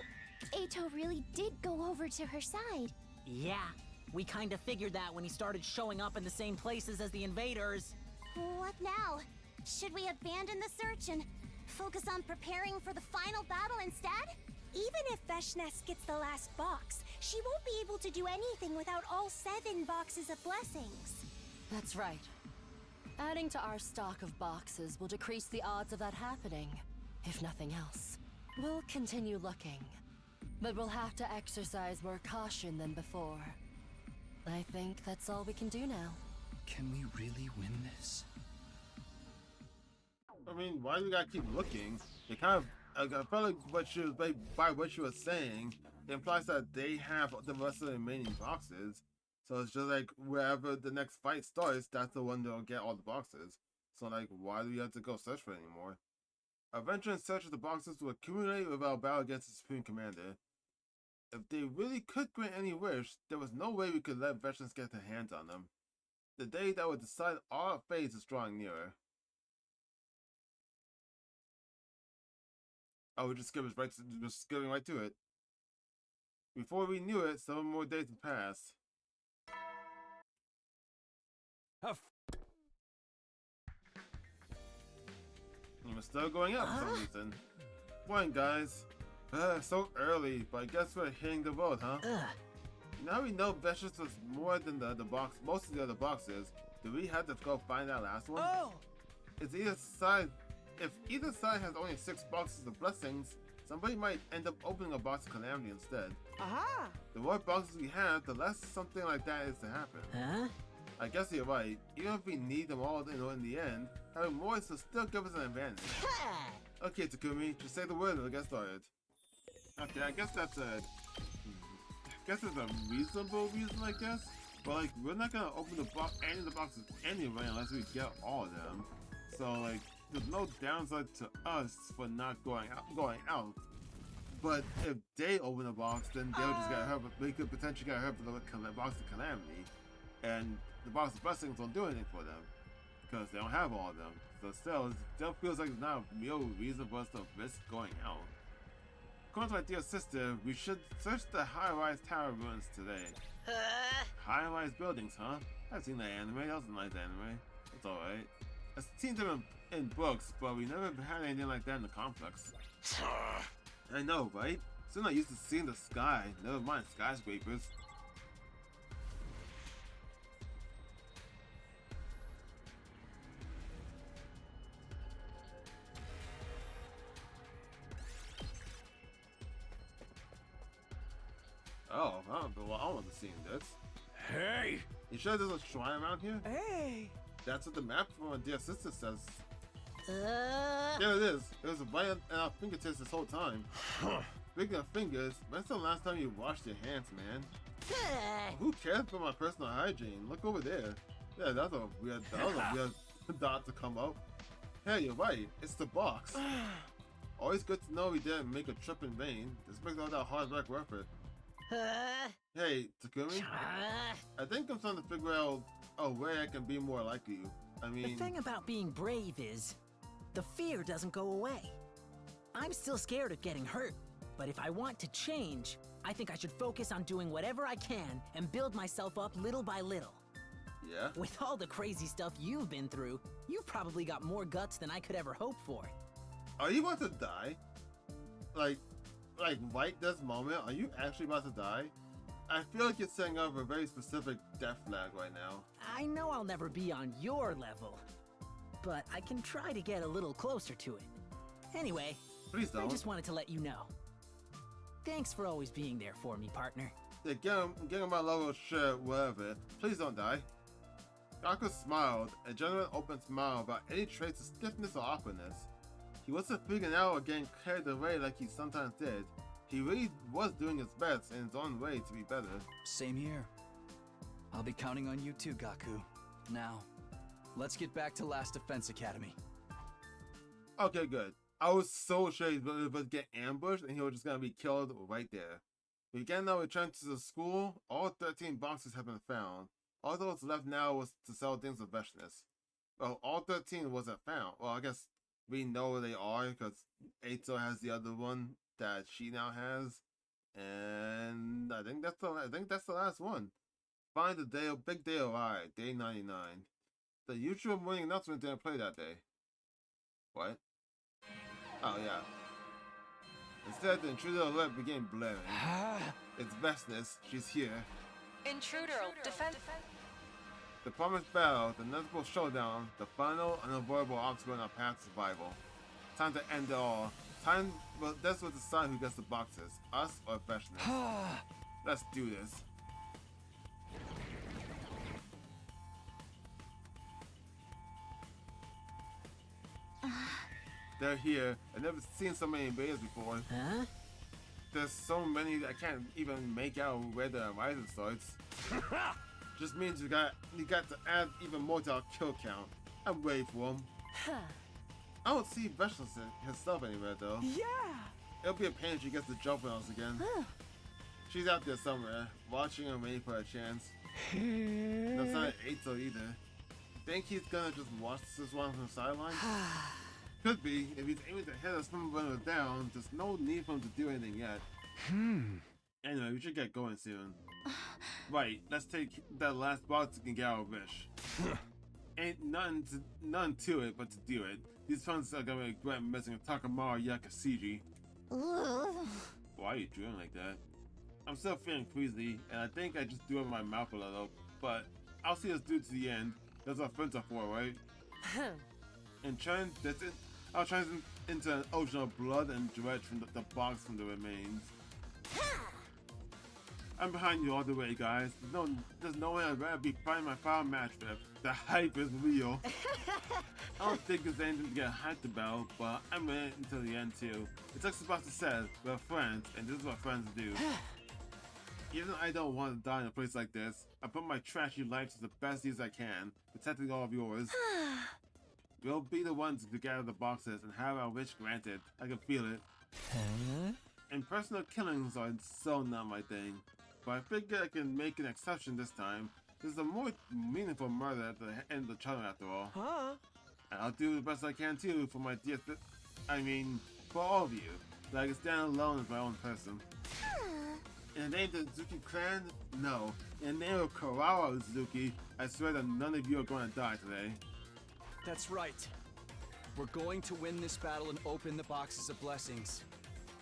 Ato really did go over to her side. Yeah, we kinda figured that when he started showing up in the same places as the invaders. What now? Should we abandon the search and focus on preparing for the final battle instead? Even if Veshness gets the last box, she won't be able to do anything without all 7 boxes of blessings. That's right. Adding to our stock of boxes will decrease the odds of that happening, if nothing else. We'll continue looking, but we'll have to exercise more caution than before. I think that's all we can do now. Can we really win this? I mean, why do we gotta keep looking? It kind of, I felt like what she was, by what she was saying, it implies that they have the rest of the remaining boxes. So it's just like wherever the next fight starts, that's the one that'll get all the boxes. So like, why do we have to go search for it anymore? Our venture in search of the boxes will accumulate with our battle against the Supreme Commander. If they really could grant any wish, there was no way we could let veterans get their hands on them. The day that would decide our fate is drawing nearer. Oh, we just skipping right to it. Before we knew it, 7 more days had passed. And we're still going up for some reason. Morning, guys. So early, but I guess we're hitting the road, huh? Now we know Vicious was more than the other box, most of the other boxes. Do we have to go find that last one? Oh! It's either side. If either side has only 6 boxes of blessings, somebody might end up opening a box of Calamity instead. Aha! The more boxes we have, the less something like that is to happen. Huh? I guess you're right. Even if we need them all in the end, having more will still give us an advantage. Okay, Takumi, just say the word and we'll get started. Okay, I guess that's a reasonable reason, I guess. But like, we're not gonna open any of the boxes anyway unless we get all of them. So like, there's no downside to us for not going out. But if they open a box, then they'll just get hurt. They could potentially get hurt for the box of Calamity, and the box of blessings won't do anything for them because they don't have all of them. So still, it still feels like it's not a real reason for us to risk going out. According to my dear sister, we should search the high-rise tower ruins today. High-rise buildings, huh? I've seen that anime. That was a nice anime. That's alright. It seems in books, but we never had anything like that in the complex. I know, right? Still not used to seeing the sky, never mind skyscrapers. Oh, I want to see this. Hey! You sure there's a shrine around here? Hey! That's what the map from my dear sister says. There it is. It was right at our fingertips this whole time. Speaking of fingers, when's the last time you washed your hands, man? Who cares for my personal hygiene? Look over there. Yeah, that was a weird dot to come up. Hey, you're right. It's the box. Always good to know we didn't make a trip in vain. This makes all that hard work worth it. Hey, Takumi. I think I'm trying to figure out a way I can be more like you. I mean... The thing about being brave is, the fear doesn't go away. I'm still scared of getting hurt, but if I want to change, I think I should focus on doing whatever I can and build myself up little by little. Yeah? With all the crazy stuff you've been through, you've probably got more guts than I could ever hope for. Are you about to die? Like right this moment, are you actually about to die? I feel like you're setting up a very specific death flag right now. I know I'll never be on your level, but I can try to get a little closer to it. Anyway, please don't. I just wanted to let you know. Thanks for always being there for me, partner. Yeah, get on my level, shit, whatever. Please don't die. Kako smiled, a genuine open smile about any trace of stiffness or awkwardness. He wasn't freaking out or getting carried away like he sometimes did. He really was doing his best in his own way to be better. Same here. I'll be counting on you too, Gaku. Now, let's get back to Last Defense Academy. Okay, good. I was so sure he was about to get ambushed and he was just gonna be killed right there. We again now return to the school. All 13 boxes have been found. All that was left now was to sell things of freshness. Well, all 13 wasn't found. Well, I guess we know where they are because Eito has the other one that she now has, and I think that's the last one. Finally, big day arrived, day 99. The usual morning announcement didn't play that day. What? Oh yeah. Instead, the intruder alert began blaring. It's Vestness. She's here. Intruder, defend. The promised battle, the inevitable showdown, the final unavoidable obstacle in our path to survival. Time to end it all. Well, that's what decide who gets the boxes, us or Vestness. Let's do this. They're here. I've never seen so many invaders before. Huh? There's so many that I can't even make out where the horizon starts. Just means you got to add even more to our kill count. I'm ready for him. I don't see Vestness herself anywhere though. Yeah. It'll be a pain if she gets the jump on us again. She's out there somewhere, watching and waiting for a chance. No sign of Eito either. Think he's gonna just watch this one from the sidelines? Could be. If he's aiming to hit us from when we're down, there's no need for him to do anything yet. Anyway, we should get going soon. Right, let's take that last box and get our wish. Ain't none to it but to do it. These fans are gonna regret missing Takamaru Yakashiji. Why are you drooling like that? I'm still feeling queasy, and I think I just threw up my mouth a little, but I'll see us do to the end. That's what friends are for, right? And I'll turn into an ocean of blood and dredge from the box from the remains. I'm behind you all the way, guys. There's no way I'd rather be fighting my final match with. The hype is real. I don't think there's anything to get hyped about, but I'm in it until the end too. It's like Tsubasa said, we're friends, and this is what friends do. Even I don't want to die in a place like this, I put my trashy life to the best use I can, protecting all of yours. We'll be the ones to get out of the boxes and have our wish granted. I can feel it. And personal killings are so not my thing, but I figure I can make an exception this time. This is a more meaningful murder at the end of the channel after all. And I'll do the best I can too for my dear for all of you, so I can stand alone as my own person. In the name of the Zuki clan? No. In the name of Karawa Zuki, I swear that none of you are going to die today. That's right. We're going to win this battle and open the boxes of blessings.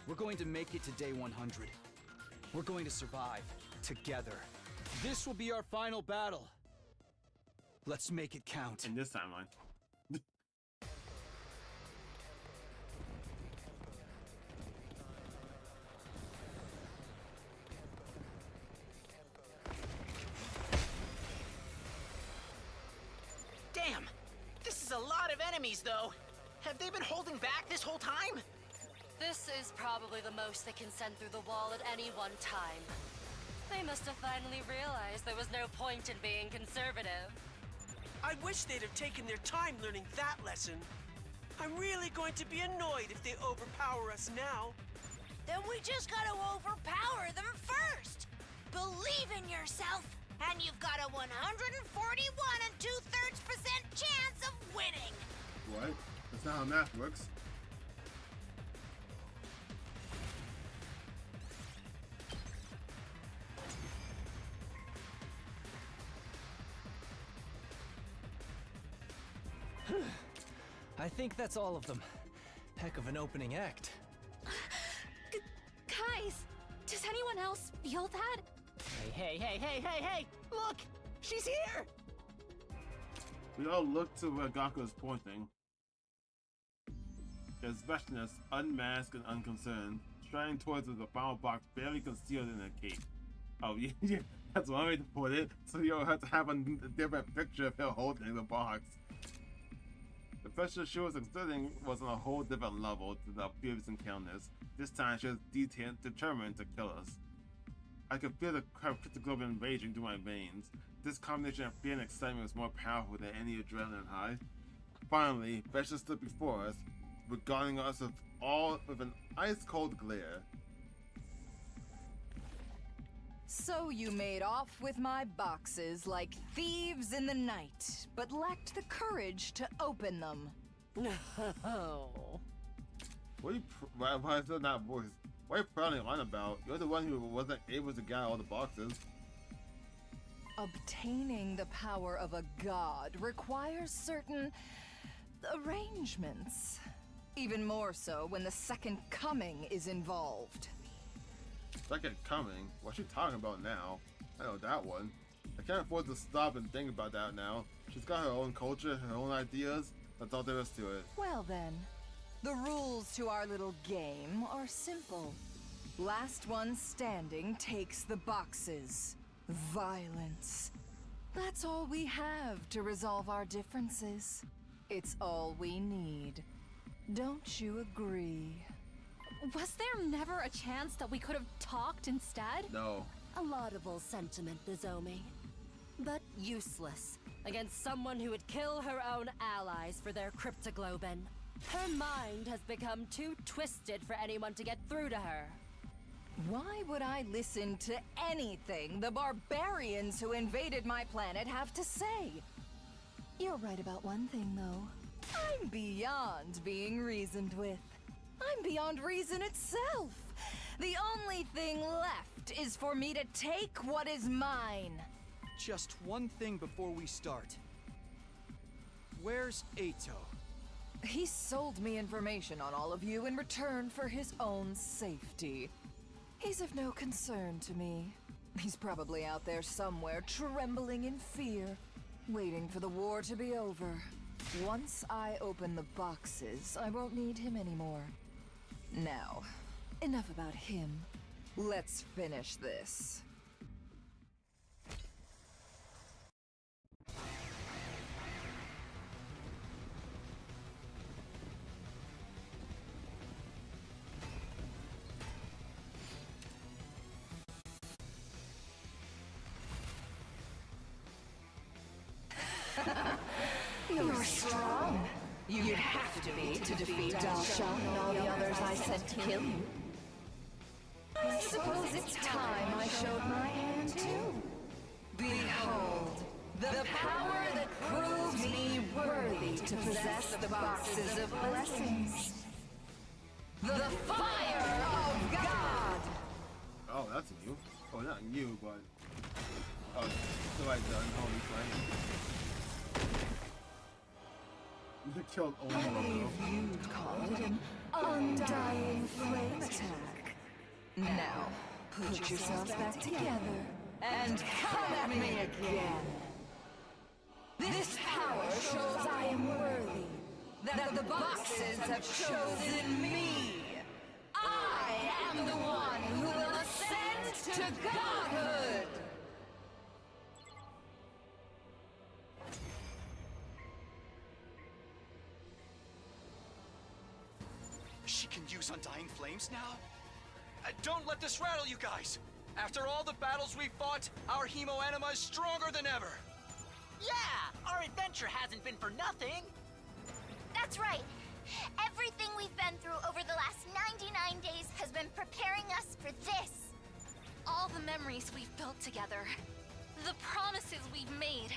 We're going to make it to day 100. We're going to survive together. This will be our final battle. Let's make it count. In this timeline. Damn! This is a lot of enemies, though. Have they been holding back this whole time? This is probably the most they can send through the wall at any one time. They must have finally realized there was no point in being conservative. I wish they'd have taken their time learning that lesson. I'm really going to be annoyed if they overpower us now. Then we just gotta overpower them first! Believe in yourself, and you've got a 141 2/3% chance of winning! What? That's not how math works. I think that's all of them. Heck of an opening act. Guys, does anyone else feel that? Hey! Look! She's here! We all look to where Kako is pointing. His expressionless, unmasked, and unconcerned, striding towards the final box barely concealed in a cape. Oh, yeah, that's one way to put it. So you'll have to have a different picture of him holding the box. The pressure she was exerting was on a whole different level to the previous encounters. This time she was determined to kill us. I could feel the cryptoglobin raging through my veins. This combination of fear and excitement was more powerful than any adrenaline high. Finally, Vesha stood before us, regarding us with an ice-cold glare. So you made off with my boxes like thieves in the night, but lacked the courage to open them. No. Why is that not voice? What are you prattling on about? You're the one who wasn't able to get all the boxes. Obtaining the power of a god requires certain arrangements. Even more so when the second coming is involved. Second coming? What's she talking about now? I know that one. I can't afford to stop and think about that now. She's got her own culture, her own ideas. That's all there is to it. Well then, the rules to our little game are simple. Last one standing takes the boxes. Violence. That's all we have to resolve our differences. It's all we need. Don't you agree? Was there never a chance that we could have talked instead? No. A laudable sentiment, Nozomi. But useless against someone who would kill her own allies for their cryptoglobin. Her mind has become too twisted for anyone to get through to her. Why would I listen to anything the barbarians who invaded my planet have to say? You're right about one thing, though. I'm beyond being reasoned with. I'm beyond reason itself. The only thing left is for me to take what is mine. Just one thing before we start. Where's Eito? He sold me information on all of you in return for his own safety. He's of no concern to me. He's probably out there somewhere, trembling in fear, waiting for the war to be over. Once I open the boxes, I won't need him anymore. Now, enough about him. Let's finish this. You're strong. You'd have to be to defeat Dalshan and all the others I sent to kill you. I suppose it's time I showed my hand too. Behold, the power that proves me worthy to possess the boxes of blessings. The fire of God! Oh, that's new. Oh, not new, but... Oh, so like the unholy flame. You killed all I of them. believe you'd call it an undying flame attack. Now, put yourselves back together and come at me again. This power shows I am worthy, that the boxes have chosen me. I am the one who will ascend to godhood. She can use Undying Flames now? Don't let this rattle you guys! After all the battles we've fought, our Hemo Anima is stronger than ever! Yeah, our adventure hasn't been for nothing. That's right. Everything we've been through over the last 99 days has been preparing us for this. All the memories we've built together, the promises we've made,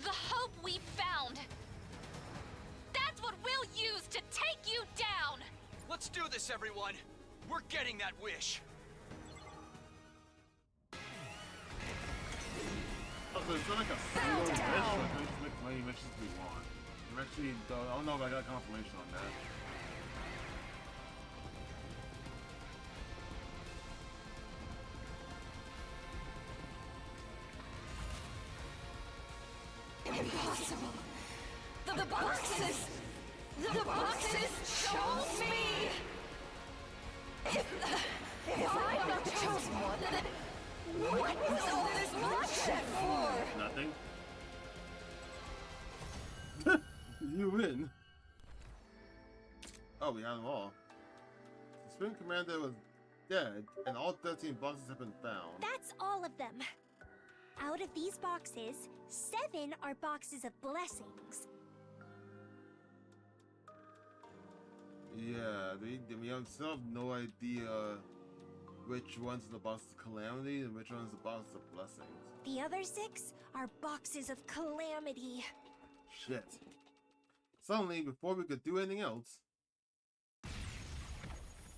the hope we've found. That's what we'll use to take you down! Let's do this, everyone! We're getting that wish! Okay, it's not like a single wish, but we just make as many wishes as we want. I'm actually, though, I don't know if I got confirmation on that. Impossible. The boxes chose me. If I'm not the chosen one, then what was all this bloodshed for? Nothing. You win. Oh, we had them all. The Spring Commander was dead, and all 13 boxes have been found. That's all of them. Out of these boxes, 7 are boxes of blessings. Yeah, we have still have no idea which one's the box of Calamity and which one's the box of Blessings. The other 6 are boxes of Calamity. Shit. Suddenly, before we could do anything else,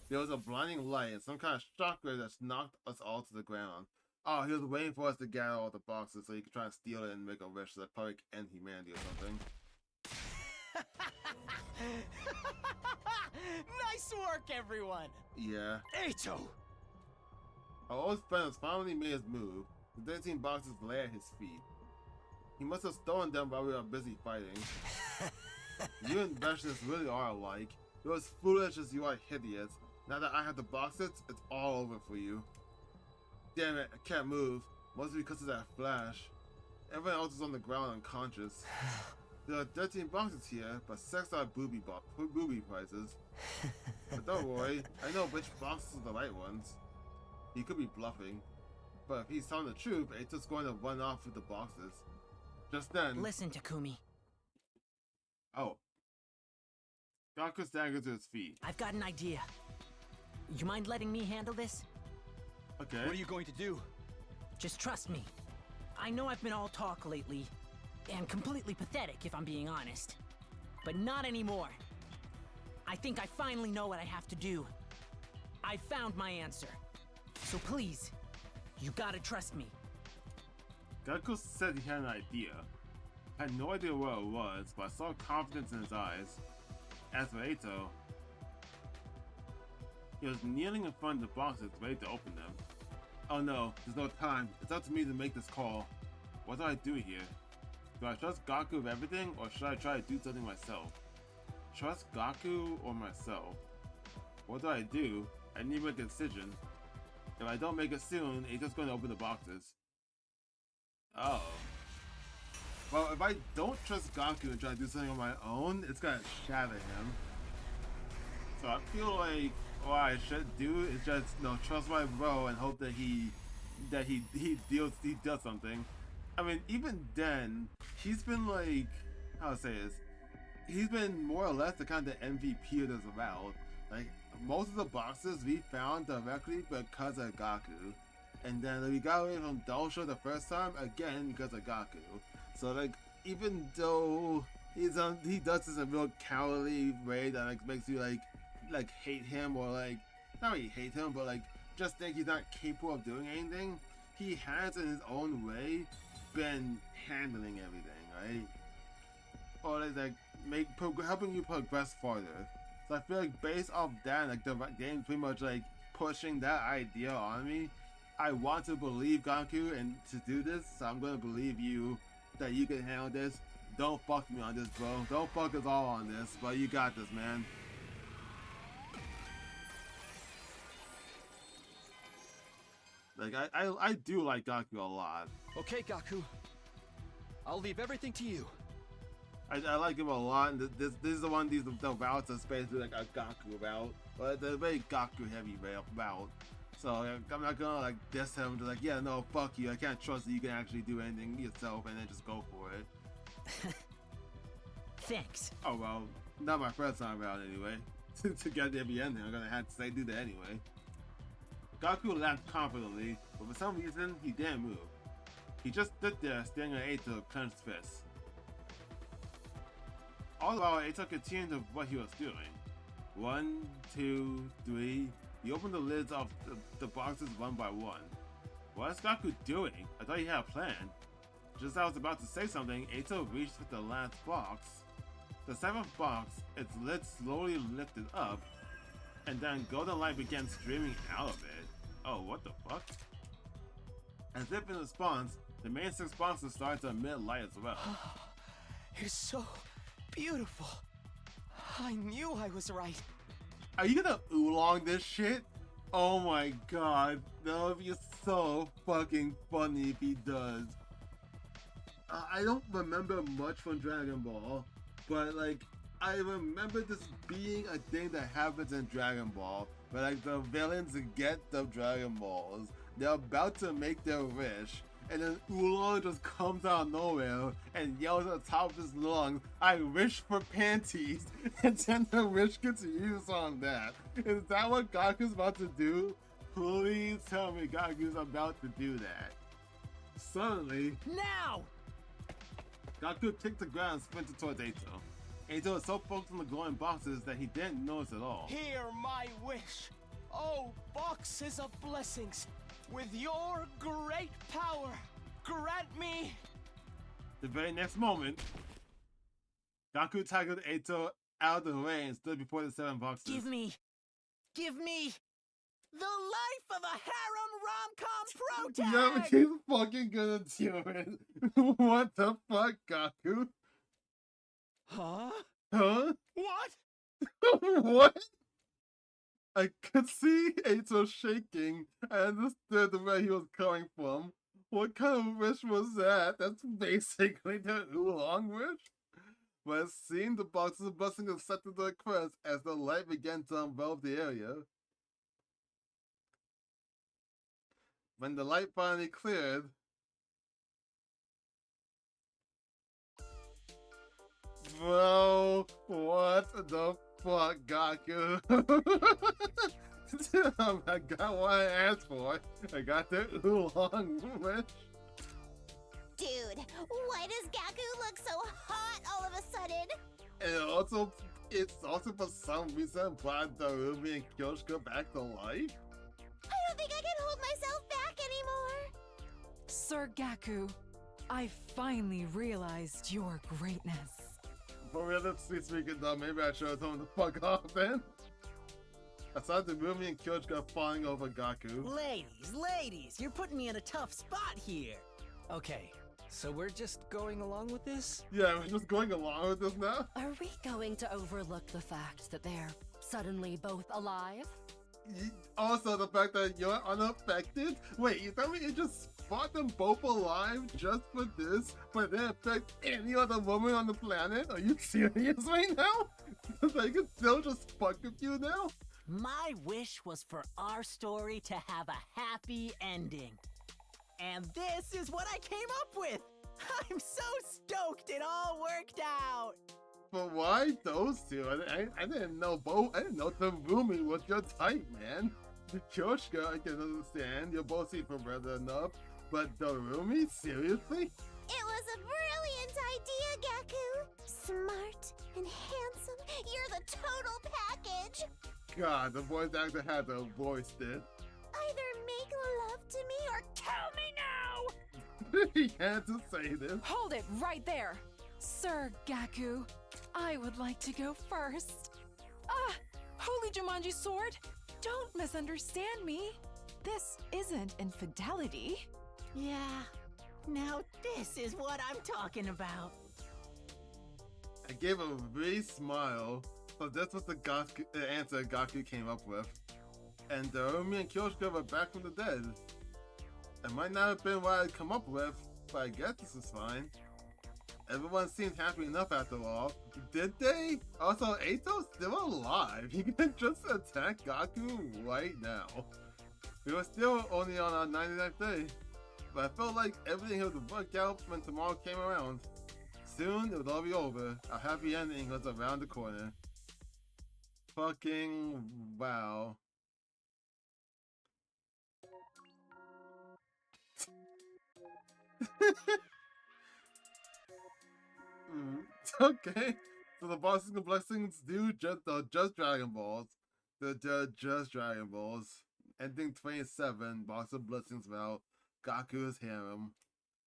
there was a blinding light and some kind of shockwave that knocked us all to the ground. Oh, he was waiting for us to gather all the boxes so he could try and steal it and make a wish that probably could end humanity or something. Nice work, everyone! Yeah. Eito! Our old friend has finally made his move. The 13 boxes lay at his feet. He must have stolen them while we were busy fighting. You and Vashnis really are alike. You're as foolish as you are hideous. Now that I have the boxes, it's all over for you. Damn it, I can't move. Mostly because of that flash. Everyone else is on the ground unconscious. There are 13 boxes here, but 6 are booby prices. But don't worry, I know which boxes are the right ones. He could be bluffing. But if he's telling the truth, it's just going to run off with the boxes. Just then... Listen, Takumi. Oh. Kako staggered to his feet. I've got an idea. You mind letting me handle this? Okay. What are you going to do? Just trust me. I know I've been all talk lately, and completely pathetic if I'm being honest. But not anymore. I think I finally know what I have to do. I found my answer. So please, you gotta trust me. Kako said he had an idea. I had no idea what it was, but I saw confidence in his eyes. As for Eito, he was kneeling in front of the boxes, ready to open them. Oh no, there's no time. It's up to me to make this call. What do I do here? Do I trust Gaku with everything, or should I try to do something myself? Trust Gaku or myself? What do I do? I need to make a decision. If I don't make it soon, it's just going to open the boxes. Oh. Well, if I don't trust Gaku and try to do something on my own, it's going to shatter him. So I feel like what I should do is just, you know, trust my bro and hope that he does something. I mean, even then, he's been like, how to say this? He's been more or less the kind of MVP of this route. Like, most of the boxes we found directly because of Gaku. And then we got away from Dosho the first time, again because of Gaku. So like, even though he does this in a real cowardly way that like makes you like hate him, or like, not really hate him, but like just think he's not capable of doing anything, he has in his own way been handling everything, right? or like helping you progress farther. So I feel like based off that, like the game's pretty much like pushing that idea on me. I want to believe Kako and to do this, so I'm gonna believe you that you can handle this. Don't fuck me on this, bro. Don't fuck us all on this, but you got this, man. Like I do like Gaku a lot. Okay, Gaku. I'll leave everything to you. I like him a lot, and this is the one the routes are basically like a Gaku route, but they're very Gaku heavy route. So I'm not gonna like diss him to like, yeah, no, fuck you. I can't trust that you can actually do anything yourself, and then just go for it. Thanks. Oh well, not my first time around anyway. To get the happy ending, I'm gonna have to say do that anyway. Gaku laughed confidently, but for some reason he didn't move. He just stood there staring at Eito with clenched fists. All the while, Eito continued with what he was doing. 1, 2, 3. He opened the lids of the boxes one by one. What is Gaku doing? I thought he had a plan. Just as I was about to say something, Eito reached for the last box. The seventh box, its lid slowly lifted up, and then golden light began streaming out of it. Oh, what the fuck? As if in response, the main 6 boxes started to emit light as well. It's so beautiful. I knew I was right. Are you gonna oolong this shit? Oh my god, that would be so fucking funny if he does. I don't remember much from Dragon Ball, but like, I remember this being a thing that happens in Dragon Ball, where like the villains get the Dragon Balls, they're about to make their wish, and then Oolong just comes out of nowhere and yells at the top of his lungs, "I wish for panties," and then the wish gets used on that. Is that what Gaku's about to do? Please tell me Gaku's about to do that. Suddenly, now! Gaku kicked the ground and sprinted towards Eito. Eito was so focused on the glowing boxes that he didn't notice at all. Hear my wish, oh boxes of blessings. With your great power, grant me... The very next moment, Gaku tackled Eito out of the way and stood before the 7 boxes. Give me the life of a harem rom-com pro No, tag! he's fucking gonna do it. What the fuck, Gaku? Huh? Huh? What? What? I could see Eito shaking. I understood where he was coming from. What kind of wish was that? That's basically the Oolong wish. But seeing the boxes of blessings accepted the request as the light began to envelop the area. When the light finally cleared, bro, what the fuck, Gaku? I got what I asked for. I got the Oolong wish. Dude, why does Gaku look so hot all of a sudden? And it's also for some reason brought Darumi and Kyoshka back to life. I don't think I can hold myself back anymore. Sir Gaku, I finally realized your greatness. For realistically speaking though, maybe I should have told him to fuck off then. I saw Darumi and Kyoshka falling over Gaku. Ladies, you're putting me in a tough spot here. Okay, so we're just going along with this? Yeah, we're just going along with this now? Are we going to overlook the fact that they're suddenly both alive? Also, the fact that you're unaffected? Wait, you tell me you just fought them both alive just for this, but it didn't affect any other woman on the planet? Are you serious right now? They can still just fuck with you now? My wish was for our story to have a happy ending. And this is what I came up with! I'm so stoked it all worked out! But why those two? I didn't know both. I didn't know Darumi was your type, man. Kyoshka, I can understand. You're both super brother enough. But Darumi? Seriously? It was a brilliant idea, Gaku. Smart and handsome. You're the total package. God, the voice actor had to voice it. Either make love to me or kill me now! He had to say this. Hold it right there. Sir Gaku, I would like to go first. Ah! Holy Jumanji sword! Don't misunderstand me. This isn't infidelity. Yeah, now this is what I'm talking about. I gave a big smile, so that's what the answer Gaku came up with. And Naomi and Kyoshika were back from the dead. It might not have been what I'd come up with, but I guess this is fine. Everyone seems happy enough after all. Did they? Also, Eito's still alive. He can just attack Gaku right now. We were still only on our 99th day, but I felt like everything would work out when tomorrow came around. Soon it would all be over. A happy ending was around the corner. Fucking wow. Okay. So the bosses and blessings do just Dragon Balls. The just Dragon Balls. Ending 27, Box of Blessings about Gaku's harem.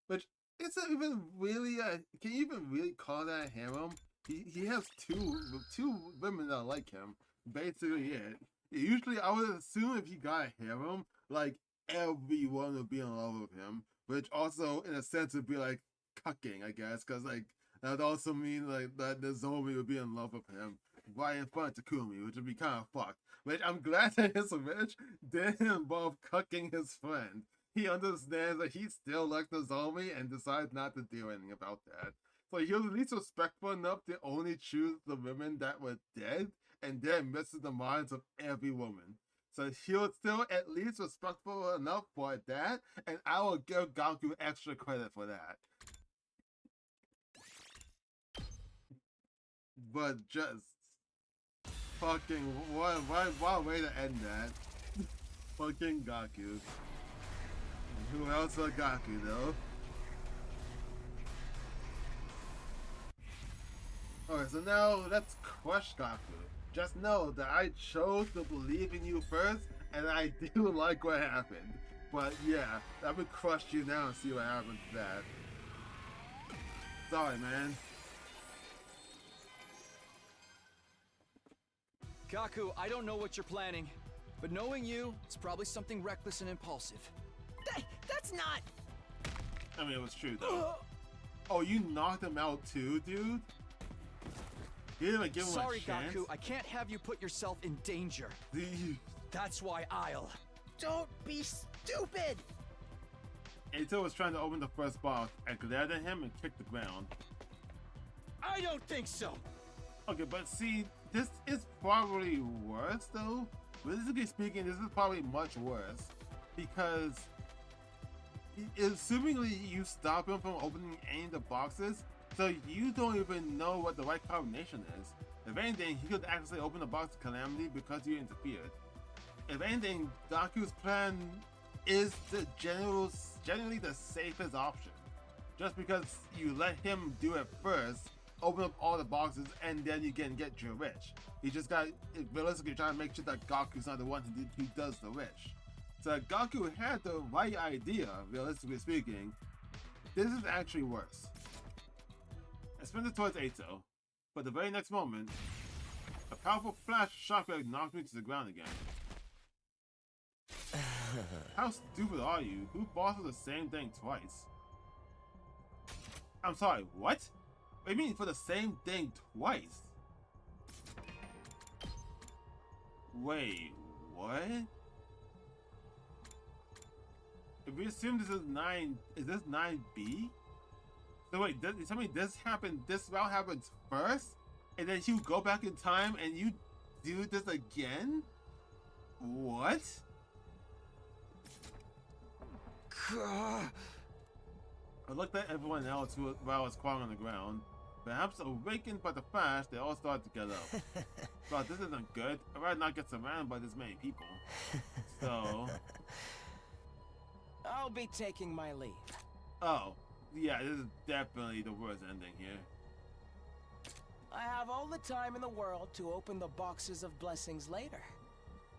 Which isn't even really can you even really call that a harem? He has two women that like him. Basically it. Usually I would assume if he got a harem, like everyone would be in love with him. Which also in a sense would be like cucking, I guess, because like that would also mean like that the zombie would be in love with him right in front of Takumi, which would be kind of fucked. Which I'm glad that his revenge didn't involve cucking his friend. He understands that he still likes the zombie and decides not to do anything about that. So he was at least respectful enough to only choose the women that were dead and then misses the minds of every woman. So he was still at least respectful enough for that, and I will give Gaku extra credit for that. But just fucking what way to end that? Fucking Gaku. Who else but Gaku though? Alright, so now let's crush Gaku. Just know that I chose to believe in you first, and I do like what happened. But yeah, I would crush you now and see what happens to that. Sorry, man. Kako, I don't know what you're planning, but knowing you, it's probably something reckless and impulsive. That's not... I mean, it was true, though. Oh, you knocked him out too, dude? You didn't even give him Sorry, a chance? Gaku, I can't have you put yourself in danger. That's why I'll... Don't be stupid! Eito was trying to open the first box. I glared at him and kicked the ground. I don't think so! Okay, but see, this is probably worse, though. Realistically speaking, this is probably much worse. Because... assumingly you stop him from opening any of the boxes, so you don't even know what the right combination is. If anything, he could actually open the Box of Calamity because you interfered. If anything, Gaku's plan is the generally the safest option. Just because you let him do it first, open up all the boxes, and then you can get your wish. You just got realistically trying to make sure that Gaku's not the one who does the wish. So Gaku had the right idea, realistically speaking. This is actually worse. I spent it towards Eito, but the very next moment, a powerful flash shockwave knocked me to the ground again. How stupid are you? Who bosses the same thing twice? I'm sorry, what? What do you mean for the same thing twice? Wait, what? If we assume this is 9, is this 9B? So wait, tell me this route happens first? And then you go back in time and you do this again? What? I looked at everyone else while I was crawling on the ground. Perhaps awakened by the flash, they all started to get up. But this isn't good. I'd rather not get surrounded by this many people. So... I'll be taking my leave. Oh, yeah, this is definitely the worst ending here. I have all the time in the world to open the boxes of blessings later.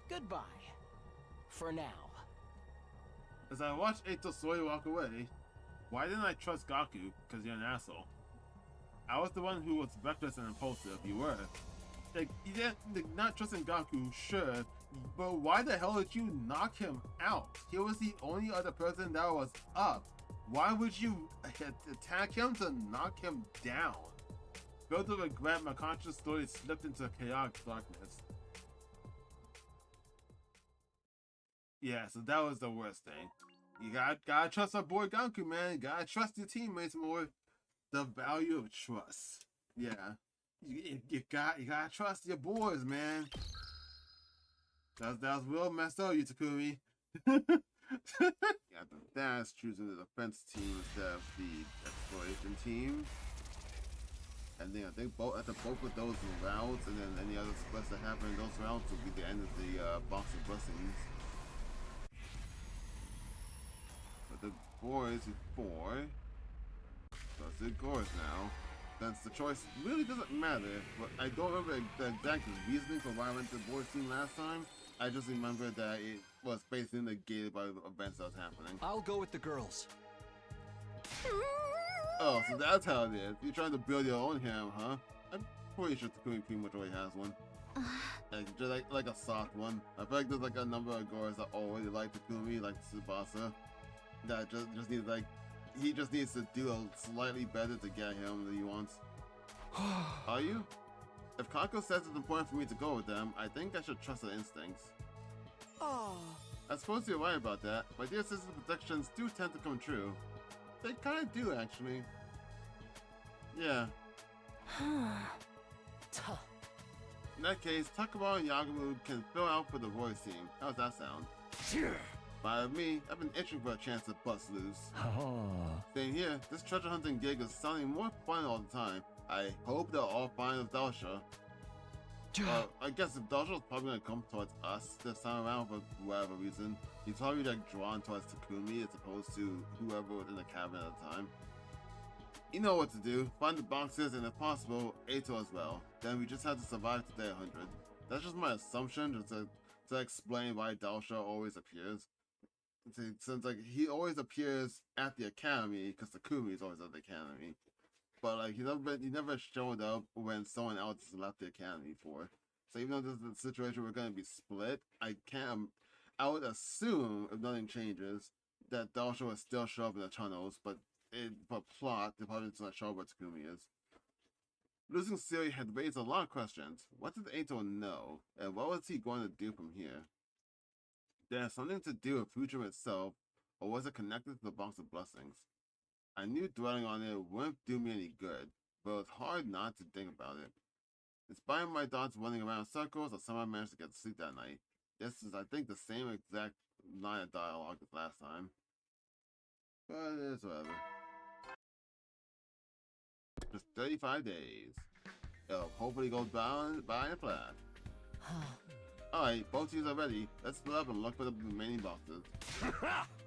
Goodbye. For now. As I watched Eito slowly walk away, why didn't I trust Gaku? Because you're an asshole. I was the one who was reckless and impulsive. You were. Like, you didn't, not trusting Gaku, sure, but why the hell did you knock him out? He was the only other person that was up. Why would you attack him to knock him down? Filled with regret, my conscious slowly slipped into chaotic darkness. Yeah, so that was the worst thing. You gotta trust our boy Gaku, man. You gotta trust your teammates more. The value of trust. Yeah. You gotta trust your boys, man. That was real messed up, you Takumi. Got the Dash choosing the defense team instead of the exploration team. And then I think after both of those rounds, and then any other splits that happen in those rounds will be the end of the Box of Blessings. But the boys is 4. So it's the girls now. Since the choice really doesn't matter, but I don't remember the exact reasoning for why I went to the boys team last time. I just remember that it was basically negated by the events that was happening. I'll go with the girls. Oh, so that's how it is. You're trying to build your own harem, huh? I'm pretty sure Takumi pretty much already has one. Just like a soft one. I feel like there's like a number of girls that already like Takumi, like Tsubasa. That just needs like, he just needs to do a slightly better to get him than he wants. Are you? If Kako says it's important for me to go with them, I think I should trust her instincts. Oh. I suppose you're right about that. My dear sister's predictions do tend to come true. They kind of do, actually. Yeah. In that case, Takuma and Yagamu can fill out for the Roy's team. How's that sound? By me, I've been itching for a chance to bust loose. Same here, this treasure hunting gig is sounding more fun all the time. I hope they're all fine with Dalsha. I guess if Dalsha's probably gonna come towards us this time around for whatever reason, he's probably like drawn towards Takumi as opposed to whoever was in the cabin at the time. You know what to do. Find the boxes and if possible, Eito as well. Then we just have to survive to day 100. That's just my assumption, just to explain why Dalsha always appears. Since like he always appears at the academy because Takumi is always at the academy, but like he never showed up when someone else left the academy for. So even though this is a situation we're gonna be split, I would assume if nothing changes that Dalsha will still show up in the tunnels, but plot they probably just not show up where Takumi is. Losing Siri had raised a lot of questions. What did Eito know, and what was he going to do from here? Did it have something to do with Fujin itself, or was it connected to the Box of Blessings? I knew dwelling on it wouldn't do me any good, but it was hard not to think about it. Despite my thoughts running around in circles, I somehow managed to get to sleep that night. This is, I think, the same exact line of dialogue as last time. But it is whatever. Just 35 days. It'll hopefully go by in a flash. Alright, both teams are ready. Let's split up and look for the remaining boxes.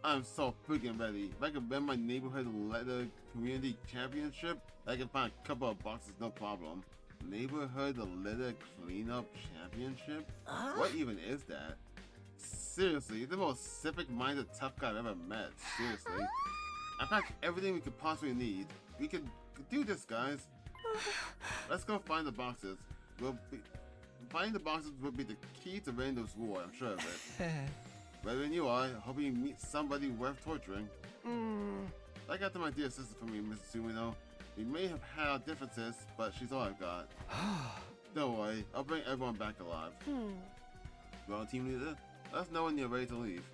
I'm so freaking ready. If I can win my neighborhood letter community championship, I can find a couple of boxes no problem. Neighborhood litter cleanup championship? What even is that? Seriously, the most civic-minded tough guy I've ever met. Seriously. I packed everything we could possibly need. We could do this, guys. Let's go find the boxes. Finding the boxes would be the key to Rando's war, I'm sure of it. Better than you are, hoping you meet somebody worth torturing. Like after my dear sister for me, Mrs. Sumino. We may have had our differences, but she's all I've got. Don't worry, I'll bring everyone back alive. Well, team leader, let us know when you're ready to leave.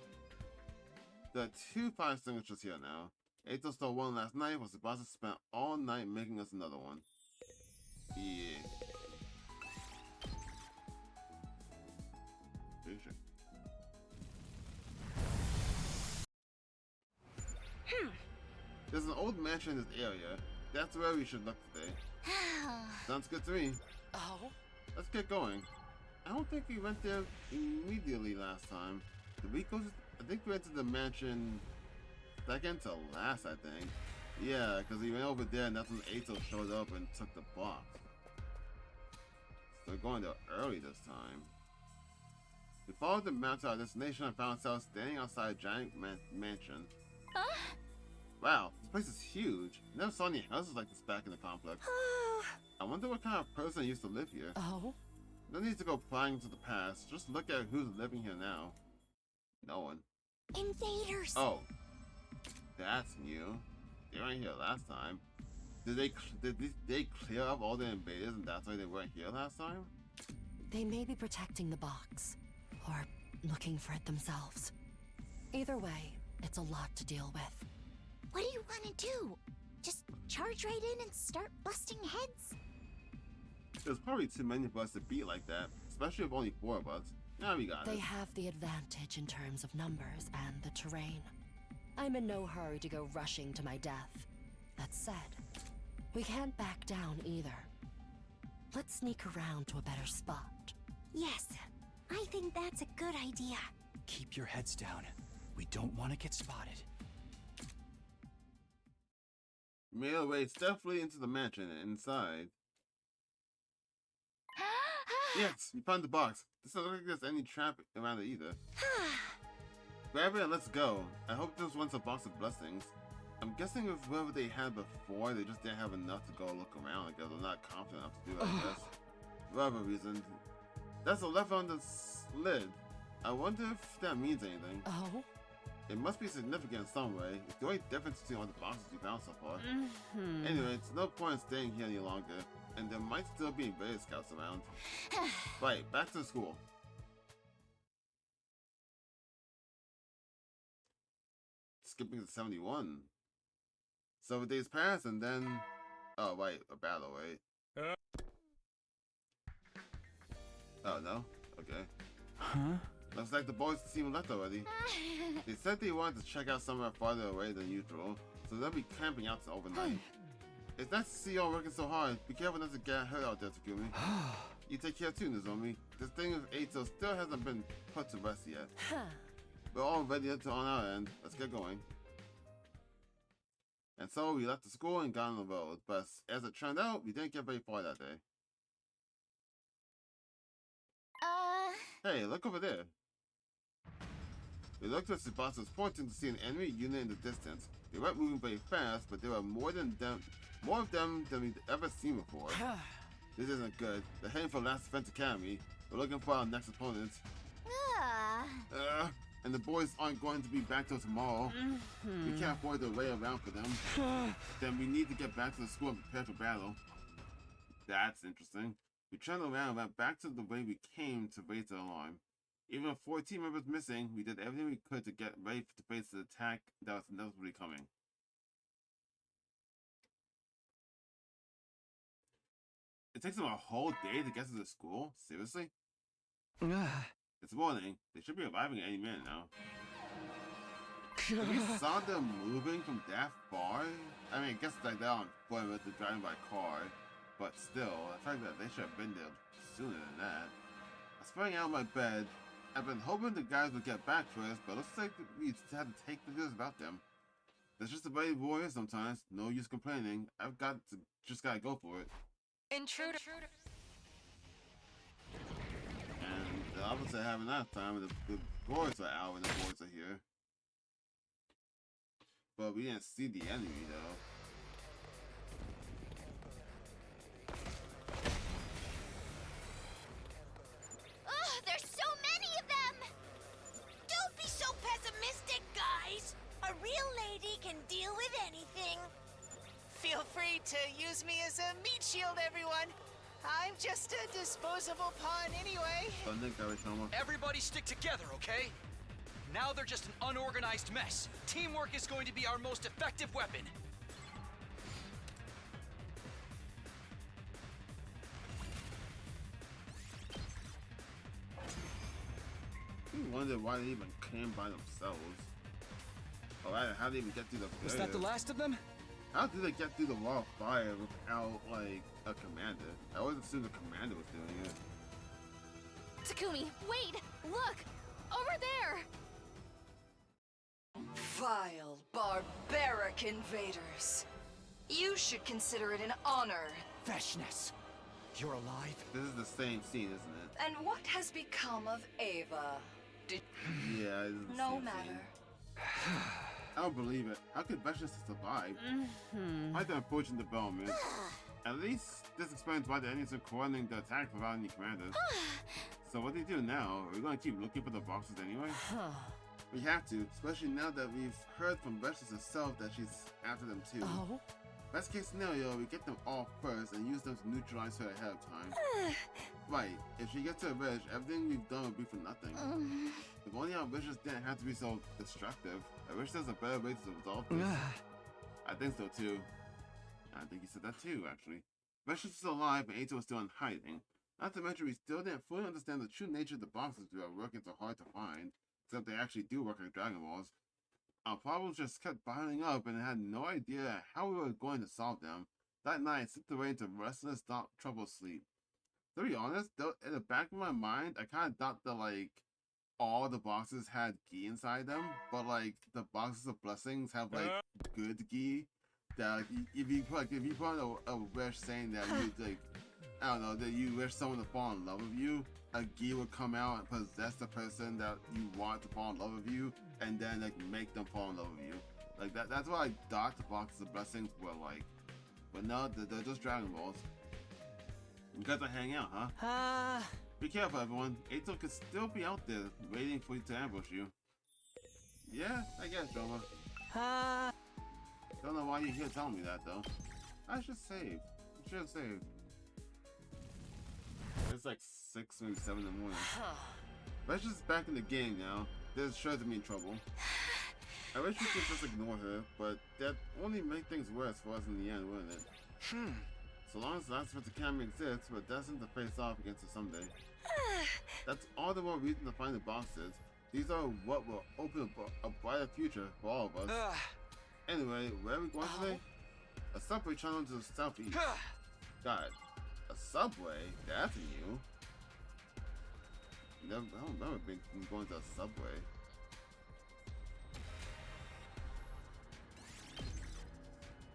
There are 2 fire extinguishers here now. Eito stole one last night, was about to spend all night making us another one. Yeah. There's an old mansion in this area. That's where we should look today. Sounds good to me. Oh? Let's get going. I don't think we went there immediately last time. Did we go to, I think we went to the mansion second to last, I think. Yeah, because we went over there and that's when Eito showed up and took the box. So we're going there early this time. We followed the map to our destination and found ourselves standing outside a giant mansion. Wow, this place is huge. Never saw any houses like this back in the complex. I wonder what kind of person used to live here. Oh? No need to go prying into the past. Just look at who's living here now. No one. Invaders! Oh. That's new. They weren't here last time. Did they clear up all the invaders and that's why they weren't here last time? They may be protecting the box, or looking for it themselves. Either way, it's a lot to deal with. What do you want to do? Just charge right in and start busting heads? There's probably too many of us to beat like that, especially if only 4 of us. Now we got it. They have the advantage in terms of numbers and the terrain. I'm in no hurry to go rushing to my death. That said, we can't back down either. Let's sneak around to a better spot. Yes, I think that's a good idea. Keep your heads down. We don't want to get spotted. Made our way stealthily into the mansion and inside. Yes, we found the box. Doesn't look like there's any trap around it either. Grab it and let's go. I hope this one's a box of blessings. I'm guessing with whoever they had before, they just didn't have enough to go look around. I guess they're not confident enough to do it, I guess. For whatever reason. That's a lever on the lid. I wonder if that means anything. Oh? It must be significant in some way. It's the only difference between all the boxes we found so far. Anyway, it's no point in staying here any longer. And there might still be invader scouts around. Right, back to school. Skipping to 71. 7 days pass and then... Oh, wait, a battle, wait. Oh, no? Okay. Huh? Looks like the boys seem left already. They said they wanted to check out somewhere farther away than usual, so they'll be camping out overnight. It's nice to see y'all working so hard. Be careful not to get hurt out there, Takumi. You take care too, Nozomi. This thing with Eito still hasn't been put to rest yet. We're all ready on our end. Let's get going. And so we left the school and got on the road, but as it turned out, we didn't get very far that day. Hey, look over there. We looked at Tsubasa's pointing to see an enemy unit in the distance. They weren't moving very fast, but there were more of them than we'd ever seen before. This isn't good. They're heading for Last Defense Academy. We're looking for our next opponent. And the boys aren't going to be back till tomorrow. We can't afford to wait around for them. Then we need to get back to the school and prepare for battle. That's interesting. We turned around and went back to the way we came to raise the alarm. Even with 4 team members missing, we did everything we could to get ready to face the attack that was inevitably coming. It takes them a whole day to get to the school? Seriously? It's morning. They should be arriving at any minute now. We saw them moving from that far? I mean, I guess like they're on foot with the driving by car. But still, the fact that they should have been there sooner than that. I sprang out of my bed. I've been hoping the guys would get back first, but it looks like we had to take the news about them. That's just the way war is sometimes. No use complaining. Just gotta go for it. Intruder. And the opposite happened last time. The boys are out and the boys are here. But we didn't see the enemy though. There's so many of them! Don't be so pessimistic, guys! A real lady can deal with anything. Feel free to use me as a meat shield, everyone. I'm just a disposable pawn anyway. Everybody stick together, okay? Now they're just an unorganized mess. Teamwork is going to be our most effective weapon. I wonder why they even came by themselves. Alright, how did they even get through the Was that the last of them? How did they get through the wall of fire without, like, a commander? I always assumed the commander was doing it. Takumi, wait! Look! Over there! Vile, barbaric invaders. You should consider it an honor. Veshness, you're alive? This is the same scene, isn't it? And what has become of Ava? Yeah, it's the No same matter. scene. I don't believe it. How could Vegeta survive? Quite the unfortunate development. At least this explains why the enemies are coordinating the attack without any commanders. So what do you do now? Are we going to keep looking for the boxes anyway? We have to, especially now that we've heard from Vegeta herself that she's after them too. Oh? Best case scenario, we get them all first and use them to neutralize her ahead of time. Right, if she gets her revenge, everything we've done would be for nothing. If only our wishes didn't have to be so destructive. I wish there's a better way to resolve this. I think so too. I think you said that too, actually. Vegeta's still alive and Ato is still in hiding. Not to mention we still didn't fully understand the true nature of the boxes we are working so hard to find. Except they actually do work like Dragon Balls. Our problems just kept piling up and I had no idea how we were going to solve them. That night I slipped away into restless, troubled sleep. To be honest, though, in the back of my mind, I kind of thought that, like, all the boxes had gi inside them, but, like, the boxes of blessings have, like, good gi. That, like, if you put a wish saying that you, like, I don't know, that you wish someone to fall in love with you, a gi would come out and possess the person that you want to fall in love with you, and then, like, make them fall in love with you. Like, that's what I thought the boxes of blessings were like. But no, they're just Dragon Balls. You guys are hanging out, huh? Be careful, everyone. Ato could still be out there, waiting for you to ambush you. Yeah, I guess, Droma. Don't know why you're here telling me that, though. I should save. I should have saved. It's like 6, maybe 7 in the morning. Vegeta's back in the game now. There's sure to be in trouble. I wish we could just ignore her, but that only make things worse for us in the end, wouldn't it? So long as Box of Calamity exists, we're destined to face off against it someday. That's all the more reason to find the boxes. These are what will open a brighter future for all of us. Anyway, where are we going today? A subway channel to the southeast. God, a subway? That's new. I don't remember going to a subway.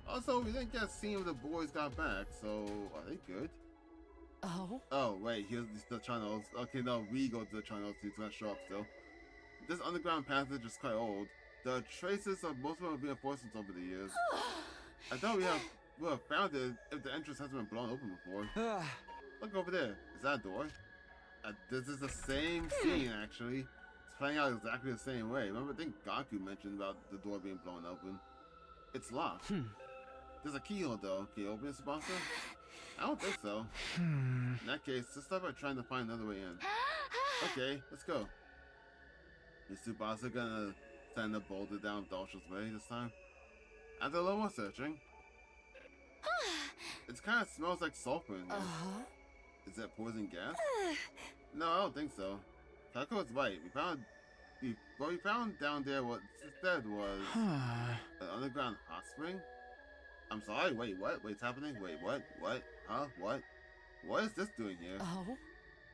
Also, we didn't get a scene of the boys got back, so are they good? Oh, wait, here's the channels. Okay, no, we go to the channels, he's gonna show up still. This underground passage is quite old. There are traces of most of the reinforcements over the years. I thought we would have found it if the entrance hasn't been blown open before. Look over there. Is that a door? This is the same scene, actually. It's playing out exactly the same way. Remember, I think Kako mentioned about the door being blown open. It's locked. There's a keyhole, though. Can you open it, Tsubasa? I don't think so. In that case, let's start by trying to find another way in. Okay, let's go. Is Tsubasa gonna send a boulder down Dalsha's way this time? After a little more searching, it kind of smells like sulfur in here. Is that poison gas? No, I don't think so. Kako is right. What we found down there instead was an underground hot spring. I'm sorry, wait, what? Wait, it's happening? Wait, what? What? Huh? What? What is this doing here?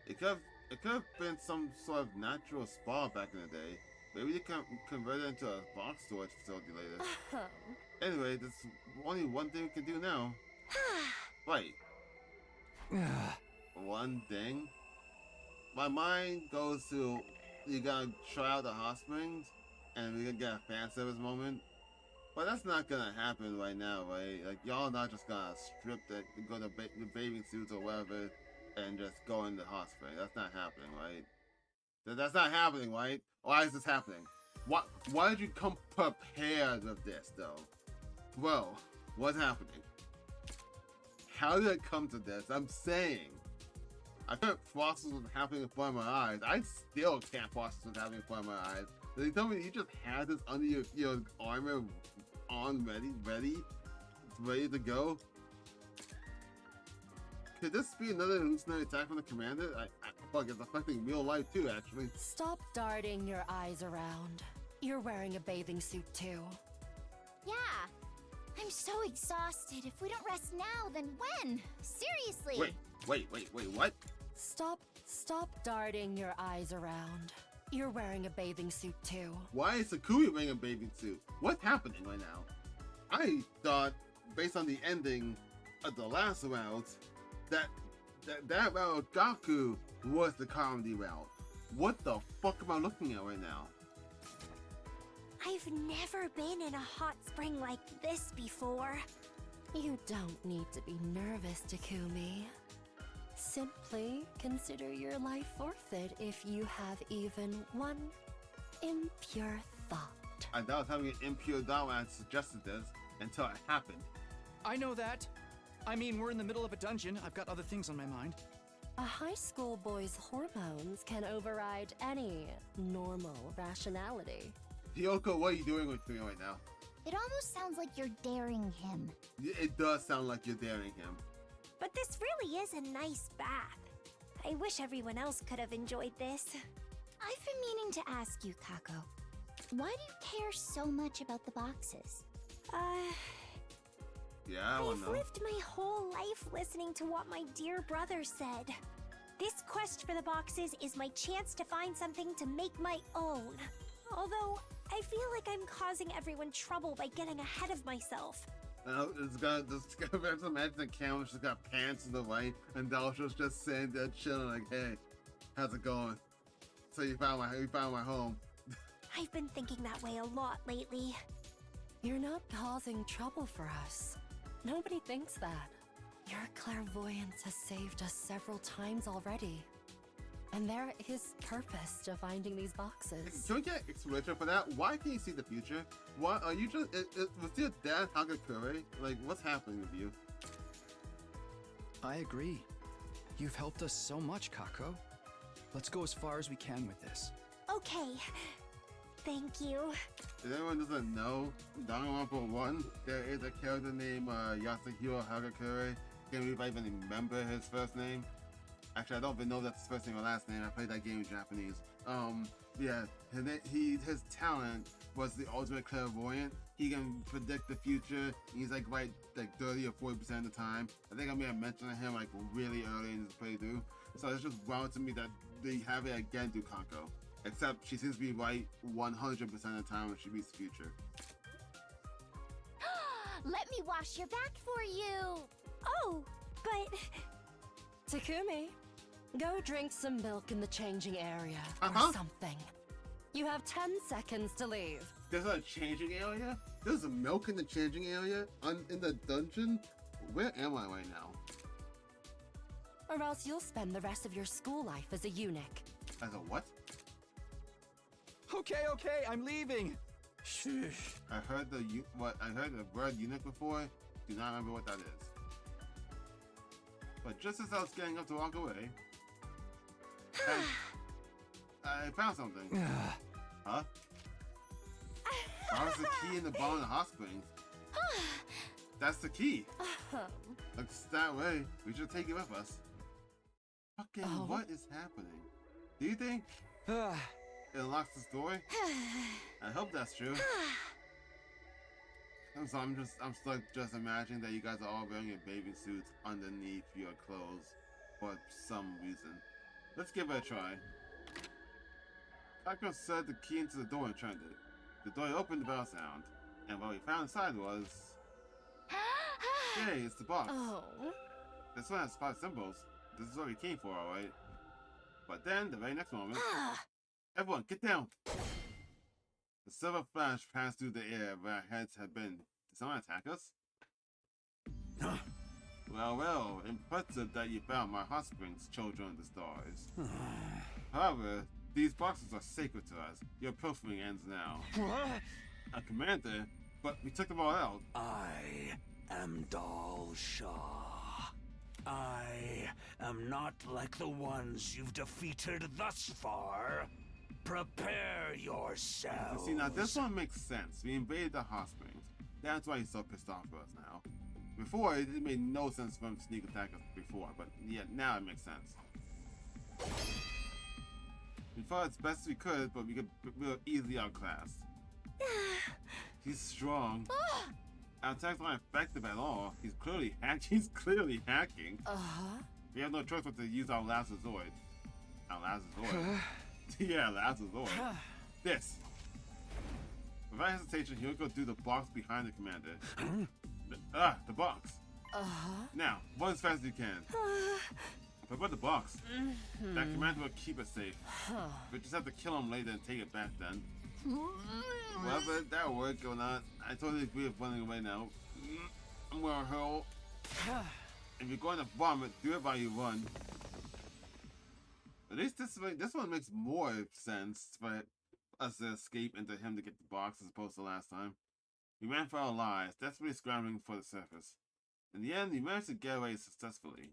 It could have been some sort of natural spa back in the day. Maybe they can convert it into a box storage facility later. Anyway, there's only one thing we can do now. Right. One thing? My mind goes to, you gotta try out the hot springs, and we can get a fan service moment. But that's not gonna happen right now, right? Like, y'all not just gonna strip go to the bathing suits or whatever, and just go in the hot spring. That's not happening, right? That's not happening, right? Why is this happening? Why did you come prepared with this, though? Well, what's happening? How did it come to this? I'm saying. I thought process was happening in front of my eyes. I still can't process what's happening in front of my eyes. Did you tell me you just had this under your armor on ready to go? Could this be another hallucinatory attack from the commander? Fuck, it's affecting real life too, actually. Stop darting your eyes around. You're wearing a bathing suit too. Yeah. I'm so exhausted. If we don't rest now, then when? Seriously. Wait, what? Stop darting your eyes around. You're wearing a bathing suit too. Why is Sakui wearing a bathing suit? What's happening right now? I thought, based on the ending of the last round, that route of Gaku was the comedy route. What the fuck am I looking at right now? I've never been in a hot spring like this before. You don't need to be nervous, Takumi. Simply consider your life forfeit if you have even one impure thought. I doubt having an impure thought when I suggested this until it happened. I know that. I mean, we're in the middle of a dungeon. I've got other things on my mind. A high school boy's hormones can override any normal rationality. Kyoko, what are you doing with me right now? It almost sounds like you're daring him. It does sound like you're daring him. But this really is a nice bath. I wish everyone else could have enjoyed this. I've been meaning to ask you, Kako. Why do you care so much about the boxes? Yeah, I wanna I've know. lived my whole life listening to what my dear brother said. This quest for the boxes is my chance to find something to make my own. Although, I feel like I'm causing everyone trouble by getting ahead of myself. It's got imagine the camera just got pants to the right, and Dalsha's just sitting there chilling like, hey, how's it going? So you found my home. I've been thinking that way a lot lately. You're not causing trouble for us. Nobody thinks that. Your clairvoyance has saved us several times already. And there is purpose to finding these boxes. Can we get explanation for that? Why can you see the future? What are you just? Was your dad Hagakure? Like, what's happening with you? I agree. You've helped us so much, Kako. Let's go as far as we can with this. Okay. Thank you. If anyone doesn't know, Danganronpa 1, there is a character named Yasuhiro Hagakure. Can't believe I even remember his first name. Actually, I don't even know if that's his first name or last name. I played that game in Japanese. Yeah, his talent was the ultimate clairvoyant. He can predict the future. He's like right like 30 or 40% of the time. I think I may have mentioned him like really early in this playthrough. So it's just wild to me that they have it again through Kako. Except she seems to be right 100% of the time when she meets the future. Let me wash your back for you. Oh, but... Takumi, go drink some milk in the changing area or something. You have 10 seconds to leave. There's a changing area? There's a milk in the changing area? In the dungeon? Where am I right now? Or else you'll spend the rest of your school life as a eunuch. As a what? Okay, I'm leaving. Shush. I heard the word eunuch before. Do not remember what that is. But just as I was getting up to walk away, I found something. Huh? That was the key in the bottom of the hot springs. That's the key. Looks that way. We should take it with us. Fucking what is happening? Do you think it unlocks this door? I hope that's true. So I'm stuck just imagining that you guys are all wearing your bathing suits underneath your clothes for some reason. Let's give it a try. Kako said the key into the door and turned it. The door opened without sound, and what we found inside was... Yay, it's the box. This one has 5 symbols. This is what we came for, alright? But then, the very next moment... Everyone, get down! The silver flash passed through the air where our heads had been. Did someone attack us? Well, impressive that you found my hot springs, children of the stars. However, these boxes are sacred to us. Your pilfering ends now. A commander, but we took them all out. I am Dalsha. I am not like the ones you've defeated thus far. Prepare yourself. See, now this one makes sense. We invaded the hot springs. That's why he's so pissed off at us now. Before, it made no sense for him to sneak attack us before, but yeah, now it makes sense. We fought as best as we could, but we were easily outclassed. He's strong. Our attacks aren't effective at all. He's clearly hacking. We have no choice but to use our last resort. Yeah, last resort. This. Without hesitation, he'll go through the box behind the commander. The box. Now, run as fast as you can. But the box. That commander will keep it safe. We just have to kill him later and take it back then. Whether that worked or not, I totally agree with running away now. I'm gonna hurl. If you're going to vomit, do it while you run. At least this one makes more sense for us to escape and to him to get the box as opposed to last time. We ran for our lives, desperately scrambling for the surface. In the end, we managed to get away successfully.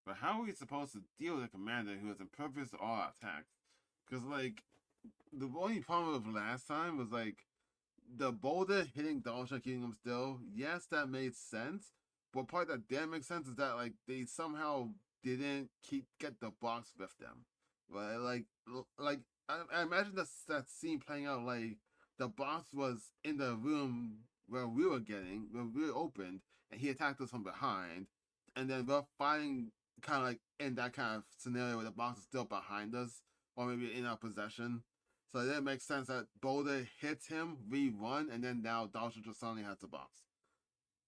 But how are we supposed to deal with a commander who is impervious to all attacks? Because, like, the only problem with last time was, like, the boulder hitting Dalsha, keeping him still. Yes, that made sense. But part that didn't make sense is that, like, they somehow didn't get the box with them. Right? Like I imagine that scene playing out like the box was in the room where we were opened, and he attacked us from behind, and then we're fighting kind of like in that kind of scenario where the box is still behind us, or maybe in our possession. So it didn't make sense that Boulder hits him, we run, and then now Dalsha just suddenly has the box.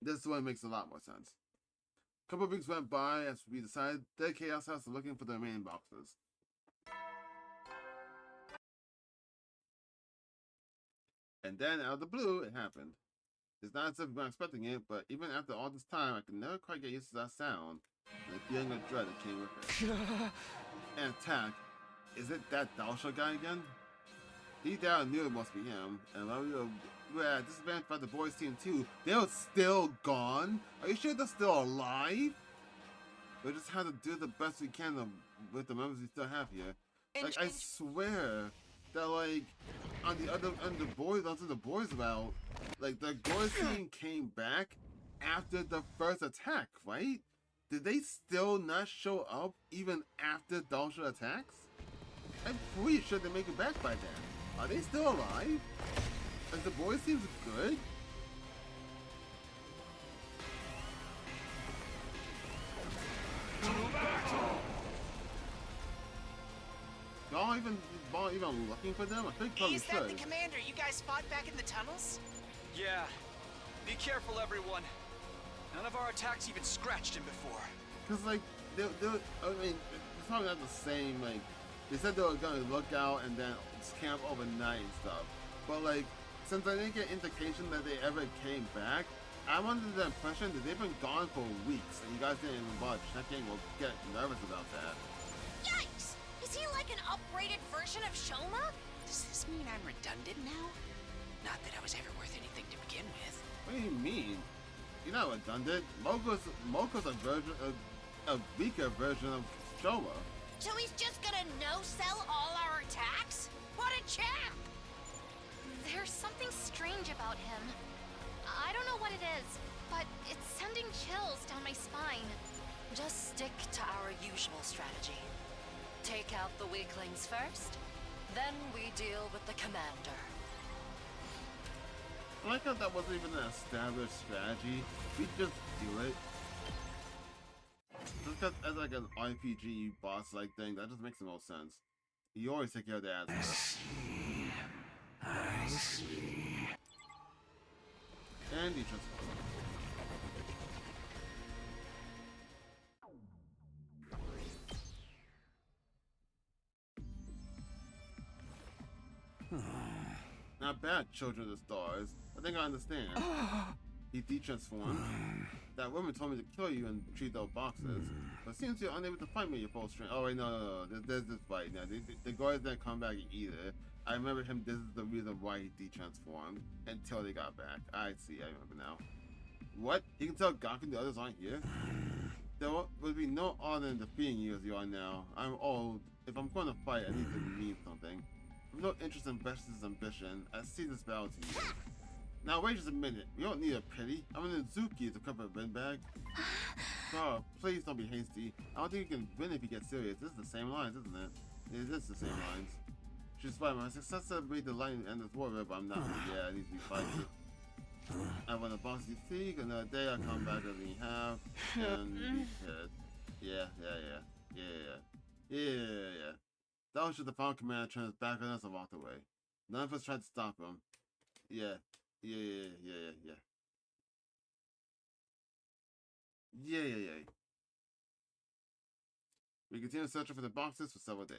This one makes a lot more sense. A couple of weeks went by as we decided the Chaos House was looking for the remaining boxes. And then out of the blue, it happened. It's not as if we weren't expecting it, but even after all this time, I could never quite get used to that sound and the feeling of dread that came with it. And attack. Is it that Dalsha guy again? Deep down, I knew it must be him. And while we were at disadvantage by the boys' team too, they were still gone? Are you sure they're still alive? We just have to do the best we can with the members we still have here. Like, I swear that, like, on the boys route, like, the boys team came back after the first attack, right? Did they still not show up even after Dalsha attacks? I'm pretty sure they make it back by then. Are they still alive? Like, the boys seems good? Y'all even looking for them? I think probably Is that the commander you guys fought back in the tunnels? Yeah. Be careful, everyone. None of our attacks even scratched him before. Cause like, I mean, it's probably not the same. Like, they said they were gonna look out and then camp overnight and stuff. But like, since I didn't get indication that they ever came back, I'm under the impression that they've been gone for weeks, and you guys didn't even bother checking or get nervous about that. Yikes! Is he like an upgraded version of Shoma? Does this mean I'm redundant now? Not that I was ever worth anything to begin with. What do you mean? You're not redundant. Moko's a weaker version of Shoma. So he's just gonna no-sell all our attacks? What a champ! There's something strange about him. I don't know what it is, but it's sending chills down my spine. Just stick to our usual strategy. Take out the weaklings first, then we deal with the commander. I like how that wasn't even an established strategy. We just do it. Just because as like an RPG boss-like thing, that just makes the most sense. You always take care of the ass. I see. And he transforms. Not bad, Children of the Stars. I think I understand. He de-transformed. That woman told me to kill you and treat those boxes. But it seems you're unable to fight me at your full strength. Oh wait, no. There's this fight now. The guards didn't come back either. I remember him, this is the reason why he de-transformed. Until they got back. I see, I remember now. What? He can tell Kako and the others aren't here? There would be no honor in defeating you as you are now. I'm old. If I'm going to fight, I need to mean something. I have no interest in Best's ambition. I see this battle to you. Now wait just a minute. We don't need a pity. I'm an Uzuki to cover a windbag. Oh, please don't be hasty. I don't think you can win if you get serious. This is the same lines, isn't it? It is the same lines. She's fine. My successor made the line end this war, but I'm not. Yeah, I need to be fighting. I won a box you seek. Another day I come back as we have. And be hit. Yeah. That was just the final commander turned his back on us and walked away. None of us tried to stop him. Yeah. We continued searching for the boxes for several days.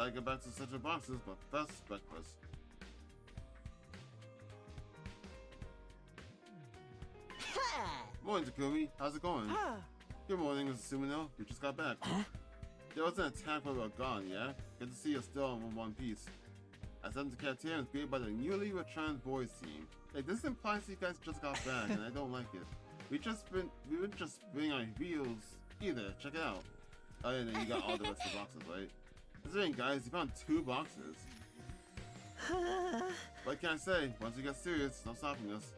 gotta get back to the central boxes, but first, breakfast. Morning, Takumi. How's it going? Good morning, Mr. Sumino. You just got back. There was an attack while we were gone, yeah? Good to see you're still in one piece. I sent the cafeteria created by the newly returned boys team. Like, this implies you guys just got back, and I don't like it. We wouldn't just spinning our wheels either. Check it out. Oh yeah, then you got all the rest of the boxes, right? Considering, guys, you found 2 boxes. What can I say? Once you get serious, no stopping us.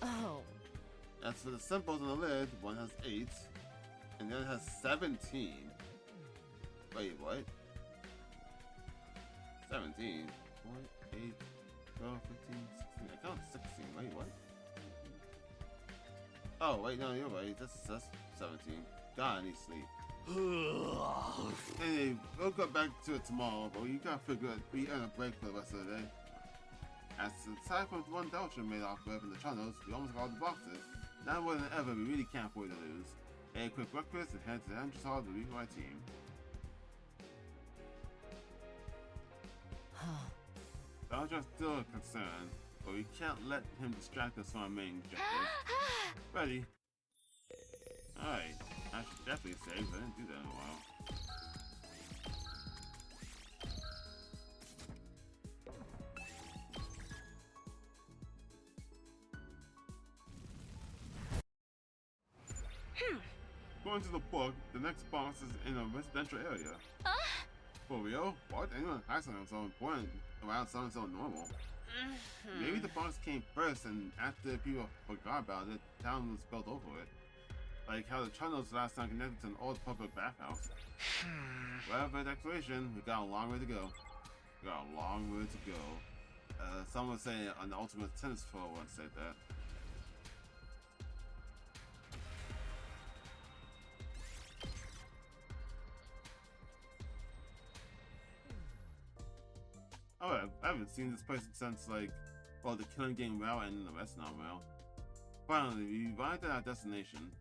Oh. As for the symbols on the lid, one has 8, and the other has 17. Wait, what? 17? 4, 8, 12, 15, 16. I count 16. Wait, what? Oh, wait, no, you're right. That's 17. God, I need sleep. Anyway, we'll go back to it tomorrow, but you gotta figure we earn a break for the rest of the day. As aside from the one Dalsha made off with in the tunnels, we almost got all the boxes. Now more than ever, we really can't afford to lose. A quick breakfast and head to the entrance hall to meet my team. Dalsha's still a concern, but we can't let him distract us from our main objective. Ready? Alright, I should definitely save, I didn't do that in a while. Going to the book, the next box is in a residential area. For real? What? Anyone has something so important around something so normal? Maybe the box came first, and after people forgot about it, the town was built over it. Like how the tunnels last time connected to an old public bathhouse. Whatever the exploration, we got a long way to go. We got a long way to go. Someone would say an ultimate tennis pro once said that. Oh, I haven't seen this place since, like, well, the killing game route and the rest now route. Finally, we arrived at our destination,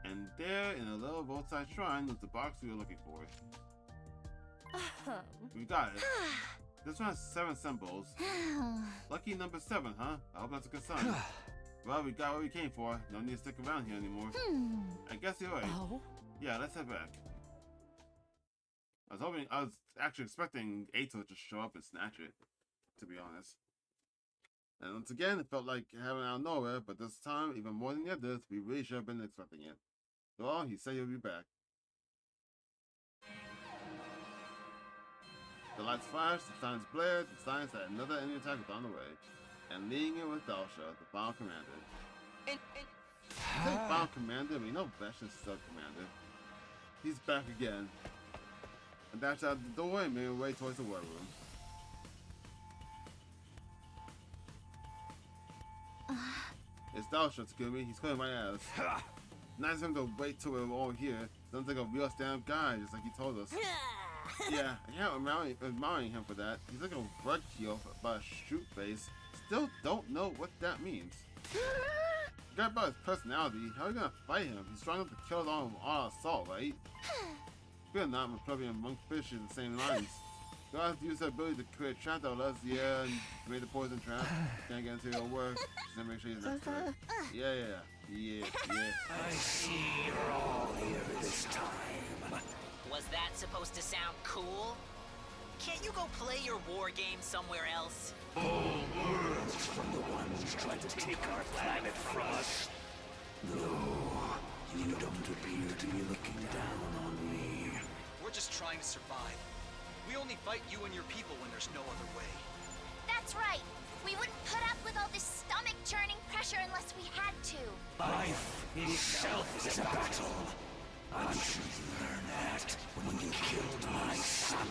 and there, in a little roadside shrine, was the box we were looking for. We got it. This one has 7 symbols. Lucky number 7, huh? I hope that's a good sign. Well, we got what we came for. No need to stick around here anymore. I guess you're right. Yeah, let's head back. I was actually expecting Ato to show up and snatch it, to be honest. And once again, it felt like having it out of nowhere, but this time, even more than the others, we really should have been expecting it. Well, he said he'll be back. The lights flashed, the signs blared, the signs that another enemy attack was on the way. And leading it with Dalsha, the final commander. I think final commander, but you know Vesh is still commander. He's back again. And dashed out the door and made her way towards the war room. It's Dalsha, Takumi. He's clearing my ass. Nice of him to wait till we're all here. Sounds like a real stand-up guy, just like he told us. Yeah, I can't admiring him for that. He's like a rug heel by a shoot face. Still don't know what that means. Forget about his personality. How are you gonna fight him? He's strong enough to kill it on assault, right? Fear not, I'm probably a monkfish in the same lines. God has to use her ability to create trap that lets the air and made the poison trap. Can't get into your work. Just to make sure he's next to it. Yeah. I see you're all here this time. Was that supposed to sound cool? Can't you go play your war game somewhere else? All worlds from the ones trying to take our planet from us. No, you don't appear to be looking down on me. We're just trying to survive. We only fight you and your people when there's no other way. That's right. We wouldn't put up with all this stomach-churning pressure unless we had to. Life itself is a battle. I'm sure you learned that when you killed my son.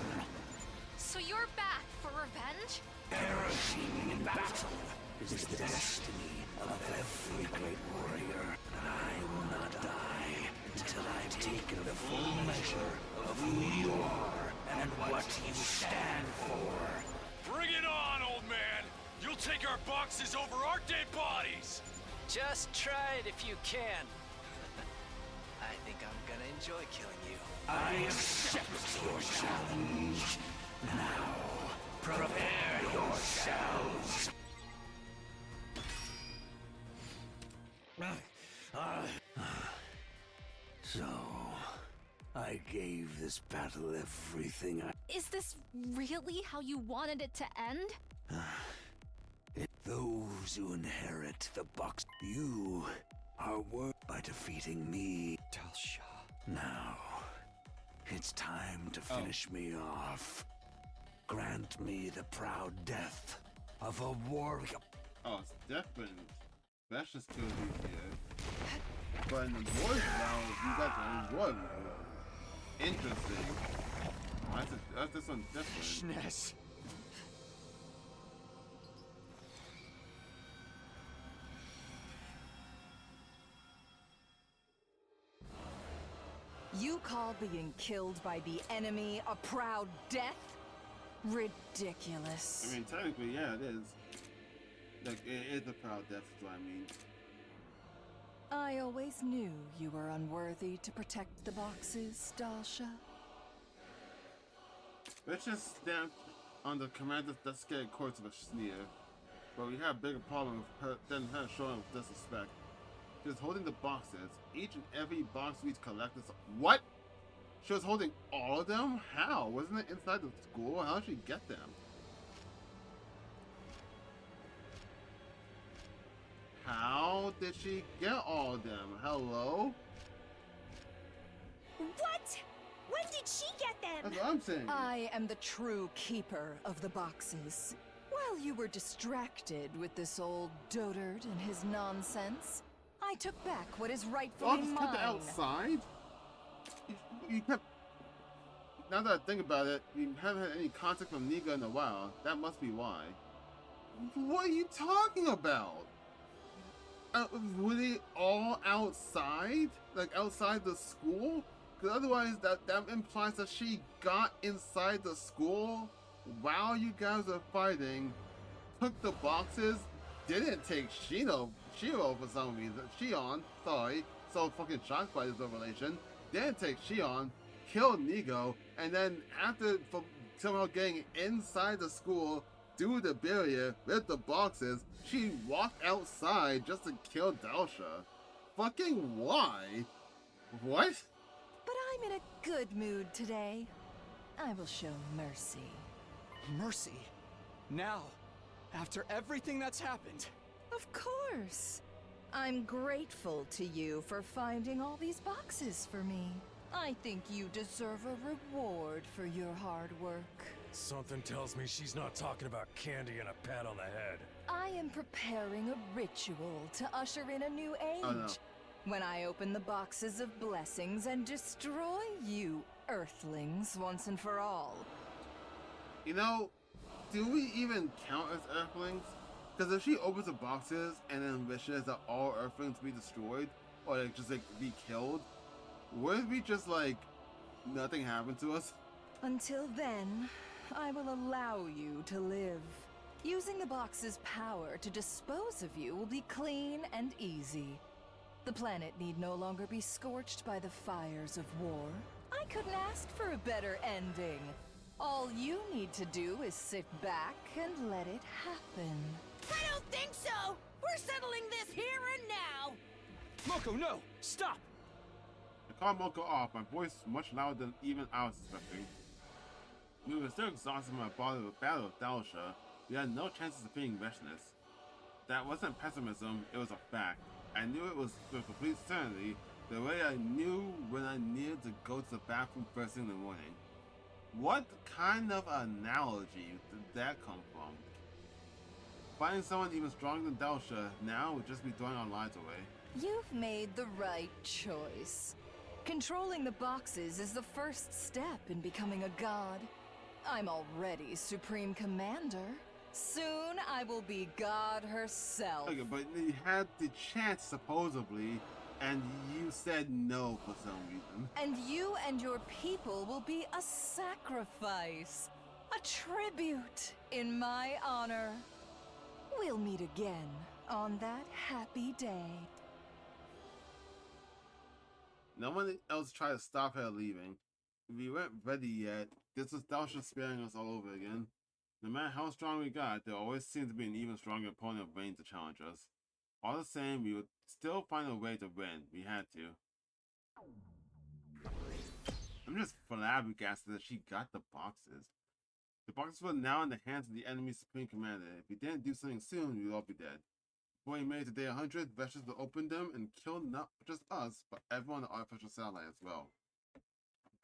So you're back for revenge? Perishing in battle is the destiny of every great warrior. And I will not die until I've taken the full measure of who you are and what you stand for. Bring it on, old man! You'll take our boxes over our dead bodies! Just try it if you can. I think I'm gonna enjoy killing you. I accept your challenge. Now, prepare yourselves. So, I gave this battle everything I... Is this really how you wanted it to end? Those who inherit the box, you are worth by defeating me. Dalsha. Now, it's time to finish me off. Grant me the proud death of a warrior. Oh, it's definitely. That's just too easier. But in the voice now, you got the one. Interesting. That's this one different. Schness. You call being killed by the enemy a proud death? Ridiculous. I mean, technically, yeah, it is. Like, it is a proud death, is what I mean. I always knew you were unworthy to protect the boxes, Dalsha. Let's just stand on the commander's scared course of a sneer. But we have a bigger problem with her than her showing with disrespect. She was holding the boxes. Each and every box we collected. What? She was holding all of them? How? Wasn't it inside the school? How did she get them? How did she get all of them? Hello? What? When did she get them? That's what I'm saying. I am the true keeper of the boxes. While you were distracted with this old dotard and his nonsense, I took back what is rightfully just mine. kept it outside? You kept... Now that I think about it, you haven't had any contact from Niga in a while. That must be why. What are you talking about? Were they all outside? Like outside the school? Because otherwise that implies that she got inside the school while you guys were fighting, took the boxes, didn't take Shiro for some reason. Shion, sorry, so fucking shocked by this revelation. Didn't take Shion, killed Nigo, and then after somehow getting inside the school through the barrier with the boxes, she walked outside just to kill Dalsha. Fucking why? What? But I'm in a good mood today. I will show mercy. Mercy? Now? After everything that's happened? Of course. I'm grateful to you for finding all these boxes for me. I think you deserve a reward for your hard work. Something tells me she's not talking about candy and a pat on the head. I am preparing a ritual to usher in a new age. Oh, no. When I open the boxes of blessings and destroy you Earthlings once and for all. You know, do we even count as Earthlings? Because if she opens the boxes and then wishes that all Earthlings be destroyed, or like just like be killed, would we just like nothing happened to us? Until then, I will allow you to live. Using the box's power to dispose of you will be clean and easy. The planet need no longer be scorched by the fires of war. I couldn't ask for a better ending. All you need to do is sit back and let it happen. I don't think so! We're settling this here and now! Moko, no! Stop! I called Moko off, my voice much louder than even I was expecting. We were still exhausted from our battle with Dalsha. We had no chances of being restless. That wasn't pessimism, it was a fact. I knew it was with complete certainty, the way I knew when I needed to go to the bathroom first thing in the morning. What kind of analogy did that come from? Finding someone even stronger than Dalsha now would just be throwing our lives away. You've made the right choice. Controlling the boxes is the first step in becoming a god. I'm already Supreme Commander. Soon I will be God herself. Okay, but you had the chance supposedly, and you said no for some reason. And you and your people will be a sacrifice. A tribute in my honor. We'll meet again on that happy day. No one else tried to stop her leaving. we weren't ready yet. This was just sparing us all over again. No matter how strong we got, there always seemed to be an even stronger opponent waiting to challenge us. All the same, we would still find a way to win. We had to. I'm just flabbergasted that she got the boxes. The boxes were now in the hands of the enemy's Supreme Commander. If we didn't do something soon, we'd all be dead. Before we made it to day 100, Vesh's will open them and kill not just us, but everyone on the artificial satellite as well.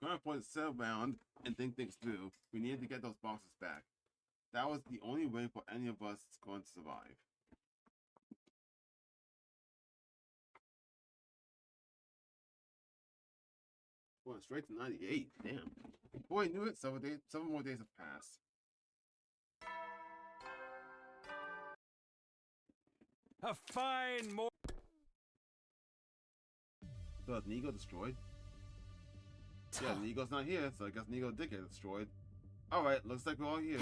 We're going to point sit around and think things through. We needed to get those boxes back. That was the only way for any of us going to survive. Well, straight to 98. Damn. Before I knew it, 7 more days have passed. A fine more. So is Nigo destroyed? Yeah, Nigo's not here, so I guess Nigo did get destroyed. Alright, looks like we're all here.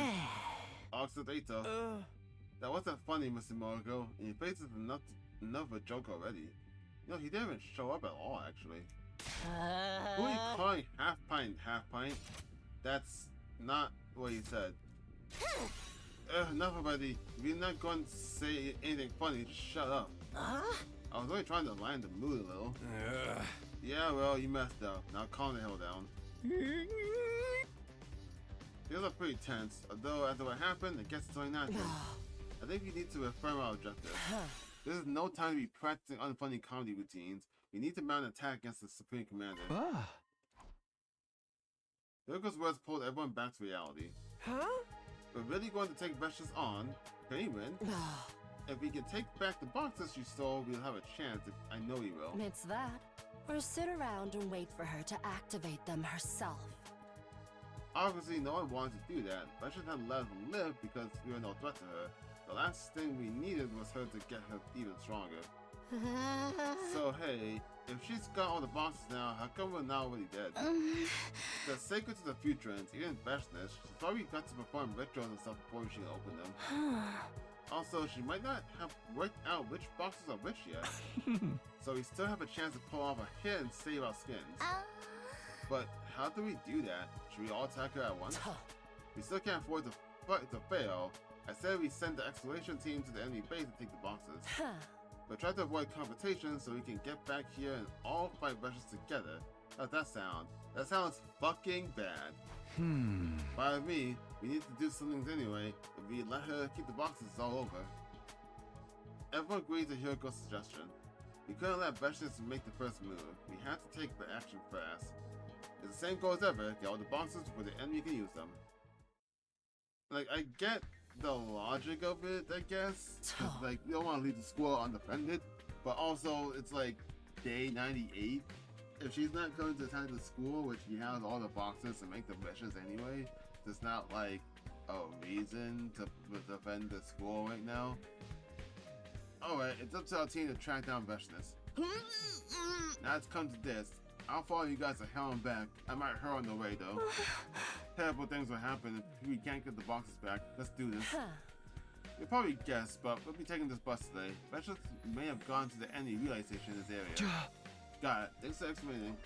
Oxford Ato. That wasn't funny, Mr. Margo, and your face is enough of a joke already. You know, he didn't even show up at all, actually. Who are you calling half pint? That's not what he said. Enough already. If you're not going to say anything funny, just shut up. I was only trying to lighten the mood a little. Yeah, well, you messed up. Now calm the hell down. Feels are pretty tense, although after what happened, I guess it's only natural. I think we need to affirm our objective. This is no time to be practicing unfunny comedy routines. We need to mount an attack against the Supreme Commander. Virgo's words pulled everyone back to reality. We're really going to take Vesh's on. Can he win? If we can take back the boxes she stole, we'll have a chance. I know we will. It's that. Or sit around and wait for her to activate them herself. Obviously, no one wanted to do that. Vesh had let her live because we were no threat to her. The last thing we needed was her to get her even stronger. So hey, if she's got all the boxes now, how come we're not already dead? The sacred to the futurans, even Veshness, she's probably got to perform rituals and stuff before she can open them. Also, she might not have worked out which boxes are which yet. So we still have a chance to pull off a hit and save our skins. But how do we do that? Should we all attack her at once? We still can't afford to fail. I said we send the exploration team to the enemy base to take the boxes. But try to avoid confrontation so we can get back here and all fight Vesh's together. How's that sound? That sounds fucking bad. By me, we need to do some things anyway. If we let her keep the boxes, it's all over. Everyone agreed to Hiroko's suggestion. We couldn't let Vesh's make the first move. We had to take the action fast. It's the same goal as ever, get all the boxes where the enemy can use them. Like, I get the logic of it, I guess. Like, you don't want to leave the school undefended, but also it's like day 98. If she's not going to attack the school, which she has all the boxes to make the wishes anyway, there's not like a reason to defend the school right now. Alright, it's up to our team to track down Veshness. Now it's come to this. I'll follow you guys to hell and back. I might hurt on the way though. Terrible things will happen if we can't get the boxes back. Let's do this. You'll probably guess, but we'll be taking this bus today. Veshness may have gone to the enemy relay station in this area. Got it. Thanks for explaining.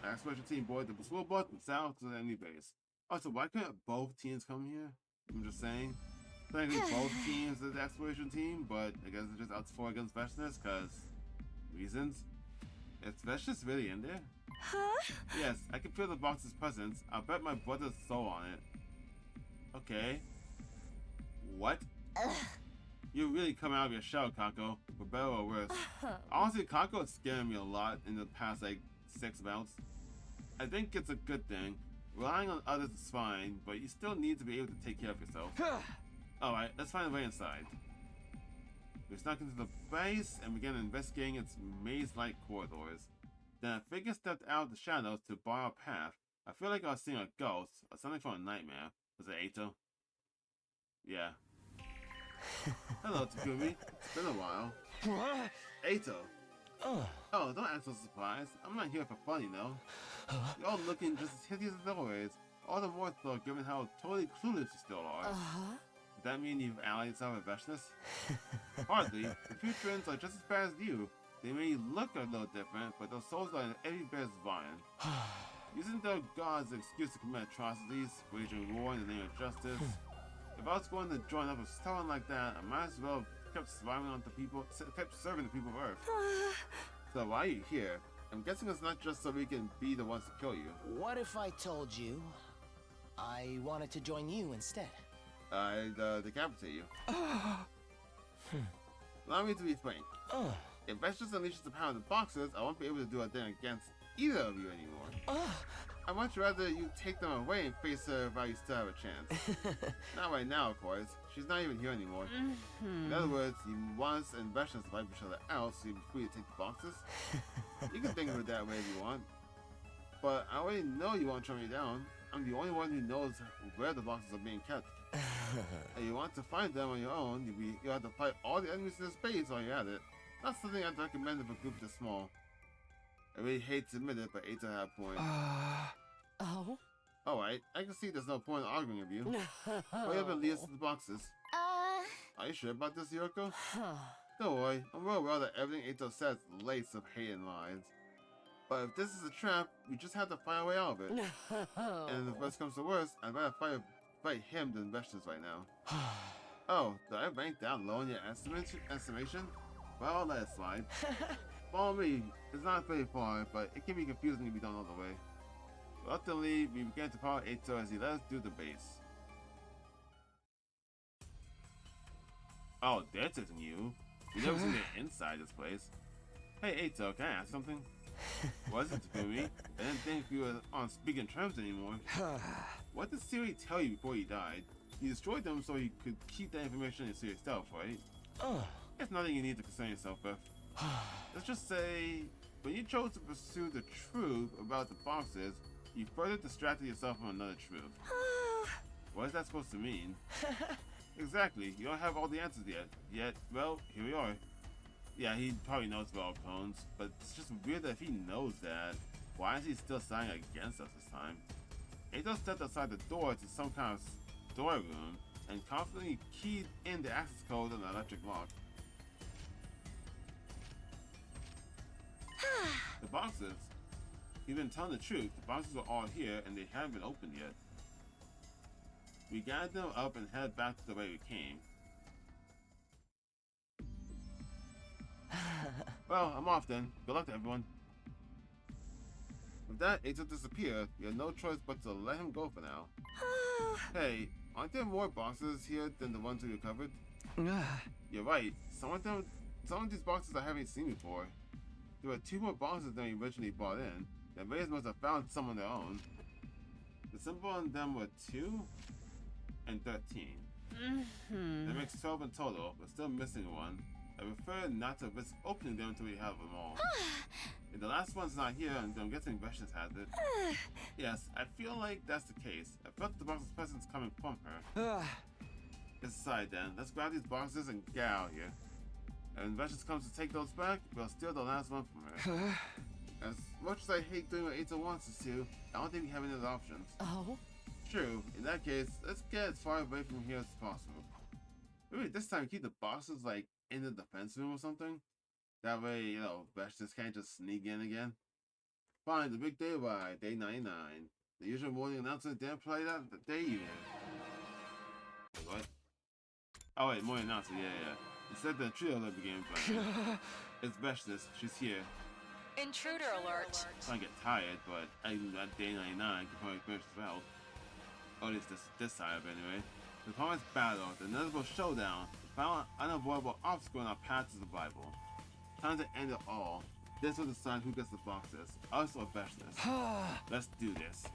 Our exploration team boarded the school bus and south to the enemy base. Also, why couldn't both teams come here? I'm just saying. Technically, both teams are the exploration team, but I guess it's just us 4 against Veshness, because reasons. Is Veshness really in there? Yes, I can feel the box's presence. I'll bet my brother's soul on it. Okay. What? You really come out of your shell, Kako, for better or worse. Honestly, Kako has scared me a lot in the past, like, 6 bouts. I think it's a good thing. Relying on others is fine, but you still need to be able to take care of yourself. Alright, let's find a way inside. We snuck into the base and began investigating its maze-like corridors. Then a figure stepped out of the shadows to bar our path. I feel like I was seeing a ghost, or something from a nightmare. Was it Ato? Yeah. Hello, Takumi. It's been a while. Ato. Oh, don't act so surprised. I'm not here for fun, you know. You're all looking just as hideous as always. All the more so given how totally clueless you still are. Does that mean you've allied yourself with Veshness? Hardly. The Futurans are just as bad as you. They may look a little different, but those souls are in every bit as vine. Using their gods as an excuse to commit atrocities, waging war in the name of justice. If I was going to join up with someone like that, I might as well have kept surviving on the people, kept serving the people of Earth. So why are you here? I'm guessing it's not just so we can be the ones to kill you. What if I told you I wanted to join you instead? I'd decapitate you. Allow me to be frank. If Vexus unleashes the power of the boxes, I won't be able to do a thing against either of you anymore. I'd much rather you take them away and face her while you still have a chance. Not right now, of course. She's not even here anymore. In other words, you want us and Vexus to wipe each other out so you'll be free to take the boxes. You can think of it that way if you want. But I already know you won't turn me down. I'm the only one who knows where the boxes are being kept. And you want to find them on your own, you'll have to fight all the enemies in the space while you're at it. Not something I'd recommend if a group this small. I really hate to admit it, but Eita had a point. Oh? Alright, I can see there's no point in arguing with you. Hurry up and lead us to the boxes. Are you sure about this, Yoko? Don't worry, I'm well aware that everything Eito says is laced of hate and lies. But if this is a trap, we just have to find our way out of it. And if worst comes to worst, I'd rather fight him than Vexus right now. Oh, did I rank down low in your estimation? Well, I'll let it slide. Follow me. It's not very far, but it can be confusing if you don't know the way. Reluctantly, we began to follow Eito as he led us through the base. Oh, this isn't you. We've never seen the inside this place. Hey Eito, can I ask something? Wasn't Takumi? I didn't think we were on speaking terms anymore. What did Siri tell you before he died? You destroyed them so you could keep that information to yourself, right? There's nothing you need to concern yourself with. Let's just say, when you chose to pursue the truth about the boxes, you further distracted yourself from another truth. What is that supposed to mean? Exactly, you don't have all the answers yet. Well, here we are. Yeah, he probably knows about all clones, but it's just weird that if he knows that, why is he still siding against us this time? Eito stepped outside the door to some kind of storeroom and confidently keyed in the access code on the electric lock. The boxes. He's been telling the truth. The boxes are all here and they haven't been opened yet. We gathered them up and headed back to the way we came. Well, I'm off then. Good luck to everyone. With that, Eito disappeared. We had no choice but to let him go for now. Hey, aren't there more boxes here than the ones we recovered? You're right. Some of these boxes I haven't seen before. There were 2 more boxes than we originally brought in. The invaders must have found some on their own. The symbol on them were 2 and 13. That makes 12 in total, but still missing one. I prefer not to risk opening them until we have them all. If the last one's not here, and I'm guessing Vexus has it. Yes, I feel like that's the case. I felt the box's presence coming from her. Aside then, let's grab these boxes and get out of here. And when Vexus comes to take those back, we'll steal the last one from her. As much as I hate doing what Eito wants us to, I don't think we have any other options. True. In that case, let's get as far away from here as possible. Maybe this time keep the boxes like in the defense room or something. That way, you know, Vexus can't just sneak in again. Fine, the big day ride, day 99. The usual morning announcement didn't play that the day either. Wait, what? Oh wait, morning announcement, yeah. Instead the trio that began playing. It's Vexus, she's here. Intruder alert. I get tired, but at day 99 I can probably finish the battle. Or at least this side of it anyway. The promised battle, the inevitable showdown, the final unavoidable obstacle in our path to survival. Time to end it all. This will decide who gets the boxes, us or Vexus. Let's do this.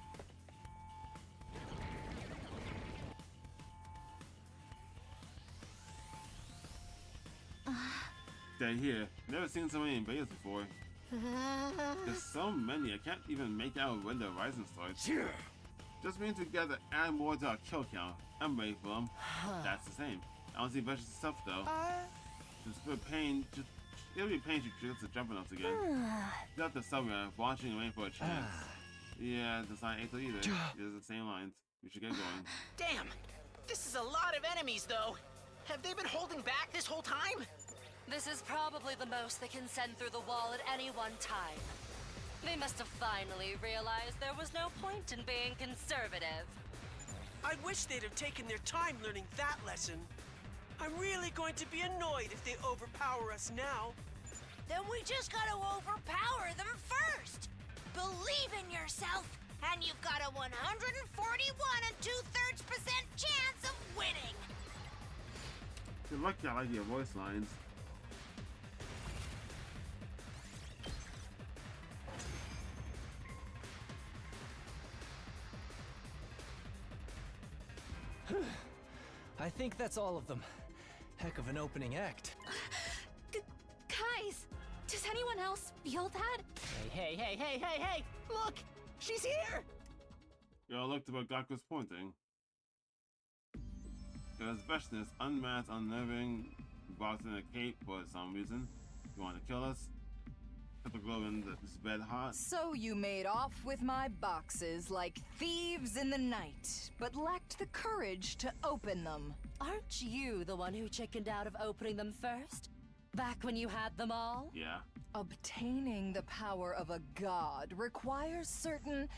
They're here. Never seen so many invaders before. There's so many, I can't even make out when the rising starts. Just means we gotta add more to our kill count. I'm ready for them. That's the same. I don't see Vexus stuff though. It'll be pain she triggers to jumping us again. She's out there somewhere, watching and waiting for a chance. Yeah, it's not Eito either. It's the same lines. We should get going. Damn! This is a lot of enemies, though. Have they been holding back this whole time? This is probably the most they can send through the wall at any one time. They must have finally realized there was no point in being conservative. I wish they'd have taken their time learning that lesson. I'm really going to be annoyed if they overpower us now. Then we just gotta overpower them first. Believe in yourself, and you've got a 141 2/3% chance of winning. You're lucky I like your voice lines. I think that's all of them. Heck of an opening act. Guys, does anyone else feel that? Hey! Look! She's here! Y'all looked about Gaku's pointing. There's vicious, unmasked, unnerving, boxed in a cape for some reason. You want to kill us? Put the glow in this bed hot. So you made off with my boxes like thieves in the night, but lacked the courage to open them. Aren't you the one who chickened out of opening them first? Back when you had them all? Yeah. Obtaining the power of a god requires certain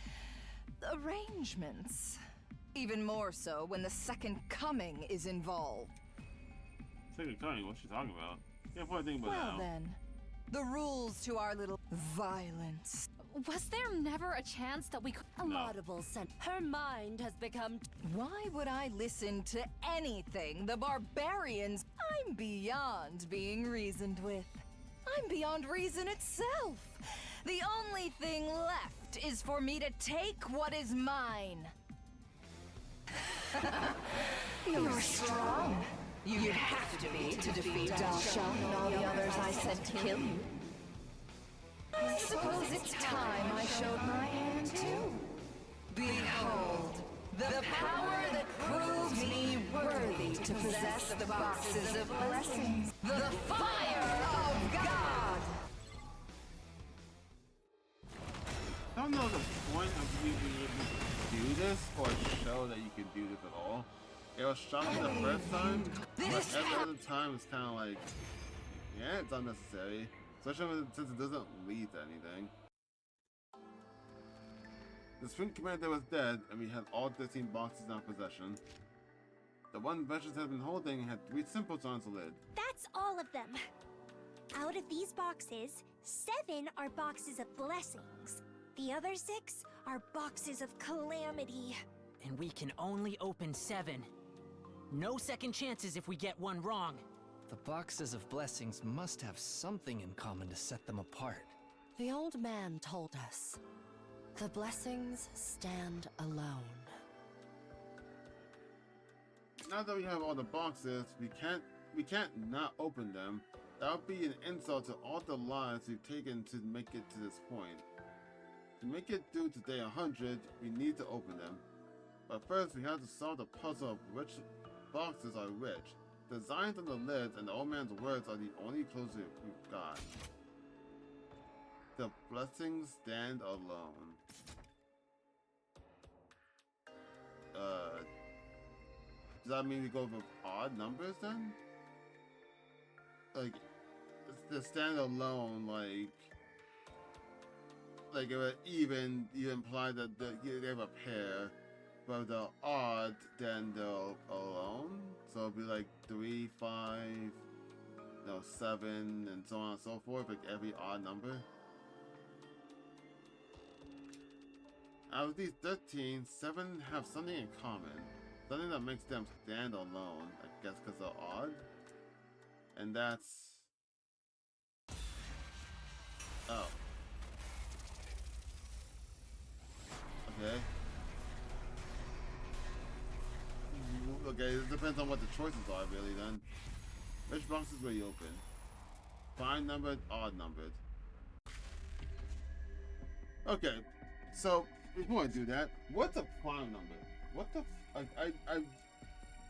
arrangements. Even more so when the second coming is involved. Second coming? What's she talking about? Can't put anything but Well now. then, the rules to our little violence. Was there never a chance that we could... A laudable sense. Her mind has become... Why would I listen to anything the barbarians... I'm beyond being reasoned with. I'm beyond reason itself. The only thing left is for me to take what is mine. You're strong. You'd have to be to defeat Dasha and all the others I sent to kill you. I suppose it's time I showed my hand too. Behold, the power that proves me worthy to possess the boxes of blessings. The fire of God! I don't know the point of you being able to do this or show that you can do this at all. It was shocking the first time, but every other time it's kind of like, yeah, it's unnecessary. Especially since it doesn't lead to anything. The Spring Commander was dead, and we had all 13 boxes in our possession. The one Vengeance had been holding had 3 simples on its lid. That's all of them. Out of these boxes, 7 are boxes of blessings. The other 6 are boxes of calamity. And we can only open 7. No second chances if we get one wrong. The boxes of blessings must have something in common to set them apart. The old man told us, the blessings stand alone. Now that we have all the boxes, we can't not open them. That would be an insult to all the lives we've taken to make it to this point. To make it through to day 100, we need to open them. But first, we have to solve the puzzle of which boxes are which. The designs on the lids and the old man's words are the only clues we've got. The blessings stand alone. Does that mean we go with odd numbers then? Like, the stand alone, like if it even, you imply that they have a pair. But the odd, then they'll alone. So it'll be like 3, 5, 7, and so on and so forth, like every odd number. Out of these 13, 7 have something in common. Something that makes them stand alone, I guess because they're odd. And that's... Oh. Okay. Okay, it depends on what the choices are, really, then. Which boxes will you open? Prime numbered, odd numbered. Okay, so before I do that, what's a prime number? What the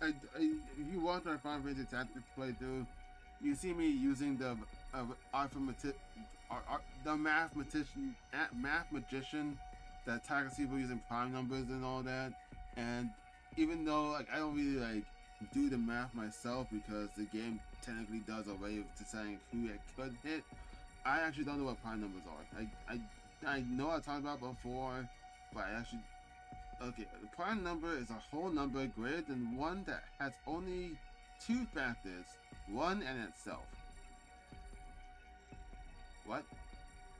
if you watch my Final Fantasy Tactics playthrough, you see me using the math magician that tackles people using prime numbers and all that, and even though I don't really do the math myself because the game technically does away to saying who it could hit. I actually don't know what prime numbers are. I know I talked about before, but I actually... Okay, the prime number is a whole number greater than one that has only two factors, one and itself. What?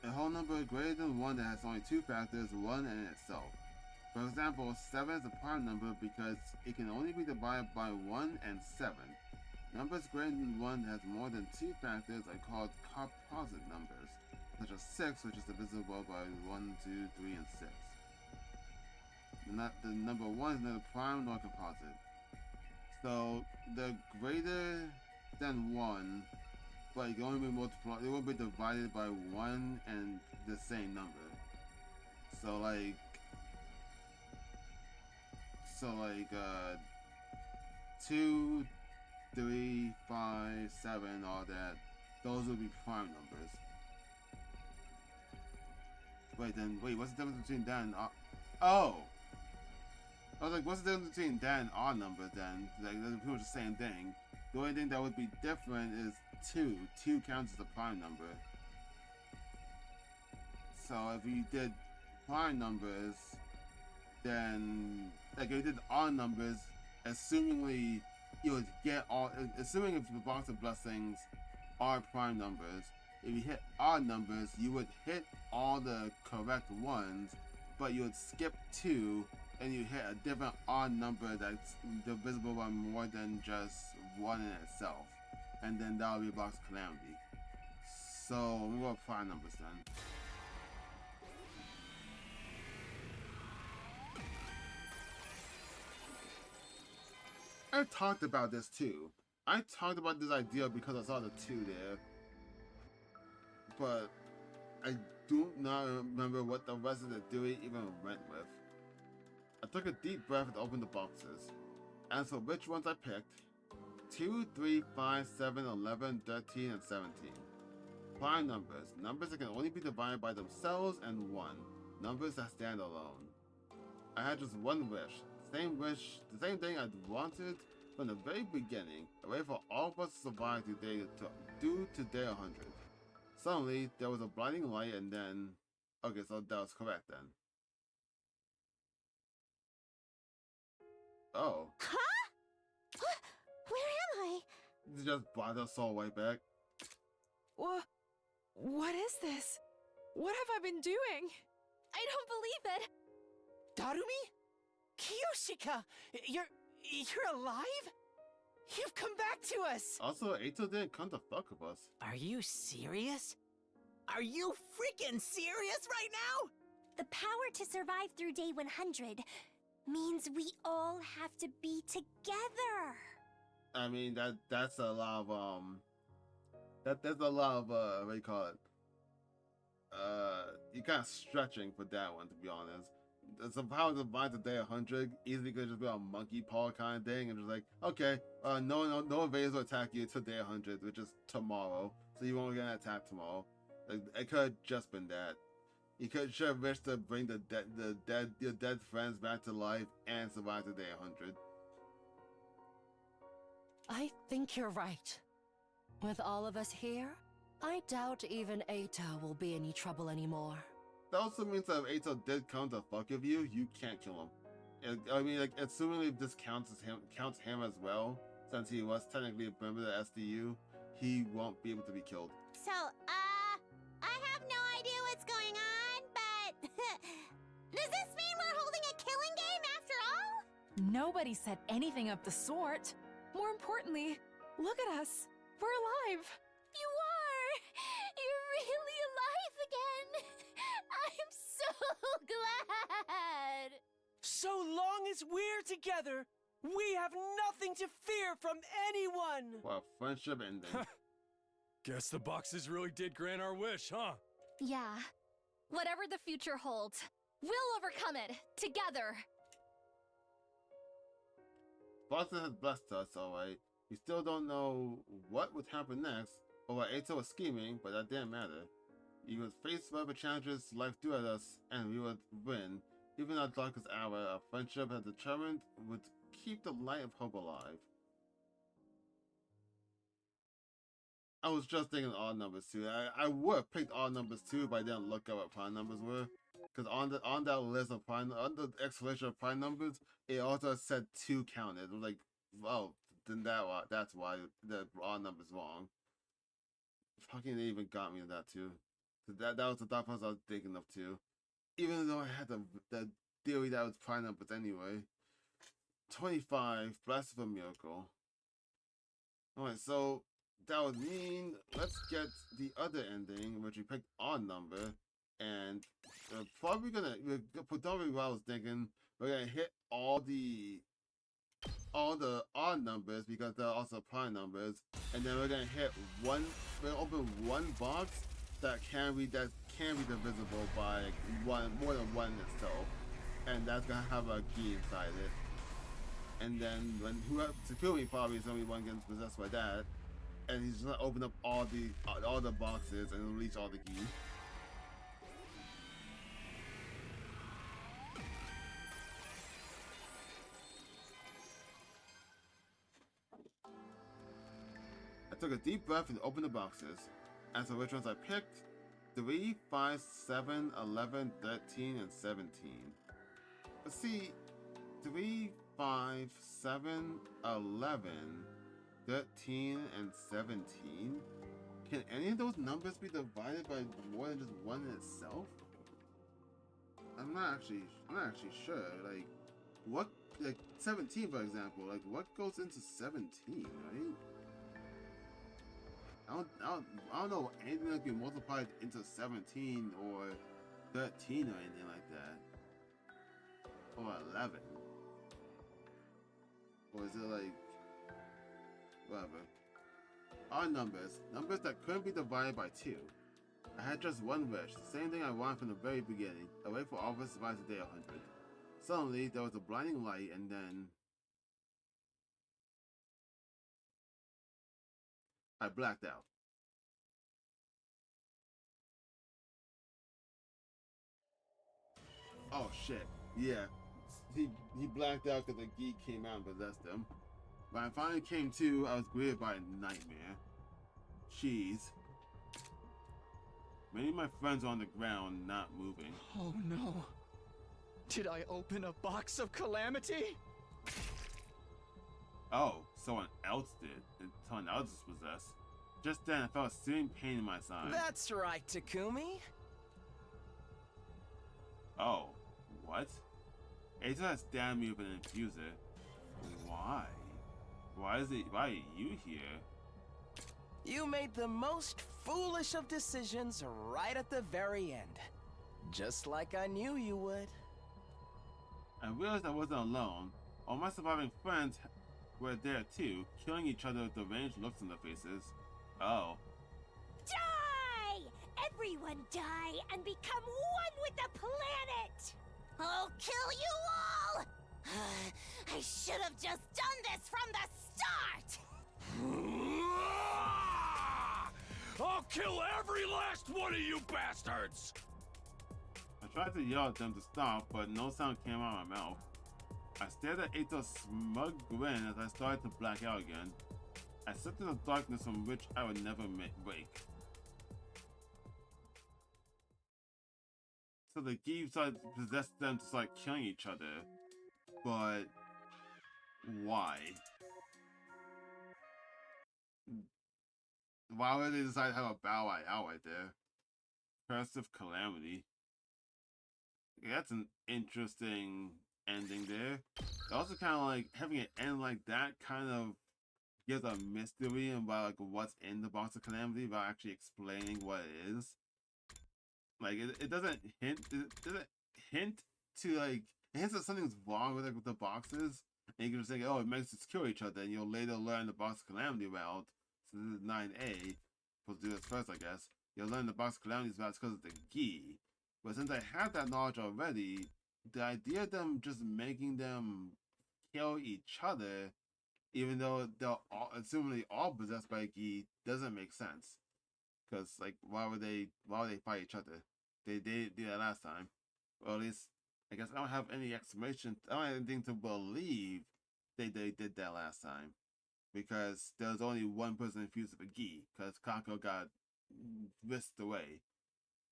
A whole number greater than one that has only two factors, one and itself. For example, 7 is a prime number because it can only be divided by 1 and 7. Numbers greater than 1 that has more than two factors are called composite numbers, such as 6, which is divisible by 1, 2, 3, and 6. The number 1 is neither prime nor composite. So they're greater than 1, but it can only be multiplied. It will be divided by 1 and the same number. So like 2, 3, 5, 7, all that. Those would be prime numbers. Wait, what's the difference between that and odd? Oh! I was like, what's the difference between that and odd numbers then? Like, they're pretty much the same thing. The only thing that would be different is 2. 2 counts as a prime number. So if you did prime numbers, then, like, if you did odd numbers, assumingly you would get all, assuming if the box of blessings are prime numbers, if you hit odd numbers, you would hit all the correct ones, but you would skip 2 and you hit a different odd number that's divisible by more than just 1 in itself. And then that would be a Box of Calamity. So we'll go with prime numbers then. I talked about this too. I talked about this idea because I saw the 2 there. But I do not remember what the rest of the theory even went with. I took a deep breath and opened the boxes. As for which ones I picked, 2, 3, 5, 7, 11, 13, and 17. Prime numbers. Numbers that can only be divided by themselves, and 1. Numbers that stand alone. I had just one wish. The same thing I'd wanted from the very beginning. A way for all of us to survive to day 100. Suddenly, there was a blinding light and then... Okay, so that was correct then. Oh. Huh? Where am I? You just brought us all way back. What is this? What have I been doing? I don't believe it. Darumi? Kiyoshika! You're alive? You've come back to us! Also, Eito didn't come to fuck with us. Are you serious? Are you freaking serious right now? The power to survive through day 100 means we all have to be together. I mean, that's a lot of, there's a lot of, what do you call it? You're kind of stretching for that one, to be honest. The power to survive to day 100 easily could just be a monkey paw kind of thing, and just like, okay, no invaders will attack you till day 100, which is tomorrow, so you won't get attacked tomorrow. Like, it could have just been that. You should have wished to bring your dead friends back to life and survive to day 100. I think you're right. With all of us here, I doubt even Eito will be any trouble anymore. That also means that if Eito did come to fuck with you, you can't kill him. I mean, like, assuming if this counts him as well, since he was technically a member of the SDU, he won't be able to be killed. So, I have no idea what's going on, but does this mean we're holding a killing game after all? Nobody said anything of the sort. More importantly, look at us. We're alive. You are! You're really alive again! I'm so glad! So long as we're together, we have nothing to fear from anyone! Wow, friendship ending. Guess the boxes really did grant our wish, huh? Yeah. Whatever the future holds, we'll overcome it, together. Boxes has blessed us, alright. We still don't know what would happen next, or what Eito was scheming, but that didn't matter. We would face whatever challenges life threw at us, and we would win. Even our darkest hour, our friendship had determined would keep the light of hope alive. I was just thinking odd numbers too. I would have picked odd numbers too, but I didn't look up what prime numbers were. Because on that list of prime, on the explanation of prime numbers, it also said 2 counted. It was like, oh, then that's why the odd number's wrong. Fucking they even got me to that too. So that was the thought process I was thinking of too. Even though I had the theory that was prime numbers anyway. 25, Blessed of a Miracle. Alright, so that would mean let's get the other ending, which we picked odd number, and probably predominantly what I was thinking, we're gonna hit all the odd numbers because they're also prime numbers, and then we're gonna open one box that can be divisible by more than one itself, and that's gonna have a key inside it. And then when Takumi probably is gonna be one getting possessed by that, and he's just gonna open up all the boxes and release all the keys. I took a deep breath and opened the boxes. As for which ones I picked, 3, 5, 7, 11, 13, and 17. But see, 3, 5, 7, 11, 13, and 17? Can any of those numbers be divided by more than just one in itself? I'm not actually sure. Like 17 for example, like what goes into 17, right? I don't know anything that can be multiplied into 17 or 13 or anything like that. Or 11. Or is it like whatever? Odd numbers that couldn't be divided by 2. I had just one wish, the same thing I wanted from the very beginning, a way for all of us to survive the day 100. Suddenly, there was a blinding light, and then I blacked out. Oh shit, yeah. He blacked out because the geek came out and possessed him. When I finally came to, I was greeted by a nightmare. Jeez. Many of my friends are on the ground, not moving. Oh no. Did I open a box of calamity? Oh, someone else did. Someone else is possessed. Just then, I felt a searing pain in my side. That's right, Takumi. Oh, what? Ato has stabbed me with an infuser. Why? Why are you here? You made the most foolish of decisions right at the very end. Just like I knew you would. I realized I wasn't alone. All my surviving friends were there too, killing each other with deranged looks on their faces. Oh. Die! Everyone die and become one with the planet! I'll kill you all! I should have just done this from the start! I'll kill every last one of you bastards! I tried to yell at them to stop, but no sound came out of my mouth. I stared at Ato's smug grin as I started to black out again. I slipped into darkness from which I would never wake. So the Geeves possessed them to start killing each other. But why? Why would they decide to have a battle out right there? Curse of Calamity. Yeah, that's an interesting ending there. Also kind of like having it end like that kind of gives a mystery about like what's in the Box of Calamity without actually explaining what it is. Like it doesn't hint to like it hints that something's wrong with the boxes, and you can just think, oh, it makes us kill each other, and you'll later learn the Box of Calamity route. So this is 9A. Supposed to do this first, I guess. You'll learn the Box of Calamity route because of the gi. But since I have that knowledge already, the idea of them just making them kill each other, even though they're assumably all possessed by gi, doesn't make sense. Because like, why would they fight each other? They did that last time. Or at least, I guess I don't have any explanation. I don't have anything to believe they did that last time. because there's only one person infused with Gi, because Kako got whisked away.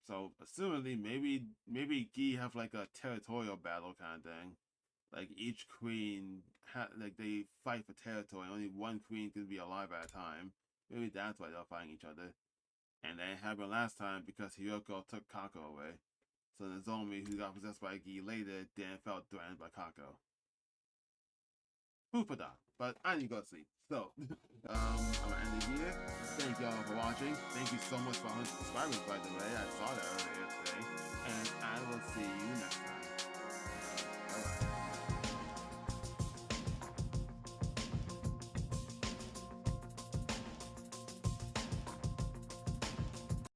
So assumingly, maybe Gi have like a territorial battle kind of thing. Like each queen, like they fight for territory. Only one queen can be alive at a time. Maybe that's why they're fighting each other. And that happened last time because Hiyoko took Kako away. So Nozomi, who got possessed by Gi later, then felt threatened by Kako. Food for thought. But I need to go to sleep. So, I'm gonna end it here. Thank y'all for watching. Thank you so much for 100 subscribers, by the way. I saw that earlier today. And I will see you next time. Bye-bye.